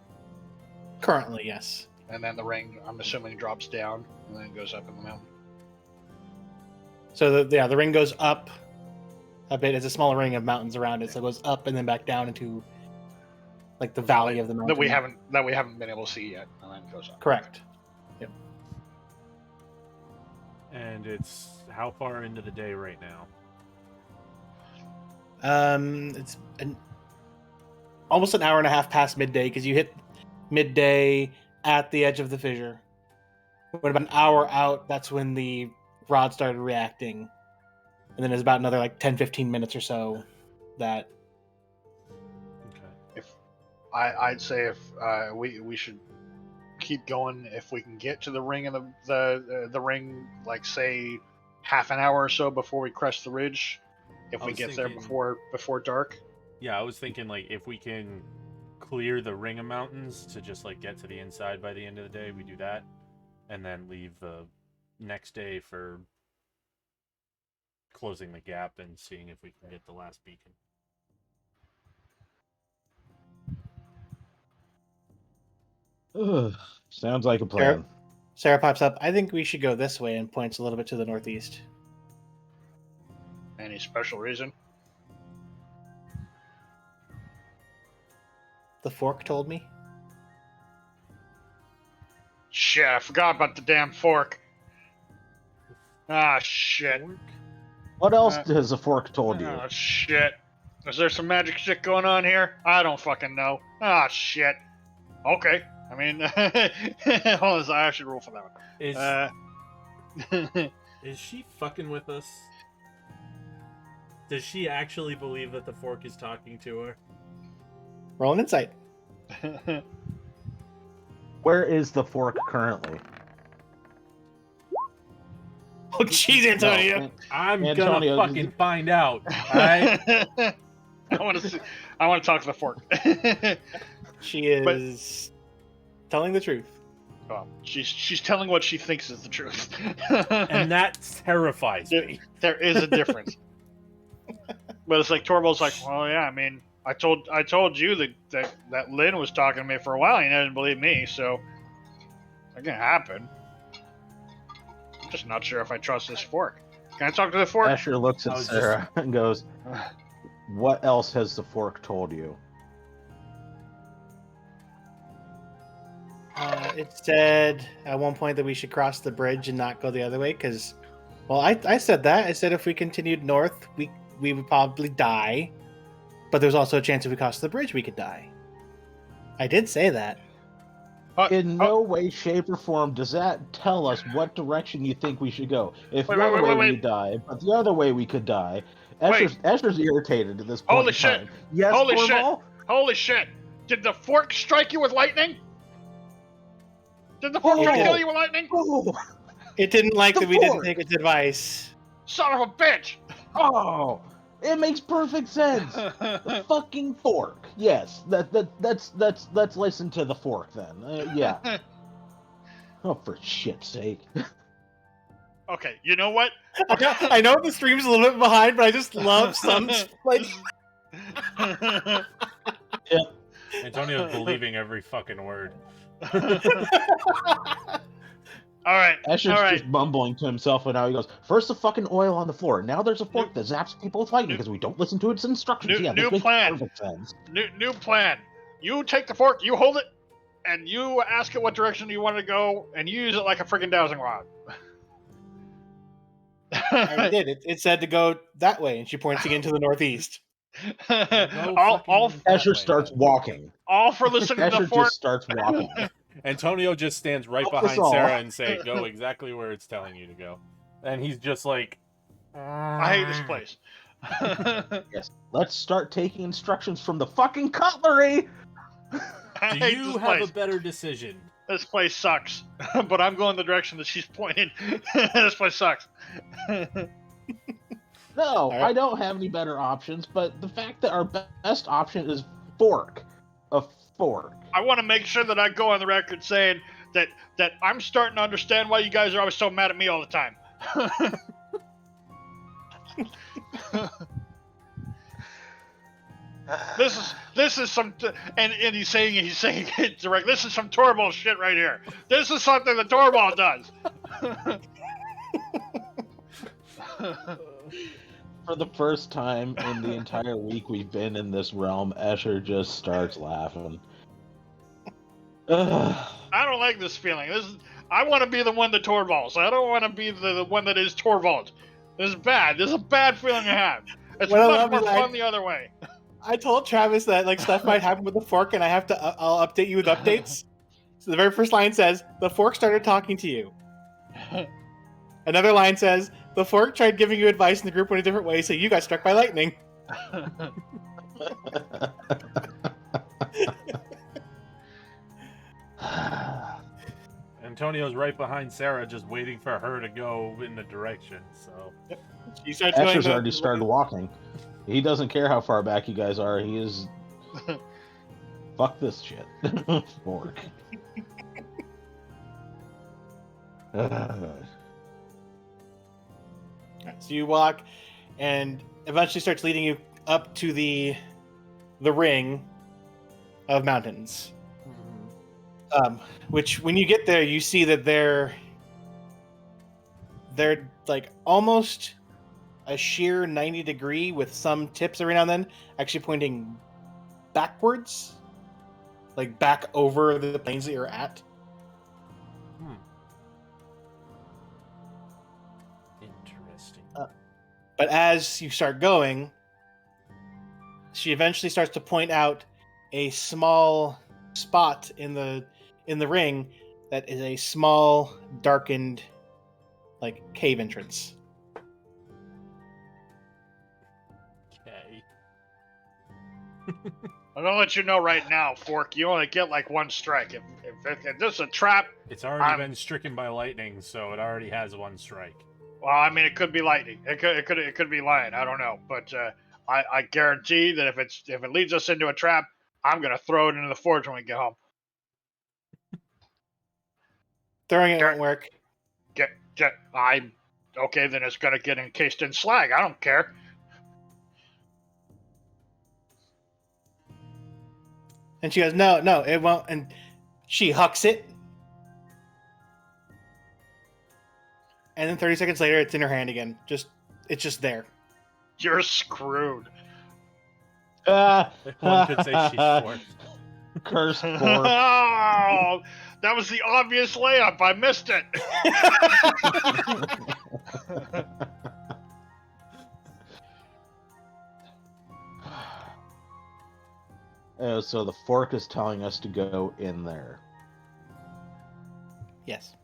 Speaker 2: Currently, yes.
Speaker 3: and then the ring, I'm assuming, drops down and then goes up in the mountain.
Speaker 2: So the ring goes up a bit. It's a smaller ring of mountains around it, so it goes up and then back down into like the valley of the mountain.
Speaker 3: That we haven't been able to see yet, and then it goes up.
Speaker 2: Correct. Yep.
Speaker 5: And it's how far into the day right now?
Speaker 2: It's almost an hour and a half past midday because you hit midday at the edge of the fissure. When about an hour out, that's when the rod started reacting. And then there's about another like 10-15 minutes or so that
Speaker 5: Okay.
Speaker 3: I'd say if we should keep going if we can get to the ring of the ring, like say half an hour or so before we crest the ridge. If
Speaker 5: I
Speaker 3: we
Speaker 5: was
Speaker 3: get there
Speaker 5: thinking-
Speaker 3: before dark.
Speaker 5: Yeah, I was thinking like if we can clear the ring of mountains to just like get to the inside by the end of the day, we do that, and then leave the next day for closing the gap and seeing if we can get the last beacon.
Speaker 4: Ugh, sounds like a plan.
Speaker 2: Sarah pops up. I think we should go this way and points a little bit to the northeast.
Speaker 3: Any special reason?
Speaker 2: The fork told me.
Speaker 3: Shit, I forgot about the damn fork. Ah, shit.
Speaker 4: What else has the fork told you?
Speaker 3: Oh, shit. Is there some magic shit going on here? I don't fucking know. Ah, shit. Okay. I mean, hold on, I should roll for that one.
Speaker 5: Is she fucking with us? Does she actually believe that the fork is talking to her?
Speaker 2: Roll an insight.
Speaker 4: Where is the fork currently?
Speaker 2: Oh, jeez, Antonio.
Speaker 4: No,
Speaker 5: I'm
Speaker 4: Antonio,
Speaker 5: gonna fucking find out. Alright?
Speaker 3: I want to talk to the fork.
Speaker 2: She is telling the truth.
Speaker 3: Oh, she's telling what she thinks is the truth.
Speaker 5: And that terrifies me.
Speaker 3: There is a difference. But it's like Torvald's like, well, yeah, I mean, I told you that Lynn was talking to me for a while. He didn't believe me, so it can happen. I'm just not sure if I trust this fork. Can I talk to the fork?
Speaker 4: Asher looks
Speaker 5: I
Speaker 4: at
Speaker 5: was
Speaker 4: Sarah and goes, "What else has the fork told you?"
Speaker 2: It said at one point that we should cross the bridge and not go the other way because, well, I said that. I said if we continued north, we would probably die. But there's also a chance if we cross the bridge, we could die. I did say that.
Speaker 4: In no way, shape, or form does that tell us what direction you think we should go. If
Speaker 3: Wait,
Speaker 4: one
Speaker 3: wait,
Speaker 4: way
Speaker 3: wait,
Speaker 4: we
Speaker 3: wait.
Speaker 4: die, but the other way we could die.
Speaker 3: Wait.
Speaker 4: Asher's irritated at this point.
Speaker 3: Holy
Speaker 4: in
Speaker 3: shit.
Speaker 4: time. Yes,
Speaker 3: Holy shit.
Speaker 4: Corval?
Speaker 3: Holy shit! Did the fork strike you with lightning? Did the fork
Speaker 2: Oh.
Speaker 3: try to kill you with lightning?
Speaker 4: Oh,
Speaker 2: It didn't like
Speaker 4: The
Speaker 2: that we didn't
Speaker 4: fork.
Speaker 2: take its advice.
Speaker 3: Son of a bitch!
Speaker 4: oh, it makes perfect sense. The fucking fork. Yes, let's listen to the fork then. Yeah. Oh, for shit's sake.
Speaker 3: Okay, you know what?
Speaker 2: I know the stream's a little bit behind, but I just love some like.
Speaker 5: Antonio's believing every fucking word.
Speaker 3: All right,
Speaker 4: Asher's
Speaker 3: all right.
Speaker 4: just mumbling to himself, and now he goes, "First the fucking oil on the floor. Now there's a fork that zaps people with lightning because we don't listen to its instructions."
Speaker 3: New-
Speaker 4: Yeah,
Speaker 3: new
Speaker 4: this makes
Speaker 3: plan.
Speaker 4: perfect sense.
Speaker 3: New plan. You take the fork, you hold it, and you ask it what direction you want to go, and you use it like a freaking dowsing rod.
Speaker 2: I did. It said to go that way, and she points again to the northeast.
Speaker 3: all
Speaker 4: Asher starts walking.
Speaker 3: for listening to
Speaker 4: Asher
Speaker 3: the fork.
Speaker 4: just starts walking.
Speaker 5: Antonio just stands right
Speaker 4: Help us
Speaker 5: behind
Speaker 4: all.
Speaker 5: Sarah and say, "Go exactly where it's telling you to go," and he's just like,
Speaker 3: I hate this place.
Speaker 4: Yes. Let's start taking instructions from the fucking cutlery.
Speaker 3: I
Speaker 5: "Do
Speaker 3: hate
Speaker 5: you
Speaker 3: this
Speaker 5: have
Speaker 3: place.
Speaker 5: a better decision?"
Speaker 3: This place sucks, but I'm going the direction that she's pointing. This place sucks.
Speaker 4: No,
Speaker 2: right.
Speaker 4: I don't have any better options, but the fact that our best option is fork. A fork.
Speaker 3: I want to make sure that I go on the record saying that I'm starting to understand why you guys are always so mad at me all the time. This is some and he's saying it direct. This is some Torvald shit right here. This is something that Torvald does.
Speaker 4: For the first time in the entire week we've been in this realm, Asher just starts laughing. Ugh.
Speaker 3: I don't like this feeling. I want to be the one that Torvalds. I don't want to be the one that is Torvald. This is bad. This is a bad feeling I have. It's
Speaker 2: What I
Speaker 3: much
Speaker 2: love
Speaker 3: more
Speaker 2: is
Speaker 3: fun the other way.
Speaker 2: I told Travis that like stuff might happen with the fork, and I'll update you with updates. So the very first line says the fork started talking to you. Another line says the fork tried giving you advice, and the group went a different way, so you got struck by lightning.
Speaker 5: Antonio's right behind Sarah, just waiting for her to go in the direction. So
Speaker 2: She starts going.
Speaker 4: Asher's already started walking. He doesn't care how far back you guys are. He is. Fuck this shit. Fork.
Speaker 2: So you walk, and eventually starts leading you up to the ring of mountains. Which, when you get there, you see that they're like almost a sheer 90 degree with some tips every now and then actually pointing backwards, like back over the plains that you're at.
Speaker 5: Interesting.
Speaker 2: But as you start going, she eventually starts to point out a small spot in the ring that is a small, darkened, like cave entrance.
Speaker 5: Okay.
Speaker 3: I'm gonna let you know right now, Fork. You only get like one strike. If this is a trap,
Speaker 5: It's already been stricken by lightning, so it already has one strike.
Speaker 3: well, I mean, it could be lightning. It could be lion. I don't know, but I guarantee that if it leads us into a trap, I'm gonna throw it into the forge when we get home.
Speaker 2: Throwing it won't work.
Speaker 3: I'm okay. Then it's gonna get encased in slag. I don't care.
Speaker 2: And she goes, no, it won't. And she hucks it. And then 30 seconds later, it's in her hand again. It's just there.
Speaker 3: You're screwed.
Speaker 5: One could say she's forced.
Speaker 4: Cursed fork.
Speaker 3: Oh, that was the obvious layup. I missed it.
Speaker 4: So the fork is telling us to go in there.
Speaker 2: Yes.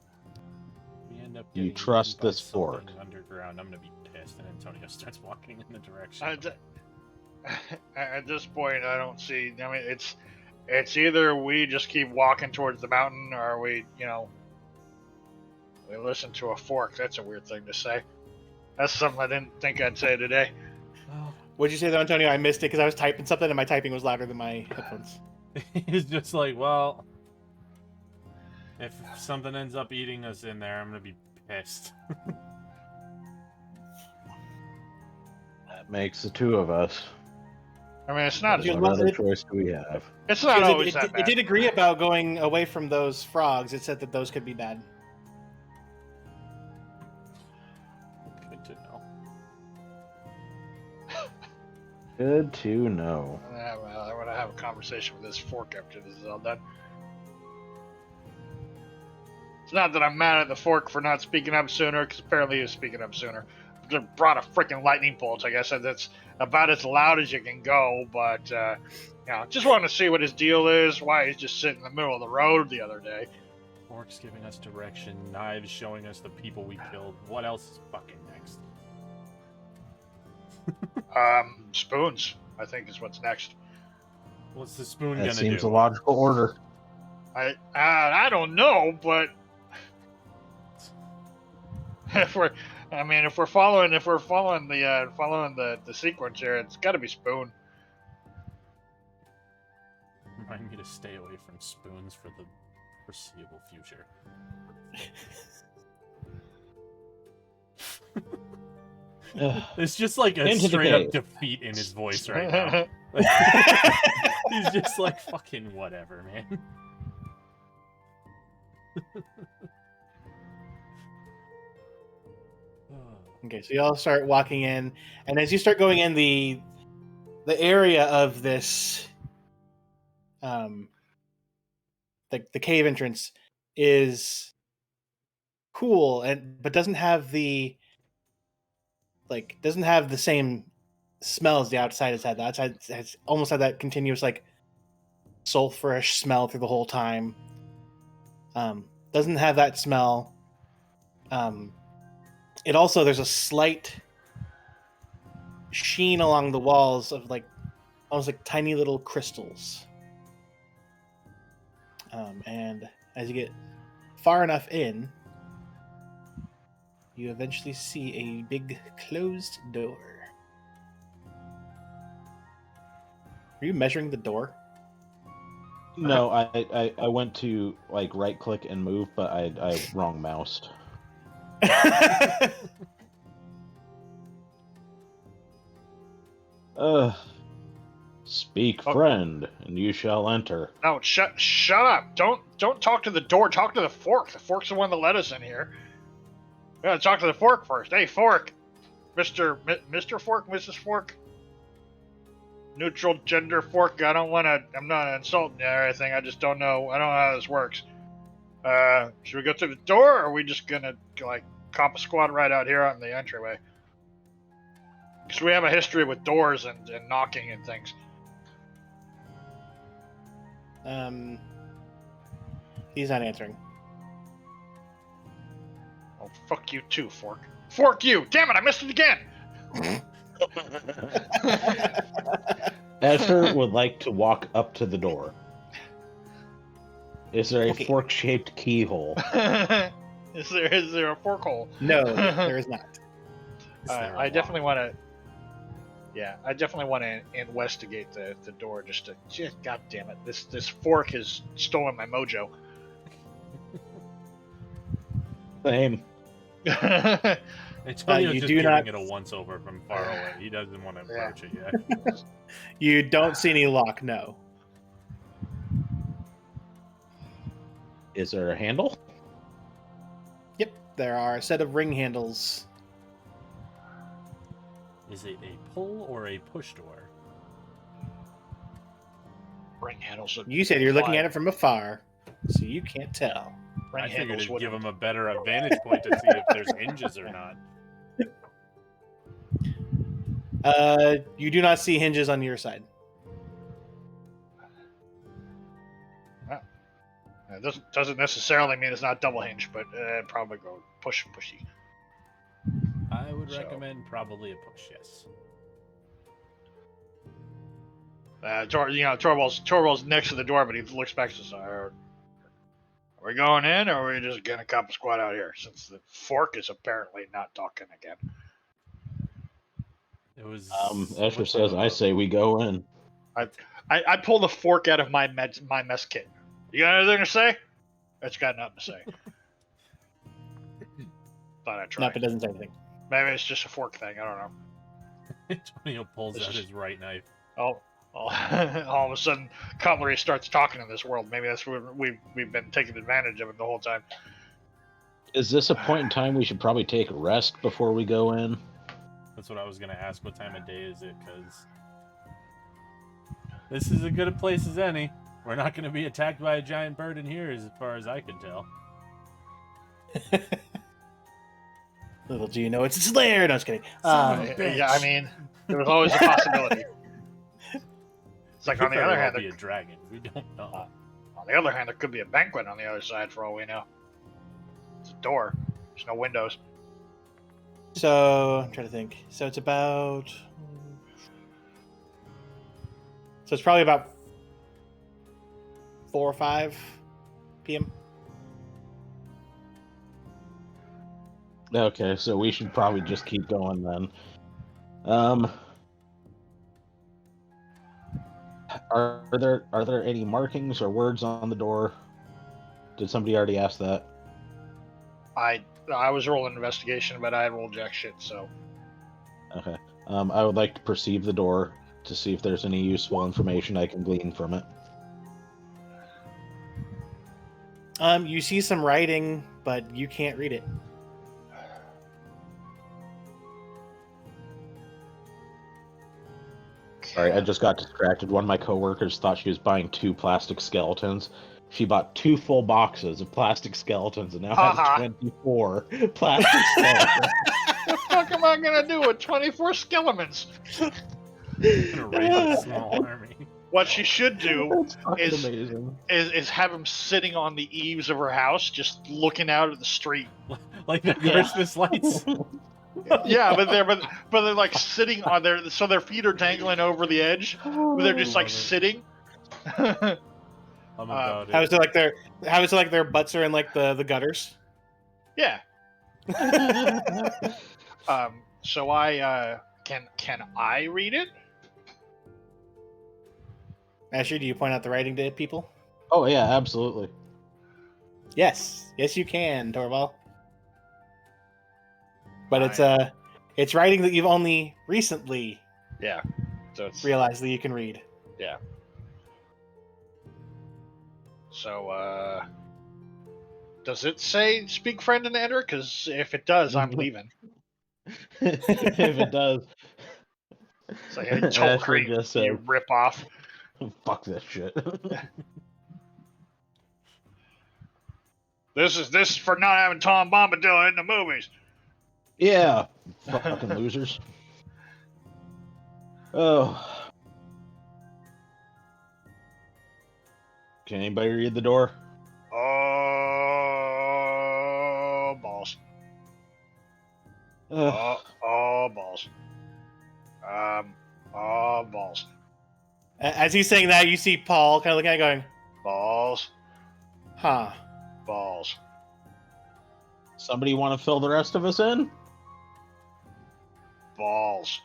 Speaker 5: We end up
Speaker 4: You
Speaker 5: getting
Speaker 4: trust
Speaker 5: eaten by
Speaker 4: this fork.
Speaker 5: something underground. I'm gonna be pissed, and Antonio starts walking in the direction.
Speaker 3: At this point, I don't see. I mean, it's either we just keep walking towards the mountain, or we listen to a fork. That's a weird thing to say. That's something I didn't think I'd say today.
Speaker 2: What'd you say though, Antonio? I missed it because I was typing something and my typing was louder than my headphones.
Speaker 5: He's just like, well, if something ends up eating us in there, I'm gonna be pissed.
Speaker 4: That makes the two of us.
Speaker 3: I mean, it's not.
Speaker 2: You
Speaker 4: What
Speaker 2: love
Speaker 4: other
Speaker 2: it.
Speaker 4: choice do we have?
Speaker 3: It's not
Speaker 2: Because
Speaker 3: always that
Speaker 2: it
Speaker 3: bad.
Speaker 2: did agree about going away from those frogs. It said that those could be bad.
Speaker 5: Good to know.
Speaker 4: Good to know.
Speaker 3: Well, I want to have a conversation with this fork after this is all done. It's not that I'm mad at the fork for not speaking up sooner, because apparently he was speaking up sooner. Just brought a freaking lightning bolt. I guess that's about as loud as you can go, but just want to see what his deal is. Why he's just sitting in the middle of the road the other day.
Speaker 5: Forks giving us direction, knives showing us the people we killed. What else is fucking next?
Speaker 3: Spoons, I think, is what's next.
Speaker 5: What's the spoon
Speaker 4: That
Speaker 5: gonna
Speaker 4: seems
Speaker 5: do?
Speaker 4: a logical order.
Speaker 3: I don't know, but if we're following the sequence here, it's got to be spoon.
Speaker 5: Remind me to stay away from spoons for the foreseeable future. It's just like a
Speaker 4: Into the
Speaker 5: straight up
Speaker 4: cave.
Speaker 5: defeat in his voice right now. He's just like, fucking whatever, man.
Speaker 2: Okay, so y'all start walking in, and as you start going in, the area of this, the cave entrance is cool but doesn't have the same smell as the outside has had. The outside has almost had that continuous like sulfurish smell through the whole time. Doesn't have that smell. It also, there's a slight sheen along the walls of like almost like tiny little crystals. And as you get far enough in, you eventually see a big closed door. Are you measuring the door?
Speaker 4: No, I went to like right click and move, but I wrong moused. Speak, friend, and you shall enter.
Speaker 3: No, shut up! Don't talk to the door. Talk to the fork. The fork's the one that let us in here. We gotta talk to the fork first. Hey, fork, Mr. Fork, Mrs. Fork, neutral gender fork. I'm not insulting you or anything. I just don't know. I don't know how this works. Should we go through the door, or are we just gonna like cop a squad right out here on the entryway? Because we have a history with doors and knocking and things.
Speaker 2: He's not answering.
Speaker 3: Oh, fuck you too, Fork. Fork you! Damn it, I missed it again!
Speaker 4: Escher would like to walk up to the door. Is there a
Speaker 2: Okay.
Speaker 4: fork-shaped keyhole?
Speaker 3: Is there a fork hole?
Speaker 2: No, there is not.
Speaker 1: Is there a
Speaker 3: I definitely
Speaker 1: lock?
Speaker 3: want to. Yeah, I definitely want to investigate the door. Just God damn it, this fork has stolen my mojo.
Speaker 4: Same.
Speaker 5: Antonio's
Speaker 2: you
Speaker 5: just
Speaker 2: do
Speaker 5: giving
Speaker 2: not-
Speaker 5: it a once-over from far away. He doesn't want to
Speaker 3: Yeah.
Speaker 5: approach it yet.
Speaker 2: You don't see any lock, no.
Speaker 4: Is there a handle?
Speaker 2: Yep, there are a set of ring handles.
Speaker 5: Is it a pull or a push door?
Speaker 3: Ring handles.
Speaker 2: You said you're looking at it from afar, so you can't tell.
Speaker 3: Ring
Speaker 5: I figured
Speaker 3: handles
Speaker 5: it'd give
Speaker 3: wouldn't-
Speaker 5: him a better vantage point to see if there's hinges or not.
Speaker 2: You do not see hinges on your side.
Speaker 3: It doesn't necessarily mean it's not double hinge, but probably go pushy.
Speaker 5: I would
Speaker 3: So-
Speaker 5: recommend probably a push, yes.
Speaker 3: Torvald's next to the door, but he looks back to us. Are we going in, or are we just gonna cop a squad out here? Since the fork is apparently not talking again.
Speaker 5: It was.
Speaker 4: Escher
Speaker 5: what's
Speaker 4: says,
Speaker 5: the-
Speaker 4: I say we go in.
Speaker 3: I pull the fork out of my mess kit. You got anything to say? It's got nothing to say. Thought I'd try.
Speaker 2: Nope, it doesn't say anything.
Speaker 3: Maybe it's just a fork thing. I don't know.
Speaker 5: Antonio pulls
Speaker 3: This
Speaker 5: out
Speaker 3: is-
Speaker 5: his right knife.
Speaker 3: Oh, all of a sudden, cutlery starts talking in this world. Maybe that's what we've been taking advantage of it the whole time.
Speaker 4: Is this a point in time we should probably take a rest before we go in?
Speaker 5: That's what I was gonna ask. What time of day is it? Because this is as good a place as any. We're not gonna be attacked by a giant bird in here, as far as I can tell.
Speaker 2: Little do you know it's its lair. No, just kidding.
Speaker 5: Son of a
Speaker 3: Yeah, I
Speaker 5: bitch.
Speaker 3: mean, there was always a possibility. It's like
Speaker 5: Could
Speaker 3: on the
Speaker 5: very
Speaker 3: other
Speaker 5: well
Speaker 3: hand,
Speaker 5: be a dragon. We don't know.
Speaker 3: on the other hand, there could be a banquet on the other side for all we know. It's a door. There's no windows.
Speaker 2: So I'm trying to think. So it's about. So it's probably about 4 or 5 p.m.
Speaker 4: Okay, so we should probably just keep going then. Are there any markings or words on the door? Did somebody already ask that?
Speaker 3: I was rolling investigation, but I rolled jack shit. So
Speaker 4: Okay. I would like to perceive the door to see if there's any useful information I can glean from it.
Speaker 2: You see some writing, but you can't read it.
Speaker 4: Sorry, I just got distracted. One of my coworkers thought she was buying 2 plastic skeletons. She bought 2 full boxes of plastic skeletons and now
Speaker 3: Haha.
Speaker 4: has 24 plastic skeletons.
Speaker 3: What the fuck am I gonna do with 24 skeletons?
Speaker 5: Gonna raise a small army.
Speaker 3: What she should do
Speaker 4: That's fucking
Speaker 3: is-
Speaker 4: amazing.
Speaker 3: is have him sitting on the eaves of her house, just looking out at the street.
Speaker 5: Like the
Speaker 4: Yeah.
Speaker 5: Christmas lights.
Speaker 3: Yeah, but they're like sitting on their, so their feet are dangling over the edge, but they're just like
Speaker 5: Love it.
Speaker 3: sitting.
Speaker 5: I'm about
Speaker 2: How
Speaker 5: it.
Speaker 2: is it like their butts are in like the gutters?
Speaker 3: Yeah. So I can I read it?
Speaker 2: Asher, do you point out the writing to people?
Speaker 4: Oh yeah, absolutely.
Speaker 2: Yes, you can, Torval. But it's writing that you've only recently
Speaker 3: Yeah. So it's
Speaker 2: realized that you can read.
Speaker 3: so. Does it say "speak friend" and enter? Because if it does, I'm leaving.
Speaker 4: If it does,
Speaker 3: It's like, hey,
Speaker 4: Asher
Speaker 3: Toll Creek,
Speaker 4: just
Speaker 3: you
Speaker 4: said,
Speaker 3: rip off.
Speaker 4: fuck this shit.
Speaker 3: This is for not having Tom Bombadil in the movies.
Speaker 4: Yeah, fucking losers. Oh. Can anybody read the door?
Speaker 3: Oh, balls.
Speaker 4: Ugh.
Speaker 3: Oh, balls. Oh, balls.
Speaker 2: As he's saying that, you see Paul kind of looking at it going,
Speaker 3: Balls.
Speaker 2: huh.
Speaker 3: Balls.
Speaker 4: Somebody want to fill the rest of us in?
Speaker 3: Balls.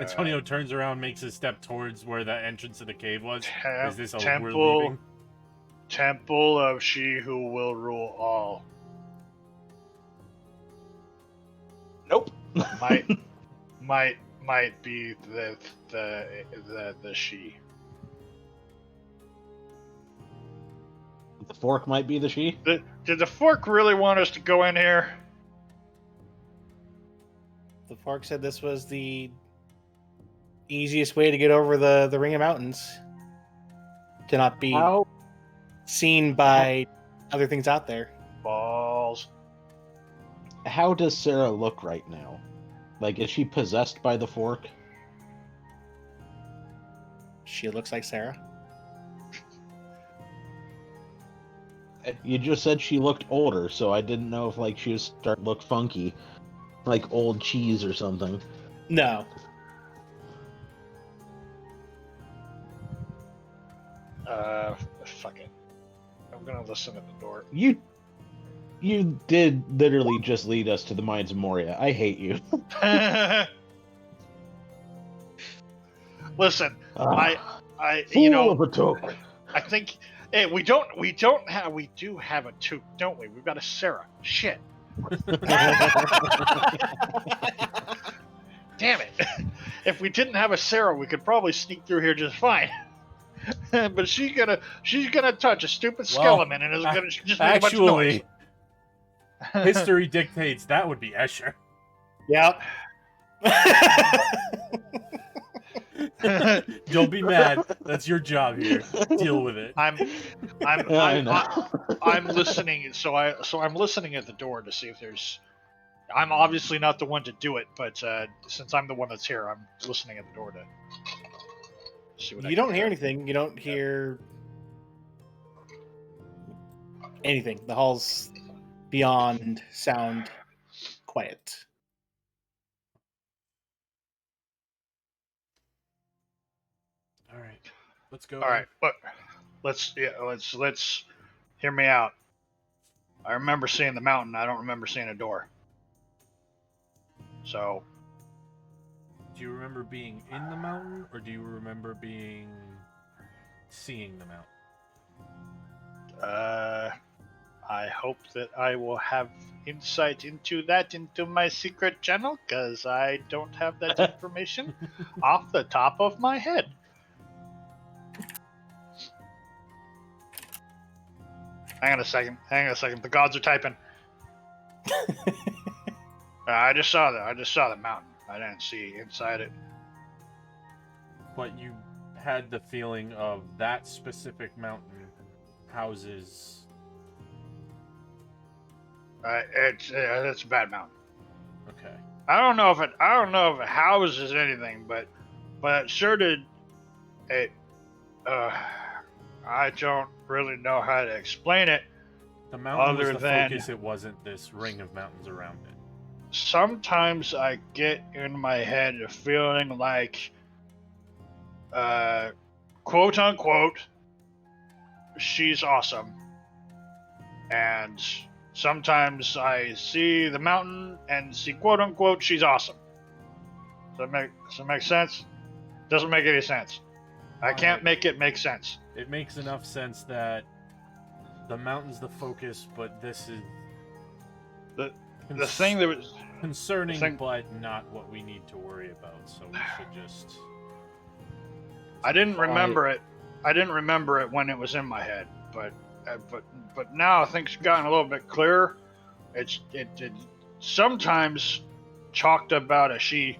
Speaker 5: Antonio turns around, makes a step towards where the entrance to the cave was. Is this a we're
Speaker 3: temple,
Speaker 5: leaving?
Speaker 3: temple of she who will rule all.
Speaker 4: Nope.
Speaker 3: Might be the she.
Speaker 4: The fork might be the she.
Speaker 3: Did the fork really want us to go in here?
Speaker 2: The fork said this was the easiest way to get over the Ring of Mountains. To not be
Speaker 4: How?
Speaker 2: seen by other things out there.
Speaker 3: Balls.
Speaker 4: How does Sarah look right now? Like, is she possessed by the fork?
Speaker 2: She looks like Sarah.
Speaker 4: You just said she looked older, so I didn't know if like she was starting to look funky, like old cheese or something.
Speaker 2: No.
Speaker 3: Fuck it. I'm gonna listen at the door.
Speaker 4: You did literally just lead us to the mines of Moria. I hate you.
Speaker 3: Listen,
Speaker 4: Ah,
Speaker 3: I
Speaker 4: fool
Speaker 3: you know,
Speaker 4: of a took.
Speaker 3: I think we do have a toque, don't we? We've got a Sarah. Shit. Damn it. If we didn't have a Sarah, we could probably sneak through here just fine. But she's gonna touch a stupid skeleton and is gonna just make a bunch of noise.
Speaker 5: Actually, history dictates that would be Escher.
Speaker 2: Yep.
Speaker 5: Don't be mad. That's your job here. Deal with it.
Speaker 3: I'm
Speaker 4: I know.
Speaker 3: I'm listening, so I'm listening at the door to see if there's. I'm obviously not the one to do it, but since I'm the one that's here, I'm listening at the door to see what I
Speaker 2: You
Speaker 3: can
Speaker 2: don't hear anything. You don't hear anything. The hall's beyond sound quiet.
Speaker 5: All right, let's go.
Speaker 3: All right, look, let's hear me out. I remember seeing the mountain. I don't remember seeing a door. So
Speaker 5: Do you remember being in the mountain, or do you remember seeing the mountain?
Speaker 3: I hope that I will have insight into my secret channel, because I don't have that information off the top of my head. Hang on a second. The gods are typing. I just saw the mountain. I didn't see inside it.
Speaker 5: But you had the feeling of that specific mountain houses.
Speaker 3: It's a bad mountain.
Speaker 5: Okay.
Speaker 3: I don't know if it houses anything, but it sure did. It. I don't really know how to explain it.
Speaker 5: The mountain was
Speaker 3: Other
Speaker 5: the
Speaker 3: than-
Speaker 5: focus. It wasn't this ring of mountains around it.
Speaker 3: Sometimes I get in my head a feeling like, quote unquote, she's awesome. And sometimes I see the mountain and see quote unquote, she's awesome. Does that make sense? Doesn't make any sense. I can't make it make sense.
Speaker 5: It makes enough sense that the mountain's the focus, but this is
Speaker 3: The thing that was
Speaker 5: concerning,
Speaker 3: the thing-
Speaker 5: but not what we need to worry about. So we should just.
Speaker 3: I didn't remember it. I didn't remember it when it was in my head, but now things have gotten a little bit clearer. It sometimes talked about a she,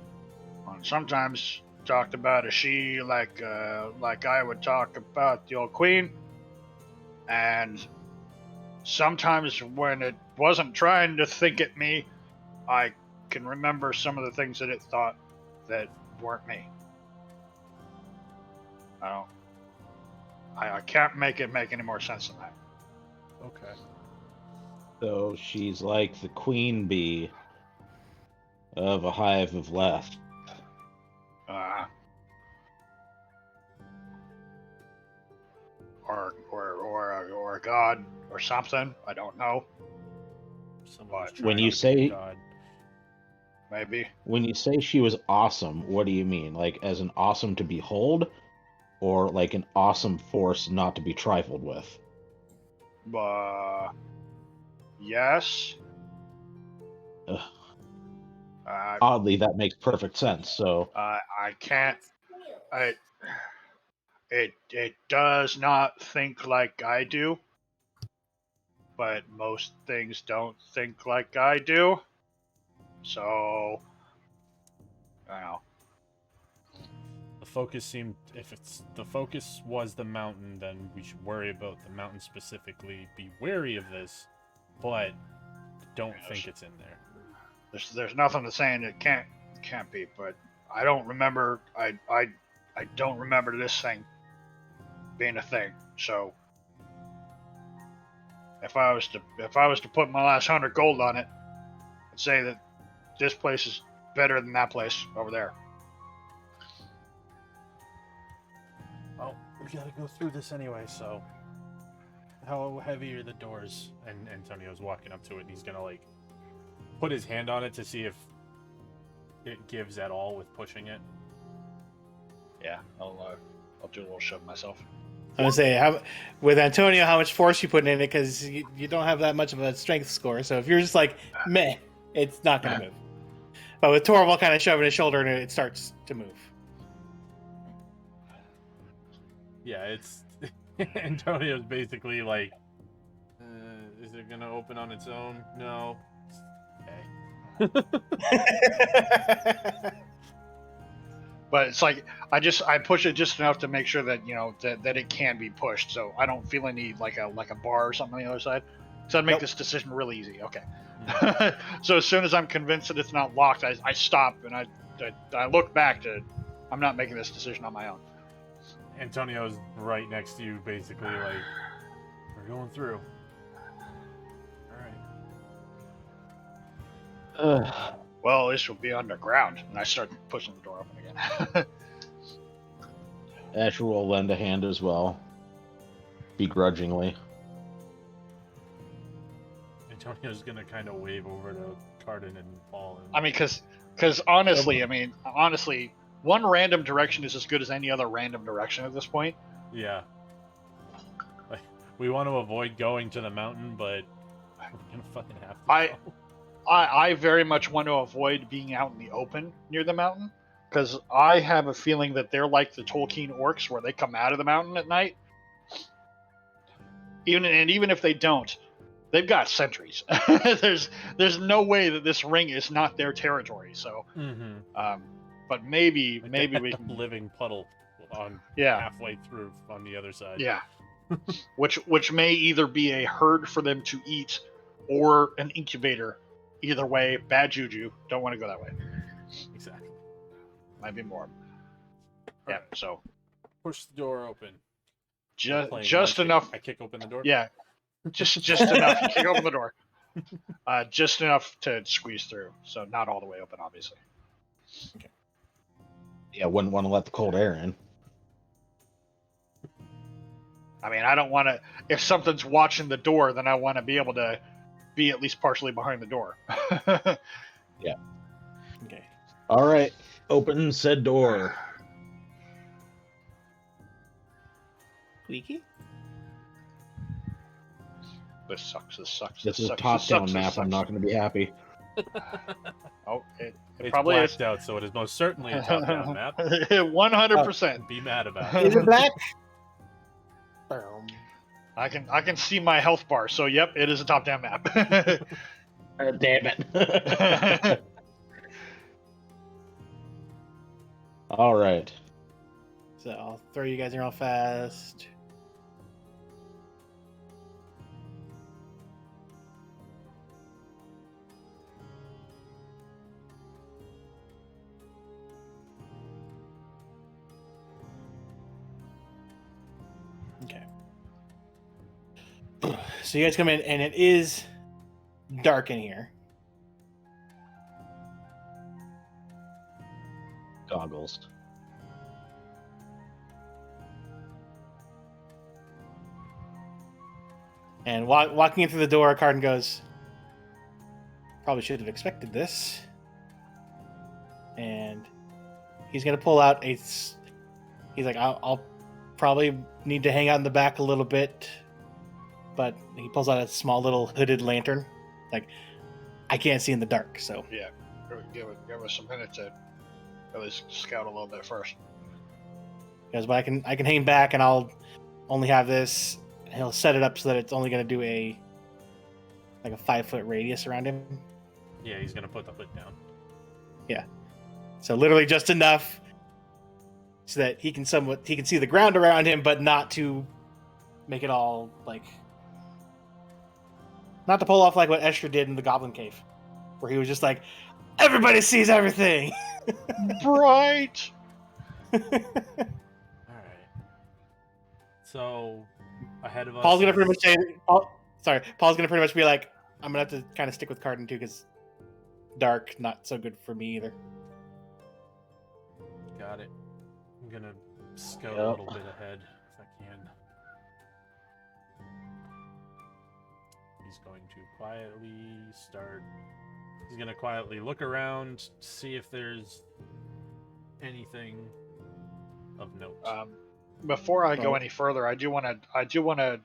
Speaker 3: and sometimes talked about a she like I would talk about the old queen, and sometimes when it wasn't trying to think at me, I can remember some of the things that it thought that weren't me. I can't make it make any more sense than that.
Speaker 5: Okay.
Speaker 4: So she's like the queen bee of a hive of Leth.
Speaker 3: Or a god or something. I don't know.
Speaker 5: Someone's
Speaker 3: When
Speaker 5: trying
Speaker 4: you
Speaker 5: to
Speaker 4: say-
Speaker 5: be God.
Speaker 3: Maybe.
Speaker 4: When you say she was awesome, what do you mean? Like as an awesome to behold, or like an awesome force not to be trifled with?
Speaker 3: Yes.
Speaker 4: Ugh.
Speaker 3: I
Speaker 4: Oddly, that makes perfect sense. So
Speaker 3: can't. It does not think like I do, but most things don't think like I do. So, I don't know.
Speaker 5: The focus seemed. If it's the focus was the mountain, then we should worry about the mountain specifically. Be wary of this, but don't think it's in there.
Speaker 3: There's nothing to saying it can't be, but I don't remember. I don't remember this thing being a thing. So if I was to put my last 100 gold on it, I'd say that this place is better than that place over there.
Speaker 5: Well, we gotta go through this anyway. So, how heavy are the doors? And Antonio's walking up to it, and he's gonna like put his hand on it to see if it gives at all with pushing it.
Speaker 3: Yeah, I'll do a little shove myself.
Speaker 2: I'm gonna say, with Antonio, how much force you put in it, because you don't have that much of a strength score. So if you're just like meh, it's not gonna move. But with Torval kind of shoving his shoulder in it, it starts to move.
Speaker 5: Yeah, it's Antonio's basically like, is it gonna open on its own? No. Okay.
Speaker 3: But it's like I push it just enough to make sure that that it can be pushed, so I don't feel any like a bar or something on the other side. So I'd make this decision really easy. Okay. So as soon as I'm convinced that it's not locked, I stop and I look back to. I'm not making this decision on my own.
Speaker 5: Antonio's right next to you, basically like, we're going through. All right.
Speaker 3: Well, this will be underground, and I start pushing the door open again.
Speaker 4: Asher will lend a hand as well, begrudgingly.
Speaker 5: Antonio's gonna kind of wave over to Cardin and Paul. And...
Speaker 3: I mean, because honestly, one random direction is as good as any other random direction at this point.
Speaker 5: Yeah. Like, we want to avoid going to the mountain, but we're gonna fucking have to.
Speaker 3: I very much want to avoid being out in the open near the mountain, because I have a feeling that they're like the Tolkien orcs, where they come out of the mountain at night. Even if they don't, they've got sentries. there's no way that this ring is not their territory. So, but maybe we can.
Speaker 5: Living puddle will
Speaker 1: on
Speaker 3: Yeah.
Speaker 1: halfway through on the other side.
Speaker 3: Yeah. which may either be a herd for them to eat or an incubator. Either way, bad juju. Don't want to go that way.
Speaker 1: Exactly.
Speaker 3: Might be more. Yeah.
Speaker 1: Alright.
Speaker 3: So
Speaker 1: Push the door open.
Speaker 3: just
Speaker 1: Playing
Speaker 3: just
Speaker 1: Munchkin.
Speaker 3: enough.
Speaker 1: I kick open the door.
Speaker 3: Yeah. Just enough. You kick open the door. Just enough to squeeze through. So not all the way open, obviously.
Speaker 4: Yeah, wouldn't want to let the cold air in.
Speaker 3: I mean, I don't want to. If something's watching the door, then I want to be able to be at least partially behind the door.
Speaker 2: Okay.
Speaker 4: All right, open said door.
Speaker 2: Squeaky?
Speaker 3: This sucks. This sucks.
Speaker 4: This
Speaker 3: This
Speaker 4: is a
Speaker 3: sucks.
Speaker 4: top-down
Speaker 3: this
Speaker 4: map.
Speaker 3: sucks.
Speaker 4: I'm not going to be happy.
Speaker 3: Oh, it
Speaker 1: It's
Speaker 3: probably is.
Speaker 1: blacked out, so it is most certainly a top-down map.
Speaker 3: 100%.
Speaker 1: Be mad about it.
Speaker 2: Is it black? Boom.
Speaker 3: I can see my health bar. So yep, it is a top-down map.
Speaker 4: Damn it. All right.
Speaker 2: So I'll throw you guys in real fast. Okay. So you guys come in, and it is dark in here.
Speaker 4: Goggles.
Speaker 2: And walking in through the door, Cardin goes, probably should have expected this. And he's going to pull out he's like, I'll probably need to hang out in the back a little bit. But he pulls out a small little hooded lantern. Like, I can't see in the dark, so.
Speaker 3: Yeah, give us a minute to at least scout a little bit first.
Speaker 2: Because but I can hang back and I'll only have this. He'll set it up so that it's only going to do a 5-foot radius around him.
Speaker 1: Yeah, he's gonna put the hood down.
Speaker 2: So literally just enough so that he can see the ground around him, but not to make it all not to pull off like what Escher did in the Goblin Cave, where he was just like, everybody sees everything.
Speaker 3: Bright.
Speaker 1: All right. So ahead of us.
Speaker 2: Paul's gonna pretty much say, Paul's gonna pretty much be like, I'm gonna have to kind of stick with Cardin too, because dark not so good for me either.
Speaker 1: Got it. I'm gonna scout a
Speaker 4: Yep.
Speaker 1: little bit ahead if I can. He's going to quietly start. He's gonna quietly look around, see if there's anything of note.
Speaker 3: Before I go
Speaker 2: Oh.
Speaker 3: any further, I do want to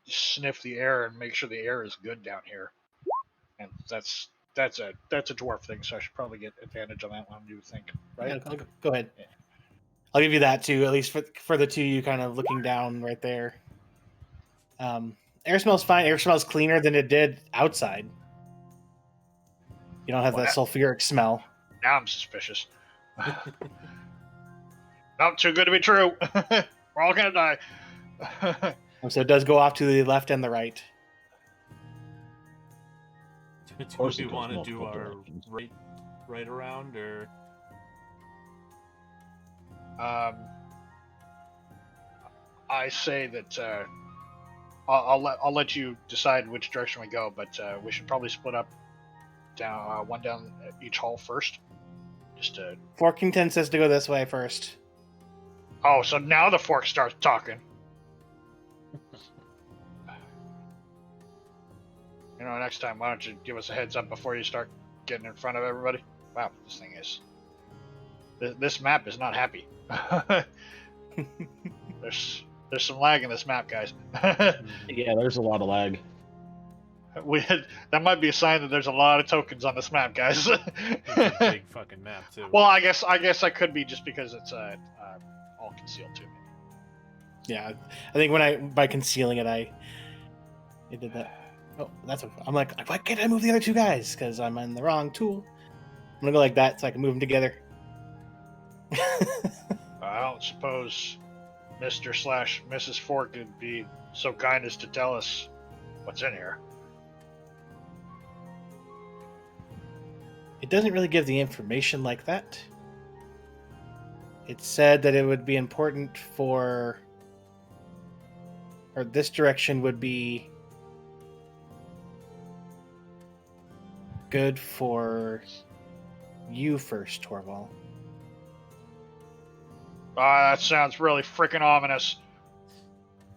Speaker 3: sniff the air and make sure the air is good down here. And that's a dwarf thing, so I should probably get advantage on that one. You think, right?
Speaker 2: Yeah, go ahead. I'll give you that too, at least for the two of you kind of looking down right there. Air smells fine. Air smells cleaner than it did outside. You don't have that sulfuric smell.
Speaker 3: Now I'm suspicious. Not too good to be true. We're all gonna die.
Speaker 2: So it does go off to the left and the right.
Speaker 1: Do
Speaker 4: course
Speaker 1: we
Speaker 4: it goes
Speaker 1: want to do
Speaker 4: multiple
Speaker 1: our
Speaker 4: directions.
Speaker 1: right around, or
Speaker 3: I say that I'll let you decide which direction we go, but we should probably split up one down each hall first. Just to.
Speaker 2: Forkington says to go this way first.
Speaker 3: Oh, so now the fork starts talking. You know, next time, why don't you give us a heads up before you start getting in front of everybody? Wow, this thing is. This map is not happy. There's some lag in this map, guys.
Speaker 4: Yeah, there's a lot of lag.
Speaker 3: That might be a sign that there's a lot of tokens on this map, guys.
Speaker 1: it's a big fucking map too?
Speaker 3: Well, I guess I could be just because it's all concealed too.
Speaker 2: Yeah, I think by concealing it, I did that. Oh, that's okay. I'm like, why can't I move the other two guys? Because I'm on the wrong tool. I'm gonna go like that so I can move them together.
Speaker 3: I don't suppose Mr. slash Mrs. Fork would be so kind as to tell us what's in here.
Speaker 2: It doesn't really give the information like that. It said that it would be important for, or this direction would be good for you first, Torval.
Speaker 3: That sounds really freaking ominous.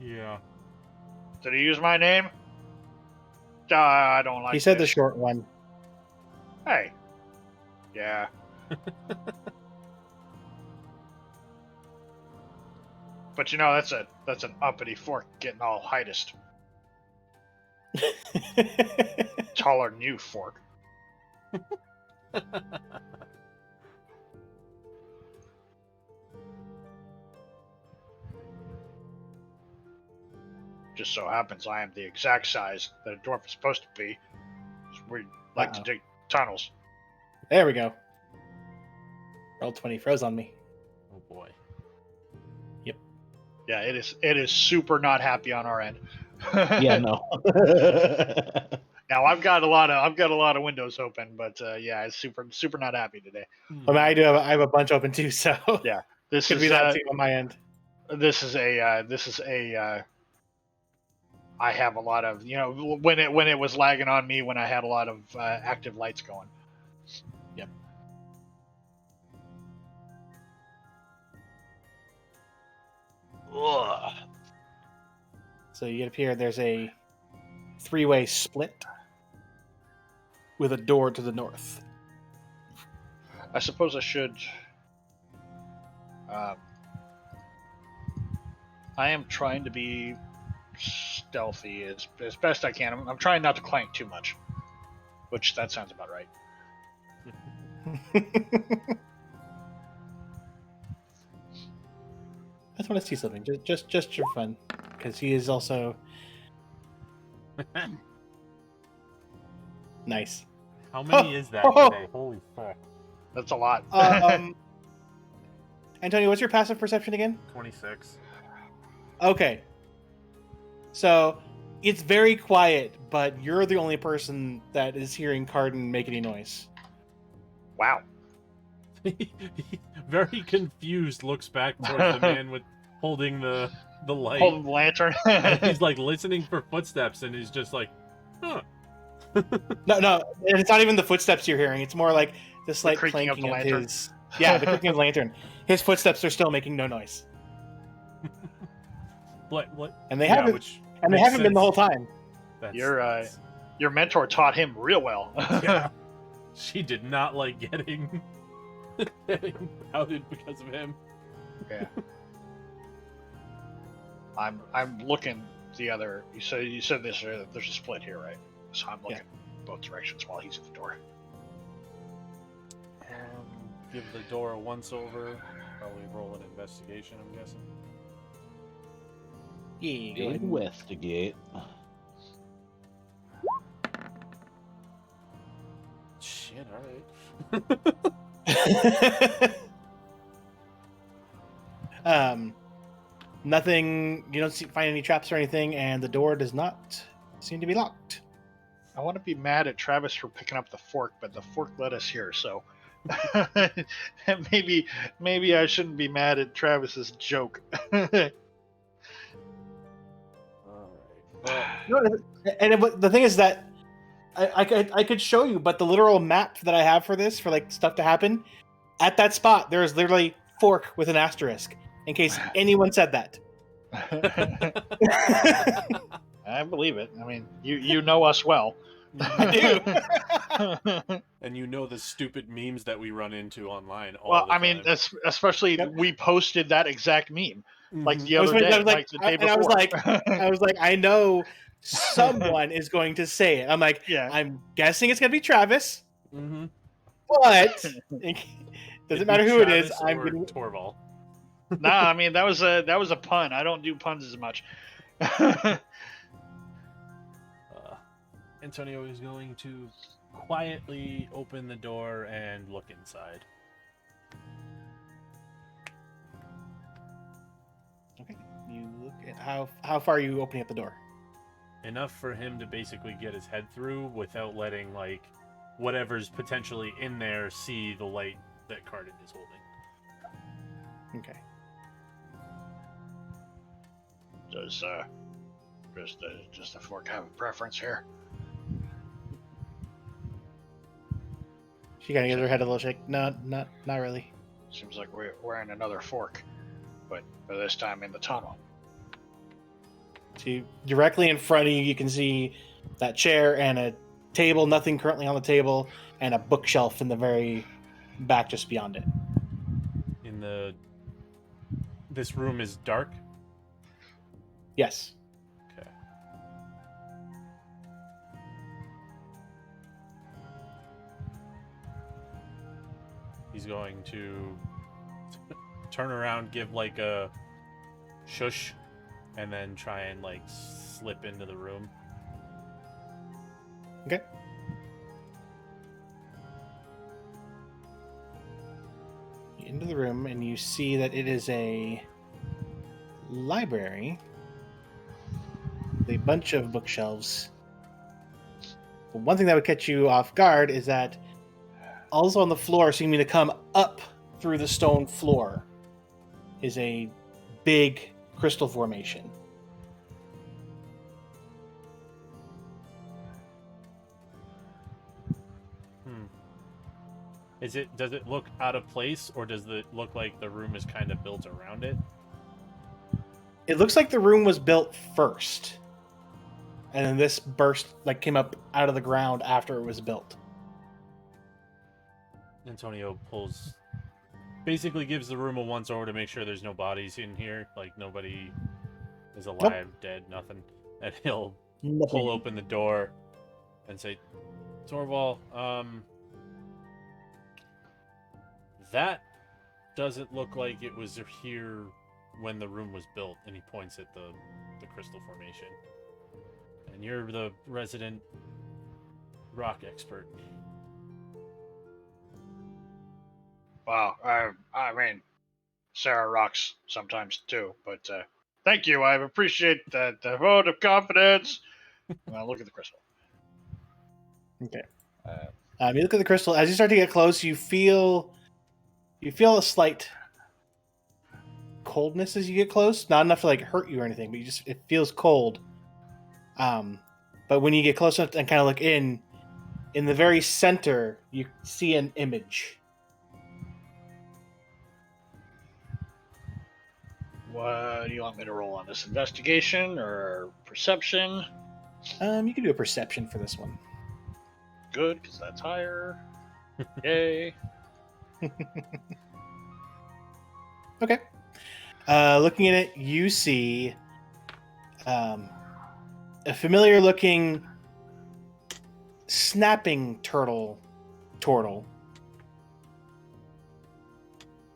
Speaker 5: Yeah.
Speaker 3: Did he use my name? I don't like
Speaker 2: He said the
Speaker 3: this.
Speaker 2: short one.
Speaker 3: Hey. Yeah. But you know, that's an uppity Fork getting all heightest. Taller than you, Fork. Just so happens I am the exact size that a dwarf is supposed to be. We like to
Speaker 2: Uh-oh.
Speaker 3: dig tunnels.
Speaker 2: There we go. Roll 20 froze on me.
Speaker 5: Oh boy.
Speaker 3: Yeah, it is super not happy on our end.
Speaker 4: Yeah, no.
Speaker 3: Now I've got a lot of windows open, but yeah, it's super not happy today.
Speaker 2: I mean, I have a bunch open too, so
Speaker 3: Yeah, this
Speaker 2: could
Speaker 3: is
Speaker 2: be that too on my end.
Speaker 3: this is a I have a lot of, you know, when it was lagging on me when I had a lot of active lights going.
Speaker 2: Yep.
Speaker 3: Ugh.
Speaker 2: So you get up here. There's a three-way split with a door to the north.
Speaker 3: I suppose I should. I am trying to be stealthy as best I can. I'm trying not to clank too much, which that sounds about right.
Speaker 2: I just want to see something, just for fun, because he is also nice.
Speaker 5: How many is that
Speaker 2: Oh.
Speaker 5: today? Holy fuck.
Speaker 3: That's a lot.
Speaker 2: Antonio, what's your passive perception again?
Speaker 5: 26.
Speaker 2: Okay. So it's very quiet, but you're the only person that is hearing Cardin make any noise.
Speaker 3: Wow.
Speaker 5: Very confused, looks back towards the man with holding the light.
Speaker 3: Hold the lantern.
Speaker 5: And he's like listening for footsteps, and he's just like, huh.
Speaker 2: No, it's not even the footsteps you're hearing. It's more like the slight
Speaker 3: creaking of
Speaker 2: clanking
Speaker 3: the
Speaker 2: of
Speaker 3: lantern.
Speaker 2: his. Yeah, the creaking of the lantern. His footsteps are still making no noise,
Speaker 5: What?
Speaker 2: and they
Speaker 5: Yeah,
Speaker 2: haven't.
Speaker 5: which
Speaker 2: And they
Speaker 5: makes
Speaker 2: haven't been the
Speaker 5: sense.
Speaker 2: whole time.
Speaker 5: That's-
Speaker 3: Your mentor taught him real well.
Speaker 5: Yeah. She did not like getting outed because of him.
Speaker 3: Yeah. I'm looking the other. You said there's a split here, right? So I'm looking both directions while he's at the door.
Speaker 5: Give the door a once over. Probably roll an investigation, I'm guessing.
Speaker 2: Yeah, go ahead.
Speaker 4: Investigate.
Speaker 5: Shit, alright.
Speaker 2: Nothing. You don't find any traps or anything, and the door does not seem to be locked.
Speaker 3: I want to be mad at Travis for picking up the fork, but the fork led us here, so maybe I shouldn't be mad at Travis's joke.
Speaker 5: Alright.
Speaker 2: The thing is that I could show you, but the literal map that I have for this, for like stuff to happen, at that spot there is literally fork with an asterisk in case anyone said that.
Speaker 3: I believe it. I mean, you know us well.
Speaker 2: I do.
Speaker 5: And you know the stupid memes that we run into online all
Speaker 3: Well,
Speaker 5: the
Speaker 3: I mean,
Speaker 5: time.
Speaker 3: especially
Speaker 2: Yep.
Speaker 3: we posted that exact meme like
Speaker 5: Mhm.
Speaker 3: the
Speaker 2: I was
Speaker 3: other day,
Speaker 2: like-
Speaker 3: like the day
Speaker 2: and I was
Speaker 3: before.
Speaker 2: I was like, I know someone is going to say it. I'm like,
Speaker 3: yeah.
Speaker 2: I'm guessing it's gonna be Travis,
Speaker 5: Mhm.
Speaker 2: but
Speaker 5: It'd
Speaker 2: doesn't
Speaker 5: be
Speaker 2: matter who it is.
Speaker 5: Travis
Speaker 2: I'm
Speaker 5: or
Speaker 2: getting.
Speaker 5: Torval.
Speaker 3: Nah, I mean that was a pun. I don't do puns as much.
Speaker 5: Antonio is going to quietly open the door and look inside.
Speaker 2: how far are you opening up the door?
Speaker 5: Enough for him to basically get his head through without letting, like, whatever's potentially in there see the light that Cardin is holding.
Speaker 2: Okay.
Speaker 3: Does the fork have a preference here?
Speaker 2: She kind of gives her head a little shake. No, not really.
Speaker 3: Seems like we're in another fork, but this time in the tunnel.
Speaker 2: So directly in front of you, you can see that chair and a table, nothing currently on the table, and a bookshelf in the very back just beyond it.
Speaker 5: This room is dark.
Speaker 2: Yes.
Speaker 5: Okay. He's going to turn around, give like a shush, and then try and like slip into the room.
Speaker 2: Okay. Into the room, and you see that it is a library with a bunch of bookshelves. But one thing that would catch you off guard is that also on the floor, seeming to come up through the stone floor, is a big crystal formation.
Speaker 5: Does it look out of place, or does it look like the room is kind of built around it?
Speaker 2: It looks like the room was built first, and then this burst came up out of the ground after it was built.
Speaker 5: Antonio basically gives the room a once over to make sure there's no bodies in here, like nobody is alive, dead, nothing. And he'll pull open the door and say, Torval, that doesn't look like it was here when the room was built. And he points at the crystal formation. And you're the resident rock expert.
Speaker 3: Wow, I mean, Sarah rocks sometimes too, but thank you. I appreciate the vote of confidence. Well, look at the crystal.
Speaker 2: Okay. You look at the crystal. As you start to get close, you feel a slight coldness as you get close. Not enough to hurt you or anything, but it feels cold. But when you get close enough and kind of look in the very center, you see an image.
Speaker 3: What do you want me to roll on this? Investigation or perception?
Speaker 2: You can do a perception for this one.
Speaker 3: Good, because that's higher. Yay.
Speaker 2: Okay. Looking at it, you see a familiar-looking snapping turtle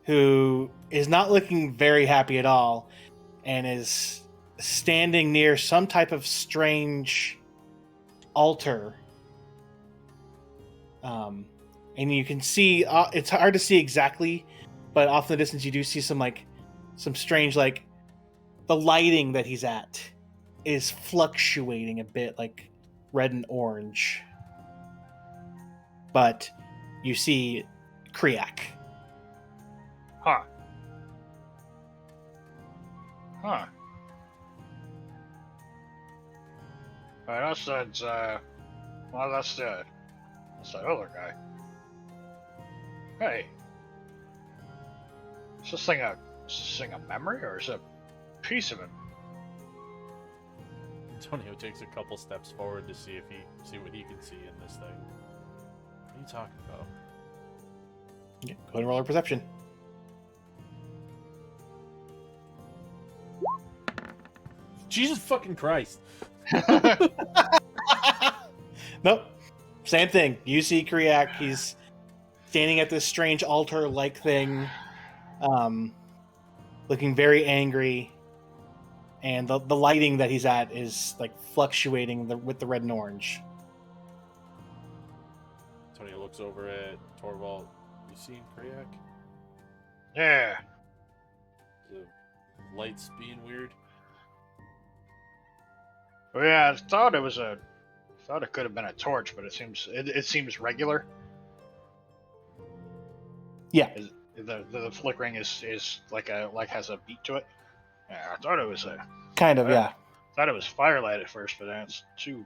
Speaker 2: who is not looking very happy at all and is standing near some type of strange altar. And you can see, it's hard to see exactly, but off in the distance you do see some strange, the lighting that he's at is fluctuating a bit, like red and orange. But you see Kriak.
Speaker 3: Huh. Alright, that's the other guy. Hey. Is this thing a memory, or is it a piece of it?
Speaker 5: Antonio takes a couple steps forward to see what he can see in this thing. What are you talking about?
Speaker 2: Yeah, go ahead and roll a perception.
Speaker 5: Jesus fucking Christ.
Speaker 2: Nope. Same thing. You see Kriak. He's standing at this strange altar-like thing, looking very angry. And the lighting that he's at is fluctuating with the red and orange.
Speaker 5: Antonio looks over at Torvald. You seen Kriak?
Speaker 3: Yeah.
Speaker 5: The lights being weird?
Speaker 3: Oh, yeah, I thought it could have been a torch, but it seems regular.
Speaker 2: Yeah.
Speaker 3: The flickering is like has a beat to it. Yeah, I thought it was
Speaker 2: Kind of, yeah.
Speaker 3: thought it was firelight at first, but then it's too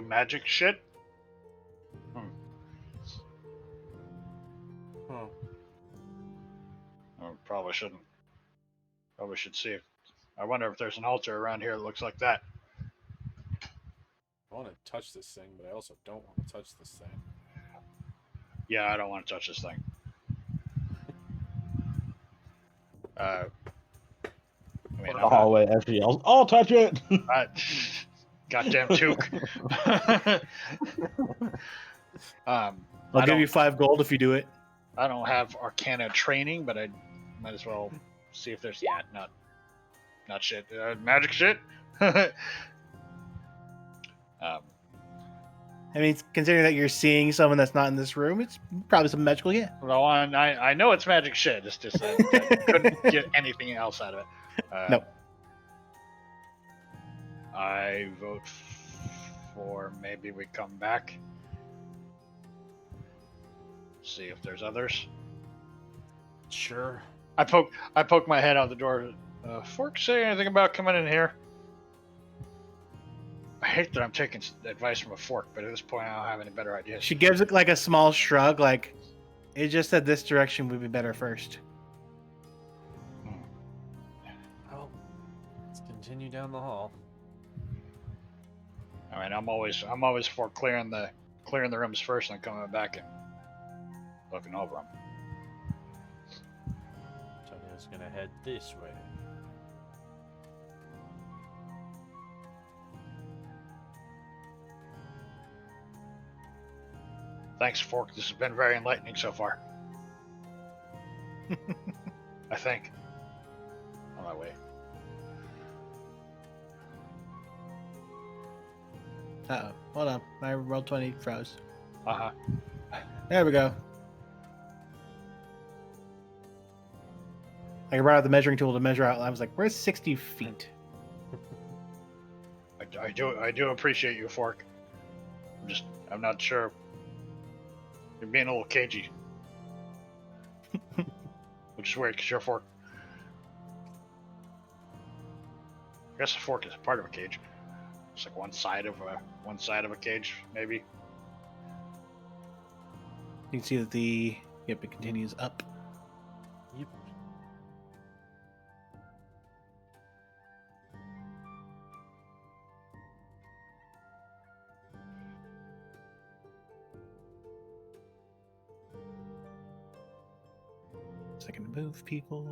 Speaker 3: magic shit.
Speaker 5: Huh.
Speaker 3: I probably shouldn't. Probably should see if. I wonder if there's an altar around here that looks like that.
Speaker 5: I want to touch this thing, but I also don't want to touch this thing.
Speaker 3: Yeah, I don't want to touch this thing. I mean,
Speaker 4: The hallway after yells, "I'll touch it!"
Speaker 3: goddamn Took.
Speaker 2: I'll
Speaker 3: I
Speaker 2: give
Speaker 3: don't-
Speaker 2: you 5 gold if you do it.
Speaker 3: I don't have Arcana training, but I might as well see if there's not shit, magic shit.
Speaker 2: I mean, considering that you're seeing someone that's not in this room, it's probably some magical, yeah.
Speaker 3: Well, I know it's magic shit. It's just I couldn't get anything else out of it.
Speaker 2: Nope.
Speaker 3: I vote for maybe we come back. See if there's others.
Speaker 5: Sure.
Speaker 3: I poke my head out the door. Fork say anything about coming in here? I hate that I'm taking advice from a fork, but at this point I don't have any better ideas.
Speaker 2: She gives it like a small shrug, like, it just said this direction would be better first.
Speaker 5: Well, let's continue down the hall.
Speaker 3: I mean, I'm always for clearing the rooms first and coming back and looking over them.
Speaker 5: Tonio's gonna head this way.
Speaker 3: Thanks, Fork. This has been very enlightening so far. I think. On my way.
Speaker 2: Uh-oh. Hold on. My roll 20 froze.
Speaker 3: Uh-huh.
Speaker 2: There we go. I brought out the measuring tool to measure out. I was like, where's 60 feet?
Speaker 3: I do appreciate you, Fork. I'm not sure. You're being a little cagey. Which is weird, because you're a fork. I guess a fork is part of a cage. It's like one side of a cage, maybe.
Speaker 2: You can see that it continues up.
Speaker 5: Yep.
Speaker 2: Second to move, people.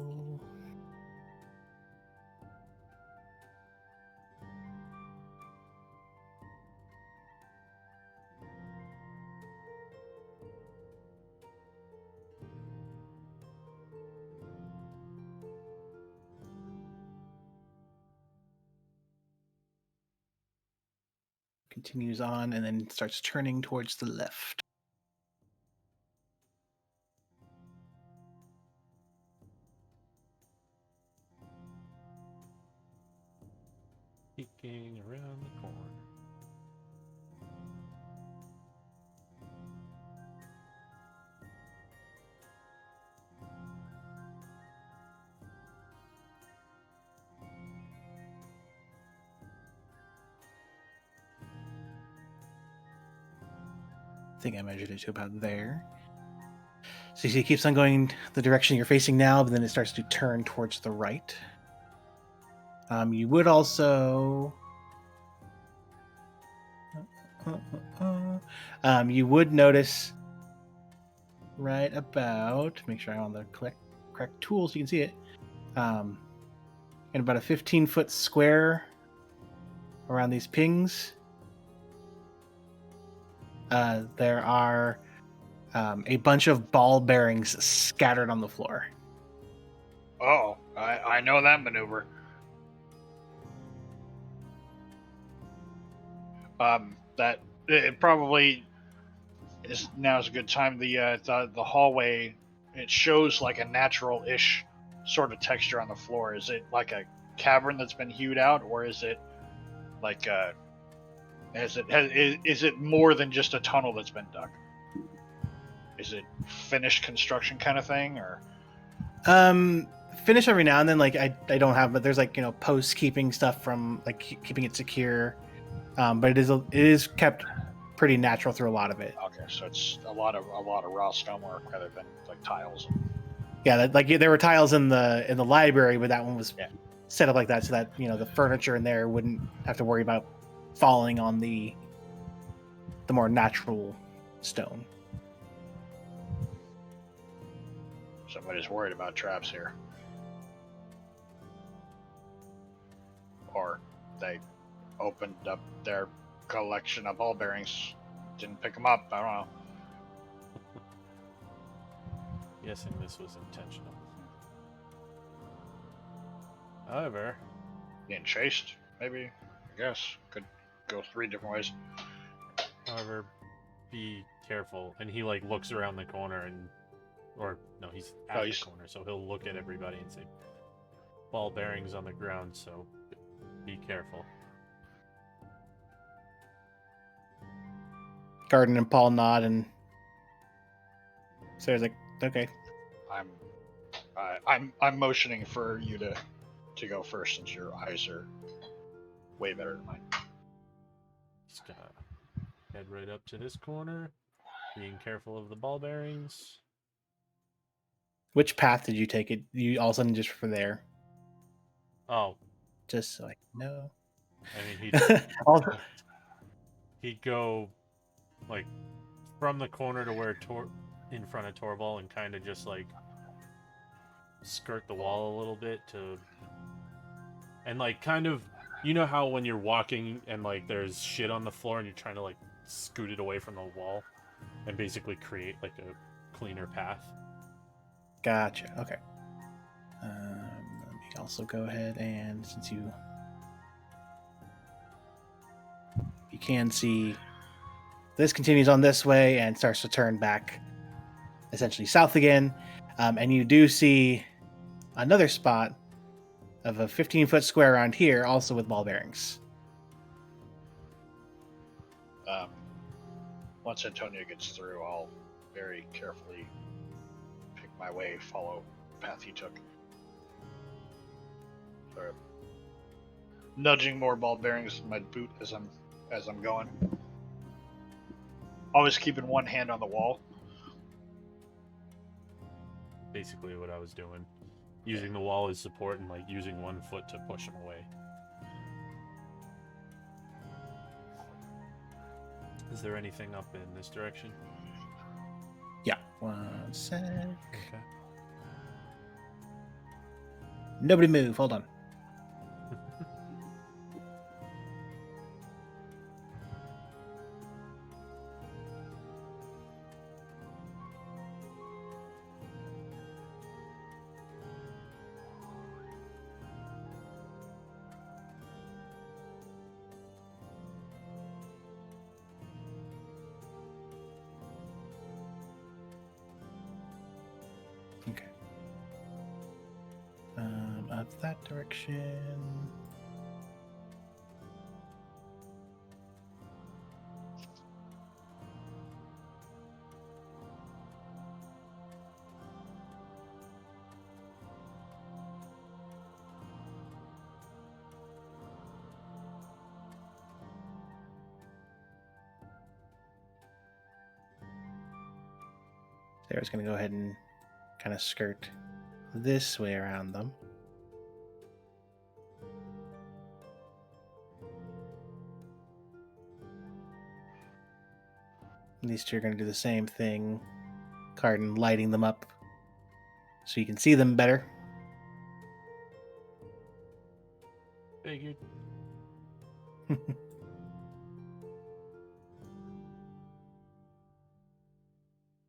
Speaker 2: Continues on and then starts turning towards the left.
Speaker 5: Peeking around the corner.
Speaker 2: I think I measured it to about there. So you see it keeps on going the direction you're facing now, but then it starts to turn towards the right. You would also... you would notice right about... Make sure I'm on the correct tool so you can see it. In about a 15-foot square around these pings, there are a bunch of ball bearings scattered on the floor.
Speaker 3: Oh, I know that maneuver. That it probably is now's a good time. The hallway, it shows like a natural-ish sort of texture on the floor. Is it like a cavern that's been hewed out, or is it like is it more than just a tunnel that's been dug? Is it finished construction kind of thing, or?
Speaker 2: Finish every now and then. Like I don't have, but there's like post keeping stuff from like keeping it secure. But it is kept pretty natural through a lot of it.
Speaker 3: Okay, so it's a lot of raw stonework rather than like tiles.
Speaker 2: Yeah, there were tiles in the library, but that one was set up like that so that the furniture in there wouldn't have to worry about falling on the more natural stone.
Speaker 3: Somebody's worried about traps here, or they opened up their collection of ball bearings, didn't pick them up. I don't know.
Speaker 5: Guessing this was intentional. However,
Speaker 3: Being chased, maybe. I guess could go 3 different ways.
Speaker 5: be careful. And he like looks around the corner he's at the corner, so he'll look at everybody and say, "Ball bearings on the ground, so be careful."
Speaker 2: Garden and Paul nod, and Sarah's like, "Okay."
Speaker 3: I'm motioning for you to go first since your eyes are way better than mine.
Speaker 5: Just gonna head right up to this corner, being careful of the ball bearings.
Speaker 2: Which path did you take it? You all of a sudden just for there?
Speaker 5: Oh,
Speaker 2: Just so I know.
Speaker 5: I mean,
Speaker 2: Also,
Speaker 5: he'd go like from the corner to where in front of Torval and kind of just like skirt the wall a little bit and like kind of, how when you're walking and like there's shit on the floor and you're trying to like scoot it away from the wall and basically create like a cleaner path.
Speaker 2: Gotcha. Okay. Let me also go ahead and since you can see, this continues on this way and starts to turn back essentially south again. And you do see another spot of a 15-foot square around here, also with ball bearings.
Speaker 3: Once Antonio gets through, I'll very carefully pick my way, follow the path he took. Sort of nudging more ball bearings in my boot as I'm going. Always keeping one hand on the wall.
Speaker 5: Basically what I was doing. Using the wall as support and like using one foot to push him away. Is there anything up in this direction?
Speaker 2: Yeah. One sec.
Speaker 5: Okay.
Speaker 2: Nobody move. Hold on. Okay. Up that direction. Sarah's going to go ahead and kind of skirt this way around them. These two are going to do the same thing. Cardin lighting them up so you can see them better.
Speaker 5: Figured.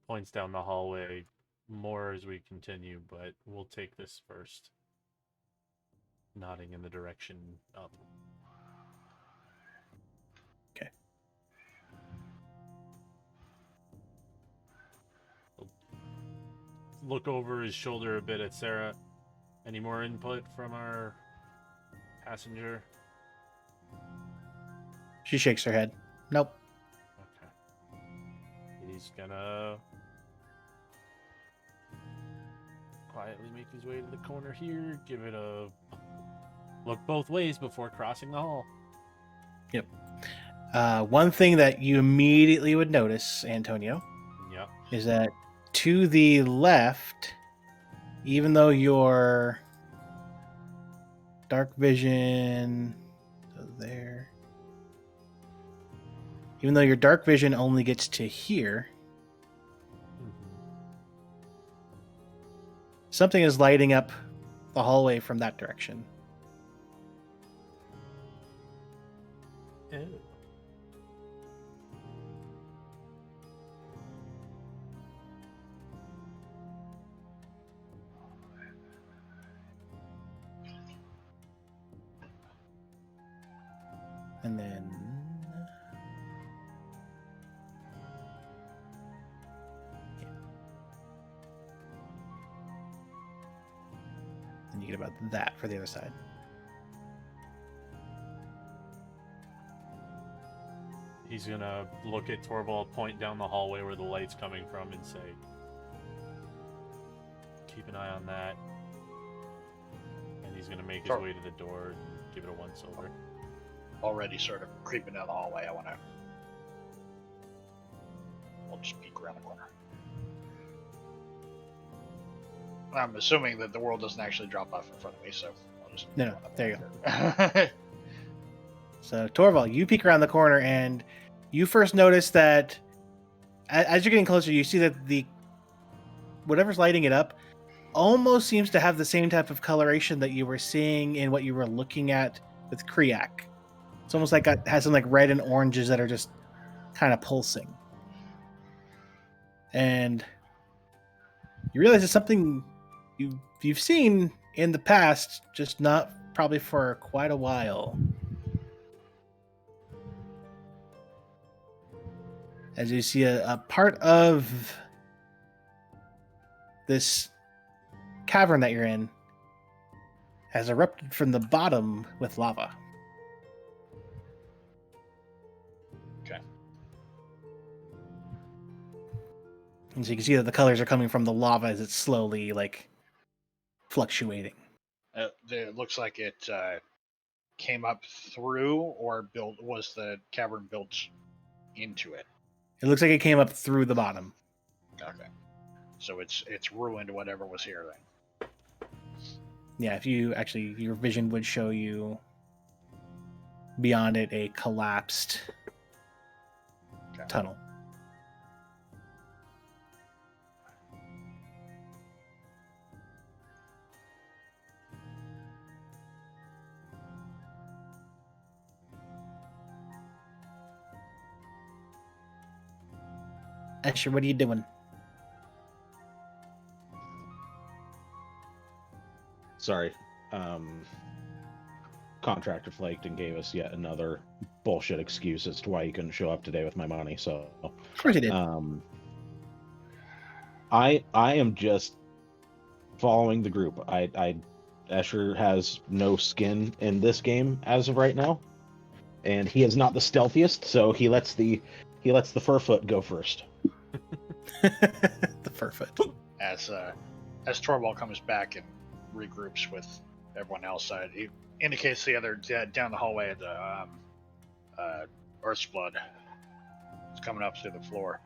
Speaker 5: Points down the hallway, more as we continue, but we'll take this first. Nodding in the direction up.
Speaker 2: Okay.
Speaker 5: Look over his shoulder a bit at Sarah. Any more input from our passenger?
Speaker 2: She shakes her head. Nope.
Speaker 5: Okay. He's gonna quietly make his way to the corner here, give it a look both ways before crossing the hall.
Speaker 2: Yep. One thing that you immediately would notice, Antonio,
Speaker 5: Yep.
Speaker 2: is that to the left, even though your dark vision there, even though your dark vision only gets to here, something is lighting up the hallway from that direction.
Speaker 5: Ew.
Speaker 2: And then and you get about that for the other side.
Speaker 5: He's gonna look at Torvald, point down the hallway where the light's coming from, and say, keep an eye on that. And he's gonna make his
Speaker 3: Sure.
Speaker 5: way to the door and give it a once over.
Speaker 3: Already sort of creeping down the hallway. I'll just peek around the corner. I'm assuming that the world doesn't actually drop off in front of me, so I'll just
Speaker 2: No,
Speaker 3: run up
Speaker 2: there you
Speaker 3: there.
Speaker 2: So Torvald, you peek around the corner and you first notice that as you're getting closer, you see that the whatever's lighting it up almost seems to have the same type of coloration that you were seeing in what you were looking at with Kriak. It's almost like it has some like red and oranges that are just kind of pulsing. And you realize it's something you've seen in the past, just not probably for quite a while. As you see a part of this cavern that you're in has erupted from the bottom with lava.
Speaker 3: Okay.
Speaker 2: And so you can see that the colors are coming from the lava as it's slowly like fluctuating.
Speaker 3: It looks like it came up through or was the cavern built into it?
Speaker 2: It looks like it came up through the bottom.
Speaker 3: Okay. So it's ruined whatever was here then.
Speaker 2: Yeah, if you actually, your vision would show you beyond it a collapsed
Speaker 3: Okay.
Speaker 2: tunnel. Asher, what are you doing?
Speaker 4: Sorry. Contractor flaked and gave us yet another bullshit excuse as to why he couldn't show up today with my money. So,
Speaker 2: Of course you did.
Speaker 4: I am just following the group. Asher has no skin in this game as of right now, and he is not the stealthiest, so he lets the Furfoot go first.
Speaker 2: The Furfoot.
Speaker 3: As Torvald comes back and regroups with everyone else, he indicates the other down the hallway. The Earth's blood is coming up through the floor.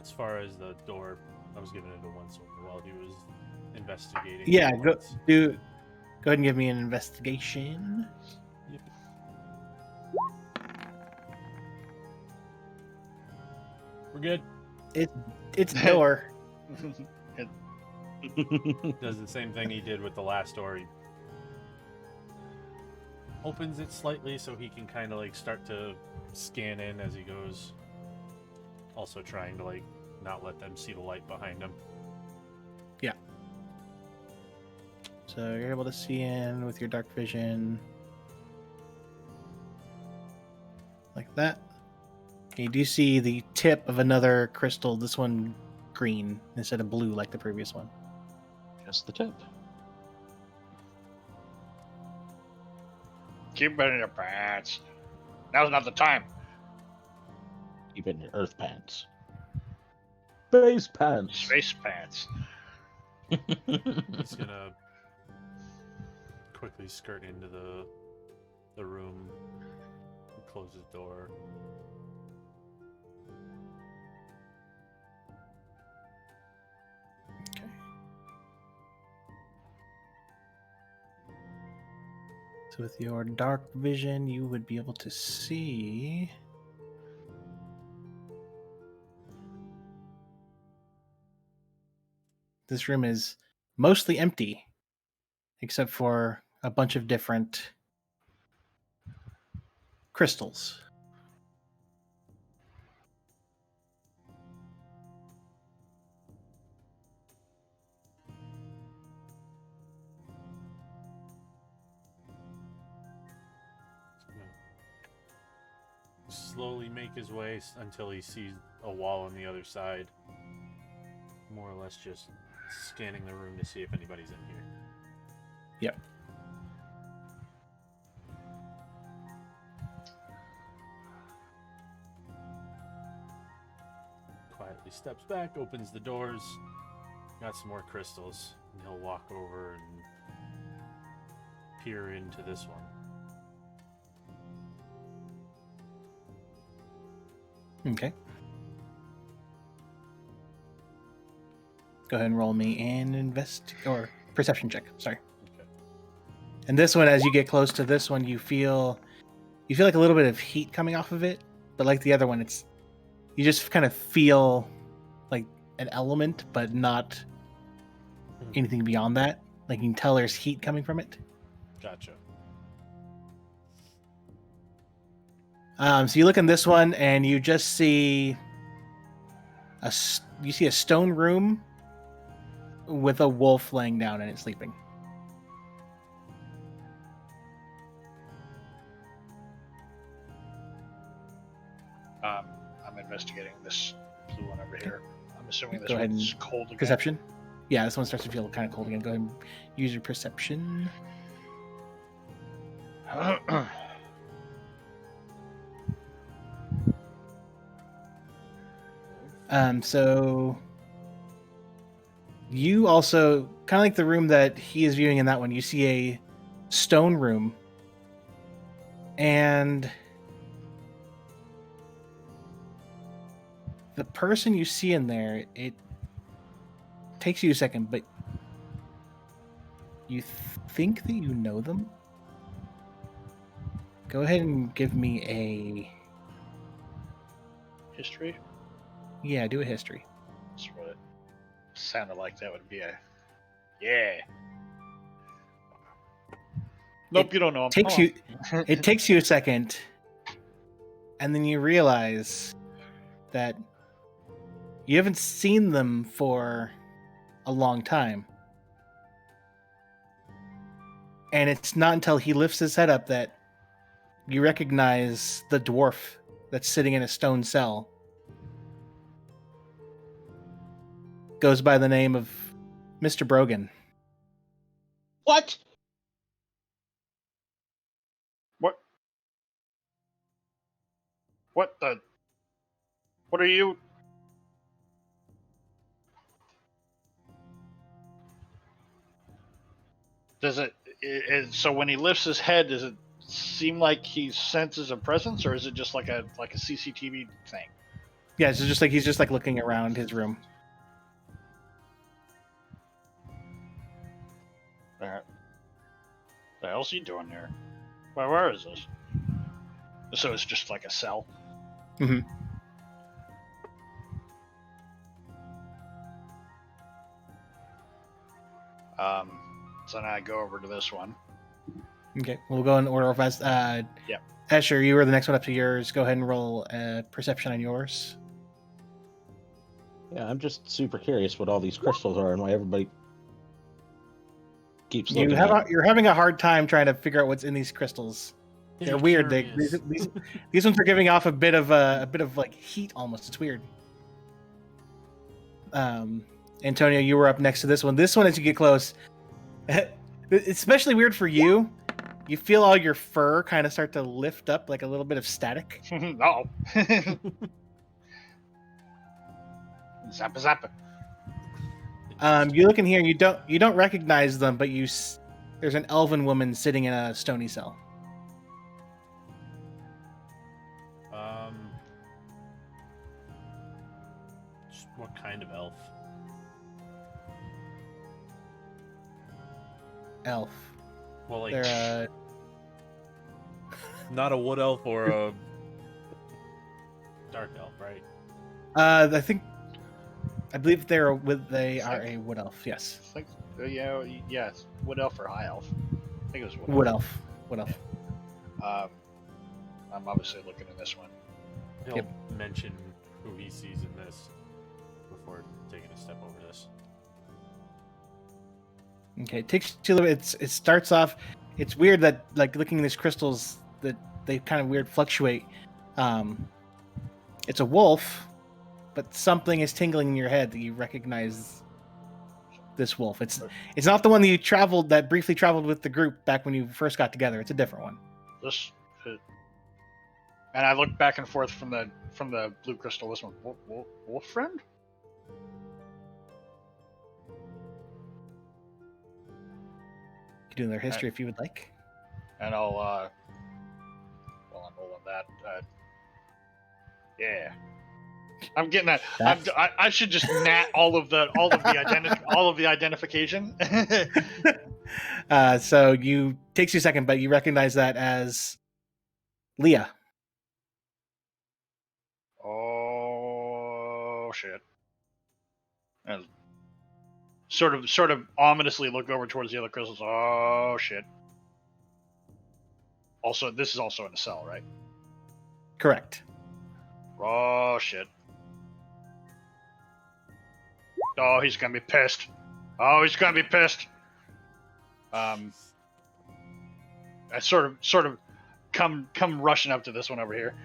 Speaker 5: As far as the door, I was giving it a once over while he was investigating.
Speaker 2: Yeah,
Speaker 5: the
Speaker 2: go
Speaker 5: lights.
Speaker 2: ahead and give me an investigation.
Speaker 5: Yep. We're good.
Speaker 2: It's a door.
Speaker 5: Does the same thing he did with the last door. He opens it slightly so he can kind of like start to scan in as he goes. Also trying to like not let them see the light behind him.
Speaker 2: So you're able to see in with your dark vision. Like that. You do see the tip of another crystal, this one green instead of blue like the previous one.
Speaker 4: Just the tip.
Speaker 3: Keep it in your pants. Now's not the time.
Speaker 4: Keep it in your earth pants. Space pants.
Speaker 3: Space pants.
Speaker 5: He's gonna quickly skirt into the room, and close his door.
Speaker 2: So with your dark vision, you would be able to see. This room is mostly empty, except for a bunch of different crystals.
Speaker 5: Slowly make his way until he sees a wall on the other side. More or less just scanning the room to see if anybody's in here.
Speaker 2: Yep.
Speaker 5: Quietly steps back, opens the doors. Got some more crystals, and he'll walk over and peer into this one.
Speaker 2: Okay. Go ahead and roll me an perception check. Sorry.
Speaker 5: Okay.
Speaker 2: And this one, as you get close to this one, you feel like a little bit of heat coming off of it, but like the other one, you just kind of feel like an element, but not anything beyond that. Like you can tell there's heat coming from it.
Speaker 5: Gotcha.
Speaker 2: So you look in this one, and you just see a stone room with a wolf laying down and it's sleeping.
Speaker 3: I'm investigating this blue one over here. I'm assuming this
Speaker 2: Go ahead
Speaker 3: one's
Speaker 2: and
Speaker 3: cold again.
Speaker 2: Perception? Yeah, this one starts to feel kind of cold again. Go ahead and use your perception. So you also, kind of like the room that he is viewing in that one, you see a stone room, and the person you see in there, it takes you a second, but you think that you know them. Go ahead and give me a
Speaker 3: History?
Speaker 2: do a history.
Speaker 3: That's what it sounded like. That would be a yeah. Nope, you don't know.
Speaker 2: It takes you a second, and then you realize that you haven't seen them for a long time. And it's not until he lifts his head up that you recognize the dwarf that's sitting in a stone cell. Goes by the name of Mr. Brogan.
Speaker 4: What?
Speaker 3: What are you? Does it so when he lifts his head, does it seem like he senses a presence, or is it just like a CCTV thing?
Speaker 2: Yeah, it's just like he's just like looking around his room.
Speaker 3: The hell's he doing here? Where is this? So it's just like a cell.
Speaker 2: Mm-hmm.
Speaker 3: So now I go over to this one.
Speaker 2: Okay, we'll go in order fast.
Speaker 3: Yep.
Speaker 2: Escher, you were the next one up to yours. Go ahead and roll perception on yours.
Speaker 4: Yeah, I'm just super curious what all these crystals are and why everybody keeps looking at
Speaker 2: You're having a hard time trying to figure out what's in these crystals. They're weird. These ones are giving off a bit of like heat almost. It's weird. Antonio, you were up next to this one. This one, as you get close, it's especially weird for you. You feel all your fur kind of start to lift up, like a little bit of static.
Speaker 3: No. Zappa zappa.
Speaker 2: You look in here, and you don't recognize them, but there's an elven woman sitting in a stony cell.
Speaker 5: Just what kind of elf?
Speaker 2: Elf.
Speaker 5: Well, like
Speaker 2: They're
Speaker 1: Not a wood elf or a.
Speaker 5: dark elf, right?
Speaker 2: I believe they are a wood elf. Yes,
Speaker 3: I think, yeah, it's wood elf or high elf. I think it was
Speaker 2: wood elf. Wood elf.
Speaker 3: I'm obviously looking at this one.
Speaker 5: He'll
Speaker 2: Yep.
Speaker 5: mention who he sees in this before taking a step over this.
Speaker 2: Okay, it takes you a little bit. It starts off. It's weird that, like, looking at these crystals, that they kind of weird fluctuate. It's a wolf, but something is tingling in your head that you recognize this wolf. It's not the one that briefly traveled with the group back when you first got together. It's a different one.
Speaker 3: This, and I look back and forth from the blue crystal. This one, wolf friend.
Speaker 2: You can do their history if you would like.
Speaker 3: And I'll while I'm rolling that, yeah, I'm getting that. I should just nat all of the identification.
Speaker 2: So takes you a second, but you recognize that as Leah.
Speaker 3: Oh shit! And sort of ominously look over towards the other crystals. Oh shit! Also, this is also in a cell, right?
Speaker 2: Correct.
Speaker 3: Oh shit! Oh, he's gonna be pissed. Oh, he's gonna be pissed. I sort of come rushing up to this one over here.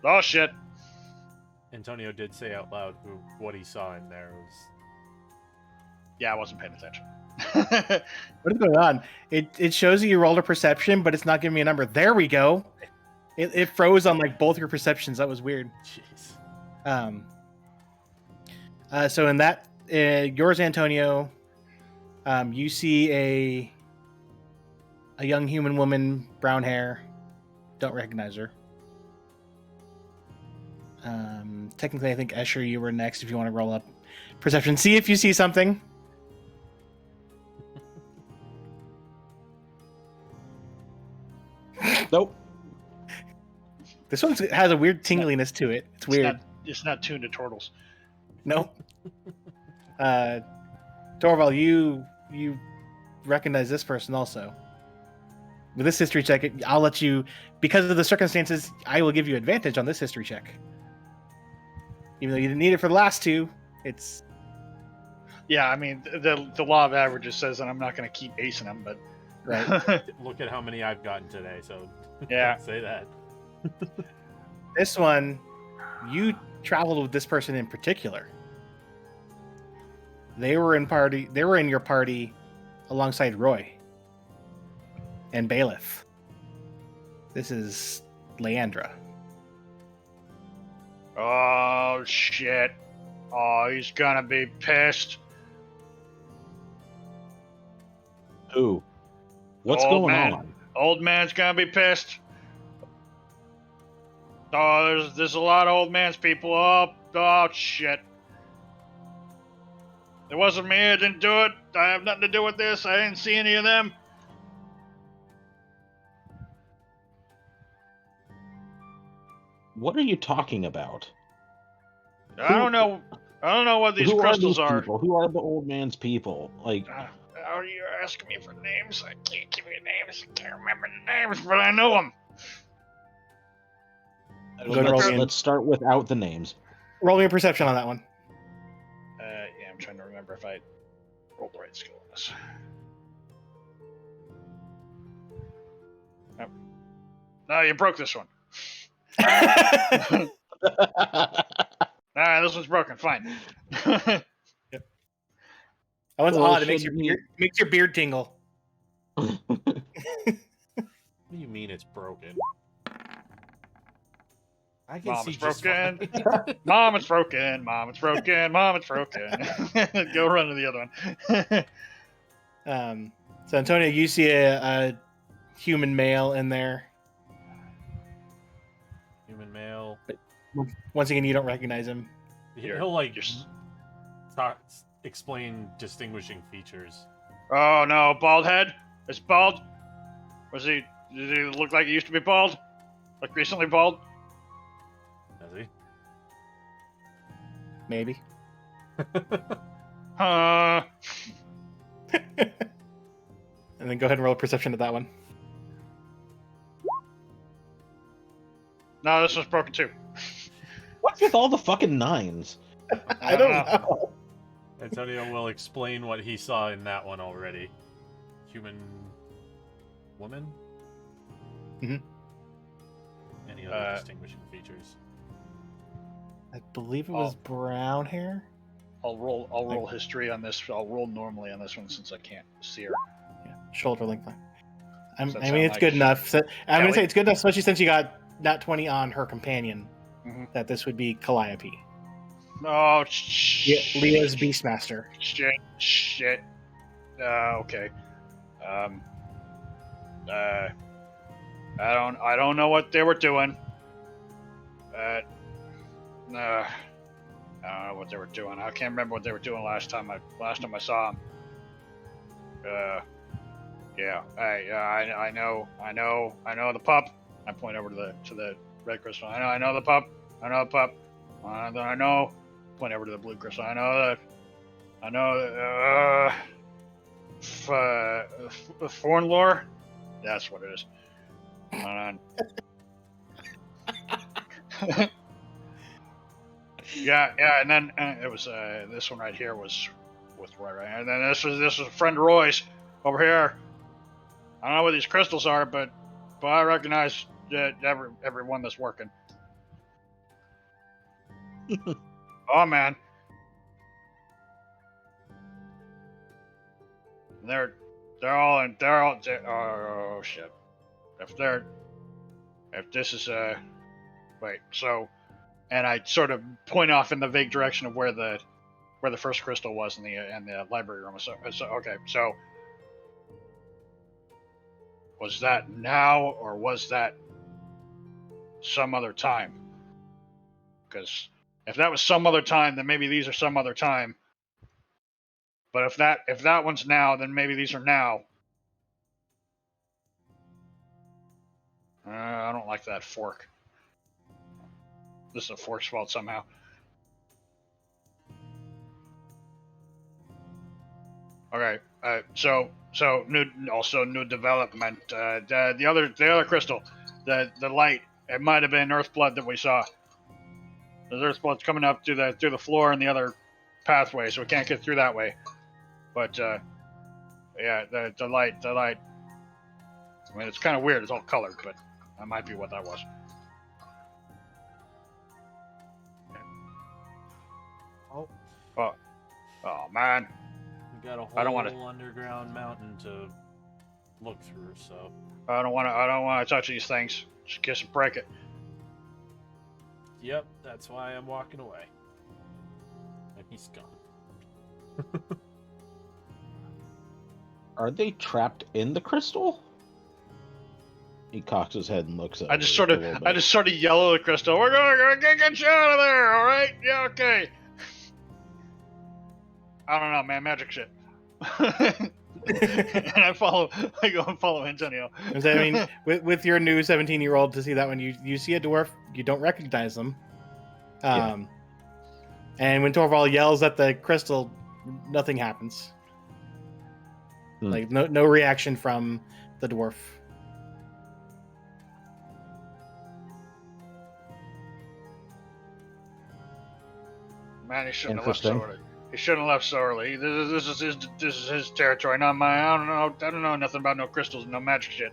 Speaker 3: Oh shit!
Speaker 5: Antonio did say out loud what he saw in there was.
Speaker 3: Yeah, I wasn't paying attention.
Speaker 2: What is going on? It shows you rolled a perception, but it's not giving me a number. There we go. It froze on like both your perceptions. That was weird.
Speaker 5: Jeez.
Speaker 2: So in that, yours, Antonio, you see a young human woman, brown hair. Don't recognize her. Technically, I think Escher, you were next. If you want to roll up perception, see if you see something.
Speaker 4: Nope.
Speaker 2: This one has a weird tingliness to it. It's weird.
Speaker 3: It's not tuned to turtles.
Speaker 2: Nope. Torval, you recognize this person also. With this history check, I'll let you, because of the circumstances, I will give you advantage on this history check. Even though you didn't need it for the last two, it's...
Speaker 3: Yeah, I mean, the law of averages says that I'm not going to keep acing them, but...
Speaker 2: Right.
Speaker 5: Look at how many I've gotten today, so
Speaker 3: Yeah.
Speaker 5: say that.
Speaker 2: This one, you traveled with this person in particular. They were in your party alongside Roy and Bailiff. This is Leandra.
Speaker 3: Oh, shit. Oh, he's gonna be pissed.
Speaker 4: Who? What's
Speaker 3: Old
Speaker 4: going
Speaker 3: man.
Speaker 4: on?
Speaker 3: Old man's gonna be pissed. Oh, there's a lot of old man's people. Oh, shit. It wasn't me. I didn't do it. I have nothing to do with this. I didn't see any of them.
Speaker 4: What are you talking about?
Speaker 3: I don't know. I don't know what these
Speaker 4: Who
Speaker 3: crystals
Speaker 4: are.
Speaker 3: are.
Speaker 4: These people? Who are the old man's people? Like,
Speaker 3: Are you asking me for names? I can't give you names. I can't remember the names, but I know them.
Speaker 2: Go to roll me.
Speaker 4: let's start without the names.
Speaker 2: Roll me a perception on that one.
Speaker 3: Yeah, I'm trying to remember if I rolled the right skill on this. Nope. No, you broke this one. Alright, this one's broken. Fine.
Speaker 2: That one's
Speaker 4: Well,
Speaker 2: odd. It
Speaker 4: should we-
Speaker 2: makes your beard tingle.
Speaker 5: What do you mean it's broken? I can
Speaker 3: Mom,
Speaker 5: see
Speaker 3: it's
Speaker 5: just
Speaker 3: broken.
Speaker 5: fine.
Speaker 3: Mom, it's broken. Mom, it's broken. Mom, it's broken. Go run to the other one.
Speaker 2: So Antonio, you see a human male in there.
Speaker 5: Human male.
Speaker 2: Once again, you don't recognize him.
Speaker 5: He'll like
Speaker 3: You're-
Speaker 5: explain distinguishing features.
Speaker 3: Oh no, bald head. It's bald. Did he look like he used to be bald? Like recently bald?
Speaker 5: Does he?
Speaker 2: Maybe.
Speaker 3: Uh,
Speaker 2: And then go ahead and roll a perception to that one.
Speaker 3: no, this one's broken too.
Speaker 4: What's with all the fucking nines?
Speaker 2: I don't know.
Speaker 5: Antonio will explain what he saw in that one already. Human woman?
Speaker 2: Mhm.
Speaker 5: Any other distinguishing features?
Speaker 2: I believe it was brown hair.
Speaker 3: I'll roll history on this. I'll roll normally on this one since I can't see her.
Speaker 2: Yeah, shoulder length.
Speaker 3: Does that
Speaker 2: I mean,
Speaker 3: sound
Speaker 2: it's
Speaker 3: like-
Speaker 2: good enough. So, I'm gonna
Speaker 3: we-
Speaker 2: say it's good enough, especially since you got nat 20 on her companion,
Speaker 3: Mhm.
Speaker 2: that this would be Calliope.
Speaker 3: Oh,
Speaker 2: Leah's Beastmaster.
Speaker 3: Shit. Okay. I don't know what they were doing. I don't know what they were doing. I can't remember what they were doing last time I saw them. Yeah. I know the pup. I point over to the red crystal. I know the pup. I know the pup. I know. Point over to the blue crystal. I know. Fornlore. That's what it is. Yeah, and then it was this one right here was with Roy, right? And then this was friend Roy's over here. I don't know what these crystals are, but I recognize every one that's working. Oh man, they're all oh shit. If this is wait, so, and I sort of point off in the vague direction of where the first crystal was in the library room. So okay, so was that now or was that some other time? Because if that was some other time, then maybe these are some other time. But if that one's now, then maybe these are now. I don't like that fork. This is a fork's fault somehow. Okay. So new development. The other crystal, the light. It might have been Earthblood that we saw. There's Earthblood's coming up through the floor in the other pathway, so we can't get through that way. But yeah, the light. I mean, it's kind of weird. It's all colored, but that might be what that was. Oh man.
Speaker 5: We got a
Speaker 3: I don't
Speaker 5: whole
Speaker 3: wanna-
Speaker 5: underground mountain to look through, so
Speaker 3: I don't want to touch these things. Just kiss and break it.
Speaker 5: yep, that's why I'm walking away. And he's gone.
Speaker 4: Are they trapped in the crystal? He cocks his head and looks at
Speaker 3: I
Speaker 4: it
Speaker 3: just
Speaker 4: a
Speaker 3: sort of
Speaker 4: little bit.
Speaker 3: yell at the crystal. We're gonna get you out of there. All right? Yeah. Okay. I don't know, man. Magic shit. And I go and follow Antonio.
Speaker 2: I mean, with your new 17-year-old to see that one, you see a dwarf, you don't recognize them.
Speaker 4: Yeah.
Speaker 2: And when Torvald yells at the crystal, nothing happens.
Speaker 4: Hmm.
Speaker 2: Like no reaction from the dwarf.
Speaker 3: Man, he shouldn't have left so
Speaker 4: Interesting.
Speaker 3: early. He shouldn't have left so early. This is his territory, not mine. I don't know nothing about no crystals and no magic shit.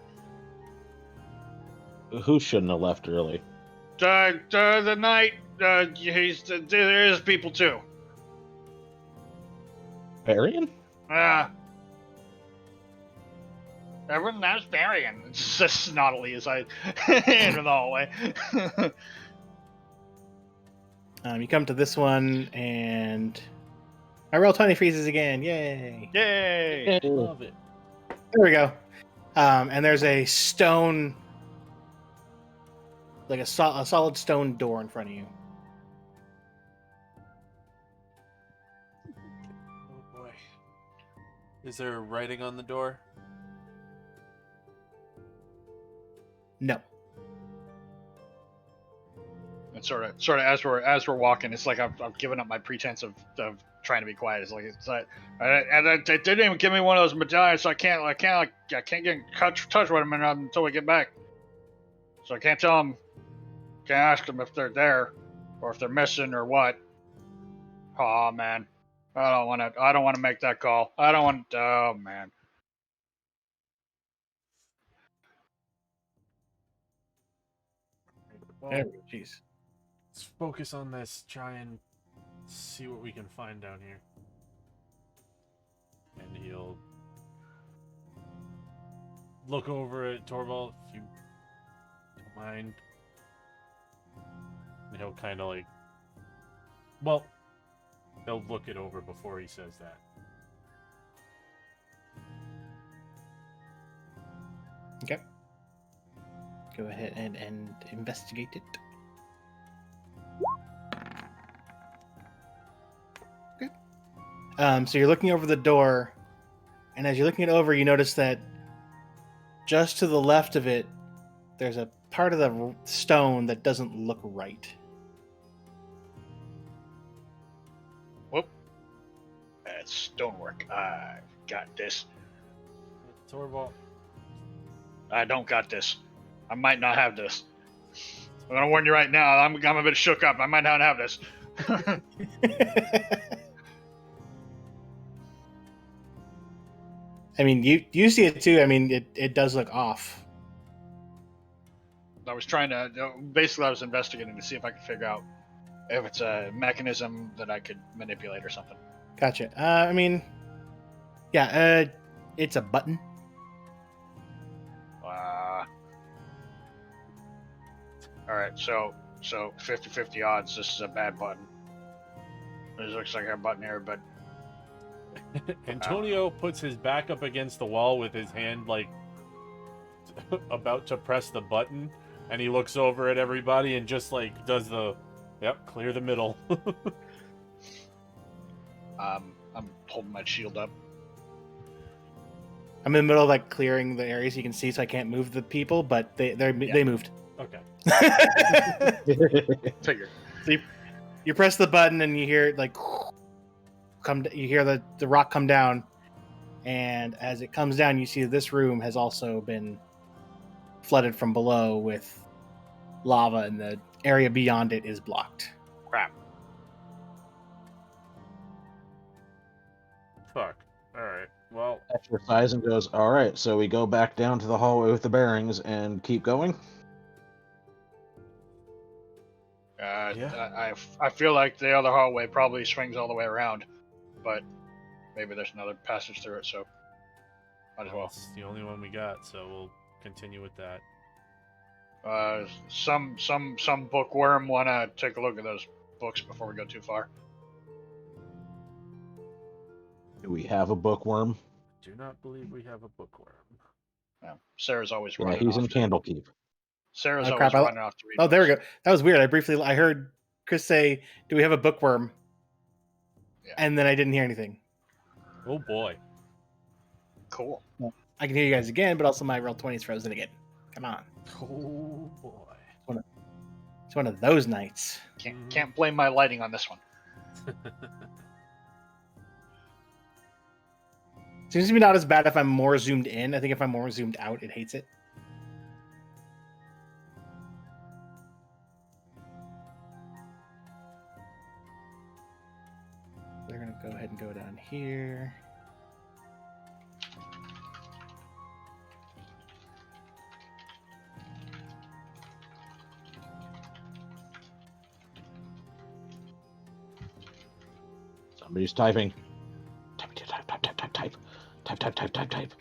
Speaker 4: Who shouldn't have left early?
Speaker 3: The knight. There is people too.
Speaker 4: Varian?
Speaker 3: Everyone loves Varian. It's just snottily as I enter the hallway.
Speaker 2: You come to this one, and I roll 20 freezes again. Yay!
Speaker 3: Yay!
Speaker 5: Love it.
Speaker 2: There we go. And there's a stone, like a solid stone door in front of you.
Speaker 5: Oh boy. Is there writing on the door?
Speaker 2: No.
Speaker 3: And sort of as we're walking, it's like I've given up my pretense of trying to be quiet. It's like and they didn't even give me one of those medallions, so I can't get in touch with them until we get back. So I can't tell them, can't ask them if they're there or if they're missing or what. Oh man, I don't want to make that call. I don't want. Oh man.
Speaker 5: Well,
Speaker 2: There we go. Jeez.
Speaker 5: let's focus on this. Try and see what we can find down here. And he'll look over at Torvald, if you don't mind. And he'll kind of like, well, he'll look it over before he says that.
Speaker 2: Okay. Go ahead and investigate it. Okay. So you're looking over the door, and as you're looking it over, you notice that just to the left of it, there's a part of the stone that doesn't look right.
Speaker 3: Whoop. That's stonework. I got this.
Speaker 5: Torvald,
Speaker 3: I don't got this. I might not have this. I'm gonna warn you right now. I'm a bit shook up. I might not have this.
Speaker 2: I mean, you see it too. I mean, it does look off.
Speaker 3: I was trying to. Basically, I was investigating to see if I could figure out if it's a mechanism that I could manipulate or something.
Speaker 2: Gotcha. I mean, yeah. It's a button.
Speaker 3: All right, so 50-50 odds. This is a bad button. This looks like a button here, but
Speaker 5: Antonio puts his back up against the wall with his hand like about to press the button, and he looks over at everybody and just like does the, yep, clear the middle.
Speaker 3: I'm holding my shield up.
Speaker 2: I'm in the middle of like clearing the areas you can see, so I can't move the people, but they moved.
Speaker 5: Okay.
Speaker 3: Figure.
Speaker 2: You press the button and you hear it like you hear the rock come down, and as it comes down, you see that this room has also been flooded from below with lava, and the area beyond it is blocked.
Speaker 3: Crap.
Speaker 5: Fuck. All right. Well,
Speaker 4: Exercise and goes, all right, so we go back down to the hallway with the bearings and keep going?
Speaker 5: Yeah.
Speaker 3: I feel like the other hallway probably swings all the way around, but maybe there's another passage through it, so might as well.
Speaker 5: it's the only one we got, so we'll continue with that.
Speaker 3: Some bookworm wanna take a look at those books before we go too far.
Speaker 4: Do we have a bookworm?
Speaker 5: Do not believe we have a bookworm.
Speaker 3: Yeah, Sarah's always
Speaker 4: Yeah,
Speaker 3: running.
Speaker 4: he's
Speaker 3: off
Speaker 4: in
Speaker 3: to-
Speaker 4: Candlekeep.
Speaker 3: Sarah's
Speaker 2: Oh,
Speaker 3: always
Speaker 2: crap,
Speaker 3: running off to read.
Speaker 2: Oh, there we
Speaker 3: books.
Speaker 2: go. That was weird. I heard Chris say, "Do we have a bookworm?"
Speaker 3: Yeah.
Speaker 2: And then I didn't hear anything.
Speaker 5: Oh boy.
Speaker 3: Cool.
Speaker 2: I can hear you guys again, but also my roll 20 is frozen again. Come on,
Speaker 5: Oh boy.
Speaker 2: it's one of those nights.
Speaker 3: Can't blame my lighting on this one.
Speaker 2: Seems to be not as bad if I'm more zoomed in. I think if I'm more zoomed out, it hates it. They're gonna go ahead and go down here.
Speaker 4: Somebody's typing. Type, type, type, type, type, type. Type.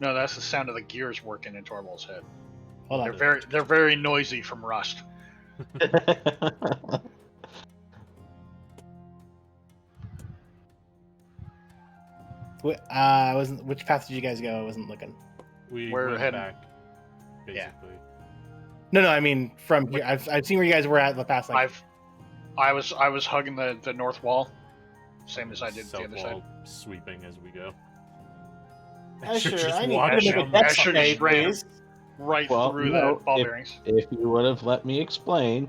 Speaker 3: No, that's the sound of the gears working in Torvald's head.
Speaker 2: Hold on.
Speaker 3: They're very noisy from rust.
Speaker 2: I wasn't. Which path did you guys go? I wasn't looking.
Speaker 5: We
Speaker 3: We're
Speaker 5: went
Speaker 3: heading-
Speaker 5: back,
Speaker 3: Yeah.
Speaker 5: basically.
Speaker 2: No, I mean from here. I've seen where you guys were at the past. Like,
Speaker 3: I was hugging the north wall, same as I did the
Speaker 5: South
Speaker 3: other side.
Speaker 5: wall sweeping as we go.
Speaker 2: Asher,
Speaker 5: Just
Speaker 2: I need you
Speaker 5: watch
Speaker 2: to make a
Speaker 5: him.
Speaker 2: dex
Speaker 3: Asher
Speaker 2: save,
Speaker 3: just ran.
Speaker 2: please.
Speaker 3: Right
Speaker 4: Well,
Speaker 3: through
Speaker 4: no,
Speaker 3: the ball bearings.
Speaker 4: If you would have let me explain,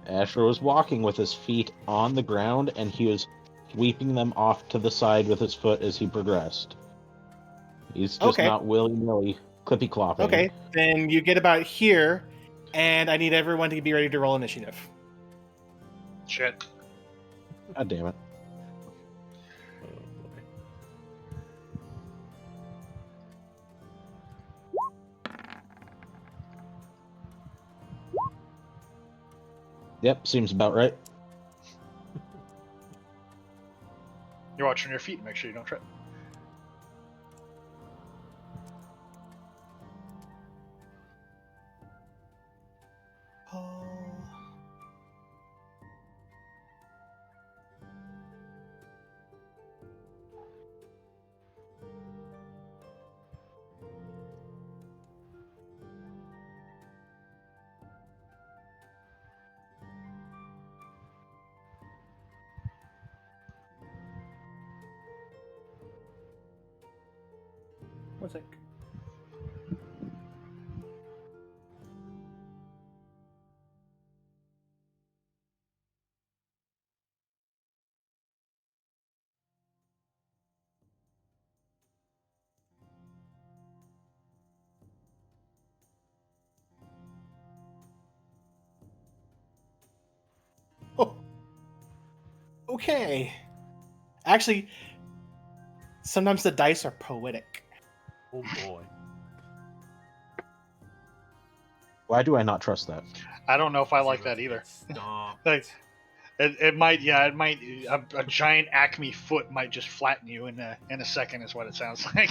Speaker 4: Asher was walking with his feet on the ground, and he was sweeping them off to the side with his foot as he progressed. He's just
Speaker 2: Okay.
Speaker 4: not willy-nilly clippy-clopping.
Speaker 2: Okay, then you get about here, and I need everyone to be ready to roll initiative.
Speaker 3: Shit.
Speaker 4: God damn it.
Speaker 5: Oh, boy.
Speaker 4: Yep, seems about right.
Speaker 3: You're watching your feet and make sure you don't trip.
Speaker 2: One sec. Oh. Okay. Actually, sometimes the dice are poetic.
Speaker 5: Oh boy.
Speaker 4: Why do I not trust that?
Speaker 3: I don't know if I like that either.
Speaker 5: Stop.
Speaker 3: Like, it might, yeah, it might. A giant Acme foot might just flatten you in a second, is what it sounds like.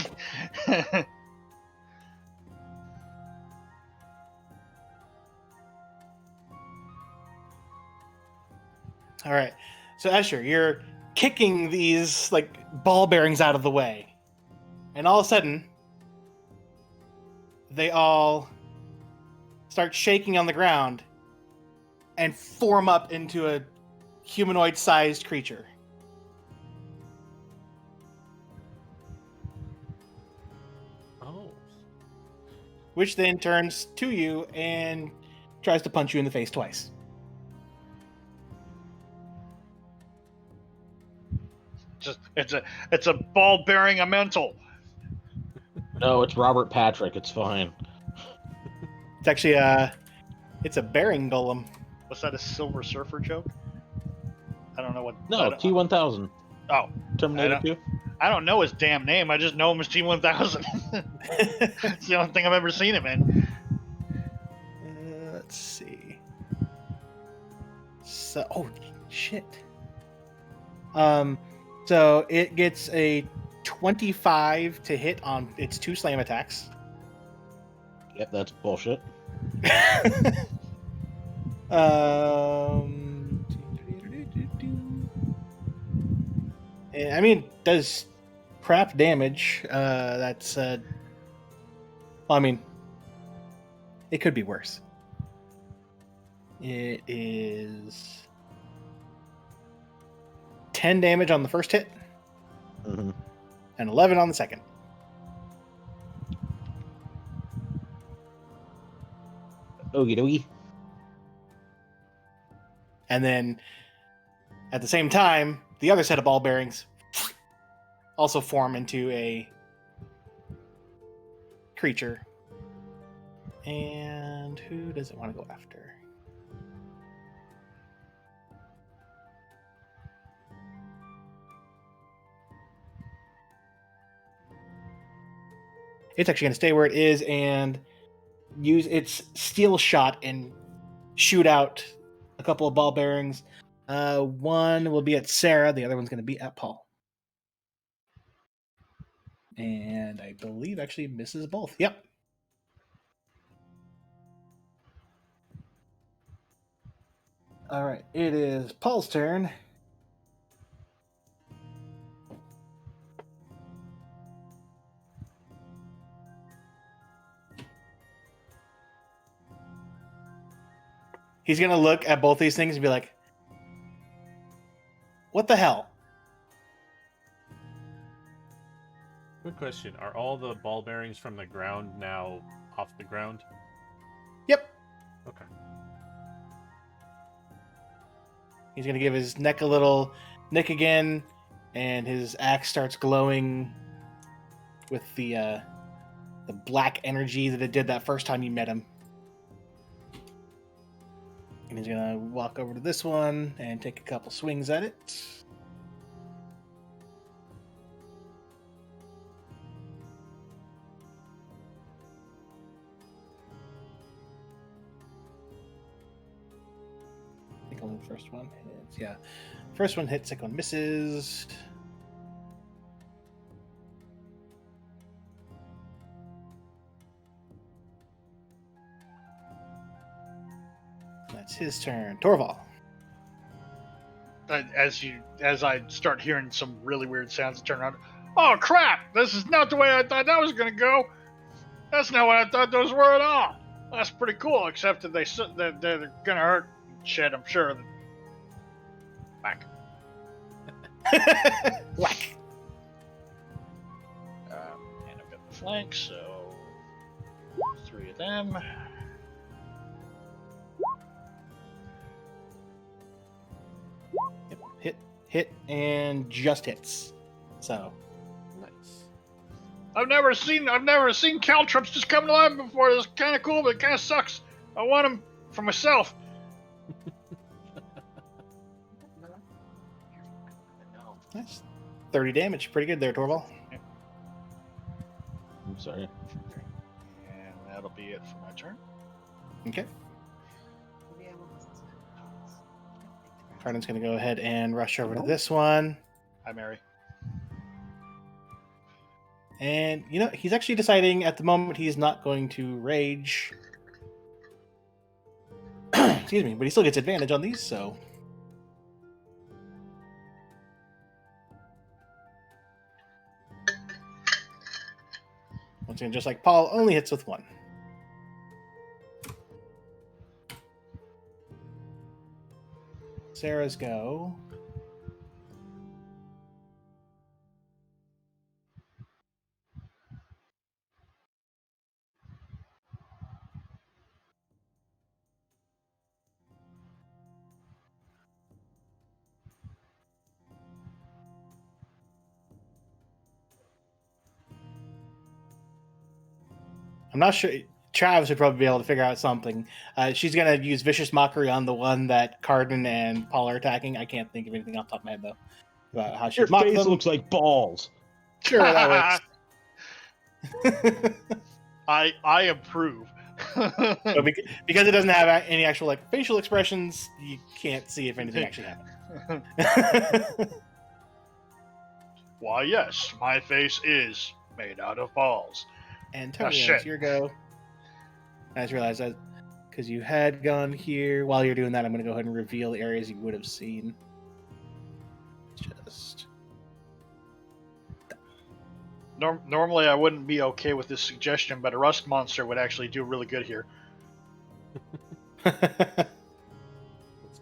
Speaker 2: All right. So Escher, you're kicking these like ball bearings out of the way. And all of a sudden, they all start shaking on the ground and form up into a humanoid-sized creature.
Speaker 5: Oh.
Speaker 2: Which then turns to you and tries to punch you in the face twice.
Speaker 3: Just it's a ball bearing a mental.
Speaker 4: No, it's Robert Patrick. It's fine.
Speaker 2: It's actually it's a bearing golem.
Speaker 3: Was that a Silver Surfer joke? I don't know what. I
Speaker 4: No,
Speaker 3: don't-
Speaker 4: T-1000.
Speaker 3: Oh,
Speaker 4: Terminator 2.
Speaker 3: I don't know his damn name. I just know him as T-1000. It's the only thing I've ever seen him in.
Speaker 2: Let's see. So, oh shit. So it gets a 25 to hit on its 2 slam attacks.
Speaker 4: Yep, that's bullshit.
Speaker 2: And, I mean, it does crap damage. That's well, I mean, it could be worse. It is 10 damage on the first hit
Speaker 4: Mm-hmm.
Speaker 2: and 11 on the second.
Speaker 4: Okie dokie.
Speaker 2: And then at the same time, the other set of ball bearings also form into a creature. And who does it want to go after? It's actually going to stay where it is, and use its steel shot and shoot out a couple of ball bearings. One will be at Sarah. The other one's going to be at Paul. And I believe actually misses both. Yep. All right. It is Paul's turn. He's going to look at both these things and be like, what the hell?
Speaker 5: Good question. Are all the ball bearings from the ground now off the ground?
Speaker 2: Yep.
Speaker 5: Okay.
Speaker 2: He's going to give his neck a little nick again, and his axe starts glowing with the black energy that it did that first time you met him. And he's going to walk over to this one and take a couple swings at it. I think only the first one hits. Yeah. First one hits, second one misses. That's his turn. Torval.
Speaker 3: As I start hearing some really weird sounds, I turn around. Oh crap! This is not the way I thought that was gonna go. That's not what I thought those were at all. That's pretty cool, except that they're gonna hurt. Shit, I'm sure. Whack.
Speaker 2: Whack.
Speaker 3: And I've got the flank, so 3 of them.
Speaker 2: Yep. Hit, and just hits. So
Speaker 5: Nice.
Speaker 3: I've never seen caltrops just coming alive before. This is kind of cool, but it kind of sucks. I want them for myself.
Speaker 2: nice. 30 damage. Pretty good there, Torval.
Speaker 4: I'm sorry.
Speaker 3: And that'll be it for my turn.
Speaker 2: Okay. Cardin's going to go ahead and rush over to this one.
Speaker 3: Hi, Mary.
Speaker 2: And, you know, he's actually deciding at the moment he's not going to rage. Excuse me, but he still gets advantage on these, so. Once again, just like Paul, only hits with 1. Sarah's go. I'm not sure. Travis would probably be able to figure out something. She's going to use Vicious Mockery on the one that Cardin and Paul are attacking. I can't think of anything off the top of my head, though, about how
Speaker 4: Your
Speaker 2: she'd mock
Speaker 4: face
Speaker 2: them.
Speaker 4: looks like balls.
Speaker 2: Sure, that works.
Speaker 3: I approve.
Speaker 2: So because it doesn't have any actual like facial expressions, you can't see if anything actually happened.
Speaker 3: Why, yes, my face is made out of balls.
Speaker 2: Antonio,
Speaker 3: shit.
Speaker 2: it's your go. I just realized that because you had gone here. While you're doing that, I'm going to go ahead and reveal the areas you would have seen. Just
Speaker 3: Normally, I wouldn't be okay with this suggestion, but a rust monster would actually do really good here.
Speaker 5: Let's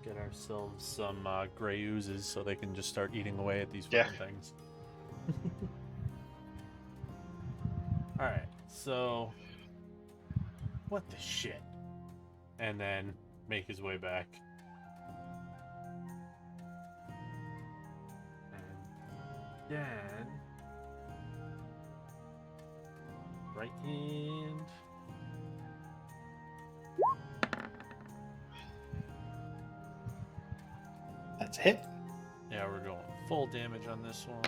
Speaker 5: get ourselves some gray oozes so they can just start eating away at these fucking things. Alright, so. What the shit? And then make his way back. And then. Right hand.
Speaker 2: That's a hit.
Speaker 5: Yeah, we're going full damage on this one.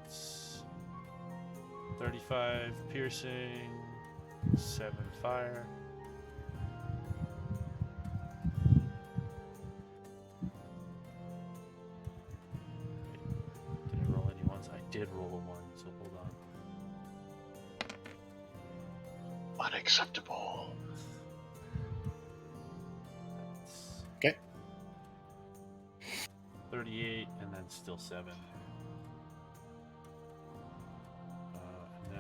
Speaker 5: That's 35 piercing, 7 fire. Did I roll any ones? I did roll a 1, so hold on.
Speaker 3: Unacceptable.
Speaker 5: That's
Speaker 2: Okay.
Speaker 5: 38, and then still 7. And then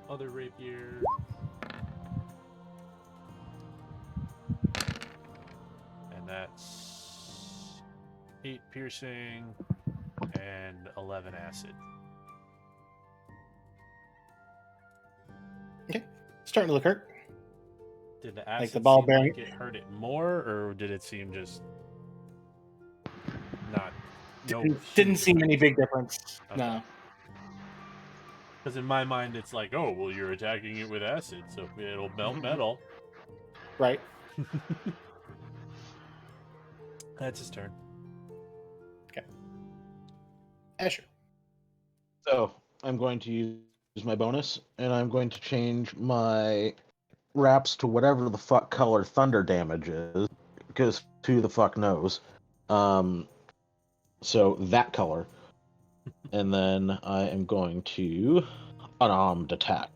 Speaker 5: other rapier. And that's 8 piercing and 11 acid.
Speaker 2: Starting to look hurt.
Speaker 5: Did the acid
Speaker 2: the ball
Speaker 5: seem
Speaker 2: bearing-
Speaker 5: like it hurt it more, or did it seem just not?
Speaker 2: Didn't seem any big difference.
Speaker 5: Okay.
Speaker 2: No.
Speaker 5: Because in my mind, it's like, oh, well, you're attacking it with acid, so it'll melt metal.
Speaker 2: Right.
Speaker 5: That's his turn.
Speaker 2: Asher.
Speaker 4: So I'm going to use my bonus, and I'm going to change my wraps to whatever the fuck color thunder damage is, because who the fuck knows. So that color, and then I am going to unarmed attack.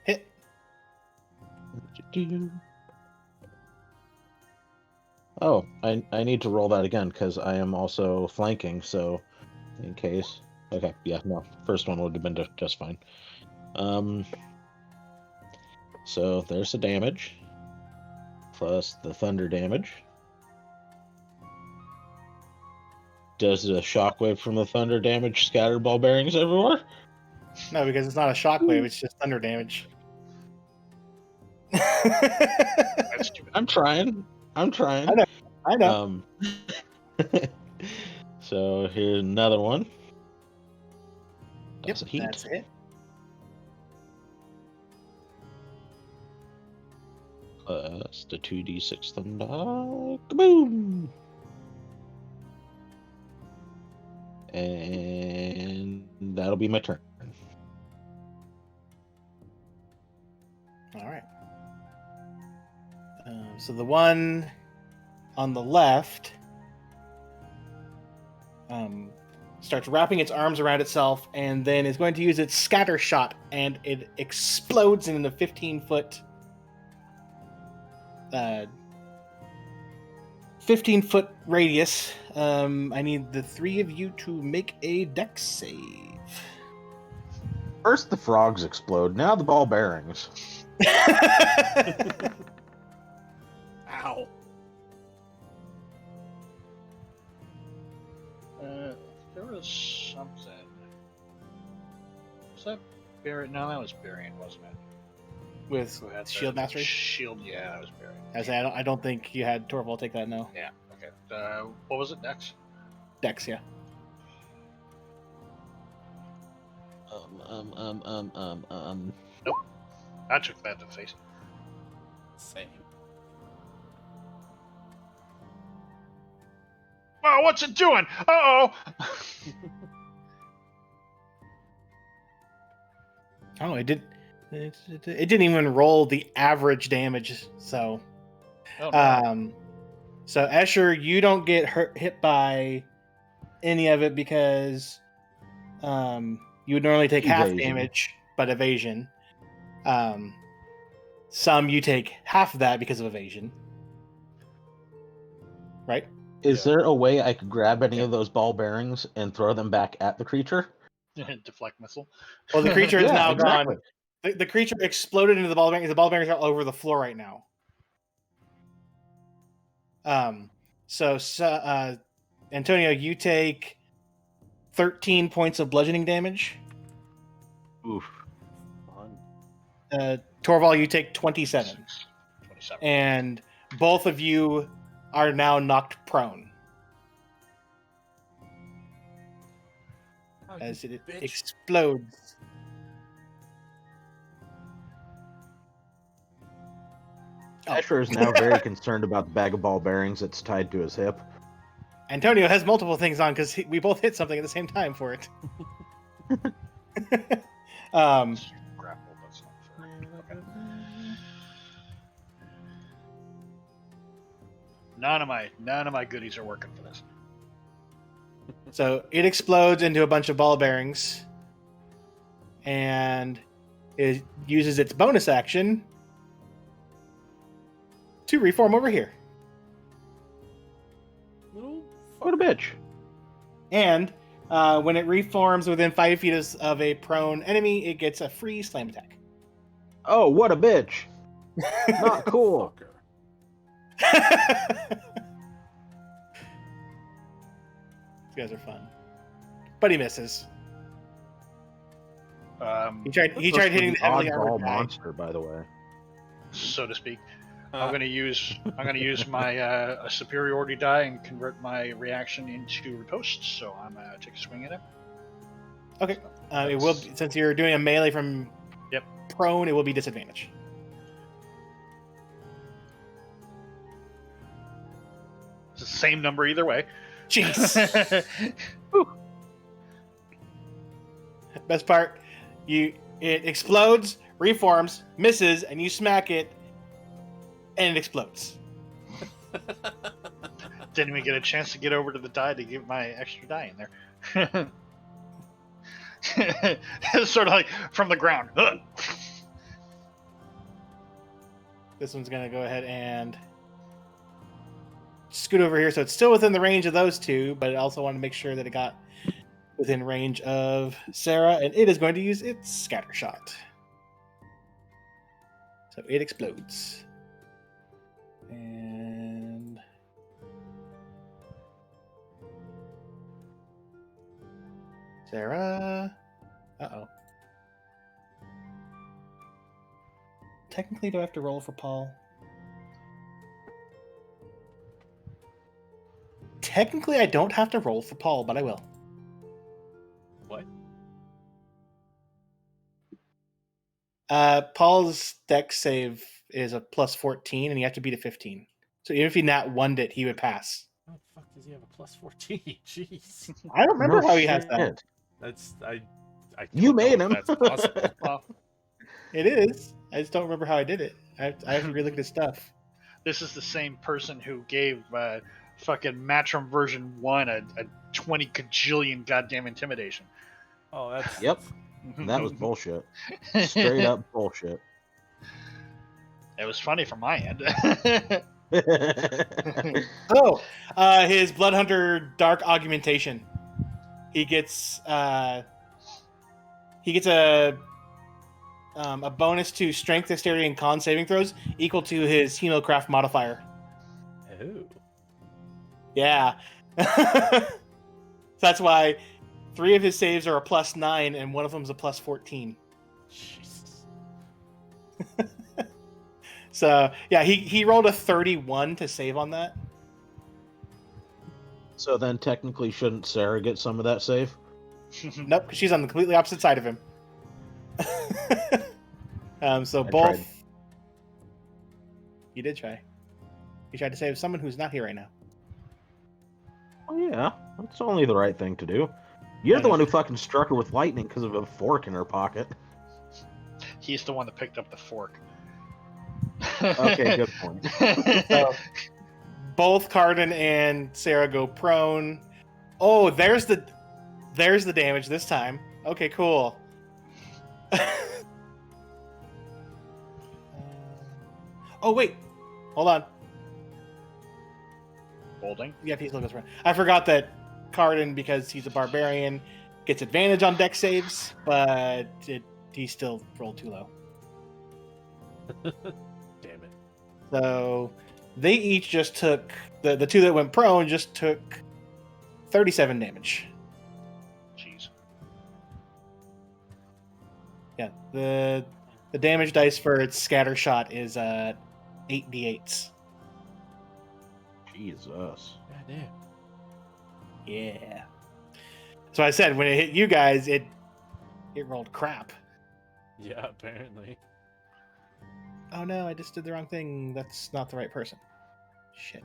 Speaker 2: Hit.
Speaker 4: Oh, I need to roll that again because I am also flanking, so in case. Okay, yeah, no. First one would have been just fine. So there's the damage. Plus the thunder damage. Does the shockwave from the thunder damage scatter ball bearings everywhere?
Speaker 2: No, because it's not a shockwave, it's just thunder damage.
Speaker 3: That's stupid.
Speaker 4: I'm trying.
Speaker 2: I know.
Speaker 4: So here's another one.
Speaker 2: Yep,
Speaker 4: That's a heat.
Speaker 2: that's it.
Speaker 4: Plus the 2d6 thunder. Kaboom! And that'll be my turn.
Speaker 2: All right. So the one on the left starts wrapping its arms around itself and then is going to use its scatter shot, and it explodes in a 15-foot 15-foot radius. I need the three of you to make a dex save.
Speaker 4: First the frogs explode, now the ball bearings.
Speaker 2: Ow.
Speaker 3: There was something. Was that Barian? No, that was Barian, wasn't it?
Speaker 2: With
Speaker 3: Who had the
Speaker 2: shield mastery?
Speaker 3: Shield, yeah, that was Barian.
Speaker 2: I say I don't think you had Torvald take that. No,
Speaker 3: Yeah, okay. What was it next?
Speaker 2: dex. Yeah.
Speaker 3: I took that to the face.
Speaker 5: Same.
Speaker 3: Oh, what's it doing? Uh-oh!
Speaker 2: Oh, it did. It didn't even roll the average damage. So,
Speaker 3: Oh, no.
Speaker 2: So Escher, you don't get hit by any of it because, you would normally take half
Speaker 4: Evasion.
Speaker 2: damage, but evasion. Some you take half of that because of evasion. Right?
Speaker 4: Is there a way I could grab any of those ball bearings and throw them back at the creature?
Speaker 3: Deflect missile.
Speaker 2: Well, the creature is
Speaker 4: Yeah,
Speaker 2: now
Speaker 4: exactly.
Speaker 2: gone. The creature exploded into the ball bearings. The ball bearings are all over the floor right now. So Antonio, you take 13 points of bludgeoning damage.
Speaker 4: Oof.
Speaker 2: Torval, you take 27.
Speaker 3: 27.
Speaker 2: And both of you are now knocked prone
Speaker 5: Oh,
Speaker 2: as
Speaker 5: you
Speaker 2: it
Speaker 5: bitch.
Speaker 2: explodes. Oh.
Speaker 4: Asher is now very concerned about the bag of ball bearings that's tied to his hip.
Speaker 2: Antonio has multiple things on because we both hit something at the same time for it.
Speaker 3: Grapple, that's not fair. Okay. None of my goodies are working for this.
Speaker 2: So it explodes into a bunch of ball bearings, and it uses its bonus action to reform over here.
Speaker 5: Little
Speaker 4: What a bitch.
Speaker 2: And when it reforms within 5 feet of a prone enemy, it gets a free slam attack.
Speaker 4: Oh, what a bitch. Not cool.
Speaker 5: fucker.
Speaker 2: These guys are fun, but he misses. He tried hitting the heavily armored guy.
Speaker 4: monster, by the way.
Speaker 3: So to speak.
Speaker 5: Uh,
Speaker 3: I'm gonna use my superiority die and convert my reaction into riposte. So I'm gonna take a swing at it.
Speaker 2: Okay. It will, since you're doing a melee from prone, it will be disadvantage.
Speaker 3: It's the same number either way.
Speaker 2: Jeez. Best part, it explodes, reforms, misses, and you smack it, and it explodes.
Speaker 3: Didn't even get a chance to get over to the die to get my extra die in there. It's sort of like from the ground. Ugh.
Speaker 2: This one's gonna go ahead and scoot over here, so it's still within the range of those two, but it also wanted to make sure that it got within range of Sarah, and it is going to use its scatter shot. So it explodes. And Sarah. Uh-oh. Technically, do I have to roll for Paul? Technically, I don't have to roll for Paul, but I will.
Speaker 5: What?
Speaker 2: Paul's dex save is a plus 14, and you have to beat a 15. So even if he nat 1'd it, he would pass.
Speaker 5: How the fuck does he have a plus 14? Jeez.
Speaker 2: I don't remember
Speaker 4: No
Speaker 2: how he has that.
Speaker 4: shit.
Speaker 5: That's I
Speaker 4: You
Speaker 5: don't know
Speaker 4: made
Speaker 5: if
Speaker 4: him.
Speaker 5: That's possible.
Speaker 3: Well,
Speaker 2: It is. I just don't remember how I did it. I have to relook at his stuff.
Speaker 3: this is the same person who gave fucking Matrim version 1 a 20 gajillion goddamn intimidation.
Speaker 5: Oh, that's
Speaker 4: Yep. That was bullshit. Straight up bullshit.
Speaker 3: It was funny from my end.
Speaker 2: Oh, his Bloodhunter Dark Augmentation. He gets a bonus to Strength, Dexterity, and Con saving throws equal to his Hemocraft modifier.
Speaker 5: Oh.
Speaker 2: Yeah. That's why 3 of his saves are a +9 and one of them is a +14.
Speaker 5: Jesus.
Speaker 2: So yeah, he rolled a 31 to save on that.
Speaker 4: So then technically shouldn't Sarah get some of that save?
Speaker 2: Nope, 'cause she's on the completely opposite side of him. So
Speaker 4: I
Speaker 2: both.
Speaker 4: tried.
Speaker 2: You did try. You tried to save someone who's not here right now.
Speaker 4: Oh yeah, that's only the right thing to do. You're the one who fucking struck her with lightning because of a fork in her pocket.
Speaker 3: He's the one that picked up the fork.
Speaker 4: Okay, good point.
Speaker 2: So, both Cardin and Sarah go prone. Oh, there's the damage this time. Okay, cool. Oh wait, hold on.
Speaker 3: Holding.
Speaker 2: Yeah, he still goes prone. I forgot that Cardin, because he's a barbarian, gets advantage on dex saves, but he still rolled too low.
Speaker 5: Damn it.
Speaker 2: So they each just took the two that went prone just took 37 damage.
Speaker 3: Jeez.
Speaker 2: Yeah, the damage dice for its scatter shot is 8d8s.
Speaker 4: Jesus.
Speaker 5: God damn.
Speaker 2: Yeah. So I said when it hit you guys, it rolled crap.
Speaker 5: Yeah, apparently.
Speaker 2: Oh no, I just did the wrong thing. That's not the right person. Shit.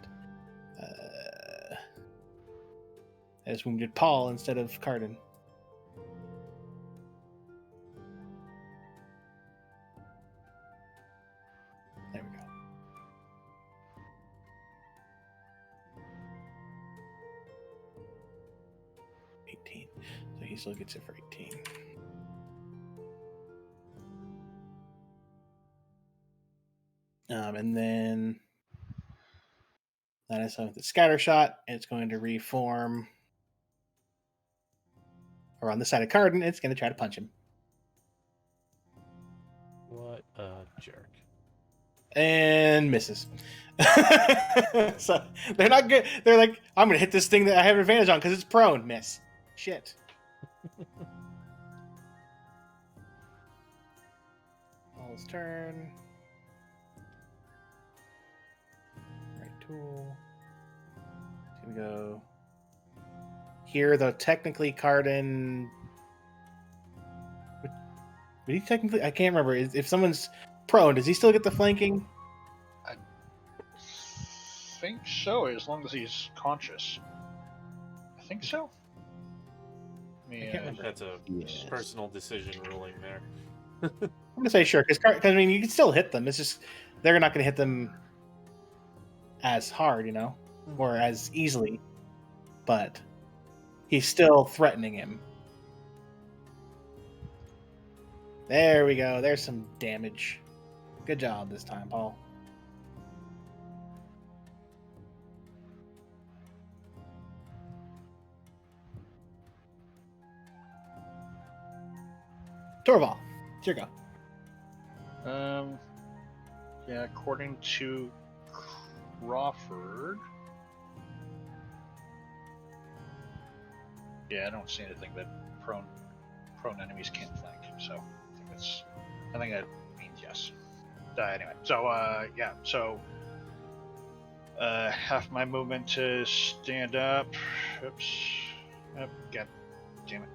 Speaker 2: As wounded Paul instead of Cardin. There we go. So he still gets it for 18. And then that is with the scatter shot. It's going to reform. Or on the side of Cardin, it's going to try to punch him.
Speaker 1: What a jerk.
Speaker 2: And misses. So they're not good. They're like, I'm going to hit this thing that I have advantage on because it's prone. Miss. Shit. Paul's turn. Right tool. He's going to go here, though. Technically, Cardin. But he technically, I can't remember. If someone's prone, does he still get the flanking?
Speaker 3: I think so, as long as he's conscious. I think so. I mean,
Speaker 2: I can't remember.
Speaker 1: That's a
Speaker 4: Yes.
Speaker 1: personal decision ruling there.
Speaker 2: I'm gonna say sure, because I mean you can still hit them. It's just they're not gonna hit them as hard, or as easily. But he's still threatening him. There we go. There's some damage. Good job this time, Paul. Torval, it's your go.
Speaker 3: Yeah, according to Crawford. Yeah, I don't see anything that prone enemies can't flank. So I think that means yes. Anyway, so yeah, so half my movement to stand up. Oops. Oh, God damn it.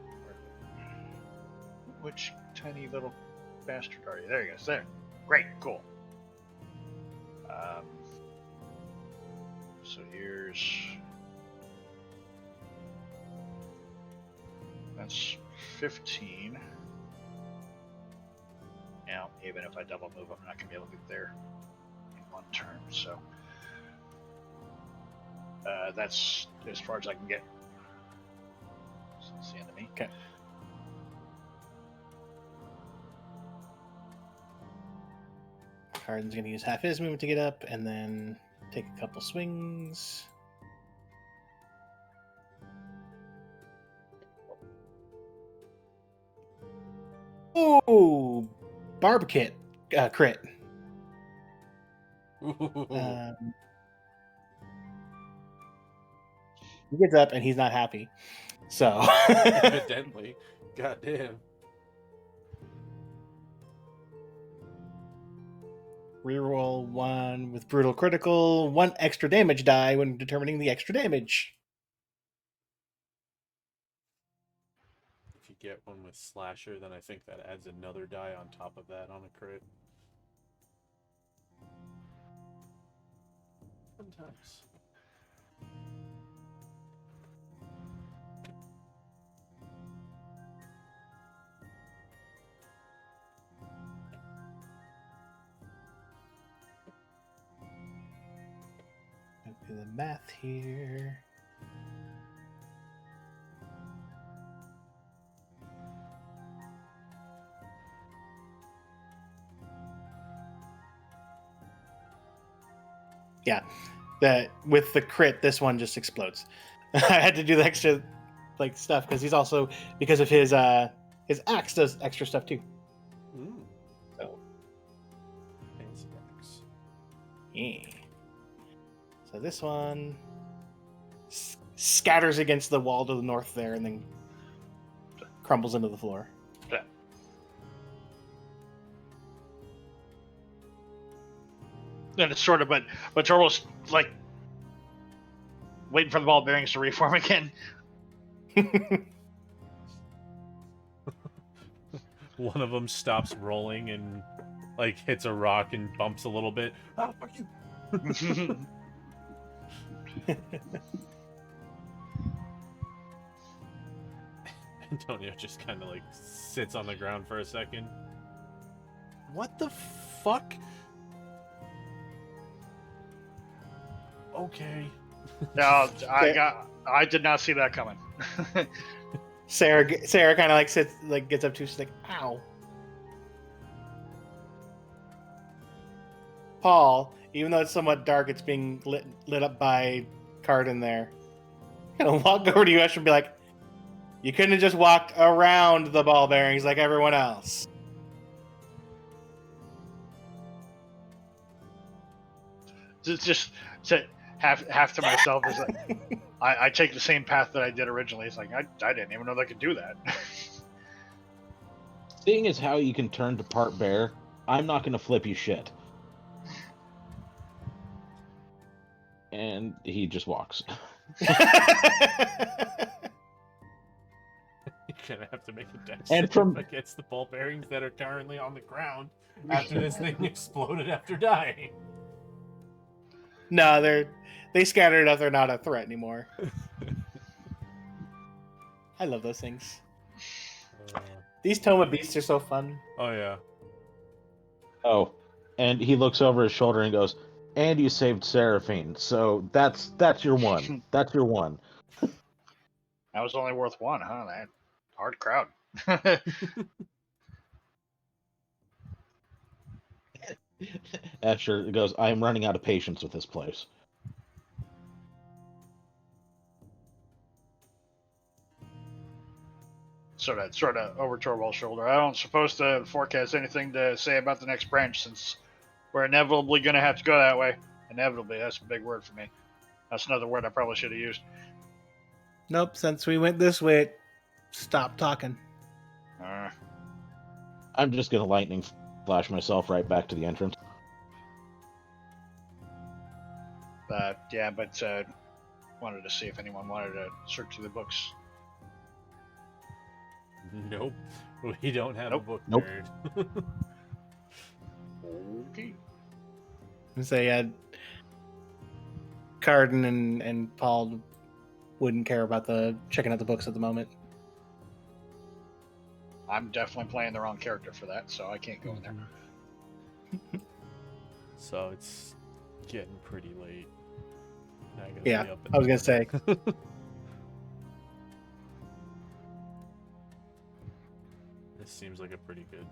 Speaker 3: Which tiny little bastard are you? There he goes. There. Great. Cool. So here's... That's 15. Now, even if I double move, I'm not going to be able to get there in one turn, so... that's as far as I can get. So that's the end of me.
Speaker 2: Okay. Cardin's going to use half his movement to get up, and then take a couple swings. Ooh, barbecue crit. He gets up and he's not happy. So
Speaker 1: Evidently. Goddamn.
Speaker 2: reroll 1 with brutal critical, 1 extra damage die when determining the extra damage.
Speaker 1: If you get one with slasher, then I think that adds another die on top of that on a crit. Sometimes.
Speaker 2: Do the math here. Yeah, that with the crit, this one just explodes. I had to do the extra stuff because he's also, because of his axe does extra stuff too.
Speaker 1: Ooh.
Speaker 2: So
Speaker 1: Fancy axe.
Speaker 2: yeah. So this one scatters against the wall to the north there, and then crumbles into the floor.
Speaker 3: Yeah. Then it's sort of, but Torval's like waiting for the ball bearings to reform again.
Speaker 1: One of them stops rolling and hits a rock and bumps a little bit. Ah, fuck you.
Speaker 5: Antonio just kind of like sits on the ground for a second. What the fuck? Okay.
Speaker 3: No, I did not see that coming.
Speaker 2: Sarah kind of like sits, like gets up too. She's like, "Ow." Paul, even though it's somewhat dark, it's being lit up by Cardin there. Gonna walk over to you, Escher, and be like, "You couldn't have just walked around the ball bearings like everyone else."
Speaker 3: Just to half to myself is like, I take the same path that I did originally. It's like I didn't even know they could do that.
Speaker 4: Seeing as how you can turn to part bear, I'm not going to flip you shit. And he just walks.
Speaker 5: You're gonna have to make a dex
Speaker 4: And from-
Speaker 5: against the ball bearings that are currently on the ground after this thing exploded after dying.
Speaker 2: No, they scattered up. They're not a threat anymore. I love those things. These Toma beasts are so fun.
Speaker 5: Oh yeah.
Speaker 4: Oh, and he looks over his shoulder and goes, "And you saved Seraphine, so that's your one. That's your one."
Speaker 3: That was only worth one, huh? That hard crowd.
Speaker 4: Escher goes, "I am running out of patience with this place."
Speaker 3: Sort of over Torvald's shoulder. I don't suppose the fork has anything to say about the next branch, since we're inevitably going to have to go that way. Inevitably, that's a big word for me. That's another word I probably should have used.
Speaker 2: Nope, since we went this way, stop talking.
Speaker 4: I'm just gonna lightning flash myself right back to the entrance.
Speaker 3: Yeah, but wanted to see if anyone wanted to search through the books.
Speaker 5: Nope. We don't have
Speaker 3: Nope.
Speaker 5: a book
Speaker 4: Nope.
Speaker 5: nerd.
Speaker 3: Okay.
Speaker 2: And say, Cardin and Paul wouldn't care about the checking out the books at the moment.
Speaker 3: I'm definitely playing the wrong character for that, so I can't go in there.
Speaker 5: So it's getting pretty late. I gotta
Speaker 2: Yeah,
Speaker 5: be up in
Speaker 2: I was
Speaker 5: the
Speaker 2: gonna say.
Speaker 5: This seems like a pretty good.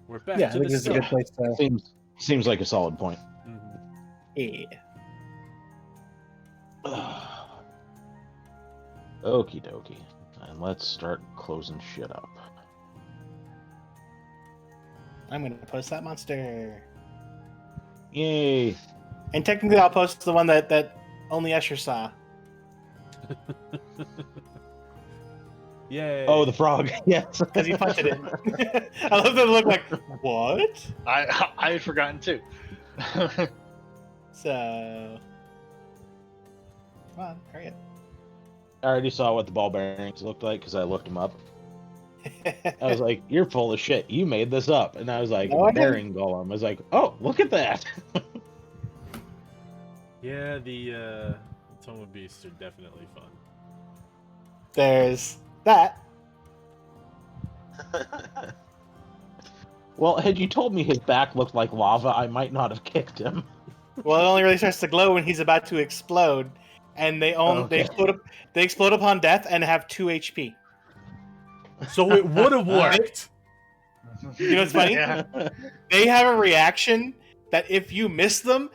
Speaker 5: We're back
Speaker 2: Yeah, I
Speaker 5: to
Speaker 2: think
Speaker 5: the
Speaker 2: this is a good
Speaker 5: start.
Speaker 2: place to.
Speaker 4: Seems like a solid point.
Speaker 5: Mhm.
Speaker 2: Yeah.
Speaker 4: Okie dokie. And let's start closing shit up.
Speaker 2: I'm gonna post that monster.
Speaker 4: Yay!
Speaker 2: And technically, I'll post the one that only Escher saw.
Speaker 5: Yay!
Speaker 4: Oh, the frog. Yes.
Speaker 2: Because he punted it. I love that look like, what?
Speaker 3: I had forgotten too.
Speaker 2: So. Come on, hurry
Speaker 4: I already saw what the ball bearings looked like because I looked them up.
Speaker 2: it.
Speaker 4: I was like, "You're full of shit. You made this up." And I was like,
Speaker 2: No, I didn't.
Speaker 4: "Bearing golem." I was like, "Oh, look at that."
Speaker 5: Yeah, the Toma Beasts are definitely fun.
Speaker 2: There's that.
Speaker 4: Well, had you told me his back looked like lava, I might not have kicked him.
Speaker 2: Well, it only really starts to glow when he's about to explode, and they
Speaker 4: Okay.
Speaker 2: they explode upon death and have 2 HP.
Speaker 5: So it would have worked.
Speaker 2: You know what's funny?
Speaker 3: Yeah.
Speaker 2: They have a reaction that if you miss them,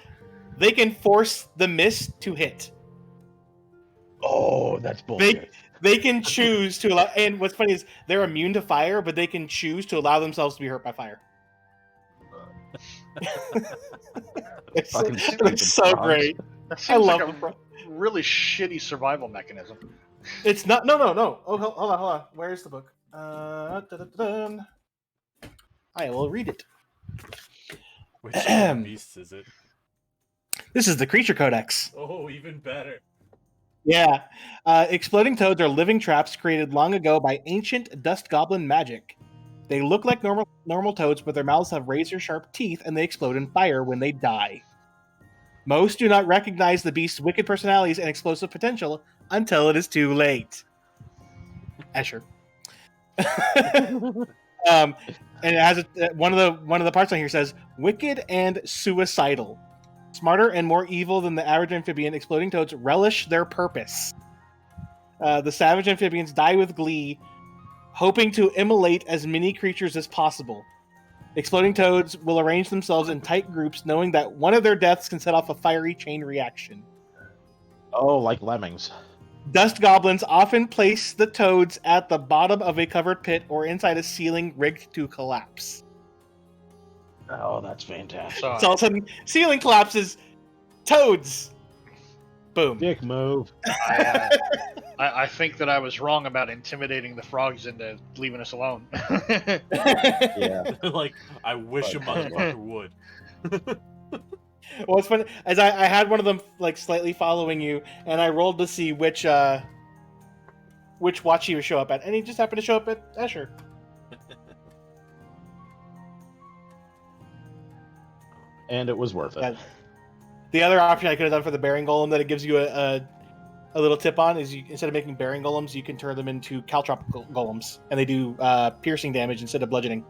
Speaker 2: they can force the miss to hit.
Speaker 4: Oh, that's bullshit.
Speaker 2: They can choose to allow. And what's funny is they're immune to fire, but they can choose to allow themselves to be hurt by fire. It's
Speaker 4: Fucking
Speaker 2: it's
Speaker 4: stupid
Speaker 2: so
Speaker 4: frogs.
Speaker 2: great.
Speaker 3: That
Speaker 2: I
Speaker 3: seems
Speaker 2: love
Speaker 3: like
Speaker 2: the frog.
Speaker 3: a really shitty survival mechanism.
Speaker 2: It's not. No. Oh, hold on. Where's the book? Dun-dun-dun. I will read it.
Speaker 5: Which Toma Beasts is it?
Speaker 2: This is the Creature Codex.
Speaker 5: Oh, even better.
Speaker 2: Yeah. Exploding toads are living traps created long ago by ancient dust goblin magic. They look like normal toads, but their mouths have razor-sharp teeth, and they explode in fire when they die. Most do not recognize the beast's wicked personalities and explosive potential until it is too late. Escher. And it has one of the parts on here says wicked and suicidal. Smarter and more evil than the average amphibian, exploding toads relish their purpose. The savage amphibians die with glee, hoping to immolate as many creatures as possible. Exploding toads will arrange themselves in tight groups, knowing that one of their deaths can set off a fiery chain reaction.
Speaker 4: Oh, like lemmings.
Speaker 2: Dust goblins often place the toads at the bottom of a covered pit or inside a ceiling rigged to collapse.
Speaker 4: Oh, that's fantastic.
Speaker 3: So
Speaker 2: So all of a sudden, ceiling collapses, toads! Boom.
Speaker 4: Dick move.
Speaker 3: I think that I was wrong about intimidating the frogs into leaving us alone.
Speaker 4: Yeah.
Speaker 5: Like, I wish a motherfucker would.
Speaker 2: Well, it's funny, as I had one of them like slightly following you, and I rolled to see which watch he would show up at, and he just happened to show up at Escher.
Speaker 4: And it was worth it.
Speaker 2: Yeah. The other option I could have done for the bearing golem that it gives you a little tip on is you, instead of making bearing golems, you can turn them into caltrop golems, and they do piercing damage instead of bludgeoning.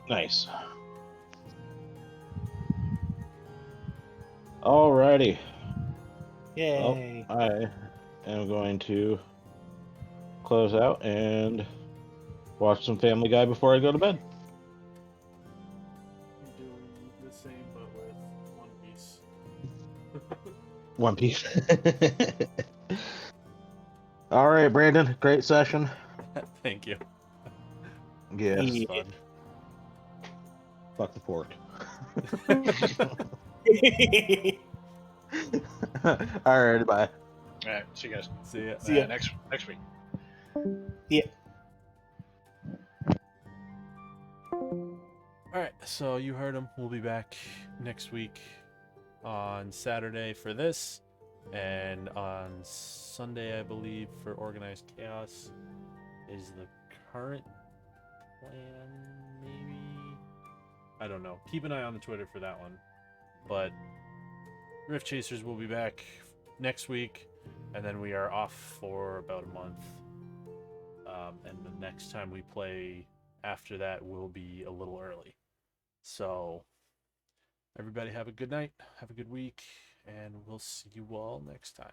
Speaker 4: Nice. Alrighty.
Speaker 2: Yay!
Speaker 4: Well, I am going to close out and watch some Family Guy before I go to bed.
Speaker 5: Doing the same, but with
Speaker 4: One
Speaker 5: One Piece.
Speaker 4: Piece. All right, Brandon. Great session.
Speaker 1: Thank you.
Speaker 4: Yes.
Speaker 2: Yeah.
Speaker 1: Fun.
Speaker 4: Fuck the pork. All right. Bye.
Speaker 3: All right, see you guys.
Speaker 1: See ya.
Speaker 2: See ya.
Speaker 3: Next week.
Speaker 1: Alright, so you heard him. We'll be back next week on Saturday for this, and on Sunday, I believe, for Organized Chaos is the current plan, maybe? I don't know. Keep an eye on the Twitter for that one. But Rift Chasers will be back next week, and then we are off for about a month. And the next time we play after that will be a little early. So, everybody have a good night, have a good week, and we'll see you all next time.